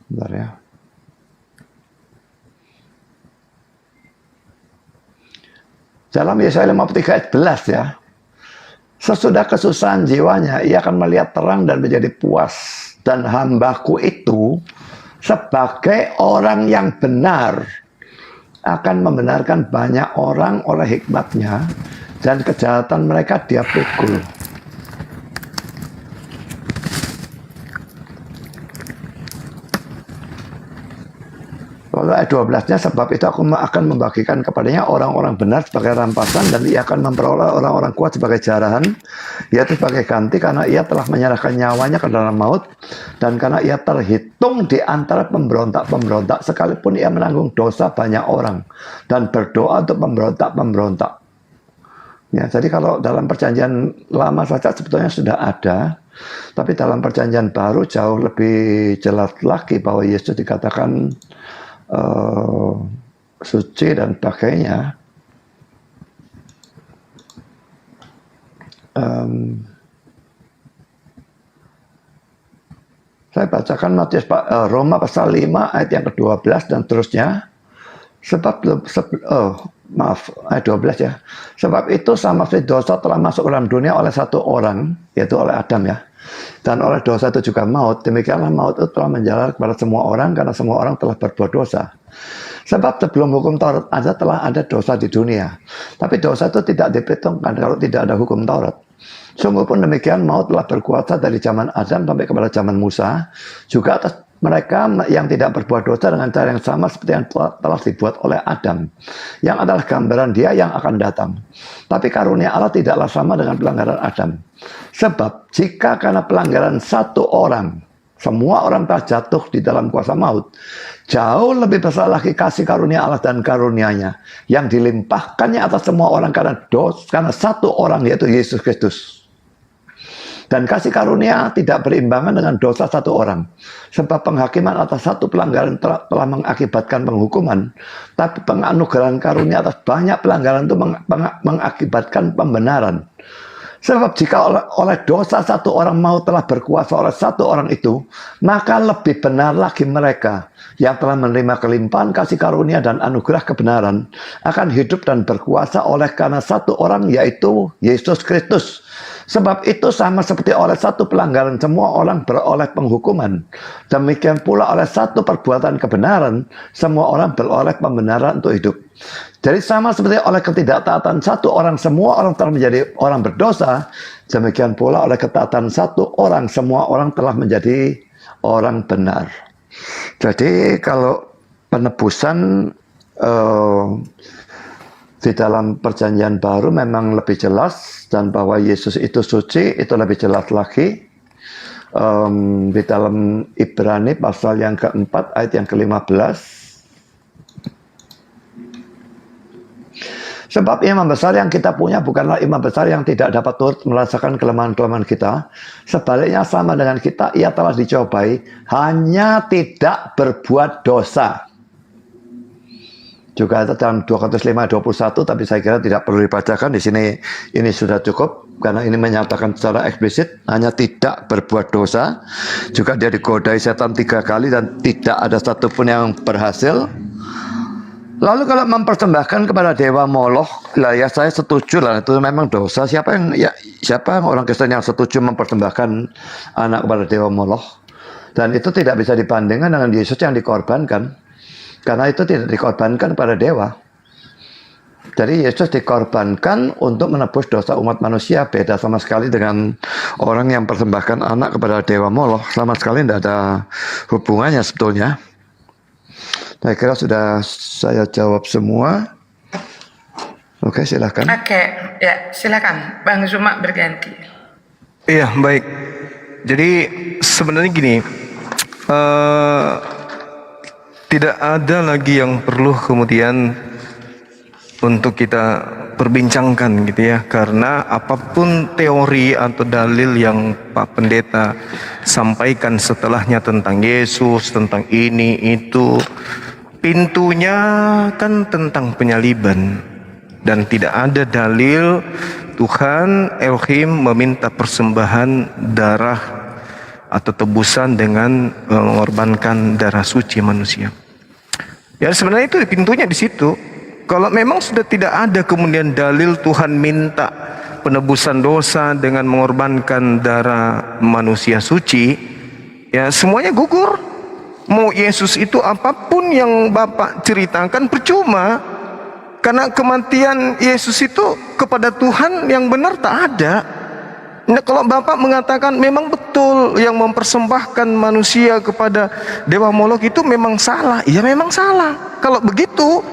Bentar ya. Dalam Yesaya 53 ayat 11 ya. Sesudah kesusahan jiwanya, ia akan melihat terang dan menjadi puas. Dan hambaku itu sebagai orang yang benar akan membenarkan banyak orang oleh hikmatnya, dan kejahatan mereka dia pukul. Lalu ayat 12-nya, sebab itu aku akan membagikan kepadanya orang-orang benar sebagai rampasan, dan ia akan memperoleh orang-orang kuat sebagai jarahan, yaitu sebagai ganti karena ia telah menyerahkan nyawanya ke dalam maut, dan karena ia terhitung di antara pemberontak-pemberontak, sekalipun ia menanggung dosa banyak orang, dan berdoa untuk pemberontak-pemberontak. Ya, jadi kalau dalam perjanjian lama saja sebetulnya sudah ada, tapi dalam perjanjian baru jauh lebih jelas lagi bahwa Yesus dikatakan suci dan sebagainya. Saya bacakan Roma pasal 5 ayat yang ke-12 dan terusnya. Ayat 12 ya. Sebab itu sama seperti dosa telah masuk ke dalam dunia oleh satu orang, yaitu oleh Adam ya. Dan oleh dosa itu juga maut, demikianlah maut itu telah menjalar kepada semua orang karena semua orang telah berbuat dosa. Sebab sebelum hukum Taurat ada, telah ada dosa di dunia. Tapi dosa itu tidak diperhitungkan kalau tidak ada hukum Taurat. Sungguh pun demikian, maut telah berkuasa dari zaman Adam sampai kepada zaman Musa, juga atas mereka yang tidak berbuat dosa dengan cara yang sama seperti yang telah dibuat oleh Adam, yang adalah gambaran dia yang akan datang. Tapi karunia Allah tidaklah sama dengan pelanggaran Adam. Sebab jika karena pelanggaran satu orang, semua orang telah jatuh di dalam kuasa maut, jauh lebih besar lagi kasih karunia Allah dan karunia-Nya yang dilimpahkannya atas semua orang karena satu orang, yaitu Yesus Kristus. Dan kasih karunia tidak berimbangan dengan dosa satu orang. Sebab penghakiman atas satu pelanggaran telah mengakibatkan penghukuman. Tapi penganugerahan karunia atas banyak pelanggaran itu mengakibatkan pembenaran. Sebab jika oleh dosa satu orang maut telah berkuasa oleh satu orang itu, maka lebih benar lagi mereka yang telah menerima kelimpahan kasih karunia dan anugerah kebenaran akan hidup dan berkuasa oleh karena satu orang, yaitu Yesus Kristus. Sebab itu sama seperti oleh satu pelanggaran semua orang beroleh penghukuman, demikian pula oleh satu perbuatan kebenaran semua orang beroleh pembenaran untuk hidup. Jadi sama seperti oleh ketidaktaatan satu orang semua orang telah menjadi orang berdosa, demikian pula oleh ketaatan satu orang semua orang telah menjadi orang benar. Jadi kalau penebusan di dalam perjanjian baru memang lebih jelas, dan bahwa Yesus itu suci itu lebih jelas lagi. Di dalam Ibrani pasal yang keempat ayat yang ke-15. Sebab imam besar yang kita punya bukanlah imam besar yang tidak dapat turut merasakan kelemahan-kelemahan kita. Sebaliknya sama dengan kita, ia telah dicobai, hanya tidak berbuat dosa. Juga ada dalam 2 Korintus 5:21, tapi saya kira tidak perlu dibacakan di sini. Ini sudah cukup karena ini menyatakan secara eksplisit hanya tidak berbuat dosa. Juga dia digodai setan 3 kali dan tidak ada satupun yang berhasil. Lalu kalau mempersembahkan kepada dewa Moloch, lah ya saya setuju lah, itu memang dosa. Siapa yang orang Kristen yang setuju mempersembahkan anak kepada dewa Moloch? Dan itu tidak bisa dibandingkan dengan Yesus yang dikorbankan, karena itu tidak dikorbankan kepada dewa. Jadi Yesus dikorbankan untuk menebus dosa umat manusia. Beda sama sekali dengan orang yang persembahkan anak kepada dewa Moloch. Sama sekali tidak ada hubungannya sebetulnya. Saya kira sudah saya jawab semua. Oke, silakan. Oke, ya silakan Bang Zuma berganti. Iya, baik. Jadi sebenarnya gini, tidak ada lagi yang perlu kemudian untuk kita perbincangkan gitu ya, karena apapun teori atau dalil yang Pak Pendeta sampaikan setelahnya tentang Yesus, tentang ini itu, pintunya kan tentang penyaliban, dan tidak ada dalil Tuhan Elohim meminta persembahan darah atau tebusan dengan mengorbankan darah suci manusia. Ya sebenarnya itu pintunya di situ. Kalau memang sudah tidak ada kemudian dalil Tuhan minta penebusan dosa dengan mengorbankan darah manusia suci, ya semuanya gugur. Mau Yesus itu apapun yang Bapak ceritakan percuma. Karena kematian Yesus itu kepada Tuhan yang benar tak ada. Nah, kalau Bapak mengatakan memang betul yang mempersembahkan manusia kepada Dewa Molok itu memang salah, ya memang salah. Kalau begitu,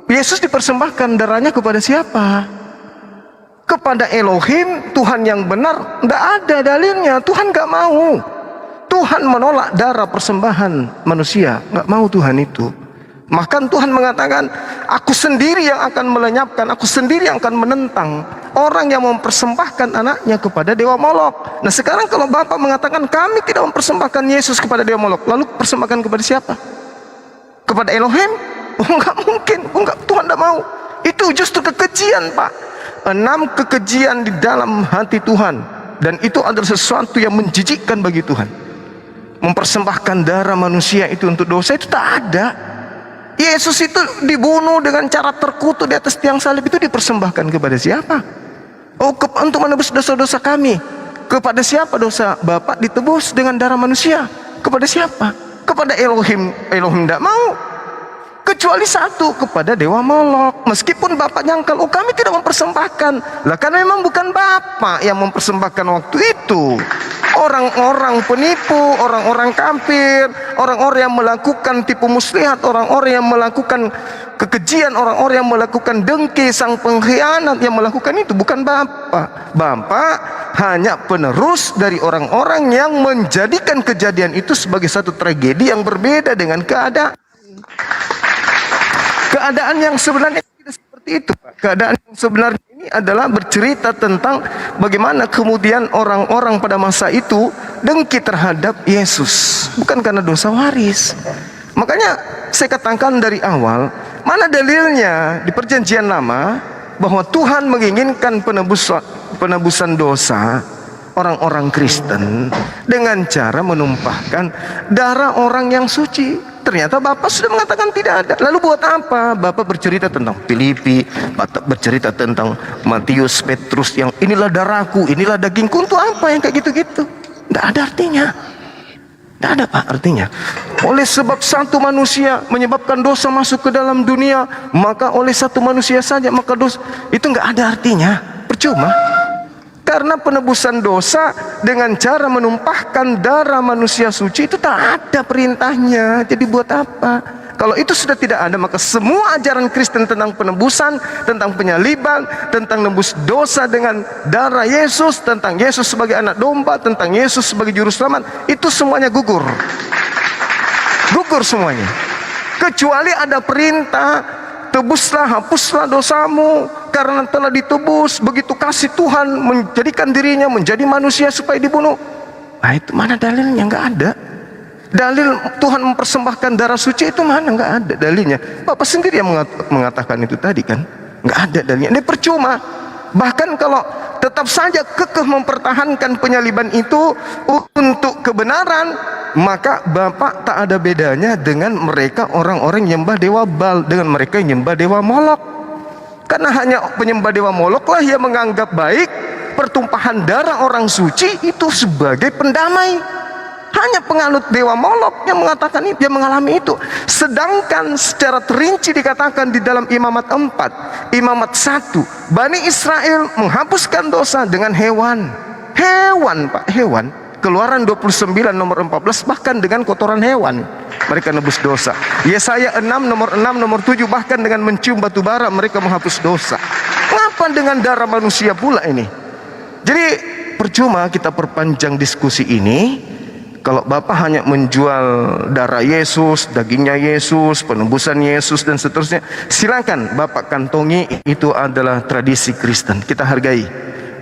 Yesus dipersembahkan darahnya kepada siapa? Kepada Elohim, Tuhan yang benar. Tidak ada dalilnya, Tuhan gak mau. Tuhan menolak darah persembahan manusia, gak mau Tuhan itu. Bahkan Tuhan mengatakan, aku sendiri yang akan melenyapkan, aku sendiri yang akan menentang orang yang mempersembahkan anaknya kepada Dewa Molok. Nah sekarang kalau Bapak mengatakan kami tidak mempersembahkan Yesus kepada Dewa Molok, lalu persembahkan kepada siapa? Kepada Elohim? Oh enggak mungkin, oh enggak, Tuhan tidak mau. Itu justru kekejian Pak. 6 kekejian di dalam hati Tuhan. Dan itu adalah sesuatu yang menjijikkan bagi Tuhan. Mempersembahkan darah manusia itu untuk dosa itu tak ada. Yesus itu dibunuh dengan cara terkutuk di atas tiang salib itu dipersembahkan kepada siapa? Oh, untuk menebus dosa-dosa kami. Kepada siapa dosa Bapak ditebus dengan darah manusia? Kepada siapa? Kepada Elohim. Elohim tidak mau. Kecuali satu, kepada Dewa Molok. Meskipun Bapak nyangkal, oh kami tidak mempersembahkan. Lah kan memang bukan Bapak yang mempersembahkan waktu itu. Orang-orang penipu, orang-orang kafir, orang-orang yang melakukan tipu muslihat, orang-orang yang melakukan kekejian, orang-orang yang melakukan dengki, sang pengkhianat yang melakukan itu bukan Bapak. Bapak hanya penerus dari orang-orang yang menjadikan kejadian itu sebagai satu tragedi yang berbeda dengan keadaan yang sebenarnya tidak seperti itu, Pak. Keadaan yang sebenarnya ini adalah bercerita tentang bagaimana kemudian orang-orang pada masa itu dengki terhadap Yesus, bukan karena dosa waris. Makanya saya katakan dari awal, mana dalilnya di Perjanjian Lama bahwa Tuhan menginginkan penebusan dosa orang-orang Kristen dengan cara menumpahkan darah orang yang suci. Ternyata Bapak sudah mengatakan tidak ada. Lalu buat apa? Bapak bercerita tentang Filipi, Bapak bercerita tentang Matius, Petrus yang inilah darahku, inilah dagingku. Untuk apa yang kayak gitu-gitu? Tidak ada artinya. Tidak ada Pak artinya. Oleh sebab satu manusia menyebabkan dosa masuk ke dalam dunia, maka oleh satu manusia saja maka dosa itu nggak ada artinya. Percuma. Karena penebusan dosa dengan cara menumpahkan darah manusia suci itu tak ada perintahnya. Jadi buat apa? Kalau itu sudah tidak ada, maka semua ajaran Kristen tentang penebusan, tentang penyaliban, tentang nebus dosa dengan darah Yesus, tentang Yesus sebagai anak domba, tentang Yesus sebagai juru selamat, itu semuanya gugur. Gugur semuanya. Kecuali ada perintah, tebuslah, hapuslah dosamu karena telah ditebus. Begitu kasih Tuhan menjadikan dirinya menjadi manusia supaya dibunuh. Nah itu mana dalilnya? Nggak ada. Dalil Tuhan mempersembahkan darah suci itu mana? Nggak ada dalilnya. Bapak sendiri yang mengatakan itu tadi kan. Nggak ada dalilnya. Ini percuma. Bahkan kalau tetap saja kekeh mempertahankan penyaliban itu untuk kebenaran, maka Bapak tak ada bedanya dengan mereka orang-orang yang nyembah Dewa Baal, dengan mereka yang nyembah Dewa Molok. Karena hanya penyembah Dewa Molok lah yang menganggap baik pertumpahan darah orang suci itu sebagai pendamai. Hanya penganut Dewa Molok yang mengatakan itu, yang mengalami itu. Sedangkan secara terinci dikatakan di dalam Imamat 4, Imamat 1, Bani Israel menghapuskan dosa dengan hewan. Hewan Pak, hewan. Keluaran 29 nomor 14, bahkan dengan kotoran hewan mereka nebus dosa. Yesaya 6 nomor 6 nomor 7, bahkan dengan mencium batu bara mereka menghapus dosa. Ngapa dengan darah manusia pula ini? Jadi percuma kita perpanjang diskusi ini. Kalau Bapak hanya menjual darah Yesus, dagingnya Yesus, penebusan Yesus dan seterusnya, silakan Bapak kantongi, itu adalah tradisi Kristen, kita hargai.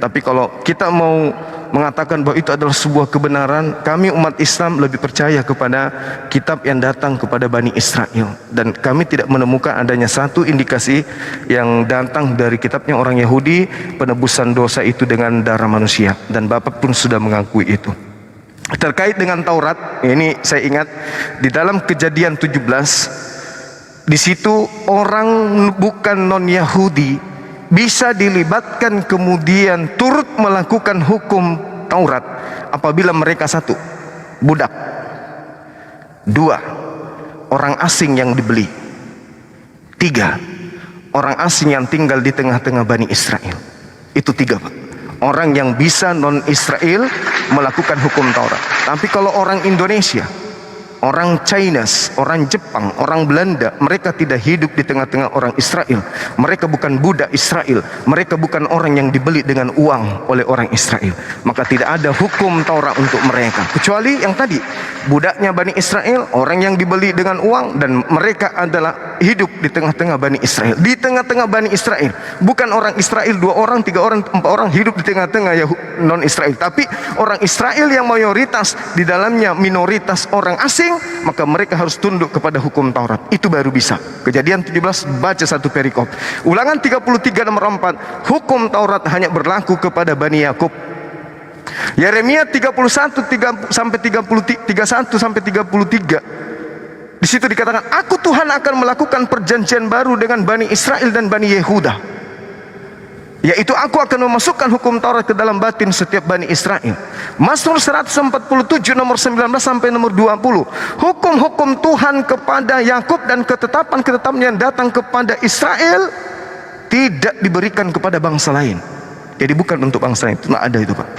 Tapi kalau kita mau mengatakan bahwa itu adalah sebuah kebenaran, kami umat Islam lebih percaya kepada kitab yang datang kepada Bani Israel. Dan kami tidak menemukan adanya satu indikasi yang datang dari kitabnya orang Yahudi, penebusan dosa itu dengan darah manusia. Dan Bapak pun sudah mengakui itu. Terkait dengan Taurat, ini saya ingat di dalam Kejadian 17, di situ orang bukan non Yahudi bisa dilibatkan kemudian turut melakukan hukum Taurat apabila mereka satu, budak. 2, orang asing yang dibeli. 3, orang asing yang tinggal di tengah-tengah Bani Israel. Itu 3, Pak. Orang yang bisa non-Israel melakukan hukum Taurat. Tapi kalau orang Indonesia, orang Chinese, orang Jepang, orang Belanda, mereka tidak hidup di tengah-tengah orang Israel. Mereka bukan budak Israel. Mereka bukan orang yang dibeli dengan uang oleh orang Israel. Maka tidak ada hukum Taurat untuk mereka. Kecuali yang tadi, budaknya Bani Israel, orang yang dibeli dengan uang, dan mereka adalah hidup di tengah-tengah Bani Israel. Di tengah-tengah Bani Israel. Bukan orang Israel 2 orang, 3 orang, 4 orang hidup di tengah-tengah non-Israel. Tapi orang Israel yang mayoritas, di dalamnya minoritas orang asing, maka mereka harus tunduk kepada hukum Taurat. Itu baru bisa. Kejadian 17 baca 1 perikop. Ulangan 33 nomor 4, hukum Taurat hanya berlaku kepada Bani Yakub. Yeremia 31 sampai 33. Di situ dikatakan, aku Tuhan akan melakukan perjanjian baru dengan Bani Israel dan Bani Yehuda, yaitu aku akan memasukkan hukum Taurat ke dalam batin setiap Bani Israel. Mazmur 147 nomor 19 sampai nomor 20. Hukum-hukum Tuhan kepada Yakub dan ketetapan-ketetapan yang datang kepada Israel tidak diberikan kepada bangsa lain. Jadi bukan untuk bangsa lain, itu tidak ada itu, Pak.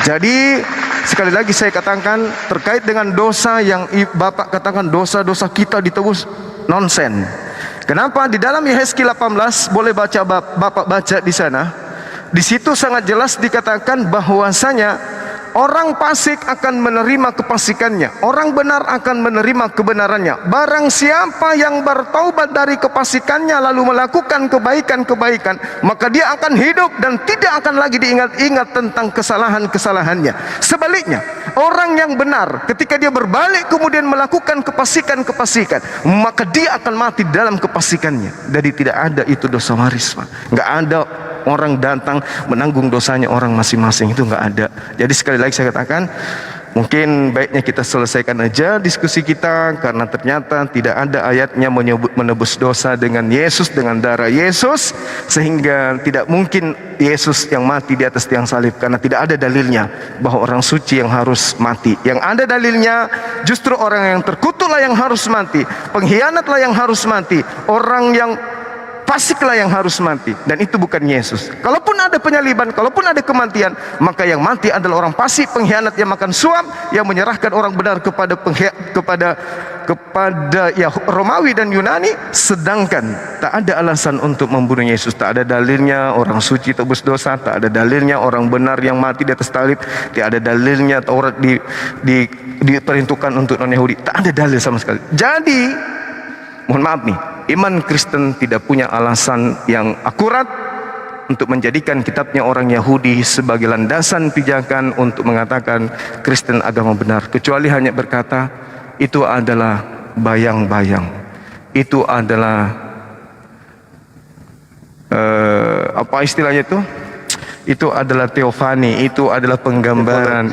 Jadi sekali lagi saya katakan terkait dengan dosa yang Bapak katakan dosa-dosa kita ditebus, nonsen. Kenapa? Di dalam Yehezkiel 18, boleh Bapak baca di sana. Di situ sangat jelas dikatakan bahwasanya orang fasik akan menerima kefasikannya, orang benar akan menerima kebenarannya. Barang siapa yang bertaubat dari kefasikannya lalu melakukan kebaikan-kebaikan, maka dia akan hidup dan tidak akan lagi diingat-ingat tentang kesalahan-kesalahannya. Sebaliknya, orang yang benar ketika dia berbalik kemudian melakukan kefasikan-kefasikan, maka dia akan mati dalam kefasikannya. Jadi tidak ada itu dosa waris, Pak. Nggak ada orang datang menanggung dosanya orang masing-masing, itu nggak ada. Jadi sekali lagi saya katakan, mungkin baiknya kita selesaikan aja diskusi kita, karena ternyata tidak ada ayatnya menyebut menebus dosa dengan Yesus, dengan darah Yesus, sehingga tidak mungkin Yesus yang mati di atas tiang salib, karena tidak ada dalilnya bahwa orang suci yang harus mati. Yang ada dalilnya justru orang yang terkutuklah yang harus mati, pengkhianatlah yang harus mati, orang yang fasiklah yang harus mati, dan itu bukan Yesus. Kalaupun ada penyaliban, kalaupun ada kematian, maka yang mati adalah orang fasik, pengkhianat yang makan suap, yang menyerahkan orang benar kepada ya Romawi dan Yunani. Sedangkan tak ada alasan untuk membunuh Yesus. Tak ada dalilnya orang suci tebus dosa, tak ada dalilnya orang benar yang mati di atas salib, tak ada dalilnya Taurat diperuntukkan untuk non Yahudi. Tak ada dalil sama sekali. Jadi mohon maaf nih, iman Kristen tidak punya alasan yang akurat untuk menjadikan kitabnya orang Yahudi sebagai landasan pijakan untuk mengatakan Kristen agama benar, kecuali hanya berkata itu adalah bayang-bayang, itu adalah apa istilahnya itu adalah teofani, itu adalah penggambaran,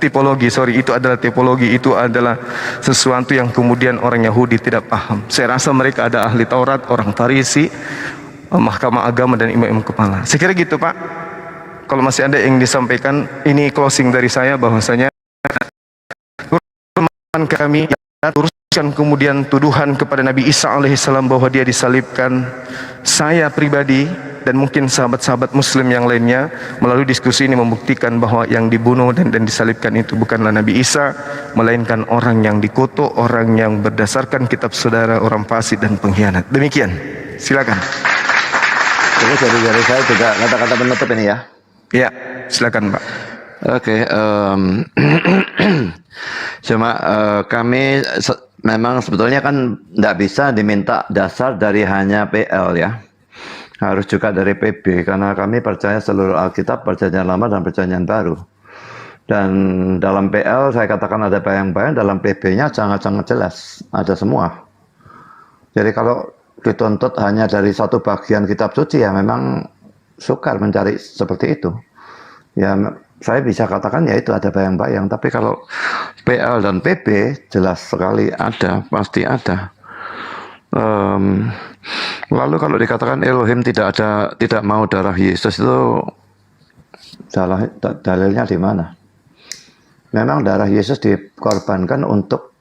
tipologi, itu adalah tipologi, itu adalah sesuatu yang kemudian orang Yahudi tidak paham. Saya rasa mereka ada ahli Taurat, orang Farisi, mahkamah agama, dan imam-imam kepala. Saya kira gitu, Pak. Kalau masih ada yang disampaikan, ini closing dari saya, bahwasanya kami teruskan kemudian tuduhan kepada Nabi Isa alaihissalam bahwa dia disalibkan. Saya pribadi dan mungkin sahabat-sahabat muslim yang lainnya melalui diskusi ini membuktikan bahwa yang dibunuh dan disalibkan itu bukanlah Nabi Isa, melainkan orang yang dikutuk, orang yang berdasarkan kitab saudara, orang fasik dan pengkhianat. Demikian, silakan. Jadi dari saya juga kata-kata penutup ini ya. Ya, silakan, Pak. Oke, cuma kami memang sebetulnya kan tidak bisa diminta dasar dari hanya PL ya, harus juga dari PB, karena kami percaya seluruh Alkitab, Perjanjian Lama dan Perjanjian Baru. Dan dalam PL saya katakan ada bayang-bayang, dalam PB-nya sangat-sangat jelas, ada semua. Jadi kalau dituntut hanya dari satu bagian kitab suci, ya memang sukar mencari seperti itu. Ya saya bisa katakan ya itu ada bayang-bayang, tapi kalau PL dan PB jelas sekali ada, pasti ada. Lalu kalau dikatakan Elohim tidak mau darah Yesus, itu dalilnya di mana? Memang darah Yesus dikorbankan untuk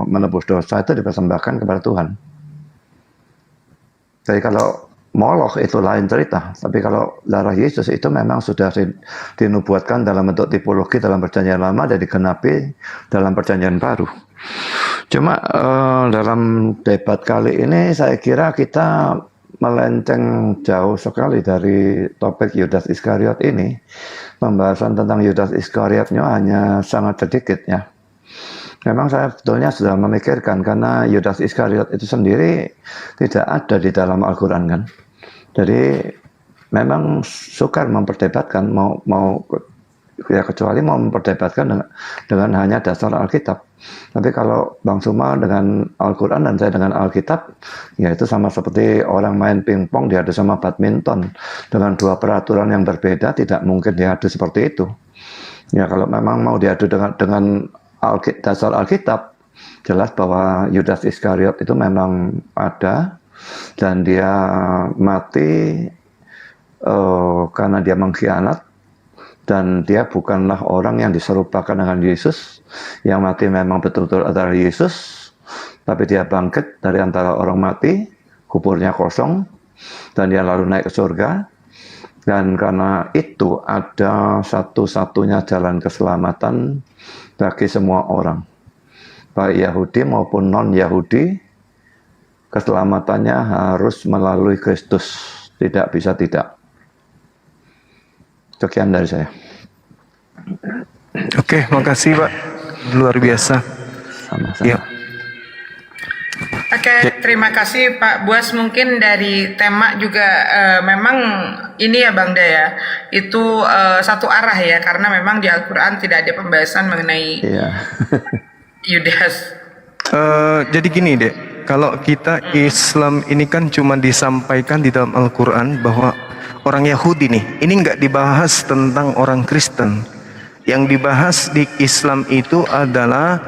menebus dosa itu dipersembahkan kepada Tuhan. Jadi kalau Moloch itu lain cerita, tapi kalau darah Yesus itu memang sudah dinubuatkan dalam bentuk tipologi dalam perjanjian lama dan digenapi dalam perjanjian baru. Cuma dalam debat kali ini saya kira kita melenceng jauh sekali dari topik Yudas Iskariot ini. Pembahasan tentang Yudas Iskariotnya hanya sangat sedikit ya. Memang saya sebetulnya sudah memikirkan karena Yudas Iskariot itu sendiri tidak ada di dalam Al-Quran kan. Jadi memang sukar memperdebatkan ya kecuali mau memperdebatkan dengan hanya dasar Alkitab. Tapi kalau Bang Suma dengan Al-Quran dan saya dengan Alkitab, ya itu sama seperti orang main pingpong diadu sama badminton. Dengan dua peraturan yang berbeda tidak mungkin diadu seperti itu. Ya kalau memang mau diadu dengan dasar Alkitab, jelas bahwa Yudas Iskariot itu memang ada dan dia mati karena dia mengkhianat dan dia bukanlah orang yang diserupakan dengan Yesus. Yang mati memang betul-betul adalah Yesus, tapi dia bangkit dari antara orang mati, kuburnya kosong dan dia lalu naik ke surga. Dan karena itu ada satu-satunya jalan keselamatan bagi semua orang, baik Yahudi maupun non-Yahudi. Keselamatannya harus melalui Kristus, tidak bisa tidak. Sekian dari saya. Oke, makasih Pak. Luar biasa. Sama-sama. Ya. Oke, terima kasih Pak Buas. Mungkin dari tema juga memang ini ya Bang Daya, itu satu arah ya, karena memang di Al-Quran tidak ada pembahasan mengenai Iya. Yudas. Jadi gini deh, kalau kita Islam ini kan cuma disampaikan di dalam Al-Quran bahwa orang Yahudi nih, ini nggak dibahas tentang orang Kristen. Yang dibahas di Islam itu adalah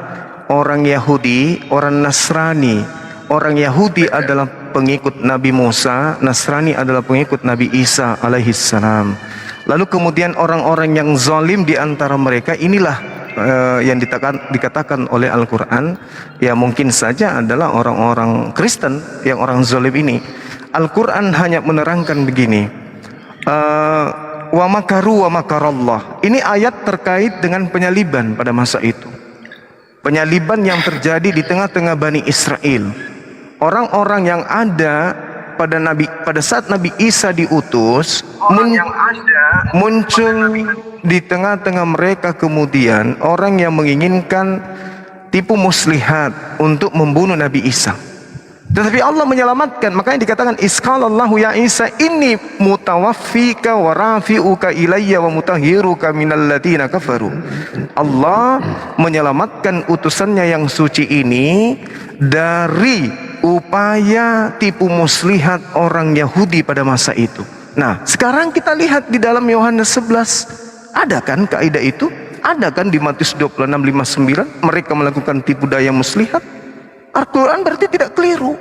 orang Yahudi, orang Nasrani. Orang Yahudi adalah pengikut Nabi Musa, Nasrani adalah pengikut Nabi Isa alaihissalam. Lalu kemudian orang-orang yang zalim di antara mereka inilah yang dikatakan oleh Al-Quran, ya mungkin saja adalah orang-orang Kristen yang orang zalim ini. Al-Quran hanya menerangkan begini, wa makaru wa makarallah. Ini ayat terkait dengan penyaliban pada masa itu. Penyaliban yang terjadi di tengah-tengah Bani Israel. Orang-orang yang ada pada saat Nabi Isa diutus, muncul di tengah-tengah mereka kemudian orang yang menginginkan tipu muslihat untuk membunuh Nabi Isa. Tetapi Allah menyelamatkan. Makanya dikatakan isqalallahu ya Isa inni mutawaffika wa rafi'uka ilayya wa mutahhiruka minal ladina kafaru. Allah menyelamatkan utusannya yang suci ini dari upaya tipu muslihat orang Yahudi pada masa itu. Nah, sekarang kita lihat di dalam Yohanes 11, ada kan kaidah itu? Ada kan di Matius 26:59 mereka melakukan tipu daya muslihat? Al-Quran berarti tidak keliru.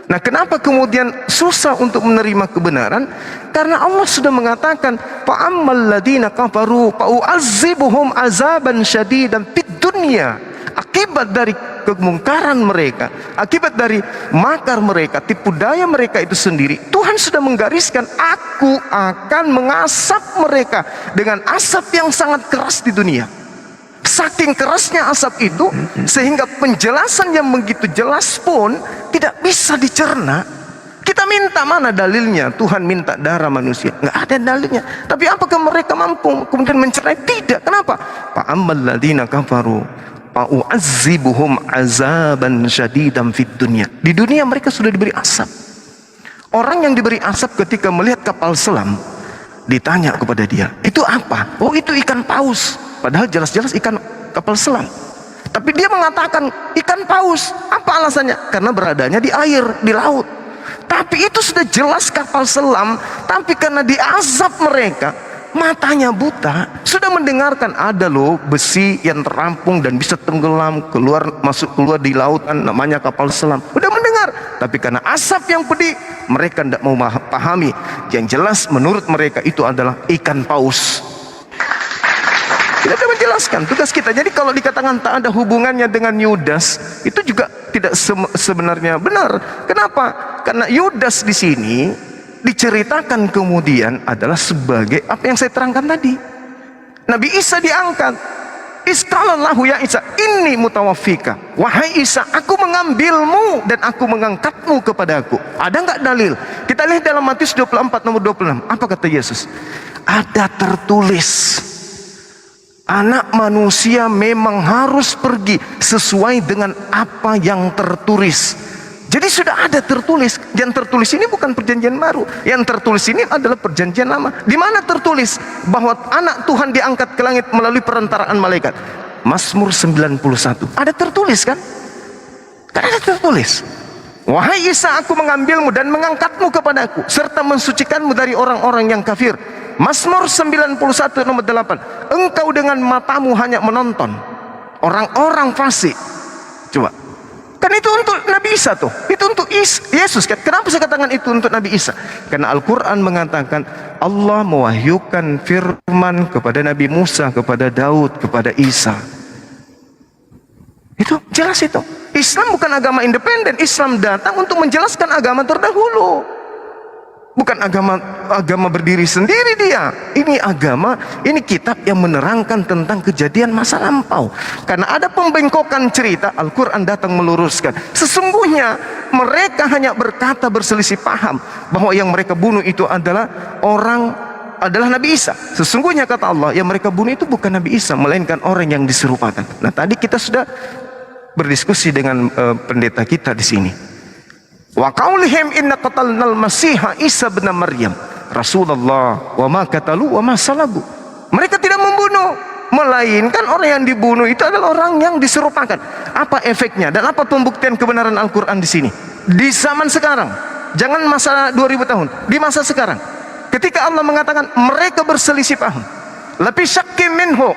Nah, kenapa kemudian susah untuk menerima kebenaran? Karena Allah sudah mengatakan, fa'ammal ladina kafaru fa'u'azzibuhum azaban syadidan fid dunya. Akibat dari kemungkaran mereka, akibat dari makar mereka, tipu daya mereka itu sendiri, Tuhan sudah menggariskan, aku akan mengasap mereka dengan asap yang sangat keras di dunia. Saking kerasnya asap itu sehingga penjelasan yang begitu jelas pun tidak bisa dicerna. Kita minta mana dalilnya? Tuhan minta darah manusia, nggak ada dalilnya. Tapi apakah mereka mampu kemudian mencerna? Tidak. Kenapa? Fa'ammal ladina kafaru fa'u'azzibuhum azaban syadidan fid dunya. Di dunia mereka sudah diberi asap. Orang yang diberi asap ketika melihat kapal selam, ditanya kepada dia, itu apa? Oh, itu ikan paus. Padahal jelas-jelas ikan kapal selam. Tapi dia mengatakan ikan paus. Apa alasannya? Karena beradanya di air, di laut. Tapi itu sudah jelas kapal selam. Tapi karena diazab mereka, matanya buta, sudah mendengarkan ada loh besi yang terampung dan bisa tenggelam, masuk keluar di lautan, namanya kapal selam. Udah mendengar, tapi karena asap yang pedih, mereka tidak mau pahami. Yang jelas menurut mereka itu adalah ikan paus. Tidak ada menjelaskan tugas kita. Jadi kalau dikatakan tak ada hubungannya dengan Yudas, itu juga tidak sebenarnya benar. Kenapa? Karena Yudas di sini diceritakan kemudian adalah sebagai apa yang saya terangkan tadi. Nabi Isa diangkat. Isqalallahu ya Isa, inni mutawaffika. Wahai Isa, aku mengambilmu dan aku mengangkatmu kepadaku. Ada nggak dalil? Kita lihat dalam Matius 24 nomor 26. Apa kata Yesus? Ada tertulis, anak manusia memang harus pergi sesuai dengan apa yang tertulis. Jadi sudah ada tertulis. Yang tertulis ini bukan perjanjian baru. Yang tertulis ini adalah perjanjian lama. Di mana tertulis bahwa anak Tuhan diangkat ke langit melalui perantaraan malaikat? Mazmur 91. Ada tertulis kan? Kan ada tertulis. Wahai Isa, aku mengambilmu dan mengangkatmu kepadaku, serta mensucikanmu dari orang-orang yang kafir. Mazmur 91 nomor 8. Engkau dengan matamu hanya menonton orang-orang fasik. Coba. Kan itu untuk Nabi Isa tuh. Itu untuk Yesus kan. Kenapa saya katakan itu untuk Nabi Isa? Karena Al-Quran mengatakan Allah mewahyukan firman kepada Nabi Musa, kepada Daud, kepada Isa. Itu jelas itu. Islam bukan agama independen. Islam datang untuk menjelaskan agama terdahulu. Bukan agama berdiri sendiri dia. Ini agama, ini kitab yang menerangkan tentang kejadian masa lampau. Karena ada pembengkokan cerita, Al-Quran datang meluruskan. Sesungguhnya mereka hanya berkata berselisih paham bahwa yang mereka bunuh itu adalah Nabi Isa. Sesungguhnya kata Allah, yang mereka bunuh itu bukan Nabi Isa, melainkan orang yang diserupakan. Nah, tadi kita sudah berdiskusi dengan pendeta kita di sini. Wa qaulihim inna qatalnal masiha Isa bin Maryam Rasulullah wa ma qatalu wa ma salabu. Mereka tidak membunuh, melainkan orang yang dibunuh itu adalah orang yang diserupakan. Apa efeknya dan apa pembuktian kebenaran Al-Quran di sini? Di zaman sekarang, jangan masa 2000 tahun, di masa sekarang. Ketika Allah mengatakan mereka berselisih paham, lafi syakkim minhu,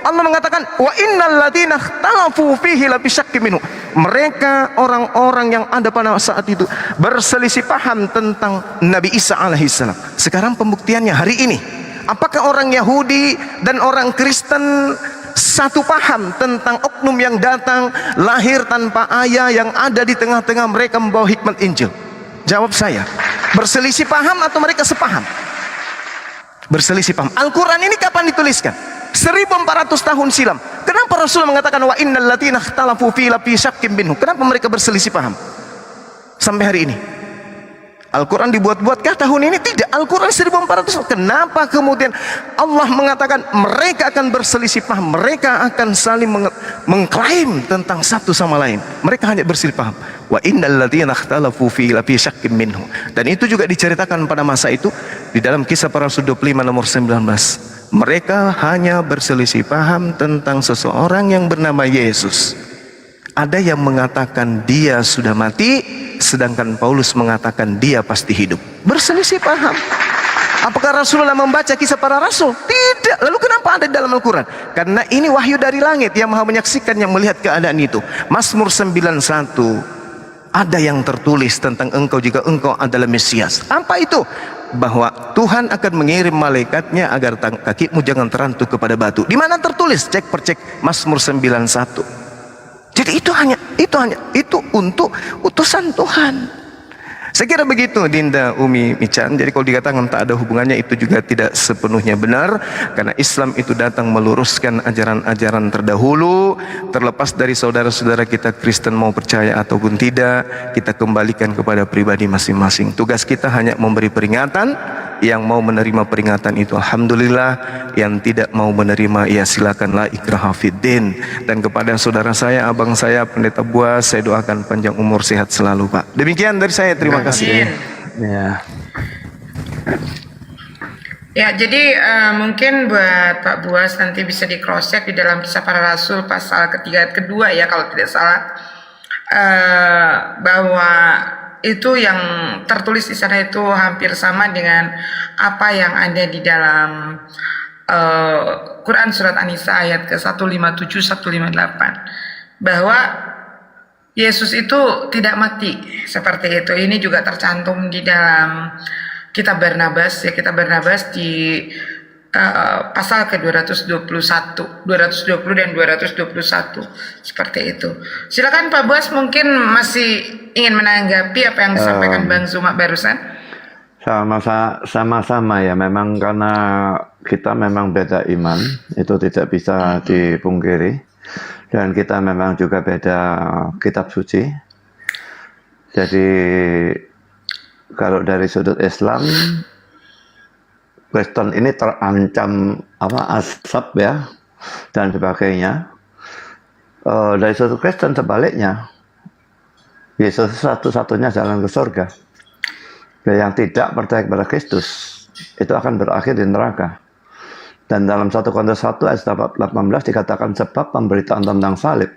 Allah mengatakan wa innal ladzina ikhtalafu fihi lafi syakkim minhu. Mereka orang-orang yang ada pada saat itu berselisih paham tentang Nabi Isa alaihissalam. Sekarang pembuktiannya hari ini. Apakah orang Yahudi dan orang Kristen satu paham tentang oknum yang datang lahir tanpa ayah yang ada di tengah-tengah mereka membawa hikmat Injil? Jawab saya, berselisih paham atau mereka sepaham? Berselisih paham. Al-Quran ini kapan dituliskan? 1400 tahun silam. Kenapa Rasul mengatakan wa innal ladzina ikhtalafu fi syakkim minhu? Kenapa mereka berselisih paham sampai hari ini? Al-Quran dibuat-buatkah tahun ini? Tidak. Al-Quran 1400. Kenapa kemudian Allah mengatakan mereka akan berselisih paham, mereka akan saling mengklaim tentang satu sama lain? Mereka hanya berselisih paham. Wa innal ladzina ikhtalafu fi syakkim minhu. Dan itu juga diceritakan pada masa itu di dalam Kisah Para Rasul 25 nomor 19. Mereka hanya berselisih paham tentang seseorang yang bernama Yesus. Ada yang mengatakan dia sudah mati, sedangkan Paulus mengatakan dia pasti hidup. Berselisih paham. Apakah Rasulullah membaca Kisah Para Rasul? Tidak. Lalu kenapa ada dalam Al-Quran? Karena ini wahyu dari langit yang maha menyaksikan, yang melihat keadaan itu. Mazmur 91 ada yang tertulis tentang engkau jika engkau adalah Mesias. Apa itu? Bahwa Tuhan akan mengirim malaikatnya agar kakimu jangan terantuk kepada batu. Di mana tertulis? Cek percek Mazmur 91. Jadi itu untuk utusan Tuhan. Saya kira begitu Dinda Umi Mican. Jadi kalau dikatakan tak ada hubungannya, itu juga tidak sepenuhnya benar. Karena Islam itu datang meluruskan ajaran-ajaran terdahulu. Terlepas dari saudara-saudara kita Kristen mau percaya ataupun tidak, kita kembalikan kepada pribadi masing-masing. Tugas kita hanya memberi peringatan. Yang mau menerima peringatan itu alhamdulillah, yang tidak mau menerima ya silakan, la ikraha fiddin. Dan kepada saudara saya, abang saya Pendeta Buas, saya doakan panjang umur, sehat selalu Pak. Demikian dari saya, terima kasih. Ya. Ya, jadi mungkin buat Pak Buas nanti bisa di cross check di dalam Kisah Para Rasul pasal ketiga kedua ya kalau tidak salah, bahwa itu yang tertulis di sana itu hampir sama dengan apa yang ada di dalam Quran surat An-Nisa ayat ke-157 158, bahwa Yesus itu tidak mati seperti itu. Ini juga tercantum di dalam kitab Barnabas ya, kitab Barnabas di pasal ke 220 dan 221 seperti itu. Silakan Pak Buas, mungkin masih ingin menanggapi apa yang disampaikan Bang Zuma barusan. Sama-sama ya, memang karena kita memang beda iman, itu tidak bisa dipungkiri, dan kita memang juga beda kitab suci. Jadi kalau dari sudut Islam, Kristen ini terancam asap ya dan sebagainya. Dari sudut Kristen sebaliknya, Yesus satu-satunya jalan ke surga. Yang tidak percaya kepada Kristus itu akan berakhir di neraka. Dan dalam 1 Korintus 1 ayat 18 dikatakan, sebab pemberitaan tentang salib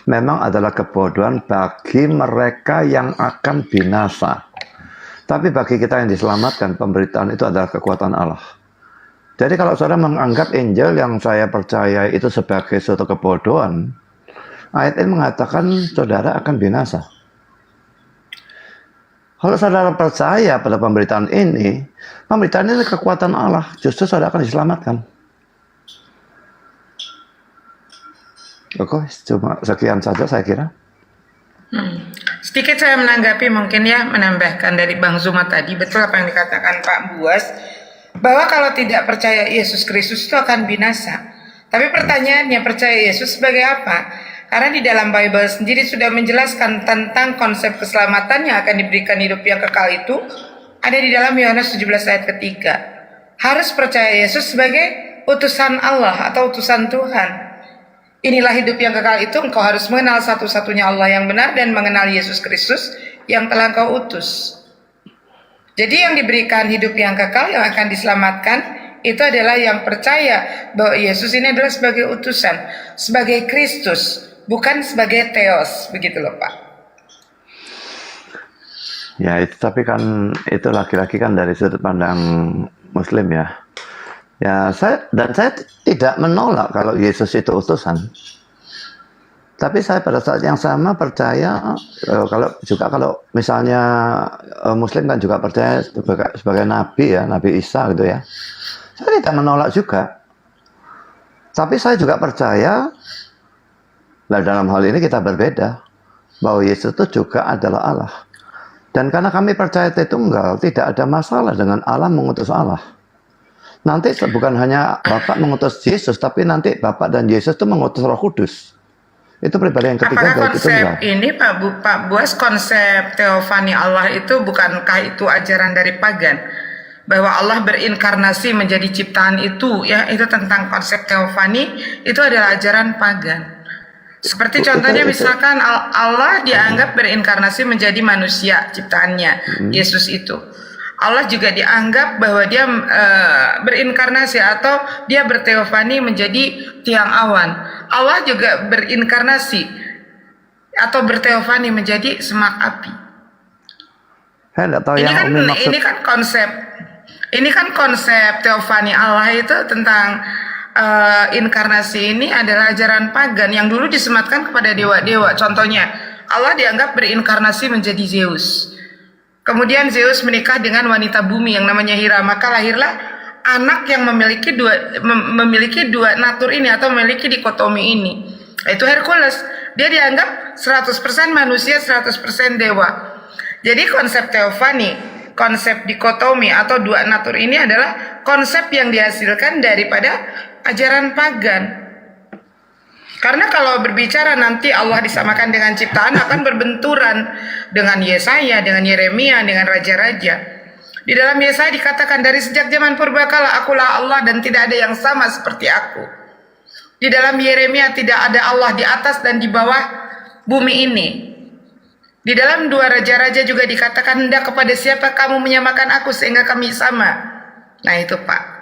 memang adalah kebodohan bagi mereka yang akan binasa. Tapi bagi kita yang diselamatkan, pemberitaan itu adalah kekuatan Allah. Jadi kalau saudara menganggap Injil yang saya percaya itu sebagai suatu kebodohan, ayat ini mengatakan saudara akan binasa. Kalau saudara percaya pada pemberitaan ini kekuatan Allah, justru saudara akan diselamatkan. Oke, cuma sekian saja saya kira. Sedikit saya menanggapi mungkin ya, menambahkan dari Bang Zuma tadi, betul apa yang dikatakan Pak Buas, bahwa kalau tidak percaya Yesus Kristus itu akan binasa. Tapi pertanyaannya, percaya Yesus sebagai apa? Karena di dalam Bible sendiri sudah menjelaskan tentang konsep keselamatan yang akan diberikan hidup yang kekal itu, ada di dalam Yohanes 17 ayat ketiga. Harus percaya Yesus sebagai utusan Allah atau utusan Tuhan. Inilah hidup yang kekal itu, engkau harus mengenal satu-satunya Allah yang benar dan mengenal Yesus Kristus yang telah engkau utus. Jadi yang diberikan hidup yang kekal, yang akan diselamatkan, itu adalah yang percaya bahwa Yesus ini adalah sebagai utusan, sebagai Kristus, bukan sebagai Theos, begitu loh Pak. Ya, itu tapi kan itu laki-laki kan dari sudut pandang Muslim ya. Ya, saya tidak menolak kalau Yesus itu utusan. Tapi saya pada saat yang sama percaya kalau misalnya Muslim kan juga percaya sebagai nabi ya, Nabi Isa gitu ya. Saya tidak menolak juga. Tapi saya juga percaya, nah dalam hal ini kita berbeda, bahwa Yesus itu juga adalah Allah. Dan karena kami percaya Tritunggal, tidak ada masalah dengan Allah mengutus Allah. Nanti bukan hanya Bapak mengutus Yesus, tapi nanti Bapak dan Yesus itu mengutus Roh Kudus. Itu pribadi yang ketiga. Apakah konsep ini Pak Buas, konsep teofani Allah itu bukankah itu ajaran dari pagan? Bahwa Allah berinkarnasi menjadi ciptaan itu, ya itu tentang konsep teofani, itu adalah ajaran pagan. Seperti contohnya misalkan Allah dianggap berinkarnasi menjadi manusia ciptaannya, Yesus itu. Allah juga dianggap bahwa dia berinkarnasi atau dia berteofani menjadi tiang awan. Allah juga berinkarnasi atau berteofani menjadi semak api. Saya tidak tahu yang Umi maksud. Ini kan konsep teofani Allah itu tentang inkarnasi ini adalah ajaran pagan yang dulu disematkan kepada dewa-dewa. Contohnya, Allah dianggap berinkarnasi menjadi Zeus. Kemudian Zeus menikah dengan wanita bumi yang namanya Hera, maka lahirlah anak yang memiliki dua natur ini atau memiliki dikotomi ini. Yaitu Hercules. Dia dianggap 100% manusia, 100% dewa. Jadi konsep teofani, konsep dikotomi atau dua natur ini adalah konsep yang dihasilkan daripada ajaran pagan. Karena kalau berbicara nanti Allah disamakan dengan ciptaan akan berbenturan dengan Yesaya, dengan Yeremia, dengan raja-raja. Di dalam Yesaya dikatakan dari sejak zaman purbakala akulah Allah dan tidak ada yang sama seperti aku. Di dalam Yeremia tidak ada Allah di atas dan di bawah bumi ini. Di dalam dua raja-raja juga dikatakan hendak kepada siapa kamu menyamakan aku sehingga kami sama. Nah itu Pak.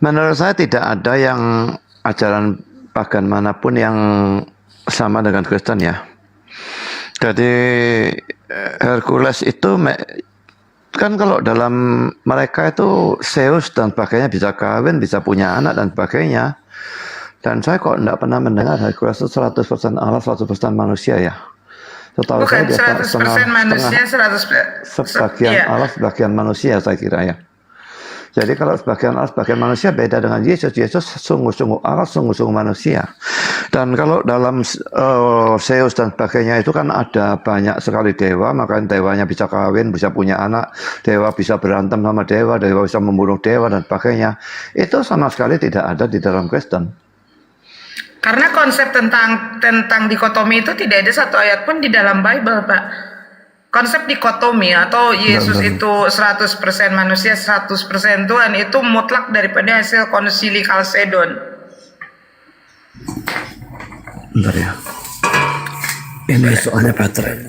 Menurut saya tidak ada yang ajaran pagan manapun yang sama dengan Kristen ya. Jadi Hercules itu kan kalau dalam mereka itu Zeus dan sebagainya bisa kawin, bisa punya anak dan sebagainya. Dan saya kok tidak pernah mendengar Hari Kristus 100% Allah, 100% manusia ya. Setahu Bukan saya dia 100% manusia, 100%. sebagian Iya. Allah, sebagian manusia saya kira ya. Jadi kalau sebagian Allah, sebagian manusia beda dengan Yesus. Yesus sungguh-sungguh Allah, sungguh-sungguh manusia. Dan kalau dalam Zeus dan sebagainya itu kan ada banyak sekali dewa, makanya dewanya bisa kawin, bisa punya anak, dewa bisa berantem sama dewa, dewa bisa membunuh dewa dan sebagainya. Itu sama sekali tidak ada di dalam Kristen. Karena konsep tentang dikotomi itu tidak ada satu ayat pun di dalam Bible, Pak. Konsep dikotomi atau Yesus itu 100% manusia, 100% Tuhan itu mutlak daripada hasil konsili Kalsedon. Bentar ya. Ini soalnya baterai.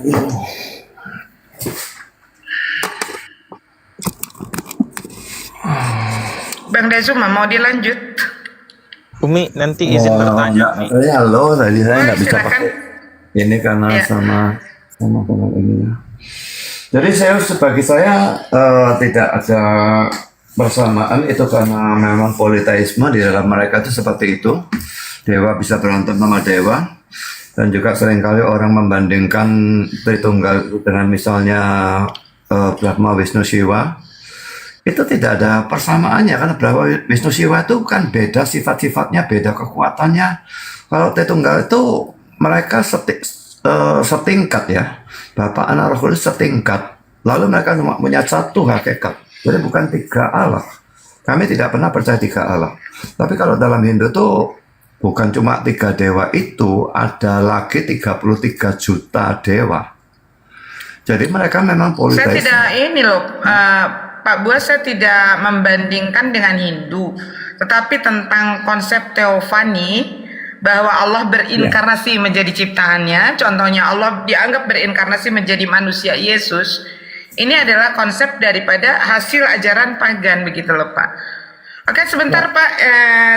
Bang Dezuma mau dilanjut? Umi nanti izin bertanya nih. Halo, tadi saya nggak bisa silakan. pakai ini karena Ya. sama ini. Jadi saya bagi saya tidak ada persamaan itu karena memang politeisme di dalam mereka itu seperti itu. Dewa bisa berantem sama dewa, dan juga seringkali orang membandingkan Tritunggal dengan misalnya Brahma, Wisnu, Shiva. Itu tidak ada persamaannya karena Brahma, Wisnu, Shiva itu kan beda sifat-sifatnya, beda kekuatannya. Kalau Tritunggal itu mereka setingkat ya. Bapa, Anak, Roh Kudus setingkat. Lalu mereka cuma punya satu hakikat. Jadi bukan tiga Allah. Kami tidak pernah percaya tiga Allah. Tapi kalau dalam Hindu tuh bukan cuma tiga dewa itu, ada lagi 33 juta dewa. Jadi mereka memang Saya politeis. tidak ini loh, Pak Buas, saya tidak membandingkan dengan Hindu, tetapi tentang konsep teofani, bahwa Allah berinkarnasi menjadi ciptaannya. Contohnya Allah dianggap berinkarnasi menjadi manusia Yesus. Ini adalah konsep daripada hasil ajaran pagan, begitu loh Pak. Oke, sebentar Pak,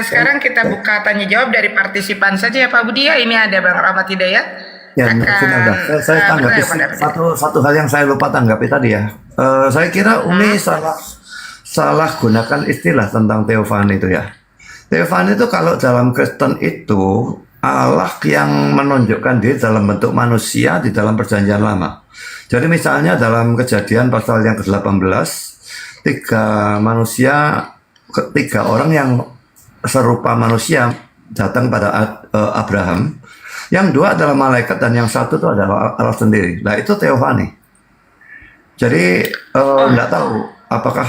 sekarang kita buka tanya jawab dari partisipan saja ya Pak Budi ya. Ini ada Bang Rahmat Hidayat. Ya, sudah. Saya tanggapi satu hal yang saya lupa tanggapi tadi ya. Saya kira Umi salah gunakan istilah tentang teofani itu ya. Teofani itu kalau dalam Kristen itu Allah yang menunjukkan diri dalam bentuk manusia di dalam perjanjian lama. Jadi misalnya dalam Kejadian pasal yang ke-18, tiga orang yang serupa manusia datang pada Abraham. Yang dua adalah malaikat dan yang satu itu adalah Allah sendiri. Nah itu teofani. Jadi nggak tahu apakah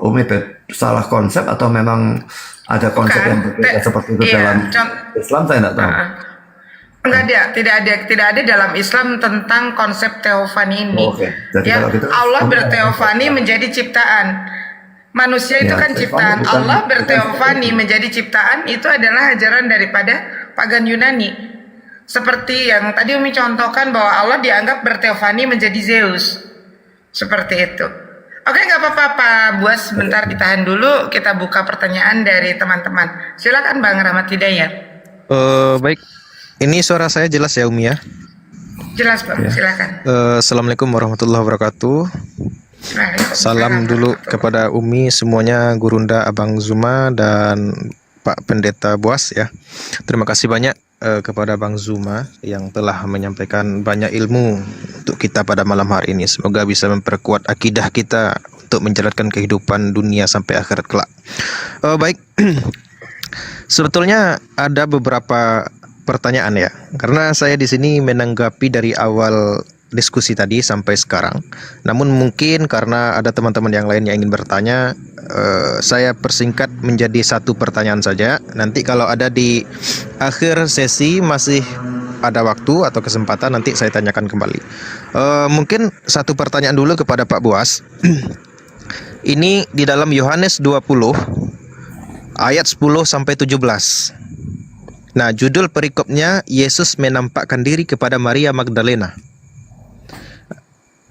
Umi salah konsep atau memang ada konsep yang berbeda seperti itu dalam Islam, saya nggak tahu. Enggak ada, tidak ada dalam Islam tentang konsep teofani ini. Oke. Jadi Ya, kalau gitu, Allah berteofani menjadi ciptaan. Manusia itu Ya, kan teofani ciptaan. bukan- Allah bukan berteofani menjadi ciptaan itu adalah ajaran daripada pagan Yunani. Seperti yang tadi Umi contohkan bahwa Allah dianggap berteofani menjadi Zeus. Seperti itu. Oke, nggak apa-apa Pak Buas, sebentar ditahan dulu. Kita buka pertanyaan dari teman-teman. Silakan Bang Rahmat Hidayat. Baik, ini suara saya jelas ya Umi ya. Jelas Bang, silakan. Assalamualaikum warahmatullahi wabarakatuh. Salam dulu kepada Umi semuanya, Gurunda, Abang Zuma dan Pak Pendeta Buas ya. Terima kasih banyak kepada Bang Zuma yang telah menyampaikan banyak ilmu untuk kita pada malam hari ini. Semoga bisa memperkuat akidah kita untuk menjalankan kehidupan dunia sampai akhirat kelak. Baik, sebetulnya ada beberapa pertanyaan ya, karena saya di sini menanggapi dari awal diskusi tadi sampai sekarang. Namun mungkin karena ada teman-teman yang lain yang ingin bertanya, saya persingkat menjadi satu pertanyaan saja. Nanti kalau ada di akhir sesi masih ada waktu atau kesempatan, nanti saya tanyakan kembali. Mungkin satu pertanyaan dulu kepada Pak Buas. Ini di dalam Yohanes 20 ayat 10 sampai 17. Nah, judul perikopnya Yesus menampakkan diri kepada Maria Magdalena.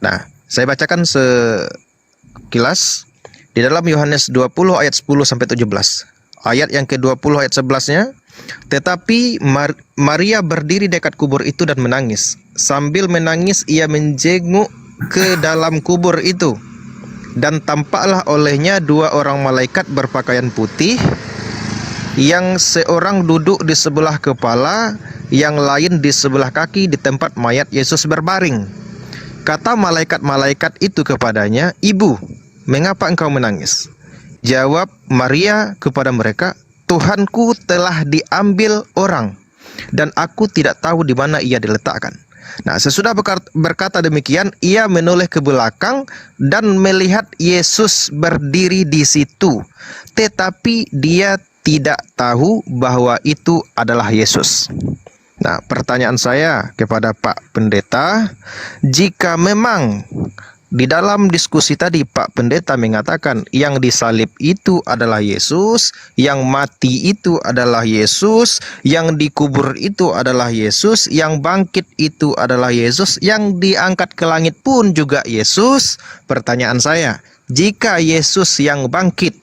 Nah, saya bacakan sekilas di dalam Yohanes 20 ayat 10 sampai 17. Ayat yang ke-20 ayat 11-nya, tetapi Maria berdiri dekat kubur itu dan menangis. Sambil menangis ia menjenguk ke dalam kubur itu. Dan tampaklah olehnya dua orang malaikat berpakaian putih yang seorang duduk di sebelah kepala, yang lain di sebelah kaki di tempat mayat Yesus berbaring. Kata malaikat-malaikat itu kepadanya, "Ibu, mengapa engkau menangis?" Jawab Maria kepada mereka, "Tuhanku telah diambil orang, dan aku tidak tahu di mana ia diletakkan." Nah, sesudah berkata demikian, ia menoleh ke belakang dan melihat Yesus berdiri di situ. Tetapi dia tidak tahu bahwa itu adalah Yesus. Nah, pertanyaan saya kepada Pak Pendeta, jika memang di dalam diskusi tadi Pak Pendeta mengatakan yang disalib itu adalah Yesus, yang mati itu adalah Yesus, yang dikubur itu adalah Yesus, yang bangkit itu adalah Yesus, yang diangkat ke langit pun juga Yesus. Pertanyaan saya, jika Yesus yang bangkit,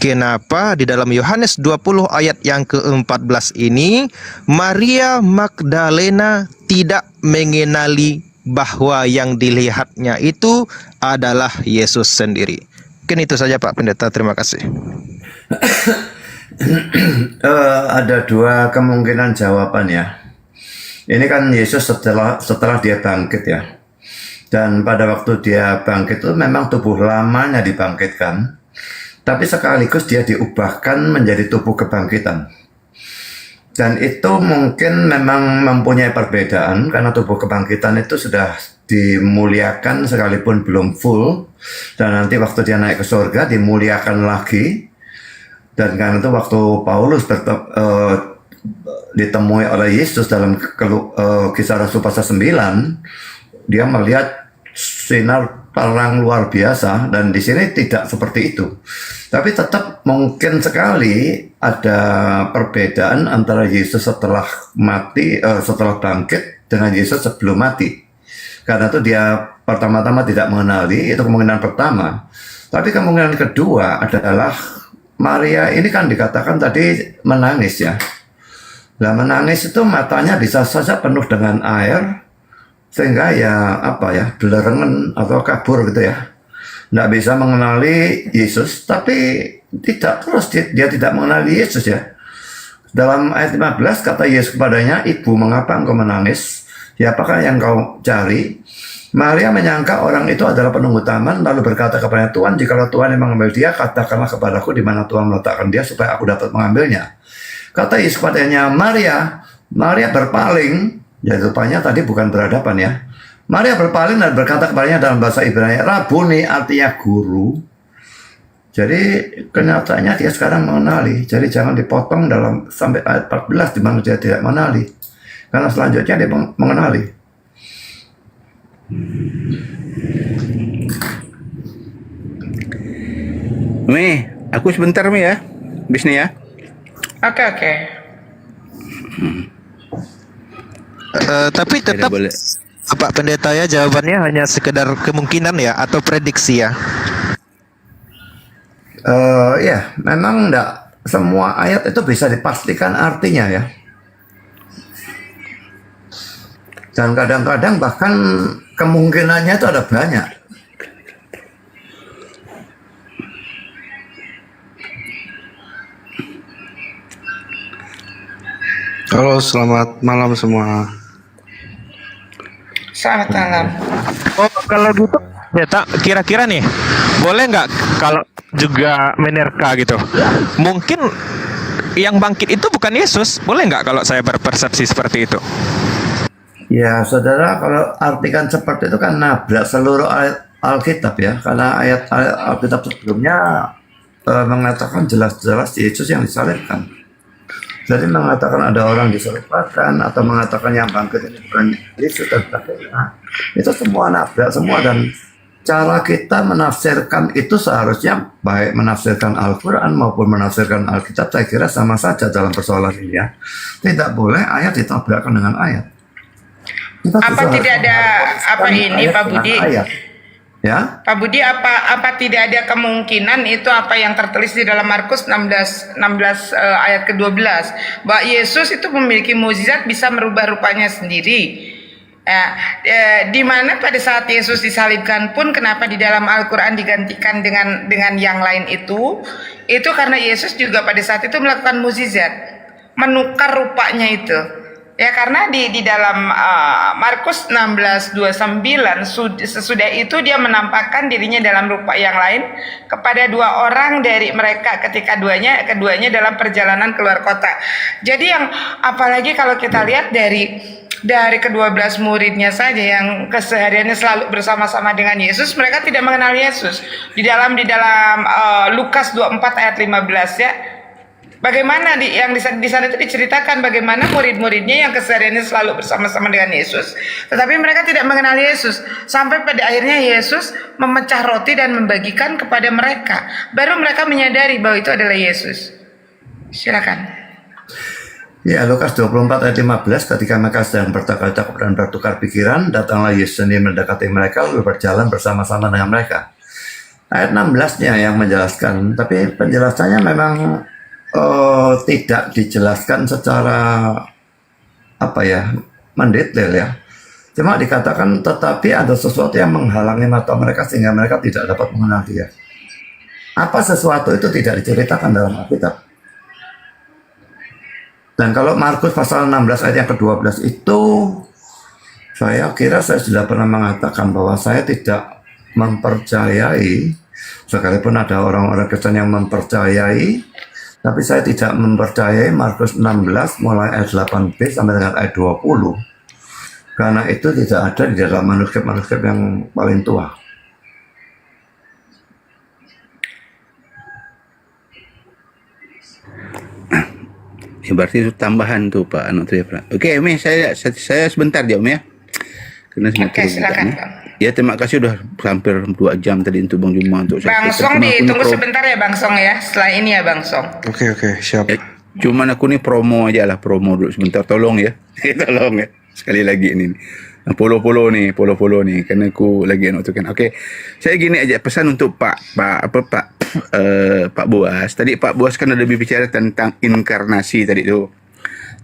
kenapa di dalam Yohanes 20 ayat yang ke-14 ini Maria Magdalena tidak mengenali bahwa yang dilihatnya itu adalah Yesus sendiri? Mungkin itu saja Pak Pendeta, terima kasih. Ada dua kemungkinan jawaban ya. Ini kan Yesus setelah dia bangkit ya. Dan pada waktu dia bangkit itu memang tubuh lamanya dibangkitkan. Tapi sekaligus dia diubahkan menjadi tubuh kebangkitan. Dan itu mungkin memang mempunyai perbedaan karena tubuh kebangkitan itu sudah dimuliakan sekalipun belum full. Dan nanti waktu dia naik ke surga dimuliakan lagi. Dan karena itu waktu Paulus ditemui oleh Yesus dalam Kisah Rasul pasal 9, dia melihat sinar terang luar biasa, dan di sini tidak seperti itu. Tapi tetap mungkin sekali ada perbedaan antara Yesus setelah mati, setelah bangkit dengan Yesus sebelum mati. Karena itu dia pertama-tama tidak mengenali, itu kemungkinan pertama. Tapi kemungkinan kedua adalah Maria ini kan dikatakan tadi menangis ya. Nah, menangis itu matanya bisa saja penuh dengan air, sehingga ya belerengan atau kabur gitu ya. Nggak bisa mengenali Yesus, tapi tidak terus dia tidak mengenali Yesus ya. Dalam ayat 15 kata Yesus kepadanya, "Ibu, mengapa engkau menangis? Siapakah yang kau cari?" Maria menyangka orang itu adalah penunggu taman, lalu berkata kepadanya, "Tuhan, jikalau Tuhan yang mengambil dia, katakanlah kepadaku di mana Tuhan meletakkan dia supaya aku dapat mengambilnya." Kata Yesus kepadanya, "Maria." Maria berpaling, ya rupanya tadi bukan berhadapan ya. Maria berpaling dan berkata kepadanya dalam bahasa Ibrani, "Rabuni," artinya guru. Jadi kenyataannya dia sekarang mengenali. Jadi jangan dipotong dalam sampai ayat 14 di mana dia tidak mengenali. Karena selanjutnya dia mengenali. Mi, aku sebentar Mi ya. Bisnis ya. Oke. Tapi tetap Boleh. Pak Pendeta ya, jawabannya hanya sekedar kemungkinan ya atau prediksi ya. Ya, memang enggak semua ayat itu bisa dipastikan artinya ya. Dan kadang-kadang bahkan kemungkinannya itu ada banyak. Halo, selamat malam semua. Selamat malam. Oh, kalau gitu, Pendeta, kira-kira nih, boleh nggak kalau juga menerka gitu? Mungkin yang bangkit itu bukan Yesus, boleh nggak kalau saya berpersepsi seperti itu? Ya, saudara, kalau artikan seperti itu kan nabrak seluruh ayat Alkitab ya. Karena ayat Alkitab sebelumnya mengatakan jelas-jelas Yesus yang disalibkan. Jadi mengatakan ada orang disalibkan atau mengatakan yang bangkit itu bukan Yesus dan sebagainya. Itu semua nabrak semua, dan cara kita menafsirkan itu seharusnya baik menafsirkan Al-Quran maupun menafsirkan Alkitab, saya kira sama saja dalam persoalan ini ya. Tidak boleh ayat ditabrakkan dengan ayat. Apa tidak ada apa ini Pak Budi? Ya, Pak Budi, apa tidak ada kemungkinan itu apa yang tertulis di dalam Markus 16 ayat ke-12 bahwa Yesus itu memiliki mukjizat bisa merubah rupanya sendiri. Ya, di mana pada saat Yesus disalibkan pun kenapa di dalam Al-Quran digantikan dengan yang lain itu karena Yesus juga pada saat itu melakukan mukjizat, menukar rupanya itu. Ya, karena di dalam Markus 16:29 sesudah itu dia menampakkan dirinya dalam rupa yang lain kepada dua orang dari mereka ketika keduanya dalam perjalanan keluar kota. Jadi yang apalagi kalau kita lihat dari ke-12 muridnya saja yang kesehariannya selalu bersama-sama dengan Yesus, mereka tidak mengenal Yesus. Di dalam Lukas 24 ayat 15 ya. Bagaimana yang di sana itu diceritakan bagaimana murid-muridnya yang kesehariannya selalu bersama-sama dengan Yesus, tetapi mereka tidak mengenal Yesus. Sampai pada akhirnya Yesus memecah roti dan membagikan kepada mereka. Baru mereka menyadari bahwa itu adalah Yesus. Silakan. Ya, Lukas 24 ayat 15, ketika mereka sedang bercakap-cakap dan bertukar pikiran, datanglah Yesus sendiri mendekati mereka lalu berjalan bersama-sama dengan mereka. Ayat 16-nya yang menjelaskan, tapi penjelasannya memang tidak dijelaskan secara mendetail ya. Cuma dikatakan tetapi ada sesuatu yang menghalangi mata mereka sehingga mereka tidak dapat mengenal Dia. Apa sesuatu itu tidak diceritakan dalam Alkitab. Dan kalau Markus pasal 16 ayat yang ke-12 itu, saya kira saya sudah pernah mengatakan bahwa saya tidak mempercayai, sekalipun ada orang-orang Kristen yang mempercayai, tapi saya tidak mempercayai Markus 16 mulai ayat 8b sampai dengan ayat 20. Karena itu tidak ada di dalam manuskrip-manuskrip yang paling tua. Ya, berarti itu tambahan tuh Pak Anu tuh ya Pak. Oke, Umi, saya sebentar ya Umi ya. Karena Oke, silakan. Ya, terima kasih udah hampir 2 jam tadi untuk Bang Juma untuk Bang Song ditunggu sebentar ya Bang Song ya. Setelah ini ya Bang Song. Oke, siap. Cuman aku nih promo dulu sebentar, tolong ya. Tolong ya. Sekali lagi ini. Polo nih, karena aku lagi nutupkan. Oke. Saya gini aja pesan untuk Pak Boas. Tadi Pak Boas kan ada berbicara tentang inkarnasi tadi tuh.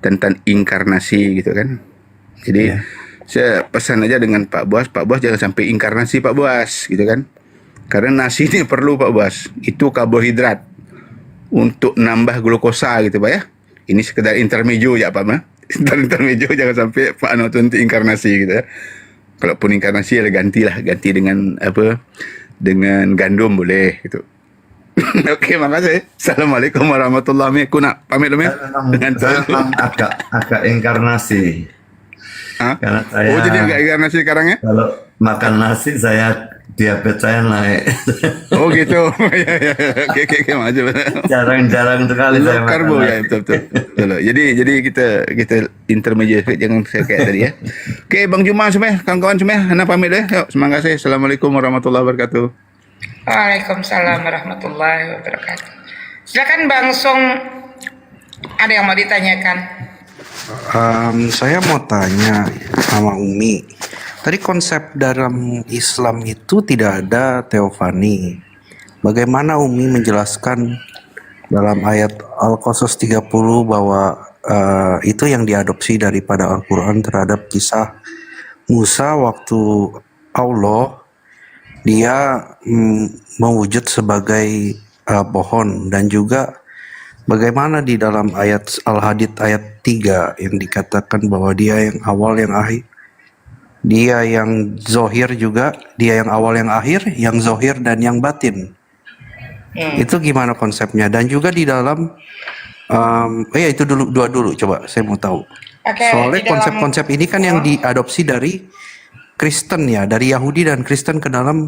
Tentang inkarnasi gitu kan. Jadi saya pesan aja dengan Pak Boas jangan sampai inkarnasi Pak Boas gitu kan. Karena nasi ini perlu Pak Boas. Itu karbohidrat untuk nambah glukosa gitu Pak ya. Ini sekedar intermejo ya Pak Mah. Intermejo jangan sampai Pak Anu untuk inkarnasi gitu ya. Kalaupun inkarnasi ya ganti dengan dengan gandum boleh gitu. Oke, makasih. Assalamualaikum warahmatullahi wabarakatuh. Aku nak pamit dulu ya. Saya memang agak inkarnasi. Karena saya, jadi agak inkarnasi sekarang ya? Kalau makan nasi diabetes saya naik. Oh gitu. Ya. Oke, maju. Jarang sekali saya makan karbo nasi. ya, betul. Jadi kita intermediate jangan saya kayak tadi ya. Oke, Bang Juma semua, kawan-kawan semua, ana pamit deh. Yuk, semangat saya. Assalamualaikum warahmatullahi wabarakatuh. Waalaikumsalam warahmatullahi wabarakatuh. Silakan Bang Song, ada yang mau ditanyakan? Saya mau tanya sama Umi. Tadi konsep dalam Islam itu tidak ada teofani. Bagaimana Umi menjelaskan dalam ayat Al-Qasas 30 bahwa itu yang diadopsi daripada Al-Quran terhadap kisah Musa waktu Allah dia mewujud sebagai pohon, dan juga bagaimana di dalam ayat Al-Hadid ayat 3 yang dikatakan bahwa dia yang awal yang akhir, dia yang zohir juga, dia yang awal yang akhir, yang zohir dan yang batin. Itu gimana konsepnya? Dan juga di dalam itu dulu coba saya mau tahu. Soalnya konsep-konsep ini kan yang diadopsi dari Kristen ya, dari Yahudi dan Kristen ke dalam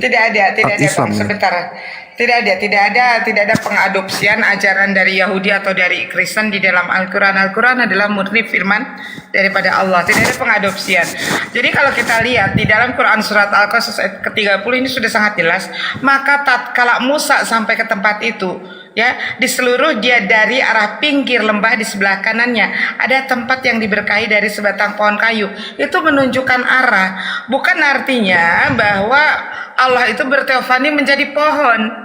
tidak ada Islam. sebentar. Tidak ada pengadopsian ajaran dari Yahudi atau dari Kristen di dalam Al-Quran. Al-Quran adalah murni firman daripada Allah. Tidak ada pengadopsian. Jadi kalau kita lihat di dalam Quran surat Al-Qasas ayat ke-30 ini sudah sangat jelas. Maka tatkala Musa sampai ke tempat itu, ya, di seluruh dia dari arah pinggir lembah di sebelah kanannya ada tempat yang diberkahi dari sebatang pohon kayu. Itu menunjukkan arah, bukan artinya bahwa Allah itu berteofani menjadi pohon.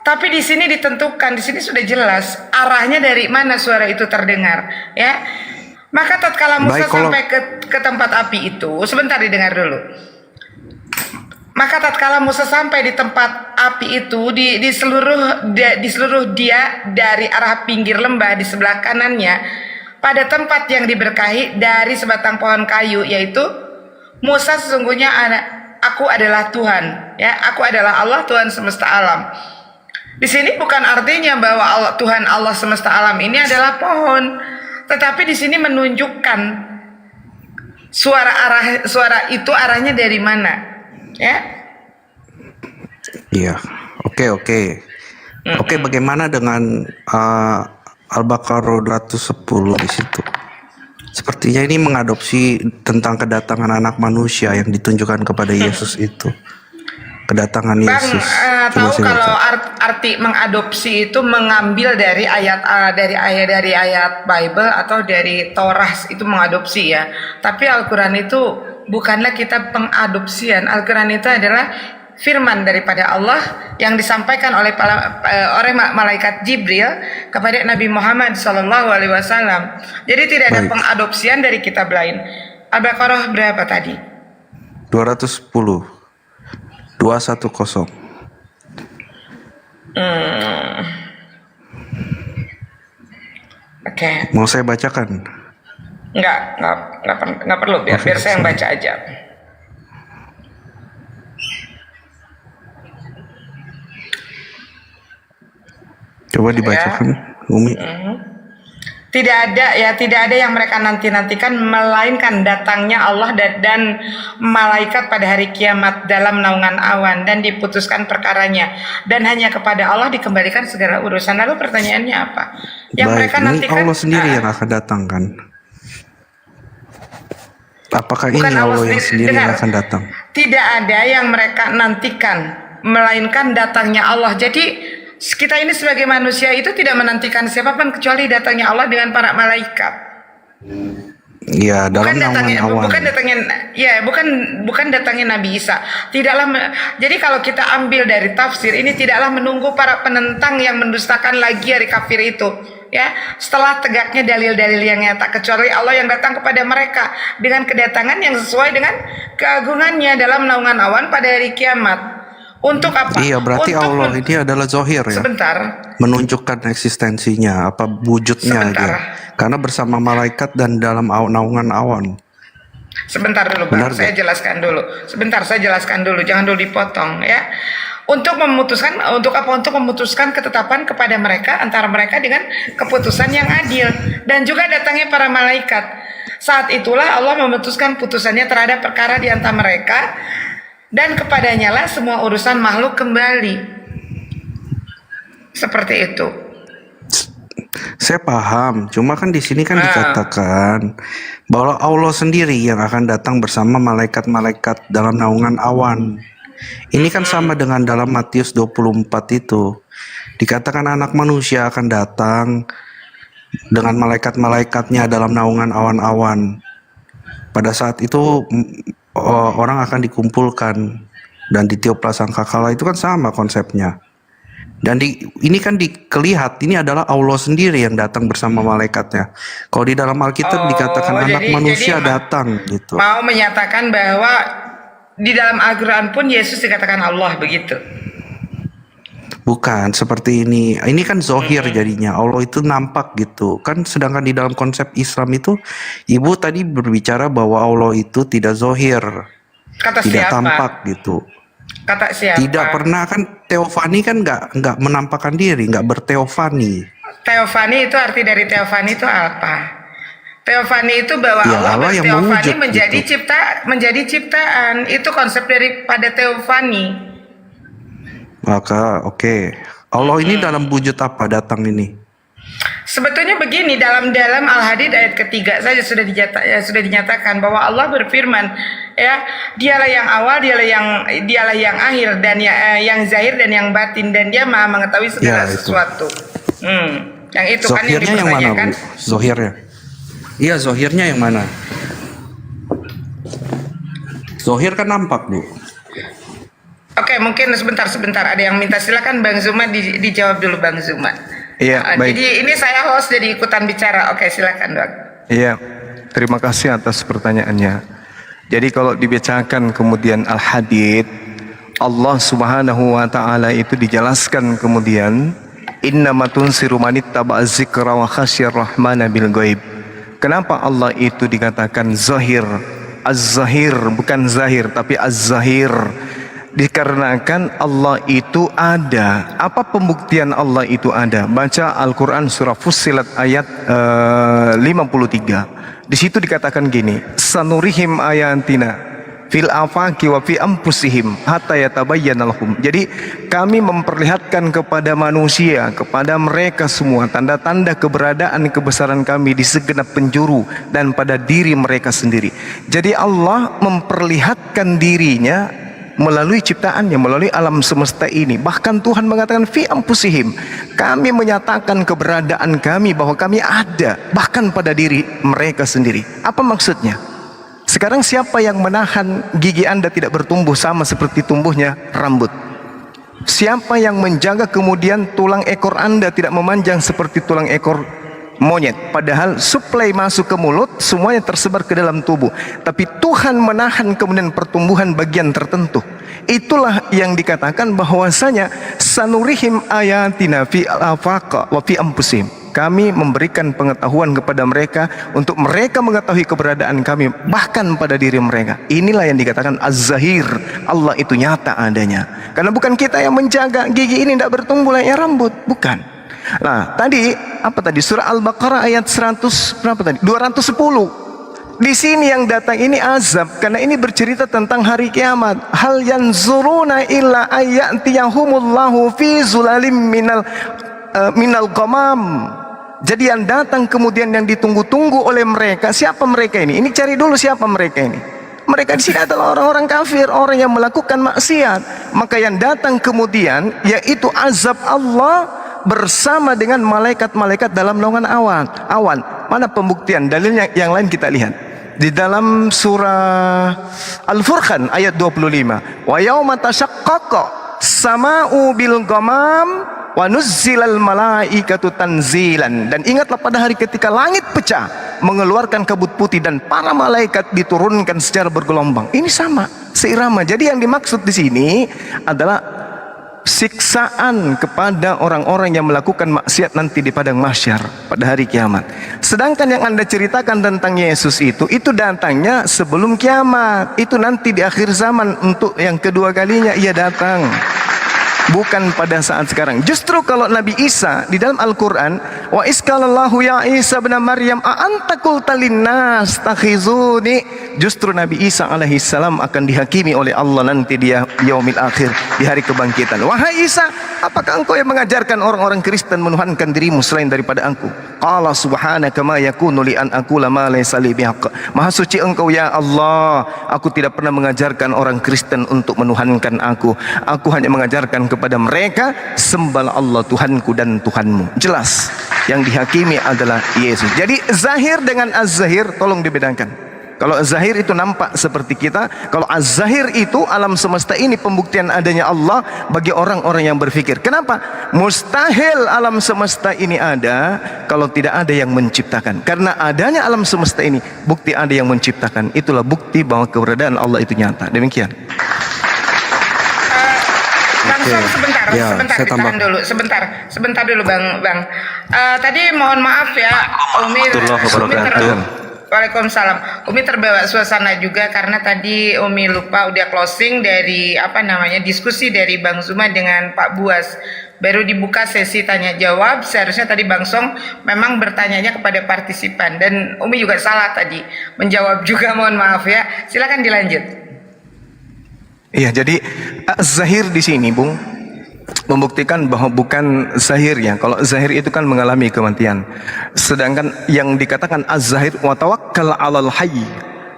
Tapi di sini ditentukan, di sini sudah jelas arahnya dari mana suara itu terdengar, ya. Maka tatkala Musa Baik, kalau- sampai ke tempat api itu, sebentar didengar dulu. Maka tatkala Musa sampai di tempat api itu, di seluruh dia dari arah pinggir lembah di sebelah kanannya, pada tempat yang diberkahi dari sebatang pohon kayu, yaitu Musa sesungguhnya aku adalah Tuhan, ya, aku adalah Allah Tuhan semesta alam. Di sini bukan artinya bahwa Tuhan Allah semesta alam ini adalah pohon, tetapi di sini menunjukkan suara itu arahnya dari mana, ya? Iya. Oke. Oke, bagaimana dengan Al-Baqarah 210 di situ? Sepertinya ini mengadopsi tentang kedatangan anak manusia yang ditunjukkan kepada Yesus itu. Kedatangan Bang, Yesus. tahu saya kalau baca. arti mengadopsi itu mengambil dari ayat Bible atau dari Torah itu mengadopsi, ya. Tapi Al-Quran itu bukanlah kitab pengadopsian. Al-Quran itu adalah firman daripada Allah yang disampaikan oleh malaikat Jibril kepada Nabi Muhammad SAW. Jadi tidak ada Baik. pengadopsian dari kitab lain. Al-Baqarah berapa tadi? 210. 210. Oke. Mau saya bacakan? Nggak perlu, biar saya yang baca aja. Coba dibacakan, Umi. Tidak ada yang mereka nantikan melainkan datangnya Allah dan malaikat pada hari kiamat dalam naungan awan dan diputuskan perkaranya, dan hanya kepada Allah dikembalikan segala urusan. Lalu pertanyaannya apa? Yang Baik, mereka ini nantikan Allah sendiri yang akan datang kan? Apakah ini bukan Allah yang sendiri yang dengar. akan datang? Tidak ada yang mereka nantikan melainkan datangnya Allah. Jadi kita ini sebagai manusia itu tidak menantikan siapapun kecuali datangnya Allah dengan para malaikat. Iya, dalam naungan awan. Bukan datangnya Nabi Isa. Jadi kalau kita ambil dari tafsir ini, tidaklah menunggu para penentang yang mendustakan lagi hari kafir itu, ya. Setelah tegaknya dalil-dalil yang nyata, kecuali Allah yang datang kepada mereka dengan kedatangan yang sesuai dengan keagungannya dalam naungan awan pada hari kiamat. Untuk apa? Iya, berarti Untuk Allah ini adalah zohir ya. Sebentar. Menunjukkan eksistensinya, apa wujudnya Sebentar. dia. Karena bersama malaikat dan dalam naungan awan. Sebentar dulu, Bang. Benar Saya nggak? jelaskan dulu. Sebentar, saya jelaskan dulu. Jangan dulu dipotong, ya. Untuk apa? Untuk memutuskan ketetapan kepada mereka, antara mereka dengan keputusan yang adil, dan juga datangnya para malaikat. Saat itulah Allah memutuskan putusannya terhadap perkara di antara mereka, dan kepadanya lah semua urusan makhluk kembali. Seperti itu. Saya paham, cuma kan di sini kan dikatakan bahwa Allah sendiri yang akan datang bersama malaikat-malaikat dalam naungan awan. Ini kan sama dengan dalam Matius 24 itu. Dikatakan anak manusia akan datang dengan malaikat-malaikatnya dalam naungan awan-awan. Pada saat itu orang akan dikumpulkan dan ditiuplah sangkakala, itu kan sama konsepnya. Dan ini kan dikelihat ini adalah Allah sendiri yang datang bersama malaikatnya. Kalau di dalam Alkitab dikatakan anak manusia datang gitu. Mau menyatakan bahwa di dalam Al-Quran pun Yesus dikatakan Allah, begitu. Bukan seperti ini. Ini kan zohir jadinya. Allah itu nampak gitu. Kan sedangkan di dalam konsep Islam itu, Ibu tadi berbicara bahwa Allah itu tidak zohir. Kata Tidak siapa? tampak gitu. Kata siapa? Tidak pernah kan teofani kan nggak menampakkan diri, nggak berteofani. Teofani itu arti dari teofani itu apa? Teofani itu bahwa Ya, Allah Allah yang berteofani mewujud gitu. menjadi ciptaan. Itu konsep daripada teofani. Maka oke. Allah ini dalam wujud apa datang ini? Sebetulnya begini, dalam Al-Hadid ayat ketiga saja sudah dinyatakan bahwa Allah berfirman, ya, dialah yang awal, dialah yang akhir, dan yang zahir dan yang batin, dan dia maha mengetahui segala Ya, itu. sesuatu. Yang itu kan yang Zohirnya yang mana, dipertanyakan. Bu? Zohirnya. Iya, zohirnya yang mana? Zohir kan nampak, Bu. Oke, mungkin sebentar ada yang minta, silakan Bang Zuma dijawab dulu, Bang Zuma. Iya, baik. Jadi ini saya host jadi ikutan bicara. Oke, silakan, Bang. Iya, terima kasih atas pertanyaannya. Jadi kalau dibacakan kemudian Al-Hadid, Allah Subhanahu wa taala itu dijelaskan kemudian innama tunsiru manittaba az-zikra wa khasyar rahmana bil ghaib. Kenapa Allah itu dikatakan zahir? Az-zahir bukan zahir tapi az-zahir. Dikarenakan Allah itu ada. Apa pembuktian Allah itu ada? Baca Al-Quran surah Fussilat ayat 53. Di situ dikatakan gini, sanurihim ayatina fil afaqi wa fi anfusihim hatta yatabayyana lahum. Jadi kami memperlihatkan kepada manusia, kepada mereka semua tanda-tanda keberadaan kebesaran kami di segenap penjuru dan pada diri mereka sendiri. Jadi Allah memperlihatkan dirinya melalui ciptaannya, melalui alam semesta ini. Bahkan Tuhan mengatakan fi anfusihim, kami menyatakan keberadaan kami bahwa kami ada bahkan pada diri mereka sendiri. Apa maksudnya? Sekarang siapa yang menahan gigi Anda tidak bertumbuh sama seperti tumbuhnya rambut? Siapa yang menjaga kemudian tulang ekor Anda tidak memanjang seperti tulang ekor monyet? Padahal suplai masuk ke mulut semuanya tersebar ke dalam tubuh, tapi Tuhan menahan kemudian pertumbuhan bagian tertentu. Itulah yang dikatakan bahwasanya sanurihim ayatina fi al-afaqa wa fi anfusihim. Kami memberikan pengetahuan kepada mereka untuk mereka mengetahui keberadaan kami bahkan pada diri mereka. Inilah yang dikatakan az-zahir. Allah itu nyata adanya. Karena bukan kita yang menjaga gigi ini tidak bertumbuh layaknya rambut, bukan. Nah, tadi apa tadi? Surah Al-Baqarah ayat 100 berapa tadi? 210. Di sini yang datang ini azab karena ini bercerita tentang hari kiamat. Hal yanzuruna illa ayyatiyahumullahu fi zulalim minal ghamam. Jadi yang datang kemudian yang ditunggu-tunggu oleh mereka, siapa mereka ini? Ini cari dulu siapa mereka ini. Mereka di sini adalah orang-orang kafir, orang yang melakukan maksiat. Maka yang datang kemudian yaitu azab Allah bersama dengan malaikat-malaikat dalam naungan awan. Mana pembuktian? Dalilnya yang lain kita lihat. Di dalam surah Al-Furqan ayat 25. Wa yauma tashaqqaqa sama'u bil ghamam wa nuzzilal malaikatu tanzilan. Dan ingatlah pada hari ketika langit pecah, mengeluarkan kabut putih dan para malaikat diturunkan secara bergelombang. Ini sama, seirama. Jadi yang dimaksud di sini adalah siksaan kepada orang-orang yang melakukan maksiat nanti di padang mahsyar pada hari kiamat. Sedangkan yang Anda ceritakan tentang Yesus itu datangnya sebelum kiamat. Itu nanti di akhir zaman untuk yang kedua kalinya ia datang. Bukan pada saat sekarang. Justru kalau Nabi Isa di dalam Al-Quran, wa iskalallahu ya Isa bin Maryam a anta qulta linnas takhizuni, justru Nabi Isa alaihi salam akan dihakimi oleh Allah nanti di yaumil akhir, di hari kebangkitan. Wahai Isa, apakah engkau yang mengajarkan orang-orang Kristen menuhankan dirimu selain daripada aku? Qala subhanaka ma yakunu li an aqula ma laysa li bihaq. Maha suci engkau ya Allah, aku tidak pernah mengajarkan orang Kristen untuk menuhankan aku. Aku hanya mengajarkan kepada mereka sembahlah Allah Tuhanku dan Tuhanmu. Jelas yang dihakimi adalah Yesus. Jadi zahir dengan az-zahir tolong dibedakan. Kalau zahir itu nampak seperti kita, kalau az-zahir itu alam semesta ini pembuktian adanya Allah bagi orang-orang yang berpikir. Kenapa? Mustahil alam semesta ini ada kalau tidak ada yang menciptakan. Karena adanya alam semesta ini bukti ada yang menciptakan. Itulah bukti bahwa keberadaan Allah itu nyata. Demikian. Bang Som, sebentar, Ya, sebentar, saya tambah. ditahan dulu, sebentar dulu Bang. Tadi mohon maaf ya, Umi Waalaikumsalam. Umi terbawa suasana juga karena tadi Umi lupa udah closing dari diskusi dari Bang Zuma dengan Pak Buas. Baru dibuka sesi tanya jawab. Seharusnya tadi Bang Som memang bertanyanya kepada partisipan dan Umi juga salah tadi menjawab juga, mohon maaf ya. Silakan dilanjut. Iya, jadi zahir di sini, Bung, membuktikan bahwa bukan zahirnya. Kalau zahir itu kan mengalami kematian. Sedangkan yang dikatakan az-zahir wa tawakkal 'alal hayy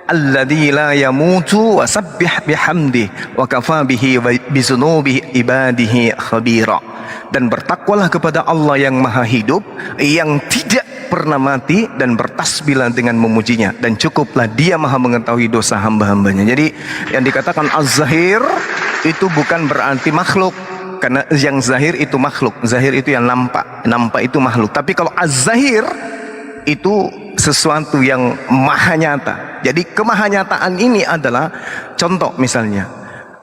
alladzi la yamutu wa sabbih bihamdi wa kafa bihi bi dzunubi ibadihi khabira. Dan bertakwalah kepada Allah yang maha hidup, yang tidak pernah mati, dan bertasbihlah dengan memujinya, dan cukuplah dia maha mengetahui dosa hamba-hambanya. Jadi yang dikatakan az-zahir itu bukan berarti makhluk, karena yang zahir itu makhluk, zahir itu yang nampak itu makhluk. Tapi kalau az-zahir itu sesuatu yang maha nyata. Jadi kemahanyataan ini adalah contoh misalnya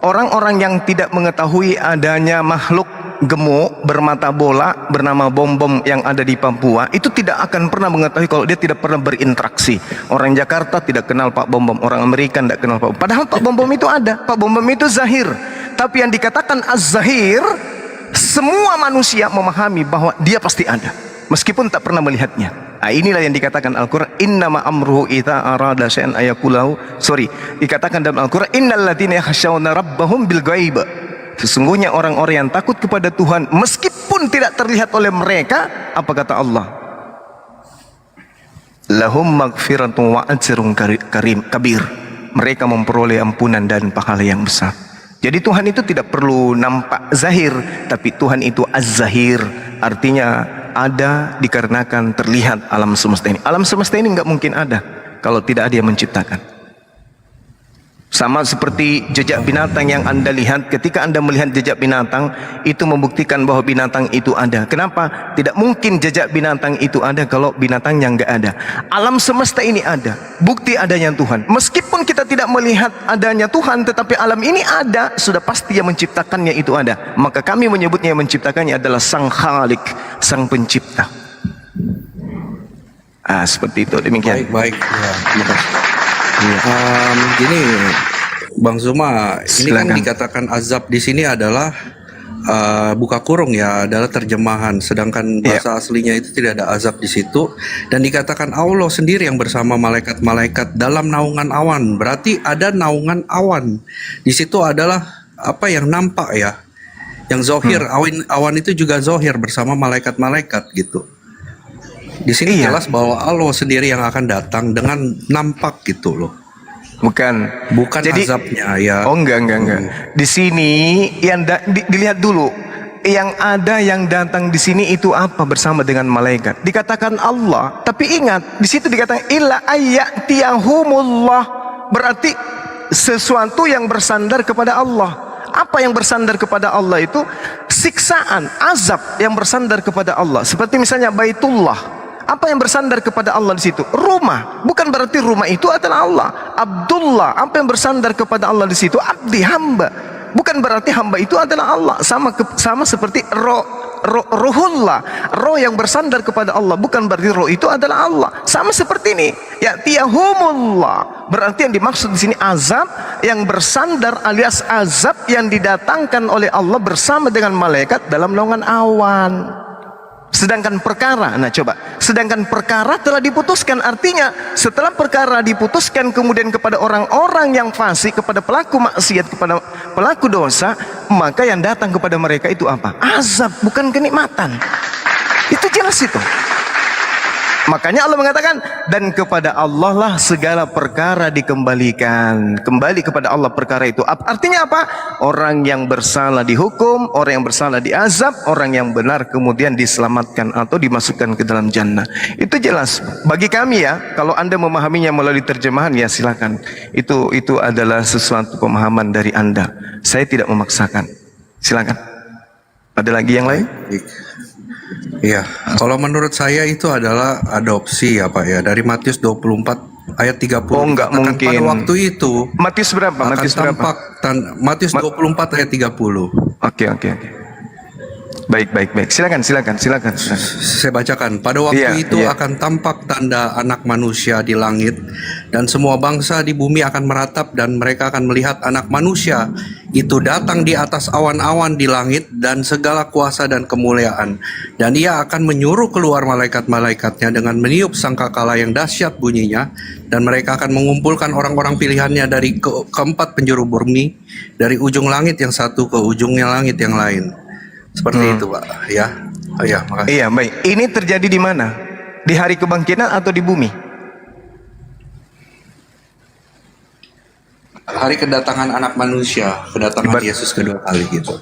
orang-orang yang tidak mengetahui adanya makhluk gemuk bermata bola bernama bom-bom yang ada di Papua, itu tidak akan pernah mengetahui kalau dia tidak pernah berinteraksi. Orang Jakarta tidak kenal Pak Bom-bom, orang Amerika tidak kenal Pak Bom. Padahal Pak Bom-bom itu ada, Pak Bom-bom itu zahir. Tapi yang dikatakan az-zahir, semua manusia memahami bahwa dia pasti ada, meskipun tak pernah melihatnya. Nah, inilah yang dikatakan Al-Quran, innama amruhu idza arada syai'an ayakulahu. Dikatakan dalam Al-Quran, innal ladzina yakhshawna rabbahum bil ghaib. Sesungguhnya orang-orang yang takut kepada Tuhan meskipun tidak terlihat oleh mereka, apa kata Allah? Lahum maghfiratun wa ajrun karim kabir. Mereka memperoleh ampunan dan pahala yang besar. Jadi Tuhan itu tidak perlu nampak zahir, tapi Tuhan itu az-zahir. Artinya ada dikarenakan terlihat alam semesta ini. Alam semesta ini nggak mungkin ada kalau tidak ada yang menciptakan. Sama seperti jejak binatang yang Anda lihat, ketika Anda melihat jejak binatang, itu membuktikan bahwa binatang itu ada. Kenapa? Tidak mungkin jejak binatang itu ada kalau binatang yang nggak ada. Alam semesta ini ada, bukti adanya Tuhan. Meskipun kita tidak melihat adanya Tuhan, tetapi alam ini ada, sudah pasti yang menciptakannya itu ada. Maka kami menyebutnya yang menciptakannya adalah Sang Khalik, Sang Pencipta. Seperti itu, demikian. Baik. Ya, terima kasih. Gini, Bang Zuma, ini kan Silakan. dikatakan azab di sini adalah buka kurung ya, adalah terjemahan. Sedangkan bahasa aslinya itu tidak ada azab di situ. Dan dikatakan Allah sendiri yang bersama malaikat-malaikat dalam naungan awan. Berarti ada naungan awan. Di situ adalah apa yang nampak ya, yang zohir. Awan itu juga zohir bersama malaikat-malaikat gitu. Di sini jelas bahwa Allah sendiri yang akan datang dengan nampak gitu loh. Bukan jadi, azabnya ya. Oh enggak. Di sini yang dilihat dulu. Yang ada yang datang di sini itu apa bersama dengan malaikat? Dikatakan Allah, tapi ingat di situ dikatakan illa ayyatiyahumullah. Berarti sesuatu yang bersandar kepada Allah. Apa yang bersandar kepada Allah itu? Siksaan, azab yang bersandar kepada Allah. Seperti misalnya Baitullah. Apa yang bersandar kepada Allah di situ? Rumah. Bukan berarti rumah itu adalah Allah. Abdullah. Apa yang bersandar kepada Allah di situ? Abdi, hamba. Bukan berarti hamba itu adalah Allah. Sama seperti Ruhullah. Roh yang bersandar kepada Allah. Bukan berarti roh itu adalah Allah. Sama seperti ini. Ya tiyahumullah. Berarti yang dimaksud di sini azab yang bersandar alias azab yang didatangkan oleh Allah bersama dengan malaikat dalam naungan awan. Sedangkan perkara telah diputuskan, artinya setelah perkara diputuskan kemudian kepada orang-orang yang fasik, kepada pelaku maksiat, kepada pelaku dosa, maka yang datang kepada mereka itu apa? Azab, bukan kenikmatan. Itu jelas itu. Makanya Allah mengatakan, dan kepada Allah lah segala perkara dikembalikan. Kembali kepada Allah perkara itu. Artinya apa? Orang yang bersalah dihukum, orang yang bersalah diazab, orang yang benar kemudian diselamatkan atau dimasukkan ke dalam jannah. Itu jelas. Bagi kami ya, kalau Anda memahaminya melalui terjemahan ya silakan. Itu adalah sesuatu pemahaman dari Anda. Saya tidak memaksakan. Silakan. Ada lagi yang lain? Iya, kalau menurut saya itu adalah adopsi ya Pak ya, dari Matius 24 ayat 30. Oh enggak mungkin. Pada waktu itu Matius berapa? Matius 24 ayat 30. Oke. Baik. Silakan. Saya bacakan. Pada waktu itu akan tampak tanda anak manusia di langit, dan semua bangsa di bumi akan meratap, dan mereka akan melihat anak manusia itu datang di atas awan-awan di langit dan segala kuasa dan kemuliaan. Dan ia akan menyuruh keluar malaikat-malaikatnya dengan meniup sangkakala yang dahsyat bunyinya, dan mereka akan mengumpulkan orang-orang pilihannya dari keempat penjuru bumi, dari ujung langit yang satu ke ujungnya langit yang lain. Seperti itu Pak ya. Makasih. Iya baik. Ini terjadi di mana? Di hari kebangkitan atau di bumi? Hari kedatangan anak manusia, kedatangan Yesus kedua kali gitu.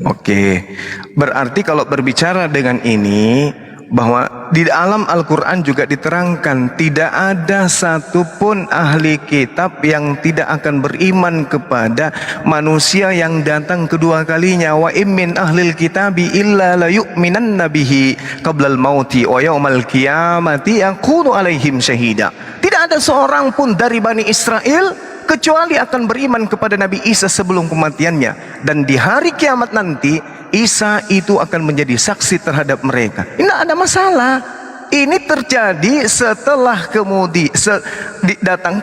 Oke. Berarti kalau berbicara dengan ini, bahwa di dalam Al-Quran juga diterangkan tidak ada satupun ahli kitab yang tidak akan beriman kepada manusia yang datang kedua kalinya. Wa immin ahlil kitabi illa la yu'minanna bihi qablal mauti wa yawmal qiyamati yakunu alaihim syahida. Tidak ada seorang pun dari Bani Israel kecuali akan beriman kepada Nabi Isa sebelum kematiannya, dan di hari kiamat nanti Isa itu akan menjadi saksi terhadap mereka. Ini tidak ada masalah. Ini terjadi setelah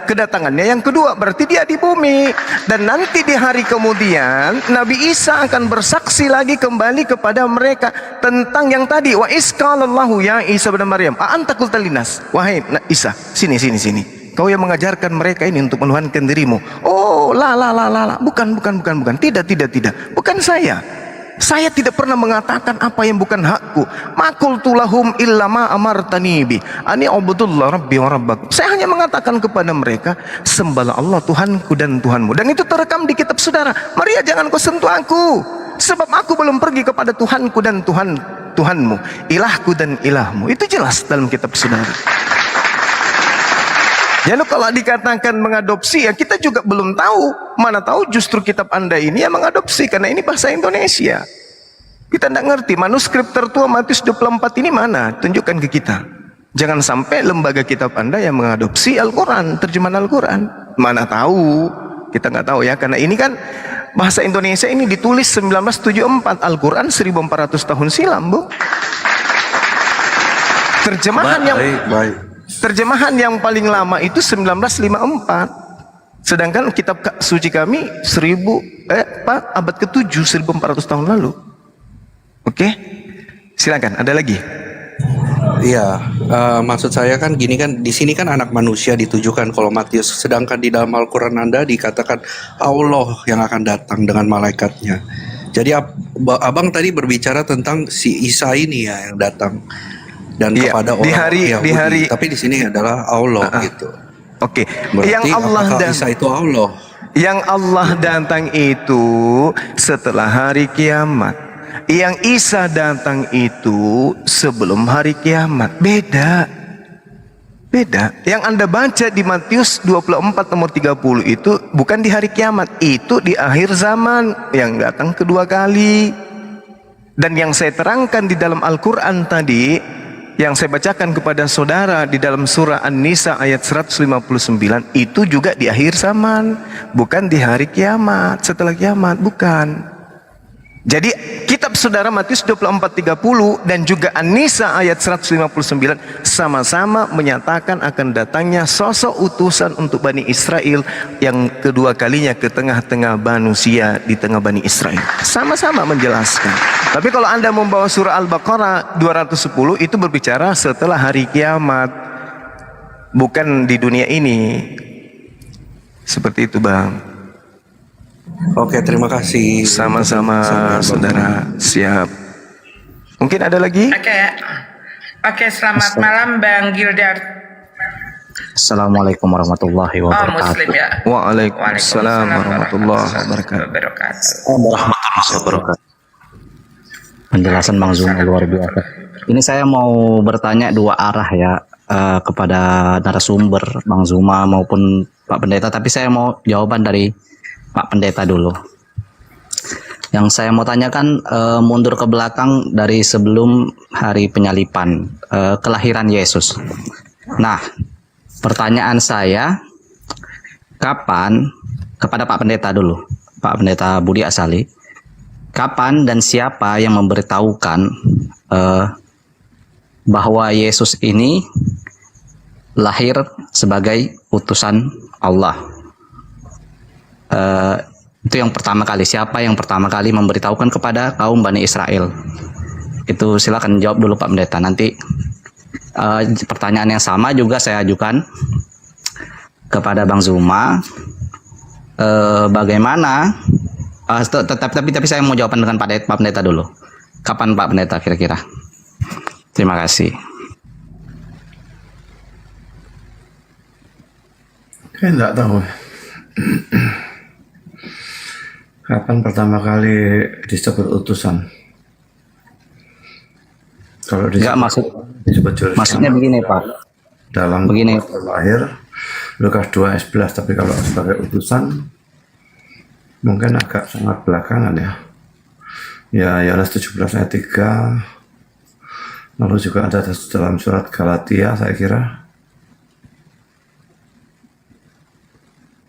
kedatangannya yang kedua, berarti dia di bumi, dan nanti di hari kemudian Nabi Isa akan bersaksi lagi kembali kepada mereka tentang yang tadi. Wa isqalallahu ya Isa bin Maryam a anta qulta linnas, wahai Isa, sini kau yang mengajarkan mereka ini untuk menuhankan dirimu. Oh, bukan, tidak, bukan saya. Saya tidak pernah mengatakan apa yang bukan hakku. Ma qultu lahum illa ma amartani bi ani ubudullah rabbi wa rabbakum. Saya hanya mengatakan kepada mereka, sembahlah Allah Tuhanku dan Tuhanmu. Dan itu terekam di kitab saudara. Maria, jangan kau sentuh aku, sebab aku belum pergi kepada Tuhanku dan Tuhanmu, ilahku dan ilahmu. Itu jelas dalam kitab saudara. Jadi kalau dikatakan mengadopsi, ya kita juga belum tahu. Mana tahu justru kitab Anda ini yang mengadopsi, karena ini bahasa Indonesia. Kita tidak ngerti manuskrip tertua Matius 24 ini mana, tunjukkan ke kita. Jangan sampai lembaga kitab Anda yang mengadopsi Al-Quran, terjemahan Al-Quran. Mana tahu, kita nggak tahu ya, karena ini kan bahasa Indonesia ini ditulis 1974, Al-Quran 1400 tahun silam, Bu. Terjemahan yang paling lama itu 1954. Sedangkan kitab suci kami abad ke-7, 1400 tahun lalu. Oke? Silakan, ada lagi? Iya, maksud saya kan gini kan, di sini kan anak manusia ditujukan kalau Matius, sedangkan di dalam Al-Quran Anda dikatakan Allah yang akan datang dengan malaikatnya. Jadi abang tadi berbicara tentang si Isa ini ya yang datang dan kepada orang Yahudi, tapi di sini adalah Allah gitu. Oke. Berarti Yang Allah apakah Isa itu Allah? Yang Allah datang itu setelah hari kiamat. Yang Isa datang itu sebelum hari kiamat. Beda. Yang Anda baca di Matius 24 nomor 30 itu bukan di hari kiamat, itu di akhir zaman yang datang kedua kali. Dan yang saya terangkan di dalam Al-Quran tadi, yang saya bacakan kepada saudara di dalam surah An-Nisa ayat 159, itu juga di akhir zaman, bukan di hari kiamat, setelah kiamat, bukan. Jadi kitab saudara Matius 24:30 dan juga An-Nisa ayat 159 sama-sama menyatakan akan datangnya sosok utusan untuk Bani Israel yang kedua kalinya ke tengah-tengah manusia di tengah Bani Israel. Sama-sama menjelaskan. Tapi kalau Anda membawa surah Al-Baqarah 210 itu berbicara setelah hari kiamat, bukan di dunia ini. Seperti itu, Bang. Oke, terima kasih. Sama-sama, saudara. Siap. Mungkin ada lagi? Oke, selamat malam Bang Gildar. Assalamualaikum warahmatullahi wabarakatuh. Muslim ya. Waalaikumsalam warahmatullahi wabarakatuh. Warahmatullahi wabarakatuh. Penjelasan Bang Zuma luar biasa. Ini saya mau bertanya dua arah ya kepada narasumber Bang Zuma maupun Pak Pendeta, tapi saya mau jawaban dari Pak Pendeta dulu. Yang saya mau tanyakan mundur ke belakang dari sebelum hari penyalipan, kelahiran Yesus. Nah, pertanyaan saya, kapan, kepada Pak Pendeta dulu, Pak Pendeta Budi Asali, kapan dan siapa yang memberitahukan bahwa Yesus ini lahir sebagai utusan Allah? Itu yang pertama kali. Siapa yang pertama kali memberitahukan kepada kaum Bani Israel? Itu silakan jawab dulu Pak Pendeta. Nanti pertanyaan yang sama juga saya ajukan kepada Bang Zuma. Bagaimana? Tapi saya mau jawaban dengan Pak Pendeta dulu. Kapan Pak Pendeta kira-kira? Terima kasih. Saya enggak tahu. Kapan pertama kali disebut utusan? Kalau Enggak maksud disebut juru maksudnya selamat begini Pak. dalam Begini. lahir Lukas 2 ayat 11, tapi kalau sebagai utusan mungkin agak sangat belakangan ya. Ya, Yohanes 17 ayat 3. Lalu juga ada dalam surat Galatia saya kira.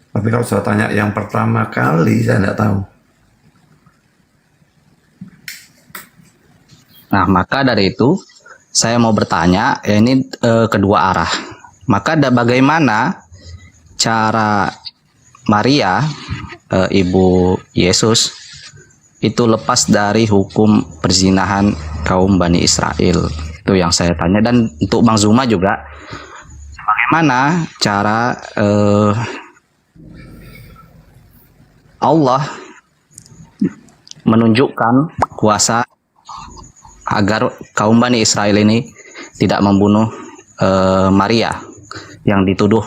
Tapi kalau saya tanya yang pertama kali saya tidak tahu. Nah, maka dari itu saya mau bertanya, ya ini kedua arah. Maka bagaimana cara Maria, ibu Yesus, itu lepas dari hukum perzinahan kaum Bani Israel? Itu yang saya tanya. Dan untuk Bang Zuma juga, bagaimana cara Allah menunjukkan kuasa agar kaum Bani Israel ini tidak membunuh Maria yang dituduh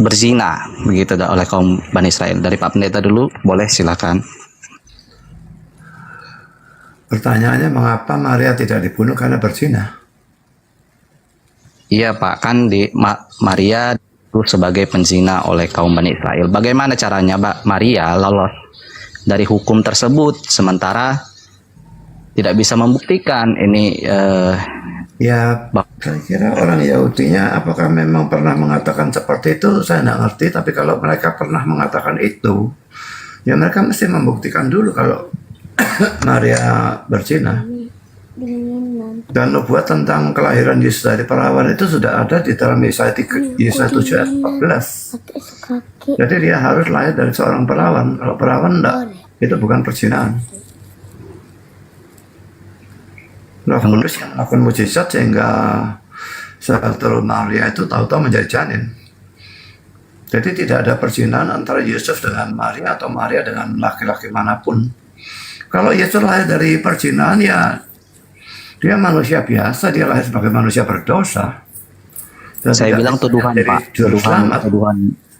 berzina begitu oleh kaum Bani Israel. Dari Pak Pendeta dulu, boleh silakan. Pertanyaannya, mengapa Maria tidak dibunuh karena berzina? Iya Pak, kan Maria itu sebagai penzina oleh kaum Bani Israel. Bagaimana caranya Maria lolos dari hukum tersebut sementara tidak bisa membuktikan ini? Ya, saya kira orang Yahudinya apakah memang pernah mengatakan seperti itu, saya tidak ngerti. Tapi kalau mereka pernah mengatakan itu, ya mereka mesti membuktikan dulu kalau Maria berzina. Dan nubuat tentang kelahiran Yesus dari perawan itu sudah ada di dalam Yesaya 7 ayat 14. Jadi dia harus lahir dari seorang perawan. Kalau perawan enggak, itu bukan perzinahan. Roh Kudus yang melakukan mujizat sehingga sel telur Maria itu tahu-tahu menjadi janin. Jadi tidak ada perzinahan antara Yesus dengan Maria atau Maria dengan laki-laki manapun. Kalau Yesus lahir dari perzinahan, ya dia manusia biasa, dia lahir sebagai manusia berdosa. Dan Saya tidak bilang tuduhan dari Pak, juru selamat.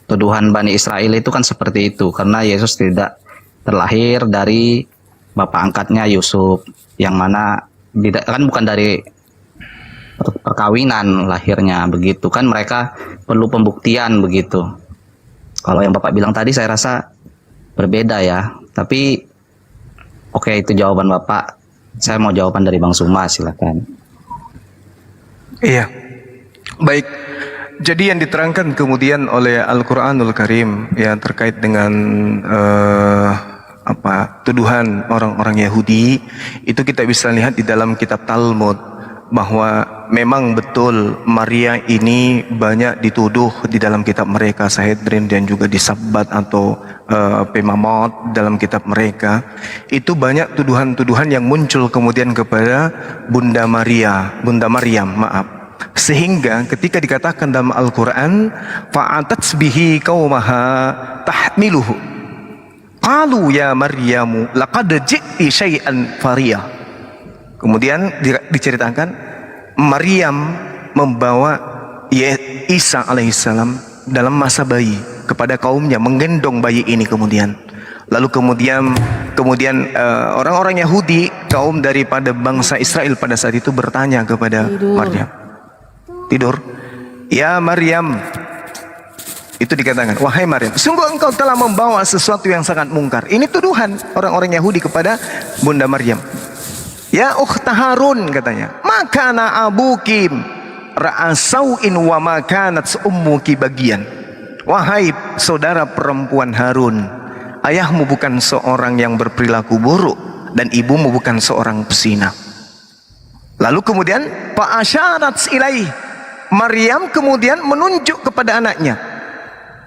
tuduhan Bani Israel itu kan seperti itu, karena Yesus tidak terlahir dari bapak angkatnya Yusuf, yang mana kan bukan dari perkawinan lahirnya begitu kan, mereka perlu pembuktian begitu. Kalau yang Bapak bilang tadi saya rasa berbeda ya, tapi oke, itu jawaban Bapak. Saya mau jawaban dari Bang Zuma, silakan. Iya, baik. Jadi yang diterangkan kemudian oleh Al-Quranul Karim ya terkait dengan tuduhan orang-orang Yahudi, itu kita bisa lihat di dalam kitab Talmud bahwa memang betul Maria ini banyak dituduh di dalam kitab mereka, Sanhedrin dan juga di Sabbat atau Pemamot dalam kitab mereka. Itu banyak tuduhan-tuduhan yang muncul kemudian kepada Bunda Maryam, sehingga ketika dikatakan dalam Al-Quran, fa'atat bihi qaumaha tahmiluhu qalu ya Maryamu laqad ji'ti syai'an fariya. Kemudian diceritakan Maryam membawa Isa alaihissalam dalam masa bayi kepada kaumnya, menggendong bayi ini kemudian. Lalu kemudian orang-orang Yahudi, kaum daripada bangsa Israel pada saat itu bertanya kepada Maryam. Tidur. Ya Maryam, itu dikatakan, wahai Maryam, sungguh engkau telah membawa sesuatu yang sangat mungkar. Ini tuduhan orang-orang Yahudi kepada Bunda Maryam. Ya ukhta Harun, katanya, makana abuki ra'asau'in wa makanat ummuki bagian. Wahai saudara perempuan Harun, ayahmu bukan seorang yang berperilaku buruk dan ibumu bukan seorang pesina. Lalu kemudian fa'asyarat ilaih, Maryam kemudian menunjuk kepada anaknya.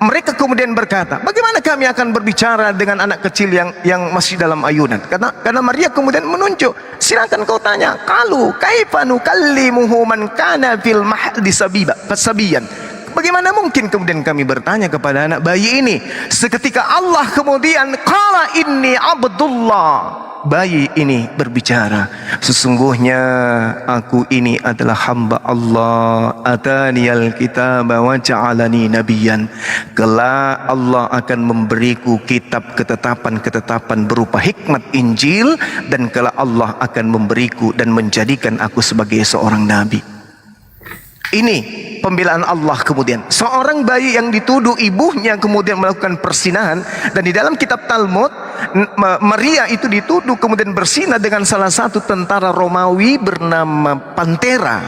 Mereka kemudian berkata, bagaimana kami akan berbicara dengan anak kecil yang masih dalam ayunan? Karena Maria kemudian menunjuk, silakan kau tanya, qalu kaifa nukallimuhu man kana fil mahdi sabiyan. Bagaimana mungkin kemudian kami bertanya kepada anak bayi ini? Seketika Allah kemudian qala inni abdullah. Bayi ini berbicara, sesungguhnya aku ini adalah hamba Allah, ataniyal kitaba wa ja'alani nabiyan. Kelak Allah akan memberiku kitab ketetapan-ketetapan berupa hikmat Injil, dan kelak Allah akan memberiku dan menjadikan aku sebagai seorang nabi. Ini pembelaan Allah. Kemudian seorang bayi yang dituduh ibunya kemudian melakukan persinahan, dan di dalam kitab Talmud Maria itu dituduh kemudian berzina dengan salah satu tentara Romawi bernama Pantera.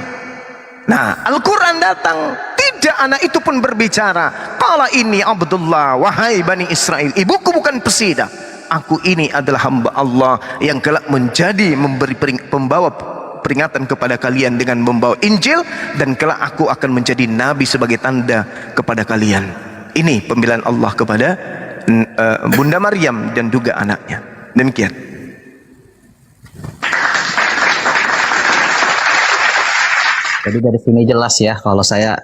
Nah, Al-Quran datang, tidak, anak itu pun berbicara, qala ini Abdullah, wahai Bani Israel, ibuku bukan pesida, aku ini adalah hamba Allah yang kelak menjadi pembawa peringatan kepada kalian dengan membawa Injil, dan kelak aku akan menjadi nabi sebagai tanda kepada kalian. Ini pembelaan Allah kepada Bunda Maryam dan juga anaknya. Demikian. Jadi dari sini jelas ya, kalau saya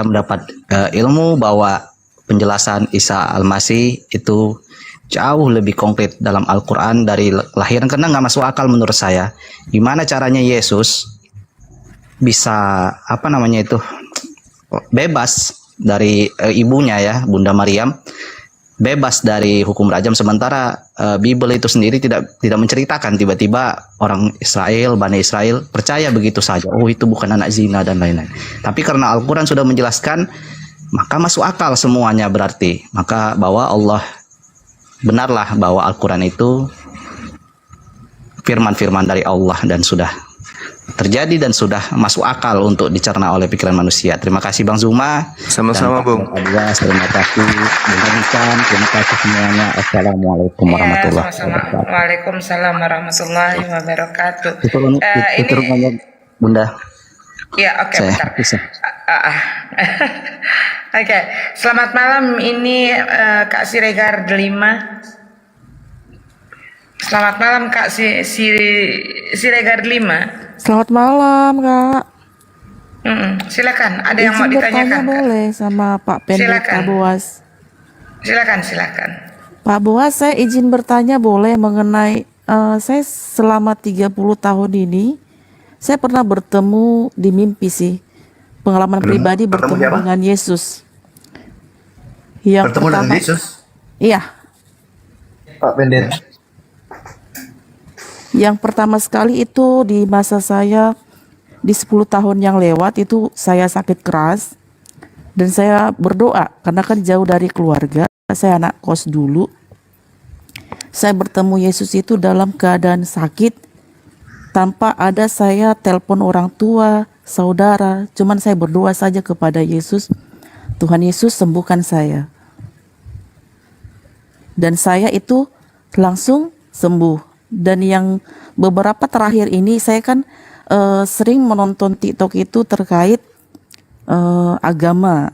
mendapat ilmu bahwa penjelasan Isa Al-Masih itu jauh lebih konkret dalam Al-Quran dari lahiran, karena nggak masuk akal menurut saya. Gimana caranya Yesus bisa bebas dari ibunya ya, Bunda Maryam, bebas dari hukum rajam, sementara Bible itu sendiri tidak menceritakan. Tiba-tiba orang Israel, Bani Israel percaya begitu saja, oh itu bukan anak zina dan lain-lain. Tapi karena Al-Quran sudah menjelaskan, maka masuk akal semuanya berarti. Maka bahwa benarlah bahwa Al-Quran itu firman-firman dari Allah dan sudah terjadi dan sudah masuk akal untuk dicerna oleh pikiran manusia. Terima kasih Bang Zuma. Sama-sama Bung. Terima kasih. Terima kasih semuanya. Assalamualaikum warahmatullahi wabarakatuh. Waalaikumsalam warahmatullahi wabarakatuh. Itu rumahnya Bunda. Ya, oke, Saya bentar. bisa. Oke, selamat malam. Ini Kak Siregar Delima. Selamat malam Kak Siregar Delima. Selamat malam, Kak. Silakan. Ada yang mau Izin bertanya ditanyakan? Kak? boleh sama Pak Pendeta Silakan. Boas. Silakan. Pak Boas, saya izin bertanya boleh mengenai saya selama 30 tahun ini saya pernah bertemu di mimpi sih. Pengalaman pribadi bertemu dengan Yesus. Yang Bertemu pertama, dengan Yesus? iya. Pak Pendeta. Yang pertama sekali itu di masa saya di 10 tahun yang lewat itu saya sakit keras dan saya berdoa karena kan jauh dari keluarga, saya anak kos dulu. Saya bertemu Yesus itu dalam keadaan sakit tanpa ada saya telepon orang tua, saudara, cuman saya berdoa saja kepada Yesus, Tuhan Yesus sembuhkan saya. Dan saya itu langsung sembuh. Dan yang beberapa terakhir ini saya kan sering menonton TikTok itu terkait agama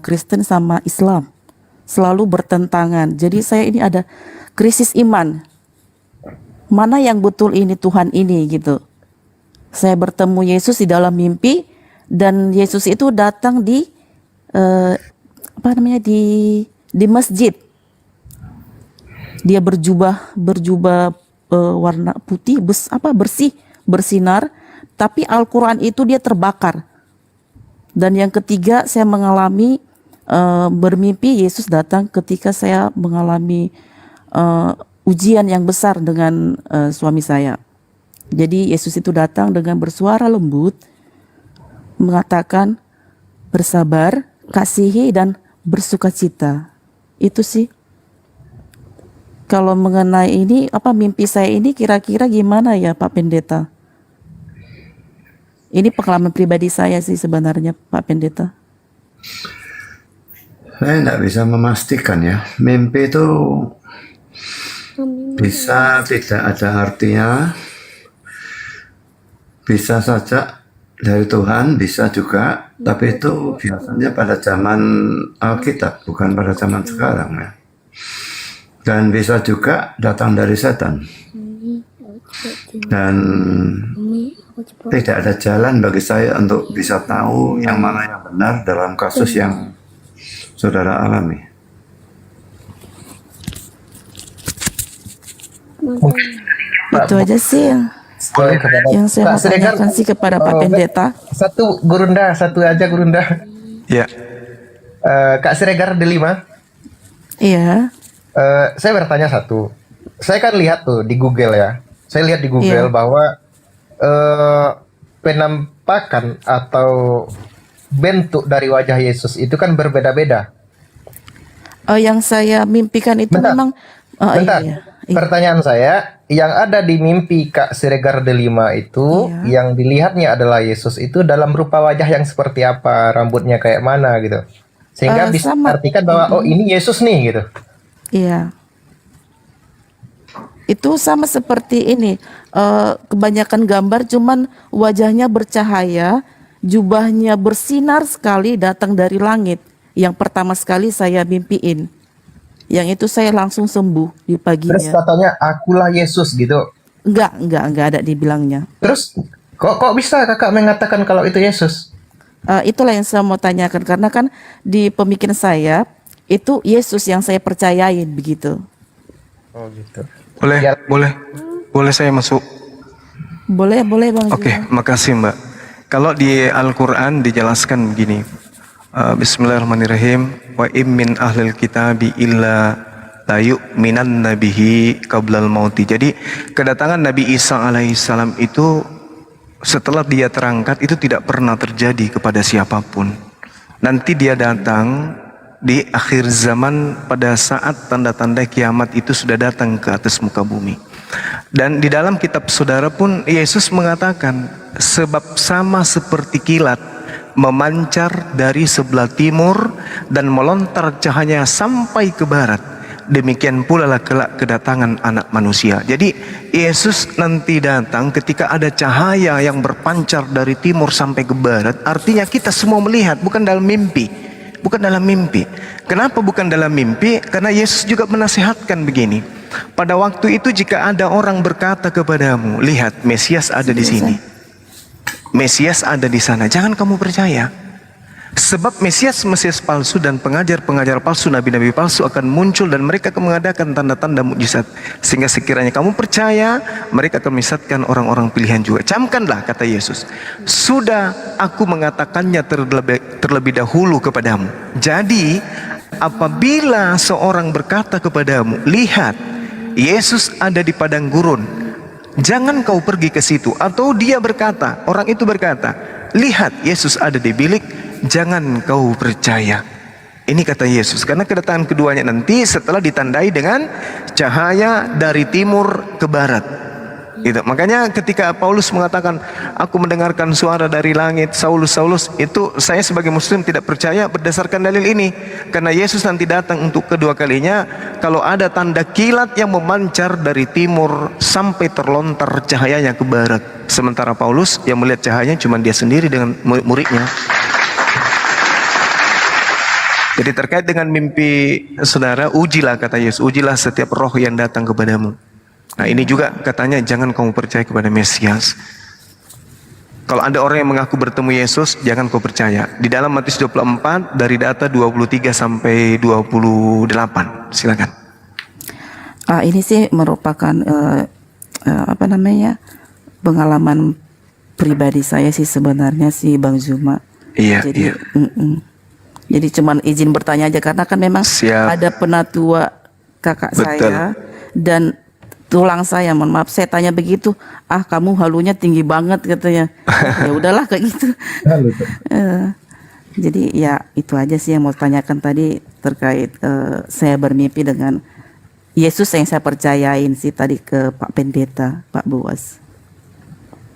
Kristen sama Islam selalu bertentangan. Jadi saya ini ada krisis iman. Mana yang betul ini Tuhan ini gitu. Saya bertemu Yesus di dalam mimpi dan Yesus itu datang di di masjid. Dia berjubah warna putih bersih bersinar, tapi Al-Quran itu dia terbakar. Dan yang ketiga saya mengalami bermimpi Yesus datang ketika saya mengalami ujian yang besar dengan suami saya. Jadi Yesus itu datang dengan bersuara lembut mengatakan bersabar, kasihi dan bersukacita. Itu sih. Kalau mengenai ini, mimpi saya ini kira-kira gimana ya Pak Pendeta? Ini pengalaman pribadi saya sih sebenarnya Pak Pendeta. Saya tidak bisa memastikan ya. Mimpi itu bisa tidak ada artinya, bisa saja dari Tuhan, bisa juga, tapi itu biasanya pada zaman Alkitab, bukan pada zaman sekarang ya. Dan bisa juga datang dari setan. Dan tidak ada jalan bagi saya untuk bisa tahu yang mana yang benar dalam kasus yang saudara alami. Itu aja sih yang saya mau tanyakan sih kepada Pak Pendeta. Satu aja Gurunda. Ya. Kak Siregar Delima, Iya. saya bertanya satu. Saya kan lihat tuh di Google ya. Saya lihat di Google Iya. bahwa penampakan atau bentuk dari wajah Yesus itu kan berbeda-beda. Yang saya mimpikan itu Bentar. memang Bentar. iya. Pertanyaan saya, yang ada di mimpi Kak Siregar Delima itu, yang dilihatnya adalah Yesus itu dalam rupa wajah yang seperti apa, rambutnya kayak mana gitu. Sehingga bisa Sama. artikan bahwa oh ini Yesus nih gitu. Iya. Itu sama seperti ini. Kebanyakan gambar cuman wajahnya bercahaya, jubahnya bersinar sekali datang dari langit. Yang pertama sekali saya mimpiin. Yang itu saya langsung sembuh di Terus paginya. katanya akulah Yesus gitu. Enggak ada dibilangnya. Terus kok bisa kakak mengatakan kalau itu Yesus? Itulah yang saya mau tanyakan karena kan di pemikiran saya itu Yesus yang saya percayain begitu. Oh gitu. Boleh saya masuk? Boleh Bang. Oke, Zuma. makasih Mbak. Kalau di Al-Quran dijelaskan begini, Bismillahirrahmanirrahim, wa im min ahlil kitabi illa la yu'minan nabihi qablal mauti. Jadi kedatangan Nabi Isa alaihissalam itu setelah dia terangkat itu tidak pernah terjadi kepada siapapun. Nanti dia datang di akhir zaman pada saat tanda-tanda kiamat itu sudah datang ke atas muka bumi. Dan di dalam kitab saudara pun Yesus mengatakan, sebab sama seperti kilat memancar dari sebelah timur dan melontar cahaya sampai ke barat, demikian pula lah kelak kedatangan anak manusia. Jadi Yesus nanti datang ketika ada cahaya yang berpancar dari timur sampai ke barat. Artinya kita semua melihat, bukan dalam mimpi. Bukan dalam mimpi. Kenapa bukan dalam mimpi? Karena Yesus juga menasihatkan begini. Pada waktu itu jika ada orang berkata kepadamu, lihat Mesias ada di sini, Mesias ada di sana, jangan kamu percaya. Sebab Mesias palsu dan pengajar palsu, nabi-nabi palsu akan muncul dan mereka akan mengadakan tanda-tanda mukjizat. Sehingga sekiranya kamu percaya, mereka akan menyesatkan orang-orang pilihan juga. Camkanlah, kata Yesus, sudah aku mengatakannya terlebih dahulu kepadamu. Jadi apabila seorang berkata kepadamu, lihat Yesus ada di padang gurun, jangan kau pergi ke situ. Atau dia berkata, orang itu berkata, lihat Yesus ada di bilik, jangan kau percaya. Ini kata Yesus, karena kedatangan keduanya nanti setelah ditandai dengan cahaya dari timur ke barat. Gitu. Makanya ketika Paulus mengatakan, aku mendengarkan suara dari langit, Saulus, Saulus, itu saya sebagai muslim tidak percaya berdasarkan dalil ini. Karena Yesus nanti datang untuk kedua kalinya kalau ada tanda kilat yang memancar dari timur sampai terlontar cahayanya ke barat. Sementara Paulus yang melihat cahayanya cuma dia sendiri dengan murid-muridnya. Jadi terkait dengan mimpi saudara, ujilah, kata Yesus, ujilah setiap roh yang datang kepadamu. Nah ini juga katanya jangan kamu percaya kepada Mesias. Kalau ada orang yang mengaku bertemu Yesus, jangan kau percaya. Di dalam Matius 24 dari data 23 sampai 28. Silakan. Ini sih merupakan pengalaman pribadi saya sih sebenarnya sih Bang Zuma. Iya, Jadi iya. Jadi cuman izin bertanya aja karena kan memang Siap. ada penatua kakak Betul. saya dan tulang saya, mohon maaf saya tanya begitu, kamu halunya tinggi banget katanya. Ya udahlah kayak gitu. Jadi ya itu aja sih yang mau tanyakan tadi terkait saya bermimpi dengan Yesus yang saya percayain sih tadi ke Pak Pendeta, Pak Boas.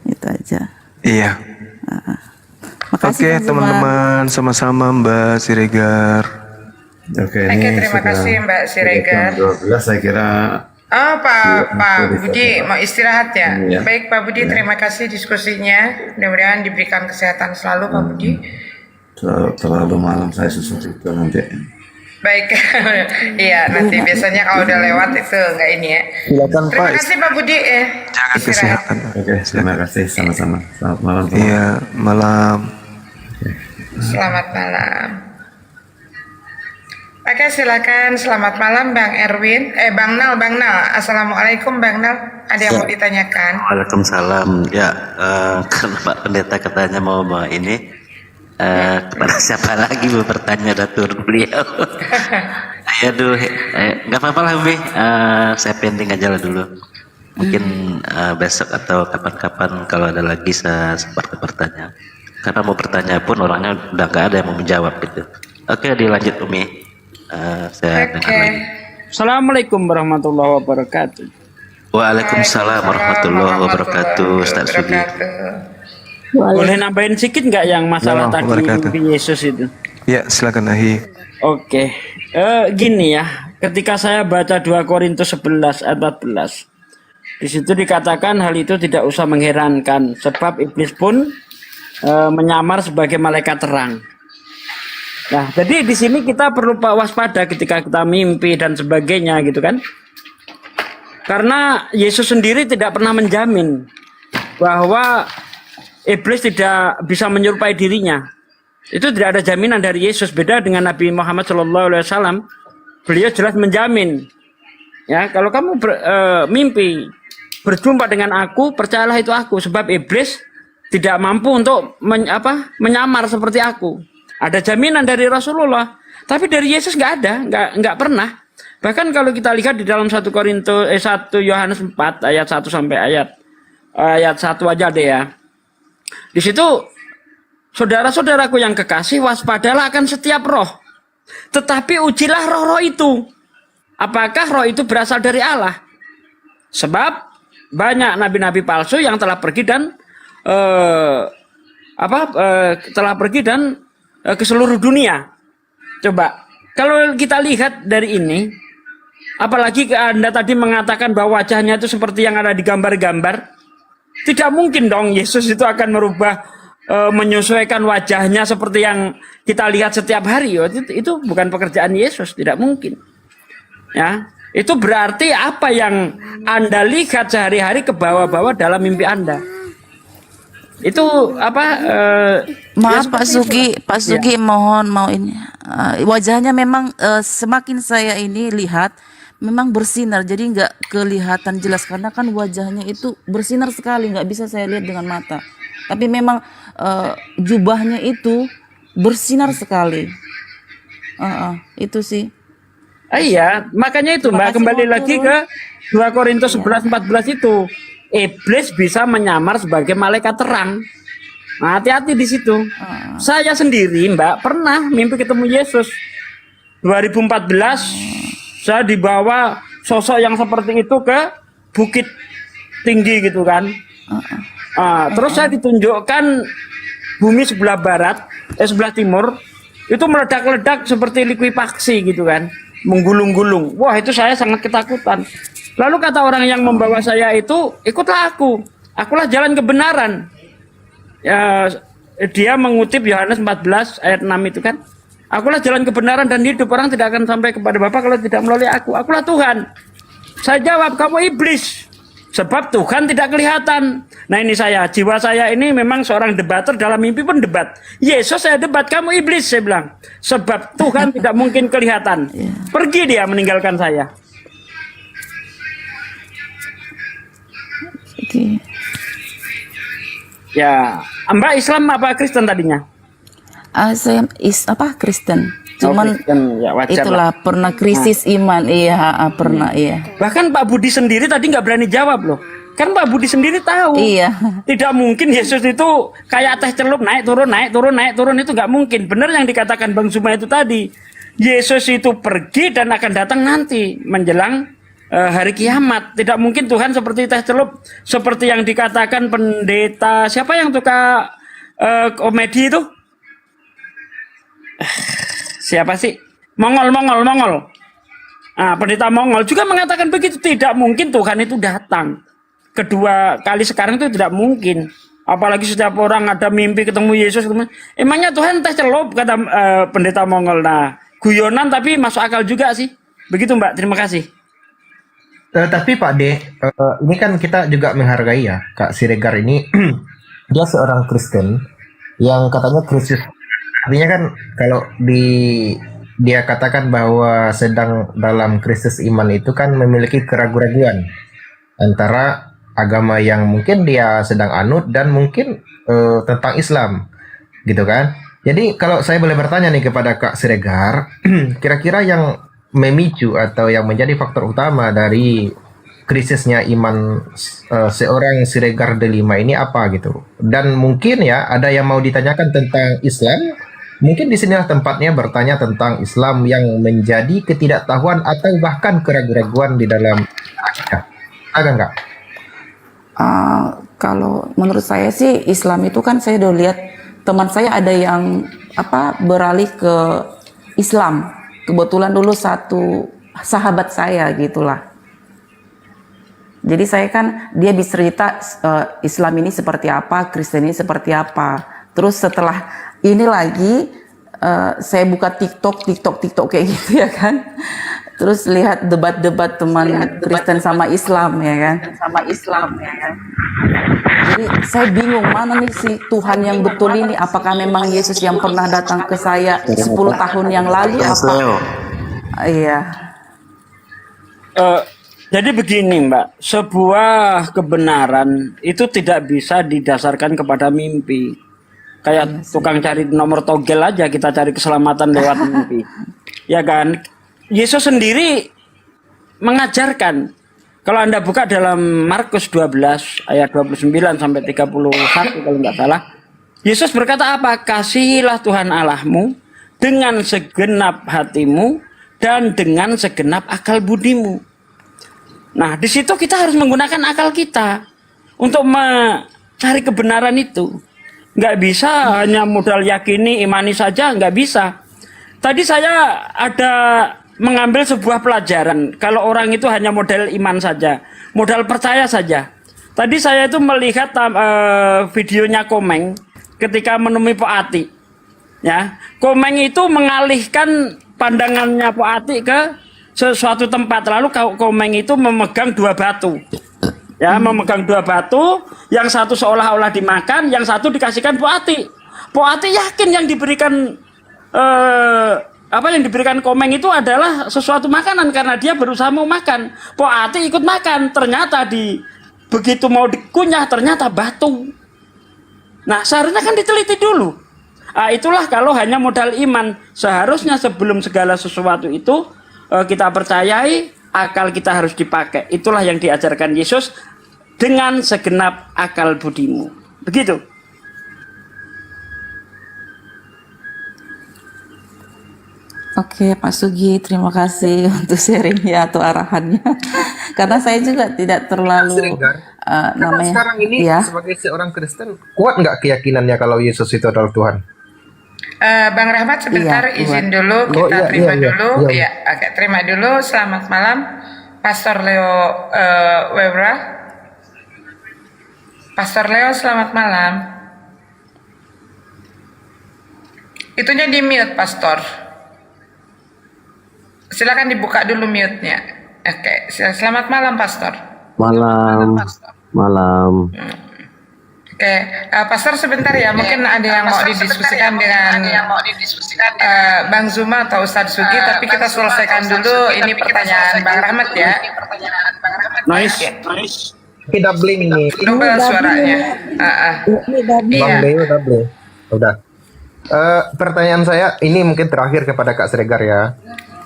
Itu aja. Iya. Makasih Oke Bang Zuma. teman-teman, sama-sama Mbak Siregar. Oke, Oke, ini terima sudah kasih Mbak Siregar. jam 12 saya kira. Pak Budi mau istirahat ya? Iya. Baik Pak Budi, terima kasih diskusinya. Mudah-mudahan diberikan kesehatan selalu Pak Budi. Terlalu malam saya susah tidur nanti. Baik, iya nanti biasanya kalau udah lewat itu nggak ini ya. Silakan Terima Pak. kasih Pak Budi. Jaga Istirahat. kesehatan. Oke, terima kasih sama-sama. Selamat malam. Iya, malam. Selamat malam. Oke, silakan. Selamat malam Bang Erwin. Bang Nal. Assalamualaikum Bang Nal. Ada yang mau ditanyakan? Waalaikumsalam. Ya, karena Pak Pendeta katanya mau ini kepada siapa lagi mau bertanya datur beliau. Aduh, nggak apa-apa lah Umi. Saya pending aja lah dulu. Mungkin besok atau kapan-kapan kalau ada lagi saya sempat bertanya. Karena mau bertanya pun orangnya udah nggak ada yang mau menjawab gitu. Oke, dilanjut Umi. Saya dengar lagi. Assalamualaikum warahmatullahi wabarakatuh. Waalaikumsalam warahmatullahi wabarakatuh. Ustaz Sudi. Boleh nambahin sedikit nggak yang masalah tadi mimpi Yesus itu? Ya, silakan Ahi. Oke. Gini ya, ketika saya baca 2 Korintus 11 ayat 14, di situ dikatakan hal itu tidak usah mengherankan, sebab iblis pun menyamar sebagai malaikat terang. Nah, jadi di sini kita perlu waspada ketika kita mimpi dan sebagainya gitu kan. Karena Yesus sendiri tidak pernah menjamin bahwa iblis tidak bisa menyerupai dirinya. Itu tidak ada jaminan dari Yesus. Beda dengan Nabi Muhammad SAW, beliau jelas menjamin. Ya, kalau kamu mimpi berjumpa dengan aku, percayalah itu aku, sebab iblis tidak mampu untuk menyamar seperti aku. Ada jaminan dari Rasulullah, tapi dari Yesus nggak ada, nggak pernah. Bahkan kalau kita lihat di dalam 1 Yohanes 4 ayat 1 sampai ayat 1 aja deh ya. Di situ, saudara-saudaraku yang kekasih, waspadalah akan setiap roh. Tetapi ujilah roh-roh itu. Apakah roh itu berasal dari Allah? Sebab banyak nabi-nabi palsu yang telah pergi dan ke seluruh dunia. Coba, kalau kita lihat dari ini, apalagi Anda tadi mengatakan bahwa wajahnya itu seperti yang ada di gambar-gambar, tidak mungkin dong Yesus itu akan merubah, menyesuaikan wajahnya seperti yang kita lihat setiap hari. Itu bukan pekerjaan Yesus, tidak mungkin. Ya, itu berarti apa yang Anda lihat sehari-hari ke bawah-bawah dalam mimpi Anda. Itu Maaf Pak Sugi, mohon mau ini wajahnya memang semakin saya ini lihat memang bersinar, jadi nggak kelihatan jelas karena kan wajahnya itu bersinar sekali, nggak bisa saya lihat dengan mata. Tapi memang jubahnya itu bersinar sekali. Itu sih. Iya, makanya itu Mbak, kembali lagi ke 2 Korintus 11-14 itu. Iblis bisa menyamar sebagai malaikat terang. Nah, hati-hati di situ. Saya sendiri, Mbak, pernah mimpi ketemu Yesus. 2014, saya dibawa sosok yang seperti itu ke bukit tinggi gitu kan. Terus saya ditunjukkan bumi sebelah barat, sebelah timur, itu meledak-ledak seperti likuifaksi gitu kan, menggulung-gulung. Wah, itu saya sangat ketakutan. Lalu kata orang yang membawa saya itu, ikutlah aku. Akulah jalan kebenaran. Ya, dia mengutip Yohanes 14 ayat 6 itu kan. Akulah jalan kebenaran dan hidup. Orang tidak akan sampai kepada Bapa kalau tidak melalui aku. Akulah Tuhan. Saya jawab, kamu iblis. Sebab Tuhan tidak kelihatan. Nah ini jiwa saya ini memang seorang debater, dalam mimpi pun debat. Yesus saya debat, kamu iblis, saya bilang. Sebab Tuhan tidak mungkin kelihatan. Pergi dia meninggalkan saya. Ya, Mbak Islam apa Kristen tadinya? Saya Kristen. Cuman Kristen. Ya, wajar itulah lah. pernah krisis iman. Iya, pernah iya. Bahkan Pak Budi sendiri tadi nggak berani jawab loh. Kan Pak Budi sendiri tahu. Iya. Tidak mungkin Yesus itu kayak teh celup naik turun itu nggak mungkin. Benar yang dikatakan Bang Zuma itu tadi. Yesus itu pergi dan akan datang nanti menjelang hari kiamat. Tidak mungkin Tuhan seperti teh celup, seperti yang dikatakan pendeta siapa yang suka komedi itu? Siapa sih? Mongol. Pendeta Mongol juga mengatakan begitu. Tidak mungkin Tuhan itu datang kedua kali sekarang, itu tidak mungkin. Apalagi setiap orang ada mimpi ketemu Yesus. Emangnya Tuhan teh celup, kata pendeta Mongol. Nah, guyonan tapi masuk akal juga sih. Begitu Mbak, terima kasih. Tapi Pak D, ini kan kita juga menghargai ya Kak Siregar ini. Dia seorang Kristen yang katanya Kristus. Artinya kan kalau dia katakan bahwa sedang dalam krisis iman itu kan memiliki keraguan-raguan antara agama yang mungkin dia sedang anut dan mungkin tentang Islam, gitu kan? Jadi kalau saya boleh bertanya nih kepada Kak Siregar, kira-kira yang memicu atau yang menjadi faktor utama dari krisisnya iman seorang Siregar Delima ini apa gitu? Dan mungkin ya ada yang mau ditanyakan tentang Islam. Mungkin di sinilah tempatnya bertanya tentang Islam yang menjadi ketidaktahuan atau bahkan keraguan-raguan di dalam akidah. Agak enggak? Kalau menurut saya sih Islam itu kan saya udah lihat teman saya ada yang beralih ke Islam. Kebetulan dulu satu sahabat saya gitulah. Jadi saya kan dia bisa cerita Islam ini seperti apa, Kristen ini seperti apa. Terus setelah ini lagi saya buka TikTok kayak gitu ya kan. Terus lihat debat-debat teman Kristen sama Islam ya kan. Jadi saya bingung mana nih si Tuhan yang betul ini, apakah memang Yesus yang pernah datang ke saya 10 tahun yang lalu apa? Iya. Jadi begini Mbak, sebuah kebenaran itu tidak bisa didasarkan kepada mimpi. Kayak tukang cari nomor togel aja kita cari keselamatan lewat mimpi. Ya kan? Yesus sendiri mengajarkan. Kalau Anda buka dalam Markus 12 ayat 29 sampai 31 kalau nggak salah, Yesus berkata apa? Kasihilah Tuhan Allahmu dengan segenap hatimu dan dengan segenap akal budimu. Nah, di situ kita harus menggunakan akal kita untuk mencari kebenaran itu. Nggak bisa hanya modal yakini, imani saja, nggak bisa. Tadi saya ada mengambil sebuah pelajaran. Kalau orang itu hanya modal iman saja, modal percaya saja. Tadi saya itu melihat videonya Komeng ketika menemui Pak Ati. Ya, Komeng itu mengalihkan pandangannya Pak Ati ke sesuatu tempat. Lalu Komeng itu memegang 2 batu. Ya, memegang 2 batu, yang satu seolah-olah dimakan, yang satu dikasihkan Po Ati. Po Ati yakin yang diberikan yang diberikan Komeng itu adalah sesuatu makanan karena dia berusaha mau makan. Po Ati ikut makan, ternyata begitu mau dikunyah ternyata batu. Nah, seharusnya kan diteliti dulu. Itulah kalau hanya modal iman. Seharusnya sebelum segala sesuatu itu kita percayai, akal kita harus dipakai. Itulah yang diajarkan Yesus dengan segenap akal budimu. Begitu. Oke, Pak Sugi, terima kasih untuk sharingnya atau arahannya. Karena saya juga tidak terlalu namanya. Sekarang ini ya. sebagai seorang Kristen, kuat nggak keyakinannya kalau Yesus itu adalah Tuhan? Bang Rahmat sebentar Iya, izin dulu, kita terima dulu. Iya. Ya, oke, terima dulu. Selamat malam, Pastor Leo Webra. Pastor Leo, selamat malam. Itunya di mute, Pastor. Silakan dibuka dulu mute-nya. Oke, selamat malam, Pastor. Malam. Oke, Pastor sebentar ya, mungkin ada yang mau didiskusikan dengan Bang Zuma atau Ustadz Sugi, tapi kita selesaikan dulu ini pertanyaan Bang Rahmat ya. Nice. Ini doubling nih. Double suaranya. Bang Leo doubling. Udah. Pertanyaan saya ini mungkin terakhir kepada Kak Siregar ya.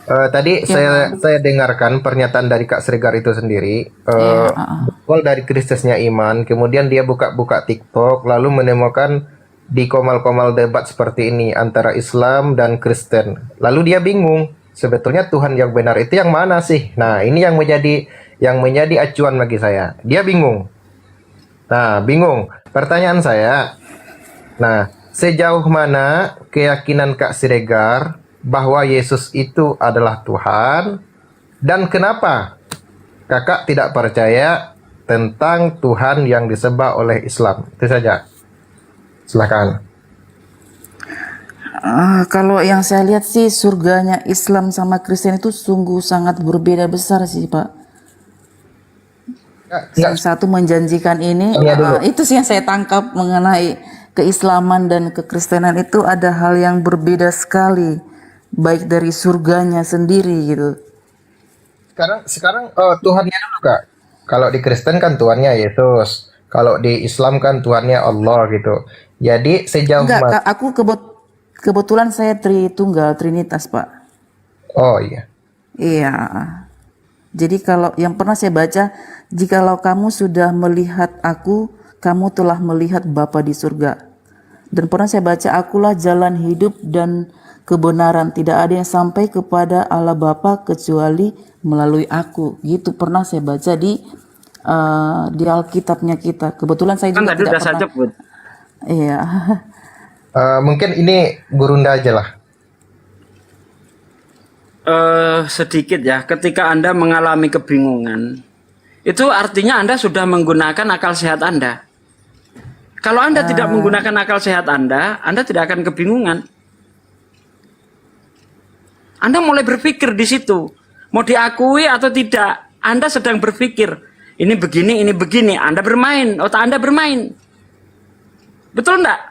Tadi saya dengarkan pernyataan dari Kak Siregar itu sendiri. Awal dari krisisnya iman, kemudian dia buka-buka TikTok, lalu menemukan di komal-komal debat seperti ini antara Islam dan Kristen. Lalu dia bingung, sebetulnya Tuhan yang benar itu yang mana sih? Nah, ini yang menjadi acuan bagi saya. Dia bingung. Nah, bingung. Pertanyaan saya, nah, sejauh mana keyakinan Kak Siregar bahwa Yesus itu adalah Tuhan, dan kenapa kakak tidak percaya tentang Tuhan yang disembah oleh Islam? Itu saja. Silakan. Kalau yang saya lihat sih surganya Islam sama Kristen itu sungguh sangat berbeda besar sih Pak. Yang satu menjanjikan ini, itu sih yang saya tangkap mengenai keislaman dan kekristenan itu ada hal yang berbeda sekali, baik dari surganya sendiri gitu. Sekarang Tuhannya dulu Kak. Kalau di Kristen kan Tuhannya Yesus. Kalau di Islam kan Tuhannya Allah gitu. Jadi sejauh Enggak, mana? Kak, aku kebetulan saya Tritunggal, Trinitas Pak. Oh iya. Iya. Jadi kalau yang pernah saya baca, jikalau kamu sudah melihat aku, kamu telah melihat Bapa di surga. Dan pernah saya baca, akulah jalan hidup dan kebenaran. Tidak ada yang sampai kepada Allah Bapa kecuali melalui aku. Gitu pernah saya baca di Alkitabnya kita. Kebetulan saya Kan juga tadi tidak udah saya pernah. sebut. Iya. Mungkin ini Gurunda aja lah. Sedikit ya, ketika Anda mengalami kebingungan, itu artinya Anda sudah menggunakan akal sehat Anda. Kalau Anda tidak menggunakan akal sehat Anda tidak akan kebingungan. Anda mulai berpikir di situ, mau diakui atau tidak, Anda sedang berpikir, ini begini, Anda bermain, otak Anda bermain. Betul enggak?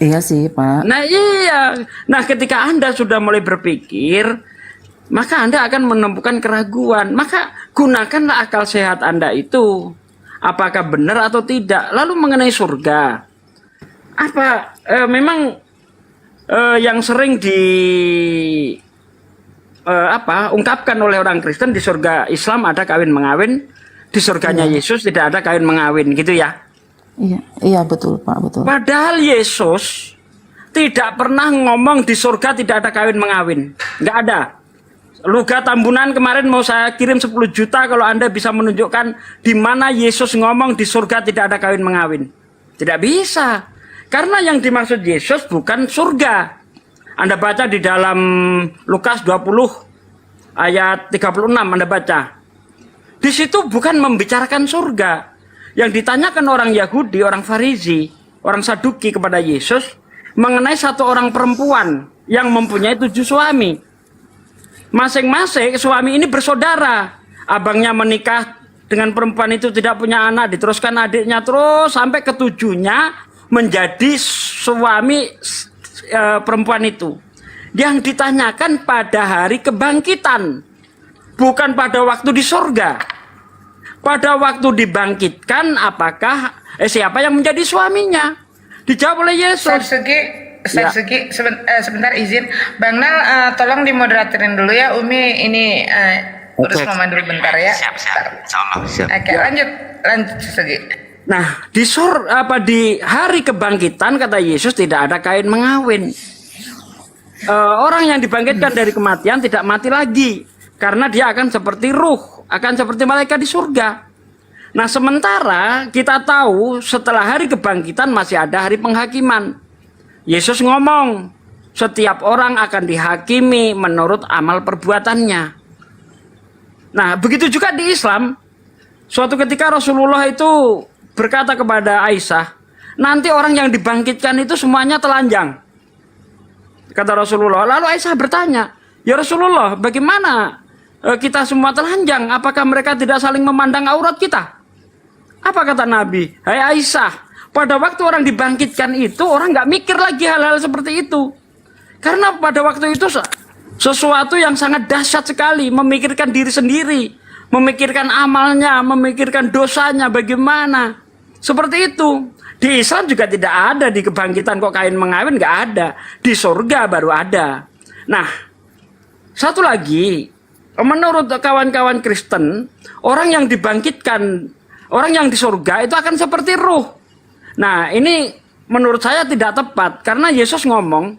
Iya sih Pak. Nah iya, nah ketika Anda sudah mulai berpikir, maka Anda akan menemukan keraguan. Maka gunakanlah akal sehat Anda itu. Apakah benar atau tidak. Lalu mengenai surga. Memang yang sering ungkapkan oleh orang Kristen, di surga Islam ada kawin mengawin, di surganya Yesus tidak ada kawin mengawin gitu ya. Iya betul Pak, betul. Padahal Yesus tidak pernah ngomong di surga tidak ada kawin mengawin. Nggak ada. Luga Tambunan kemarin mau saya kirim 10 juta kalau Anda bisa menunjukkan di mana Yesus ngomong di surga tidak ada kawin mengawin. Tidak bisa. Karena yang dimaksud Yesus bukan surga. Anda baca di dalam Lukas 20 ayat 36 Anda baca. Di situ bukan membicarakan surga. Yang ditanyakan orang Yahudi, orang Farisi, orang Saduki kepada Yesus mengenai satu orang perempuan yang mempunyai 7 suami. Masing-masing suami ini bersaudara. Abangnya menikah dengan perempuan itu tidak punya anak, diteruskan adiknya terus sampai ketujuhnya menjadi suami perempuan itu. Yang ditanyakan pada hari kebangkitan, bukan pada waktu di surga. Pada waktu dibangkitkan, apakah siapa yang menjadi suaminya? Dijawab oleh Yesus. Sebentar izin, Bang Nal, tolong dimoderatorin dulu ya. Umi ini urus mama dulu bentar ya. Siap. Insyaallah, siap. Oke, lanjut Segi. Nah, di hari kebangkitan kata Yesus tidak ada kain mengawin. Orang yang dibangkitkan dari kematian tidak mati lagi, karena dia akan seperti ruh, akan seperti malaikat di surga. Nah, sementara kita tahu setelah hari kebangkitan masih ada hari penghakiman. Yesus ngomong, setiap orang akan dihakimi menurut amal perbuatannya. Nah, begitu juga di Islam. Suatu ketika Rasulullah itu berkata kepada Aisyah, nanti orang yang dibangkitkan itu semuanya telanjang. Kata Rasulullah. Lalu Aisyah bertanya, ya Rasulullah, bagaimana kita semua telanjang? Apakah mereka tidak saling memandang aurat kita? Apa kata Nabi? Hai Aisyah, pada waktu orang dibangkitkan itu orang nggak mikir lagi hal-hal seperti itu. Karena pada waktu itu sesuatu yang sangat dahsyat sekali, memikirkan diri sendiri, memikirkan amalnya, memikirkan dosanya bagaimana. Seperti itu. Di Islam juga tidak ada, di kebangkitan kok kain mengawin nggak ada. Di surga baru ada. Nah, satu lagi, menurut kawan-kawan Kristen, orang yang dibangkitkan, orang yang di surga itu akan seperti ruh. Nah, ini menurut saya tidak tepat karena Yesus ngomong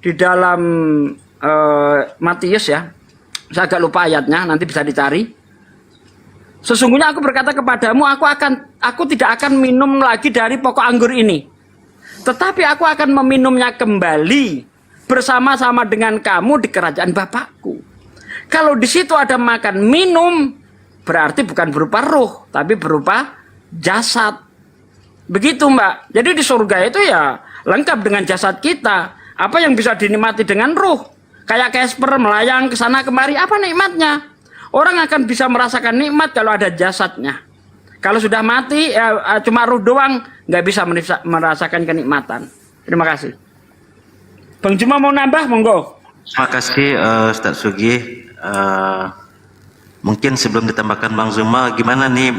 di dalam Matius ya. Saya agak lupa ayatnya, nanti bisa dicari. Sesungguhnya aku berkata kepadamu, aku tidak akan minum lagi dari pokok anggur ini. Tetapi aku akan meminumnya kembali bersama-sama dengan kamu di kerajaan Bapakku. Kalau di situ ada makan minum, berarti bukan berupa ruh, tapi berupa jasad. Begitu Mbak. Jadi di surga itu ya lengkap dengan jasad kita. Apa yang bisa dinikmati dengan ruh? Kayak Casper melayang ke sana kemari, apa nikmatnya? Orang akan bisa merasakan nikmat kalau ada jasadnya. Kalau sudah mati, ya, cuma ruh doang, nggak bisa merasakan kenikmatan. Terima kasih. Bang Juma mau nambah, monggo. Terima kasih Ustadz Sugi. Mungkin sebelum ditambahkan Bang Zuma, gimana nih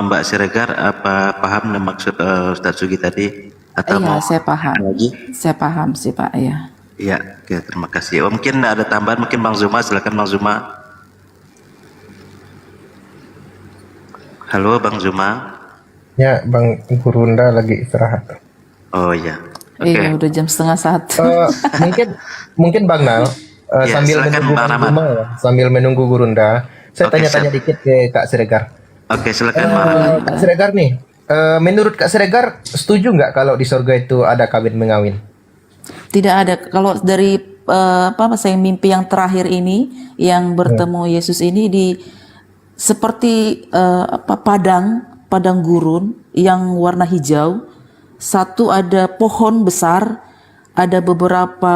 Mbak Siregar, apa paham maksud Ustadz Sugi tadi? Atau Iya, mau saya paham. lagi? Saya paham sih Pak, ya. Iya, oke, terima kasih. Mungkin ada tambahan, mungkin Bang Zuma, silakan Bang Zuma. Halo Bang Zuma. Ya, Bang Gurunda lagi istirahat. Oh iya. Iya, udah jam 12:30. Mungkin Bang Nal, Ya, sambil silakan, menunggu Bang Bang Rahmat. Zuma, ya, sambil menunggu Gurunda, saya Oke, tanya-tanya siap. dikit ke Kak Siregar. Oke, silakan Bang Rahmat. Kak Siregar nih, menurut Kak Siregar setuju nggak kalau di surga itu ada kawin mengawin? Tidak ada. Kalau dari saya mimpi yang terakhir ini, yang bertemu Yesus ini di seperti padang gurun yang warna hijau. Satu ada pohon besar, ada beberapa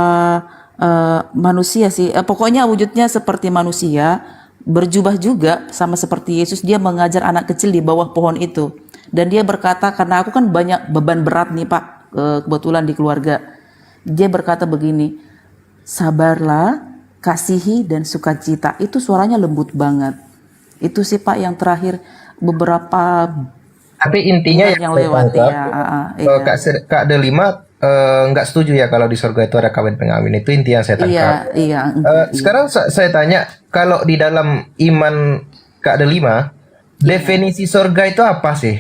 manusia sih. Pokoknya wujudnya seperti manusia, berjubah juga sama seperti Yesus. Dia mengajar anak kecil di bawah pohon itu. Dan dia berkata, karena aku kan banyak beban berat nih Pak, kebetulan di keluarga. Dia berkata begini, sabarlah, kasihi dan sukacita. Itu suaranya lembut banget. Itu sih Pak yang terakhir beberapa Tapi intinya bulan yang lewat ya. Kak Delima nggak setuju ya kalau di surga itu ada kawin pengawin. Itu inti yang saya tangkap. Iya. Sekarang saya tanya, kalau di dalam iman Kak Delima, definisi surga itu apa sih?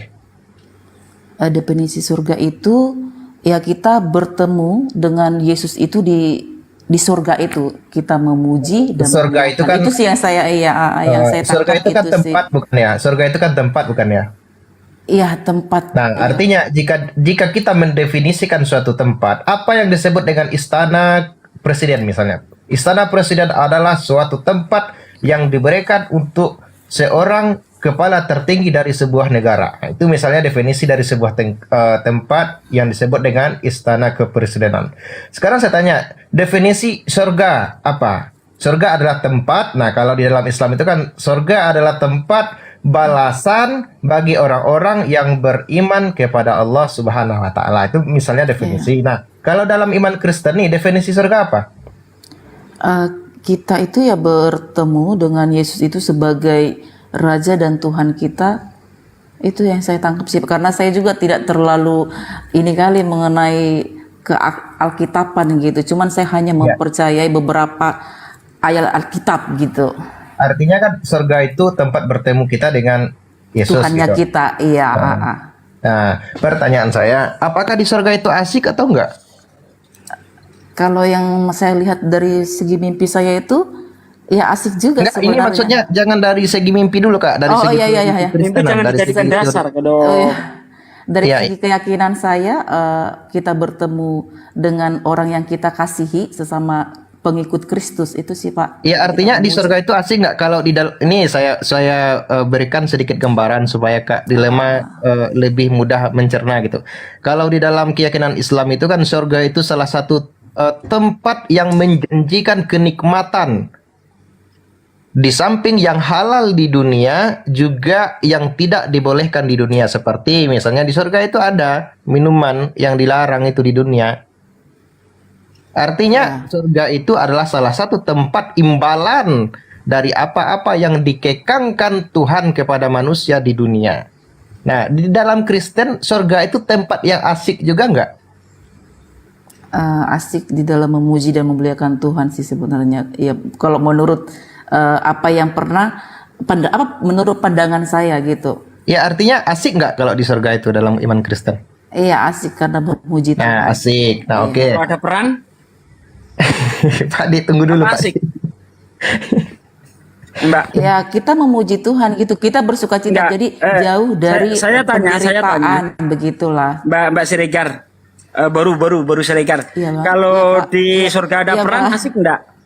Definisi surga itu ya kita bertemu dengan Yesus itu di surga itu, kita memuji dan Surga itu kan itu sih yang saya yang saya surga tangkap itu kan itu tempat sih. bukan ya? Surga itu kan tempat bukan ya? Iya, tempat. Nah, artinya jika kita mendefinisikan suatu tempat, apa yang disebut dengan istana presiden misalnya? Istana presiden adalah suatu tempat yang diberikan untuk seorang kepala tertinggi dari sebuah negara. Nah, itu misalnya definisi dari sebuah tempat yang disebut dengan istana kepresidenan. Sekarang saya tanya, definisi surga apa? Surga adalah tempat. Nah, kalau di dalam Islam itu kan surga adalah tempat balasan bagi orang-orang yang beriman kepada Allah Subhanahu wa taala. Itu misalnya definisi. Nah, kalau dalam iman Kristen nih definisi surga apa? Kita itu ya bertemu dengan Yesus itu sebagai Raja dan Tuhan kita. Itu yang saya tangkap sih, karena saya juga tidak terlalu ini kali mengenai ke Alkitaban gitu. Cuman saya hanya mempercayai beberapa ayat Alkitab gitu. Artinya kan surga itu tempat bertemu kita dengan Yesus. Tuhannya gitu. kita, iya. Nah, pertanyaan saya, apakah di surga itu asik atau enggak? Kalau yang saya lihat dari segi mimpi saya itu, ya asik juga Enggak, ini sebenarnya. maksudnya jangan dari segi mimpi dulu Kak, dari segi iya. Mimpi jangan dijadikan dasar, Dari segi keyakinan saya, kita bertemu dengan orang yang kita kasihi sesama pengikut Kristus itu sih Pak. Ya artinya di surga itu asik nggak kalau di ini saya berikan sedikit gambaran supaya Kak Dilema lebih mudah mencerna gitu. Kalau di dalam keyakinan Islam itu kan surga itu salah satu tempat yang menjanjikan kenikmatan. Di samping yang halal di dunia, juga yang tidak dibolehkan di dunia. Seperti misalnya di surga itu ada minuman yang dilarang itu di dunia. Artinya surga itu adalah salah satu tempat imbalan dari apa-apa yang dikekangkan Tuhan kepada manusia di dunia. Nah, di dalam Kristen, surga itu tempat yang asik juga nggak? Asik di dalam memuji dan memuliakan Tuhan sih sebenarnya. Ya, kalau menurut apa yang pernah menurut pandangan saya gitu. Ya artinya asik nggak kalau di surga itu dalam iman Kristen? Iya asik karena memuji Tuhan. Nah asik. Nah oke. Kalau ada perang? Pak ditunggu dulu Pak. Asik. Mbak. Ya kita memuji Tuhan gitu. Kita bersuka cita. Jadi jauh dari penderitaan begitulah. Mbak Siregar. Baru Siregar. Iya, kalau di surga ada perang asik enggak?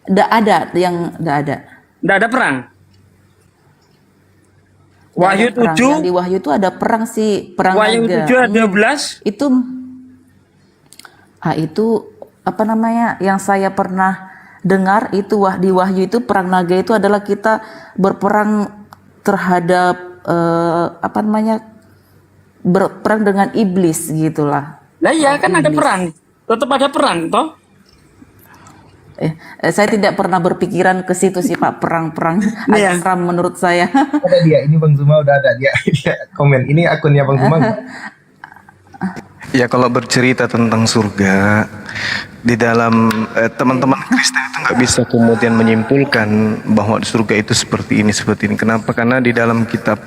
Enggak ada Enggak ada perang. Wahyu 7 yang di Wahyu itu ada perang sih, perang Wahyu 7 ayat 12 itu Itu apa namanya? Yang saya pernah dengar itu di Wahyu itu perang naga itu adalah kita berperang terhadap apa namanya? Berperang dengan iblis gitulah. Lah iya kan ada Iblis. perang. Tetap ada perang toh. Saya tidak pernah berpikiran ke situ sih Pak, perang-perang Iya. agak seram menurut saya. Ada dia, ini Bang Zuma udah ada dia komen. Ini akunnya Bang Zuma nggak? Ya kalau bercerita tentang surga di dalam teman-teman Kristen itu nggak bisa kemudian menyimpulkan bahwa di surga itu seperti ini seperti ini. Kenapa? Karena di dalam kitab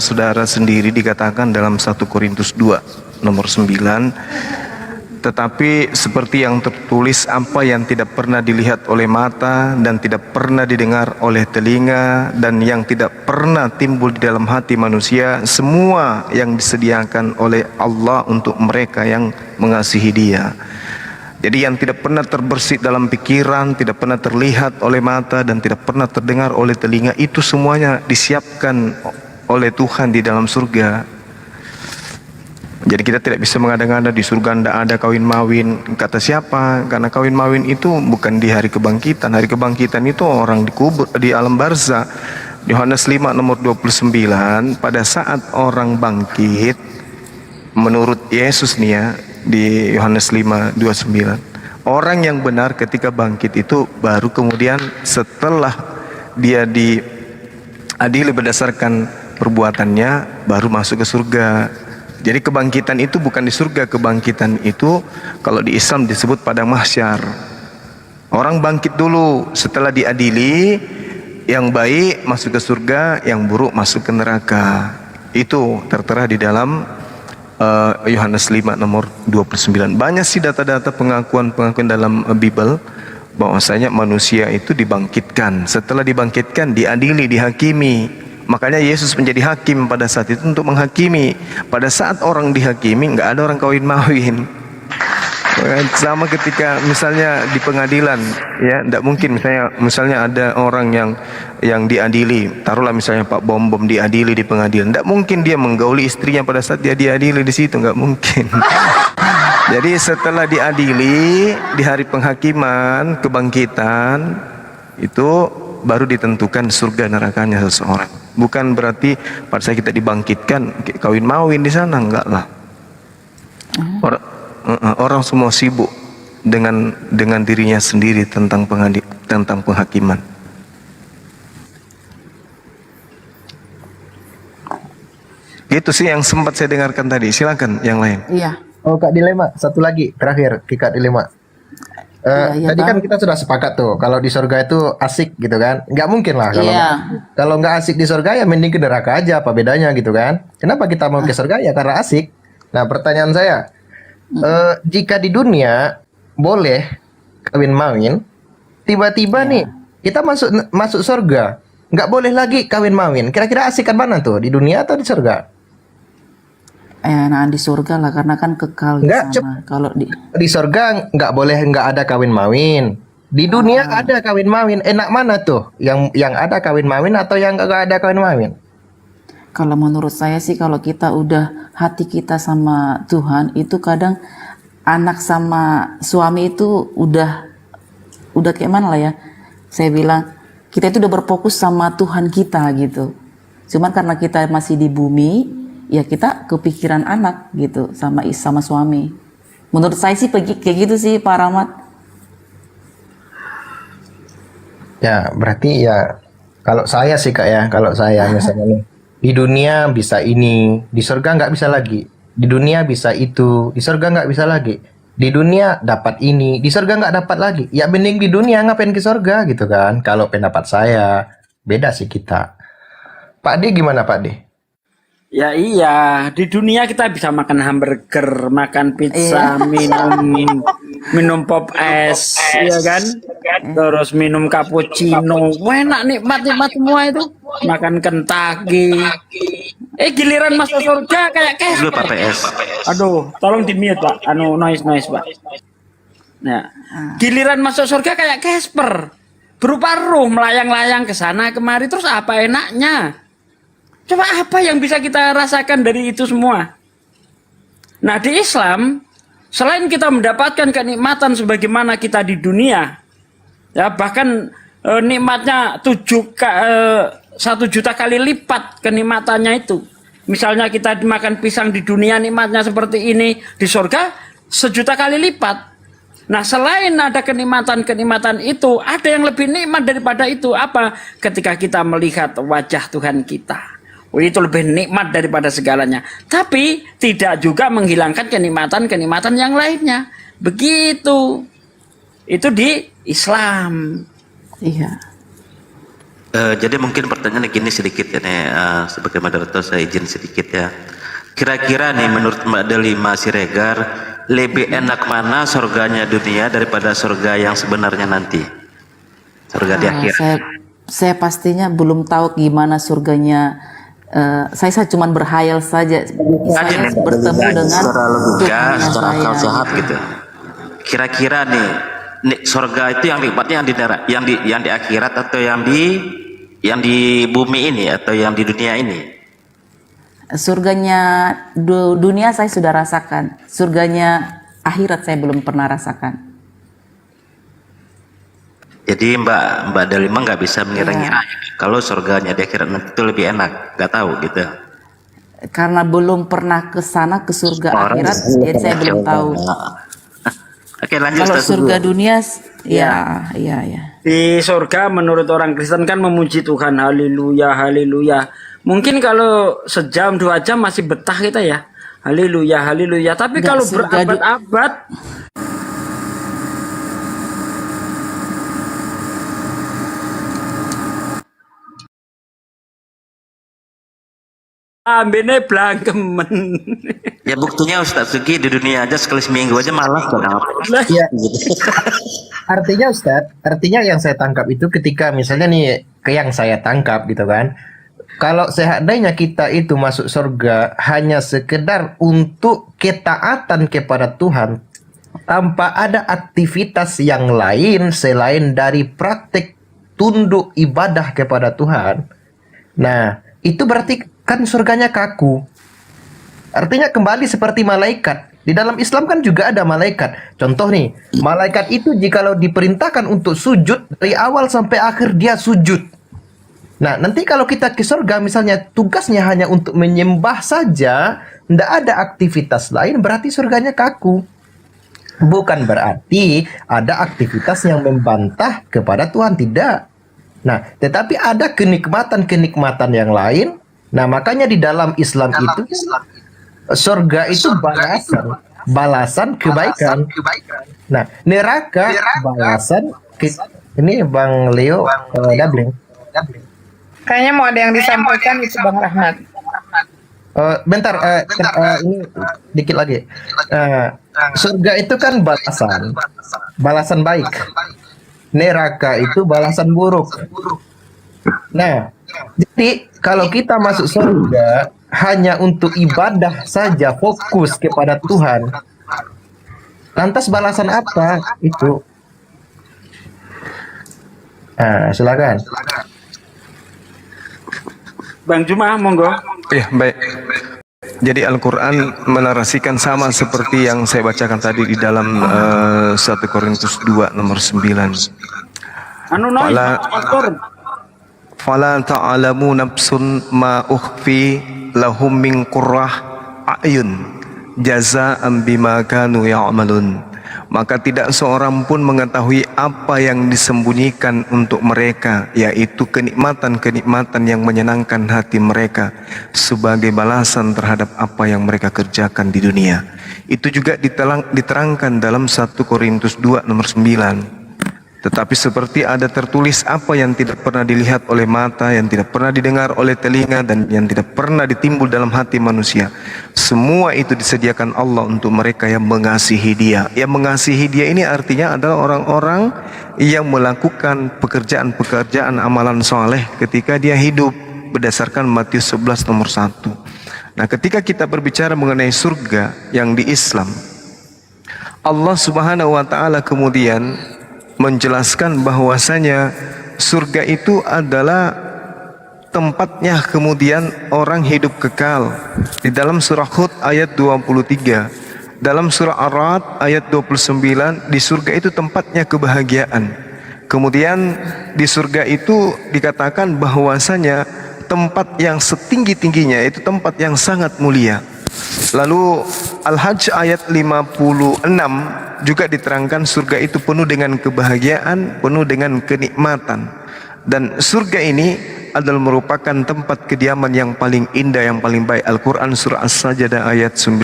saudara sendiri dikatakan dalam 1 Korintus 2 nomor 9, tetapi seperti yang tertulis, apa yang tidak pernah dilihat oleh mata dan tidak pernah didengar oleh telinga dan yang tidak pernah timbul di dalam hati manusia, semua yang disediakan oleh Allah untuk mereka yang mengasihi Dia. Jadi yang tidak pernah terbersit dalam pikiran, tidak pernah terlihat oleh mata dan tidak pernah terdengar oleh telinga, itu semuanya disiapkan oleh Tuhan di dalam surga. Jadi kita tidak bisa mengada-ngada di surga tidak ada kawin mawin. Kata siapa? Karena kawin mawin itu bukan di hari kebangkitan. Hari kebangkitan itu orang dikubur di alam barzah. Yohanes 5 nomor 29, pada saat orang bangkit menurut Yesus nih ya, di Yohanes 5:29, orang yang benar ketika bangkit itu baru kemudian setelah dia diadili berdasarkan perbuatannya baru masuk ke surga. Jadi kebangkitan itu bukan di surga, kebangkitan itu kalau di Islam disebut padang mahsyar. Orang bangkit dulu, setelah diadili, yang baik masuk ke surga, yang buruk masuk ke neraka. Itu tertera di dalam Yohanes 5 nomor 29. Banyak sih data-data pengakuan-pengakuan dalam Bible bahwasanya manusia itu dibangkitkan. Setelah dibangkitkan, diadili, dihakimi. Makanya Yesus menjadi hakim pada saat itu untuk menghakimi. Pada saat orang dihakimi, nggak ada orang kawin mawin. Sama ketika misalnya di pengadilan, ya, nggak mungkin misalnya ada orang yang diadili, taruhlah misalnya Pak Bom diadili di pengadilan, nggak mungkin dia menggauli istrinya pada saat dia diadili di situ, nggak mungkin. Jadi setelah diadili di hari penghakiman, kebangkitan itu baru ditentukan surga nerakanya seseorang. Bukan berarti pada saat kita dibangkitkan kawin mawin di sana, enggak lah. Orang semua sibuk dengan dirinya sendiri tentang penghakiman. Gitu sih yang sempat saya dengarkan tadi. Silakan yang lain. Iya. Oh Kak Dilema, satu lagi terakhir Kak Dilema. Iya, Tadi kan Bang. kita sudah sepakat tuh kalau di surga itu asik gitu kan, nggak mungkin lah kalau nggak asik di surga ya mending ke neraka aja, apa bedanya gitu kan? Kenapa kita mau ke surga ya karena asik. Nah pertanyaan saya, jika di dunia boleh kawin mawin, tiba-tiba nih kita masuk surga nggak boleh lagi kawin mawin, kira-kira asikan mana tuh, di dunia atau di surga? Nah di surga lah karena kan kekal di Nggak, sana. Kalau Di surga nggak boleh, nggak ada kawin mawin. Di dunia ada kawin mawin. Enak mana tuh? Yang ada kawin mawin atau yang nggak ada kawin mawin? Kalau menurut saya sih kalau kita udah hati kita sama Tuhan itu kadang anak sama suami itu udah kayak mana lah ya. Saya bilang kita itu udah berfokus sama Tuhan kita gitu. Cuman karena kita masih di bumi, ya kita kepikiran anak gitu sama suami. Menurut saya sih kayak gitu sih Pak Rahmat. Ya berarti ya kalau saya sih Kak ya, kalau saya misalnya nih di dunia bisa ini, di surga nggak bisa lagi. Di dunia bisa itu, di surga nggak bisa lagi. Di dunia dapat ini, di surga nggak dapat lagi. Ya mending di dunia, ngapain ke surga gitu kan? Kalau pendapat saya beda sih kita. Pak D gimana Pak D? Ya iya, di dunia kita bisa makan hamburger, makan pizza, minum pop es, ya kan? Terus minum cappuccino, enak nikmat semua itu. Makan Kentucky. Giliran masuk surga kayak Dulu Pak Casper. PS. Aduh, tolong di mute Pak. Noise Pak. Nah, giliran masuk surga kayak Casper. Berupa ruh melayang-layang ke sana kemari, terus apa enaknya? Coba apa yang bisa kita rasakan dari itu semua? Nah di Islam Selain kita mendapatkan kenikmatan sebagaimana kita di dunia, ya bahkan nikmatnya 1 juta kali lipat kenikmatannya itu. Misalnya kita makan pisang di dunia nikmatnya seperti ini, di surga 1 juta kali lipat. Nah, selain ada kenikmatan-kenikmatan itu, ada yang lebih nikmat daripada itu. Apa? Ketika kita melihat wajah Tuhan kita. Itu lebih nikmat daripada segalanya. Tapi tidak juga menghilangkan kenikmatan-kenikmatan yang lainnya. Begitu. Itu di Islam. Iya. Jadi mungkin pertanyaan gini sedikit ya nih, sebagai moderator saya izin sedikit ya. Kira-kira nih menurut Mbak Delima Siregar, lebih enak mana surganya dunia daripada surga yang sebenarnya nanti? Surga di akhirat. Saya pastinya belum tahu gimana surganya. Saya cuma berhayal saja. Saya bertemu dengan secara logika, Tuhan secara akal saya. sehat gitu. Kira-kira nih surga itu yang nikmatnya yang di akhirat atau yang di bumi ini atau yang di dunia ini? Surganya dunia saya sudah rasakan. Surganya akhirat saya belum pernah rasakan. Jadi Mbak Delima nggak bisa mengira-ngira kalau surganya di akhirat nanti itu lebih enak, nggak tahu gitu. Karena belum pernah ke sana, ke surga akhirat, jadi saya belum tahu. Oke, lanjut. Kalau Ustaz. surga dunia, ya. Di surga menurut orang Kristen kan memuji Tuhan, haleluya, haleluya. Mungkin kalau sejam 2 jam masih betah kita ya, haleluya, haleluya. Tapi Nggak, kalau surga berabad-abad, ambene blangkemen. Ya buktinya Ustaz Sugi di dunia aja sekali seminggu aja malas gak ngapain. Iya. Artinya yang saya tangkap itu ketika misalnya nih, yang saya tangkap gitu kan. Kalau seandainya kita itu masuk surga hanya sekedar untuk ketaatan kepada Tuhan tanpa ada aktivitas yang lain selain dari praktik tunduk ibadah kepada Tuhan. Nah, itu berarti kan surganya kaku. Artinya kembali seperti malaikat. Di dalam Islam kan juga ada malaikat. Contoh nih, malaikat itu jikalau diperintahkan untuk sujud, dari awal sampai akhir dia sujud. Nah, nanti kalau kita ke surga misalnya tugasnya hanya untuk menyembah saja, tidak ada aktivitas lain, berarti surganya kaku. Bukan berarti ada aktivitas yang membantah kepada Tuhan, tidak. Nah, tetapi ada kenikmatan-kenikmatan yang lain. Nah, makanya di dalam Islam itu surga itu balasan kebaikan. Nah, neraka balasan ini Bang Leo Dabling. Kayaknya mau ada yang disampaikan itu Bang Rahmat. Bentar, ini dikit lagi. Surga itu kan balasan baik. Neraka itu balasan buruk. Nah, jadi kalau kita masuk surga hanya untuk ibadah saja, fokus kepada Tuhan, lantas balasan apa itu? Silakan. Bang Juma, monggo. Ya, baik. Jadi Al-Quran menarasikan sama seperti yang saya bacakan tadi di dalam 1 Korintus 2 nomor 9. Fala ta'alamu nafsun ma ukhfi lahum min qurrah a'yun jaza'an bima kanu ya'malun. Maka tidak seorang pun mengetahui apa yang disembunyikan untuk mereka, yaitu kenikmatan-kenikmatan yang menyenangkan hati mereka sebagai balasan terhadap apa yang mereka kerjakan di dunia. Itu juga diterangkan dalam 1 Korintus 2 nomor 9. Tetapi seperti ada tertulis apa yang tidak pernah dilihat oleh mata, yang tidak pernah didengar oleh telinga, dan yang tidak pernah ditimbul dalam hati manusia. Semua itu disediakan Allah untuk mereka yang mengasihi Dia. Yang mengasihi Dia ini artinya adalah orang-orang yang melakukan pekerjaan-pekerjaan amalan soleh ketika dia hidup, berdasarkan Matius 11 nomor 1. Nah, ketika kita berbicara mengenai surga yang di Islam, Allah Subhanahu wa taala kemudian menjelaskan bahwasanya surga itu adalah tempatnya kemudian orang hidup kekal. Di dalam surah Hud ayat 23, Dalam surah Ar-Ra'd ayat 29, di surga itu tempatnya kebahagiaan. Kemudian di surga itu dikatakan bahwasanya tempat yang setinggi-tingginya, itu tempat yang sangat mulia. Lalu Al-Hajj ayat 56 juga diterangkan surga itu penuh dengan kebahagiaan, penuh dengan kenikmatan. Dan surga ini adalah merupakan tempat kediaman yang paling indah, yang paling baik. Al-Quran surah As-Sajdah ayat 19.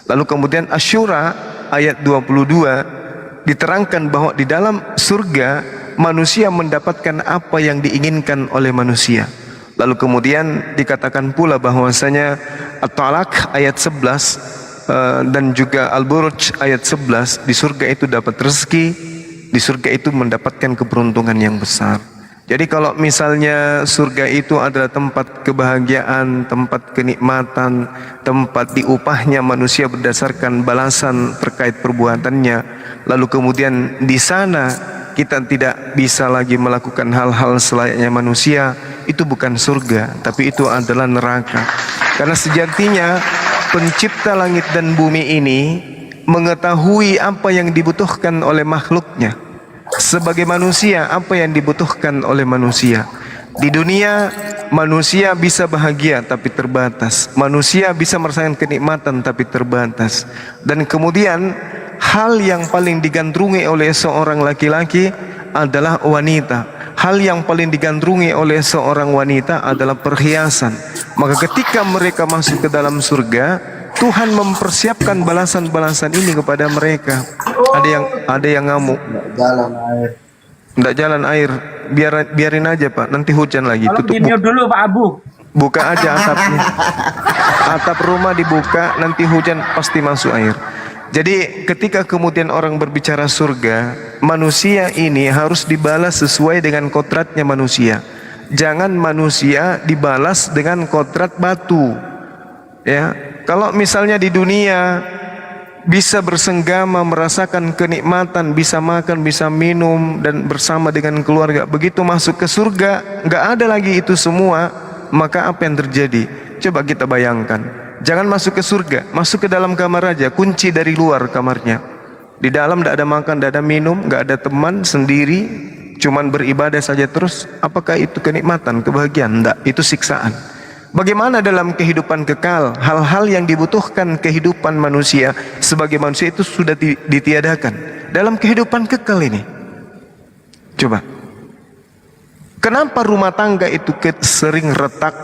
Lalu kemudian Asy-Syura ayat 22 diterangkan bahwa di dalam surga manusia mendapatkan apa yang diinginkan oleh manusia. Lalu kemudian dikatakan pula bahwasanya At-Talaq ayat 11 dan juga Al-Buruj ayat 11, di surga itu dapat rezeki, di surga itu mendapatkan keberuntungan yang besar. Jadi kalau misalnya surga itu adalah tempat kebahagiaan, tempat kenikmatan, tempat diupahnya manusia berdasarkan balasan terkait perbuatannya, lalu kemudian di sana kita tidak bisa lagi melakukan hal-hal selayaknya manusia, itu bukan surga, tapi itu adalah neraka. Karena sejatinya pencipta langit dan bumi ini mengetahui apa yang dibutuhkan oleh makhluknya. Sebagai manusia, apa yang dibutuhkan oleh manusia. Di dunia, manusia bisa bahagia tapi terbatas. Manusia bisa merasakan kenikmatan tapi terbatas. Dan kemudian, hal yang paling digandrungi oleh seorang laki-laki adalah wanita. Hal yang paling digandrungi oleh seorang wanita adalah perhiasan. Maka ketika mereka masuk ke dalam surga, Tuhan mempersiapkan balasan-balasan ini kepada mereka. Ada yang ngamuk. Nggak jalan air. Biarin aja Pak. Nanti hujan lagi. Tutup dulu Pak Abu. Buka aja atapnya. Atap rumah dibuka. Nanti hujan pasti masuk air. Jadi ketika kemudian orang berbicara surga, manusia ini harus dibalas sesuai dengan kodratnya manusia. Jangan manusia dibalas dengan kodrat batu. Ya, kalau misalnya di dunia bisa bersenggama, merasakan kenikmatan, bisa makan, bisa minum, dan bersama dengan keluarga, begitu masuk ke surga, nggak ada lagi itu semua, maka apa yang terjadi? Coba kita bayangkan. Jangan masuk ke surga, masuk ke dalam kamar aja, kunci dari luar kamarnya. Di dalam tidak ada makan, tidak ada minum, nggak ada teman, sendiri, cuman beribadah saja terus. Apakah itu kenikmatan, kebahagiaan? Tidak, itu siksaan. Bagaimana dalam kehidupan kekal, hal-hal yang dibutuhkan kehidupan manusia sebagai manusia itu sudah ditiadakan dalam kehidupan kekal ini. Coba, kenapa rumah tangga itu sering retak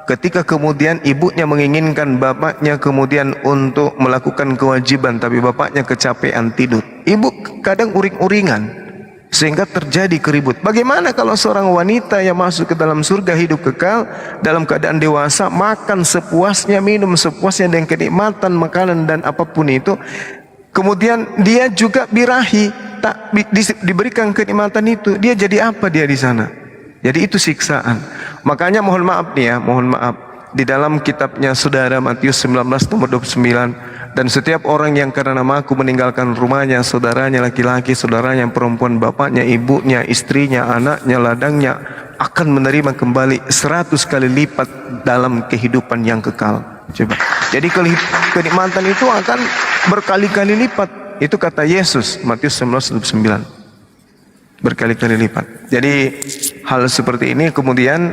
ketika kemudian ibunya menginginkan bapaknya kemudian untuk melakukan kewajiban, tapi bapaknya kecapean tidur. Ibu kadang uring-uringan sehingga terjadi keribut. Bagaimana kalau seorang wanita yang masuk ke dalam surga hidup kekal dalam keadaan dewasa, makan sepuasnya, minum sepuasnya dengan kenikmatan makanan dan apapun itu, kemudian dia juga birahi, tak diberikan kenikmatan itu, dia jadi apa dia di sana? Jadi itu siksaan. Makanya mohon maaf nih ya, mohon maaf, di dalam kitabnya saudara Matius 19 nomor 29, dan setiap orang yang karena namaku meninggalkan rumahnya, saudaranya laki-laki, saudaranya perempuan, bapaknya, ibunya, istrinya, anaknya, ladangnya, akan menerima kembali 100 kali lipat dalam kehidupan yang kekal. Coba. Jadi kenikmatan itu akan berkali-kali lipat. Itu kata Yesus, Matius 19:29. Berkali-kali lipat. Jadi hal seperti ini kemudian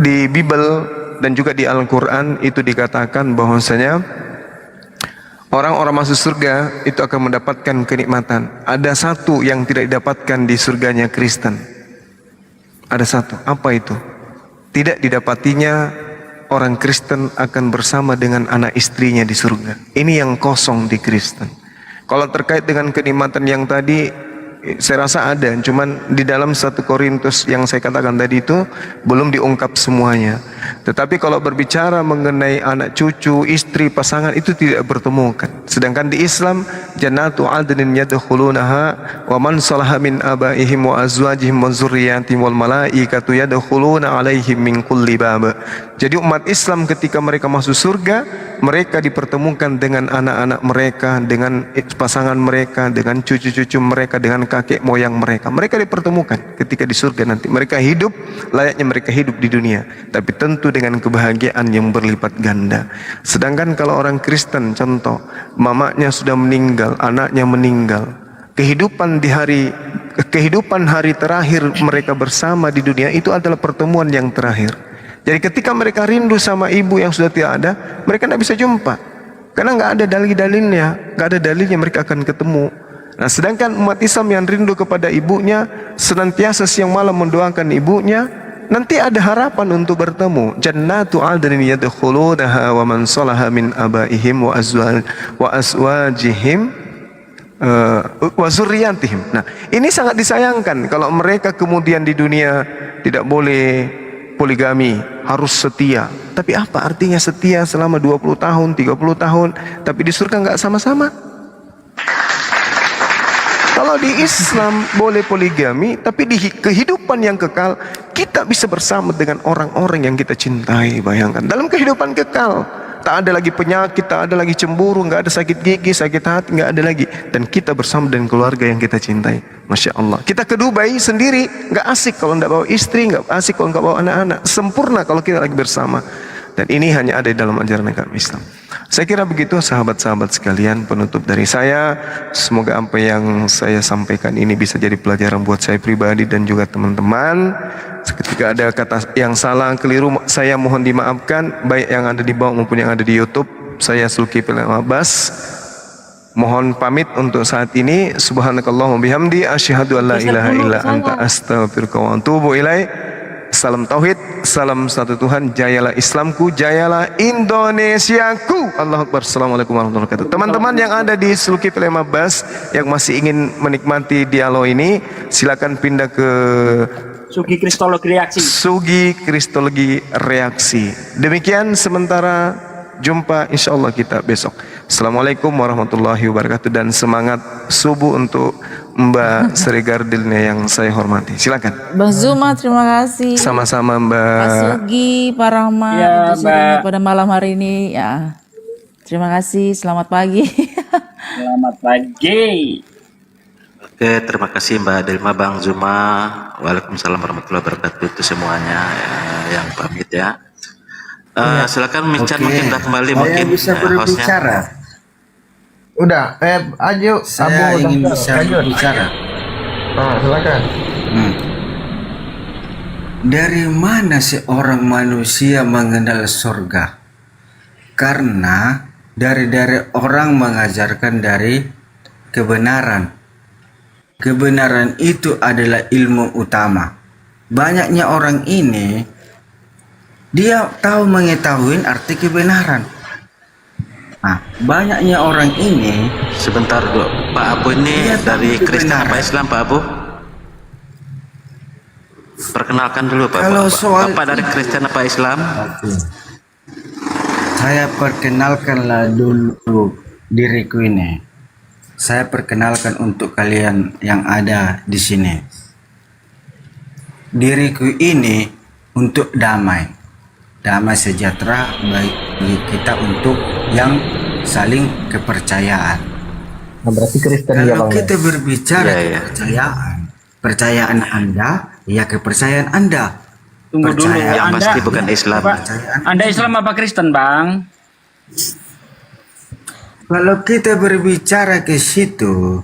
di Bible dan juga di Al-Quran itu dikatakan bahwasanya orang-orang masuk surga itu akan mendapatkan kenikmatan. Ada satu yang tidak didapatkan di surganya Kristen. Ada satu. Apa itu? Tidak didapatinya orang Kristen akan bersama dengan anak istrinya di surga. Ini yang kosong di Kristen. Kalau terkait dengan kenikmatan yang tadi, saya rasa ada, cuman di dalam 1 Korintus yang saya katakan tadi itu belum diungkap semuanya. Tetapi kalau berbicara mengenai anak cucu, istri, pasangan, itu tidak bertemukan. Sedangkan di Islam, jannatu adnin yadkhulunaha wa man salaha min abaihim wa azwajihim wa dzurriyyatihim wal malaikatu yadkhuluna alaihim min kulli bab. Jadi umat Islam ketika mereka masuk surga, mereka dipertemukan dengan anak-anak mereka, dengan pasangan mereka, dengan cucu-cucu mereka, dengan kakek moyang mereka. Mereka dipertemukan ketika di surga nanti. Mereka hidup layaknya mereka hidup di dunia, tapi tentu dengan kebahagiaan yang berlipat ganda. Sedangkan kalau orang Kristen, contoh, mamanya sudah meninggal, anaknya meninggal, kehidupan hari terakhir mereka bersama di dunia itu adalah pertemuan yang terakhir. Jadi ketika mereka rindu sama ibu yang sudah tidak ada, mereka tidak bisa jumpa, karena nggak ada dalil-dalilnya, nggak ada dalilnya mereka akan ketemu. Nah, sedangkan umat Islam yang rindu kepada ibunya, senantiasa siang malam mendoakan ibunya, nanti ada harapan untuk bertemu. Jannatu adnin yadkhulunaha wa man salaha min abaihim wa azwajihim wa zurriyatihim. Nah, ini sangat disayangkan kalau mereka kemudian di dunia tidak boleh poligami, harus setia. Tapi apa artinya setia selama 20 tahun, 30 tahun, tapi di surga nggak sama-sama? Kalau di Islam boleh poligami, tapi di kehidupan yang kekal kita bisa bersama dengan orang-orang yang kita cintai. Bayangkan, dalam kehidupan kekal tak ada lagi penyakit, tak ada lagi cemburu, nggak ada sakit gigi, sakit hati, nggak ada lagi, dan kita bersama dengan keluarga yang kita cintai. Masya Allah. Kita ke Dubai sendiri, nggak asik kalau nggak bawa istri, nggak asik kalau nggak bawa anak-anak. Sempurna kalau kita lagi bersama. Dan ini hanya ada di dalam ajaran agama Islam. Saya kira begitu sahabat-sahabat sekalian, penutup dari saya. Semoga apa yang saya sampaikan ini bisa jadi pelajaran buat saya pribadi dan juga teman-teman. Ketika ada kata yang salah, keliru, saya mohon dimaafkan, baik yang ada di bawah maupun yang ada di YouTube. Saya Zulkifli Abbas, mohon pamit untuk saat ini. Subhanakallahumma bihamdi, asyhadu an la ilaha illa anta, astaghfiruka wa atubu ilaik. Salam tauhid, salam satu Tuhan, jayalah Islamku, jayalah Indonesiaku. Allahu Akbar. Assalamualaikum warahmatullahi wabarakatuh. Teman-teman yang ada di Zulkifli Abbas yang masih ingin menikmati dialog ini, silakan pindah ke Sugi Kristologi Reaksi. Sugi Kristologi Reaksi. Demikian sementara, jumpa insya Allah kita besok. Assalamualaikum warahmatullahi wabarakatuh, dan semangat subuh untuk Mbak Sri Gardilnya yang saya hormati. Silakan. Bang Zuma, terima kasih. Sama-sama Mbak. Pak Sugi, Pak Rahmat, Ya, untuk sharingnya Mbak. pada malam hari ini. Ya, terima kasih. Selamat pagi. Selamat pagi. Oke, terima kasih Mbak Delma, Bang Zuma. Waalaikumsalam warahmatullahi wabarakatuh itu semuanya yang pamit ya. Silakan Mican mungkin udah kembali mungkin bisa hostnya. berbicara. Udah, ayo Saya ingin bisa berbicara. Silakan. Dari mana seorang manusia mengenal surga? Karena dari orang mengajarkan dari kebenaran. Kebenaran itu adalah ilmu utama. Banyaknya orang ini dia tahu mengetahui arti kebenaran. Nah, banyaknya orang ini. Sebentar dulu, Pak Abu ini dari Kristen apa Islam, Pak Abu? Perkenalkan dulu Pak. Kalau soal Bapak dari Kristen apa Islam? Saya perkenalkanlah dulu diriku ini. Saya perkenalkan untuk kalian yang ada di sini. Diriku ini untuk damai. Damai sejahtera bagi kita untuk yang saling kepercayaan. Nah, berarti Kristen ya Kalau Bang. kita berbicara kepercayaan, percayaan Anda, ya kepercayaan Anda. Tunggu dulu, Percayaan Yang Anda, pasti bukan Islam. Pak, Anda Islam apa Kristen, Bang? Kalau kita berbicara ke situ,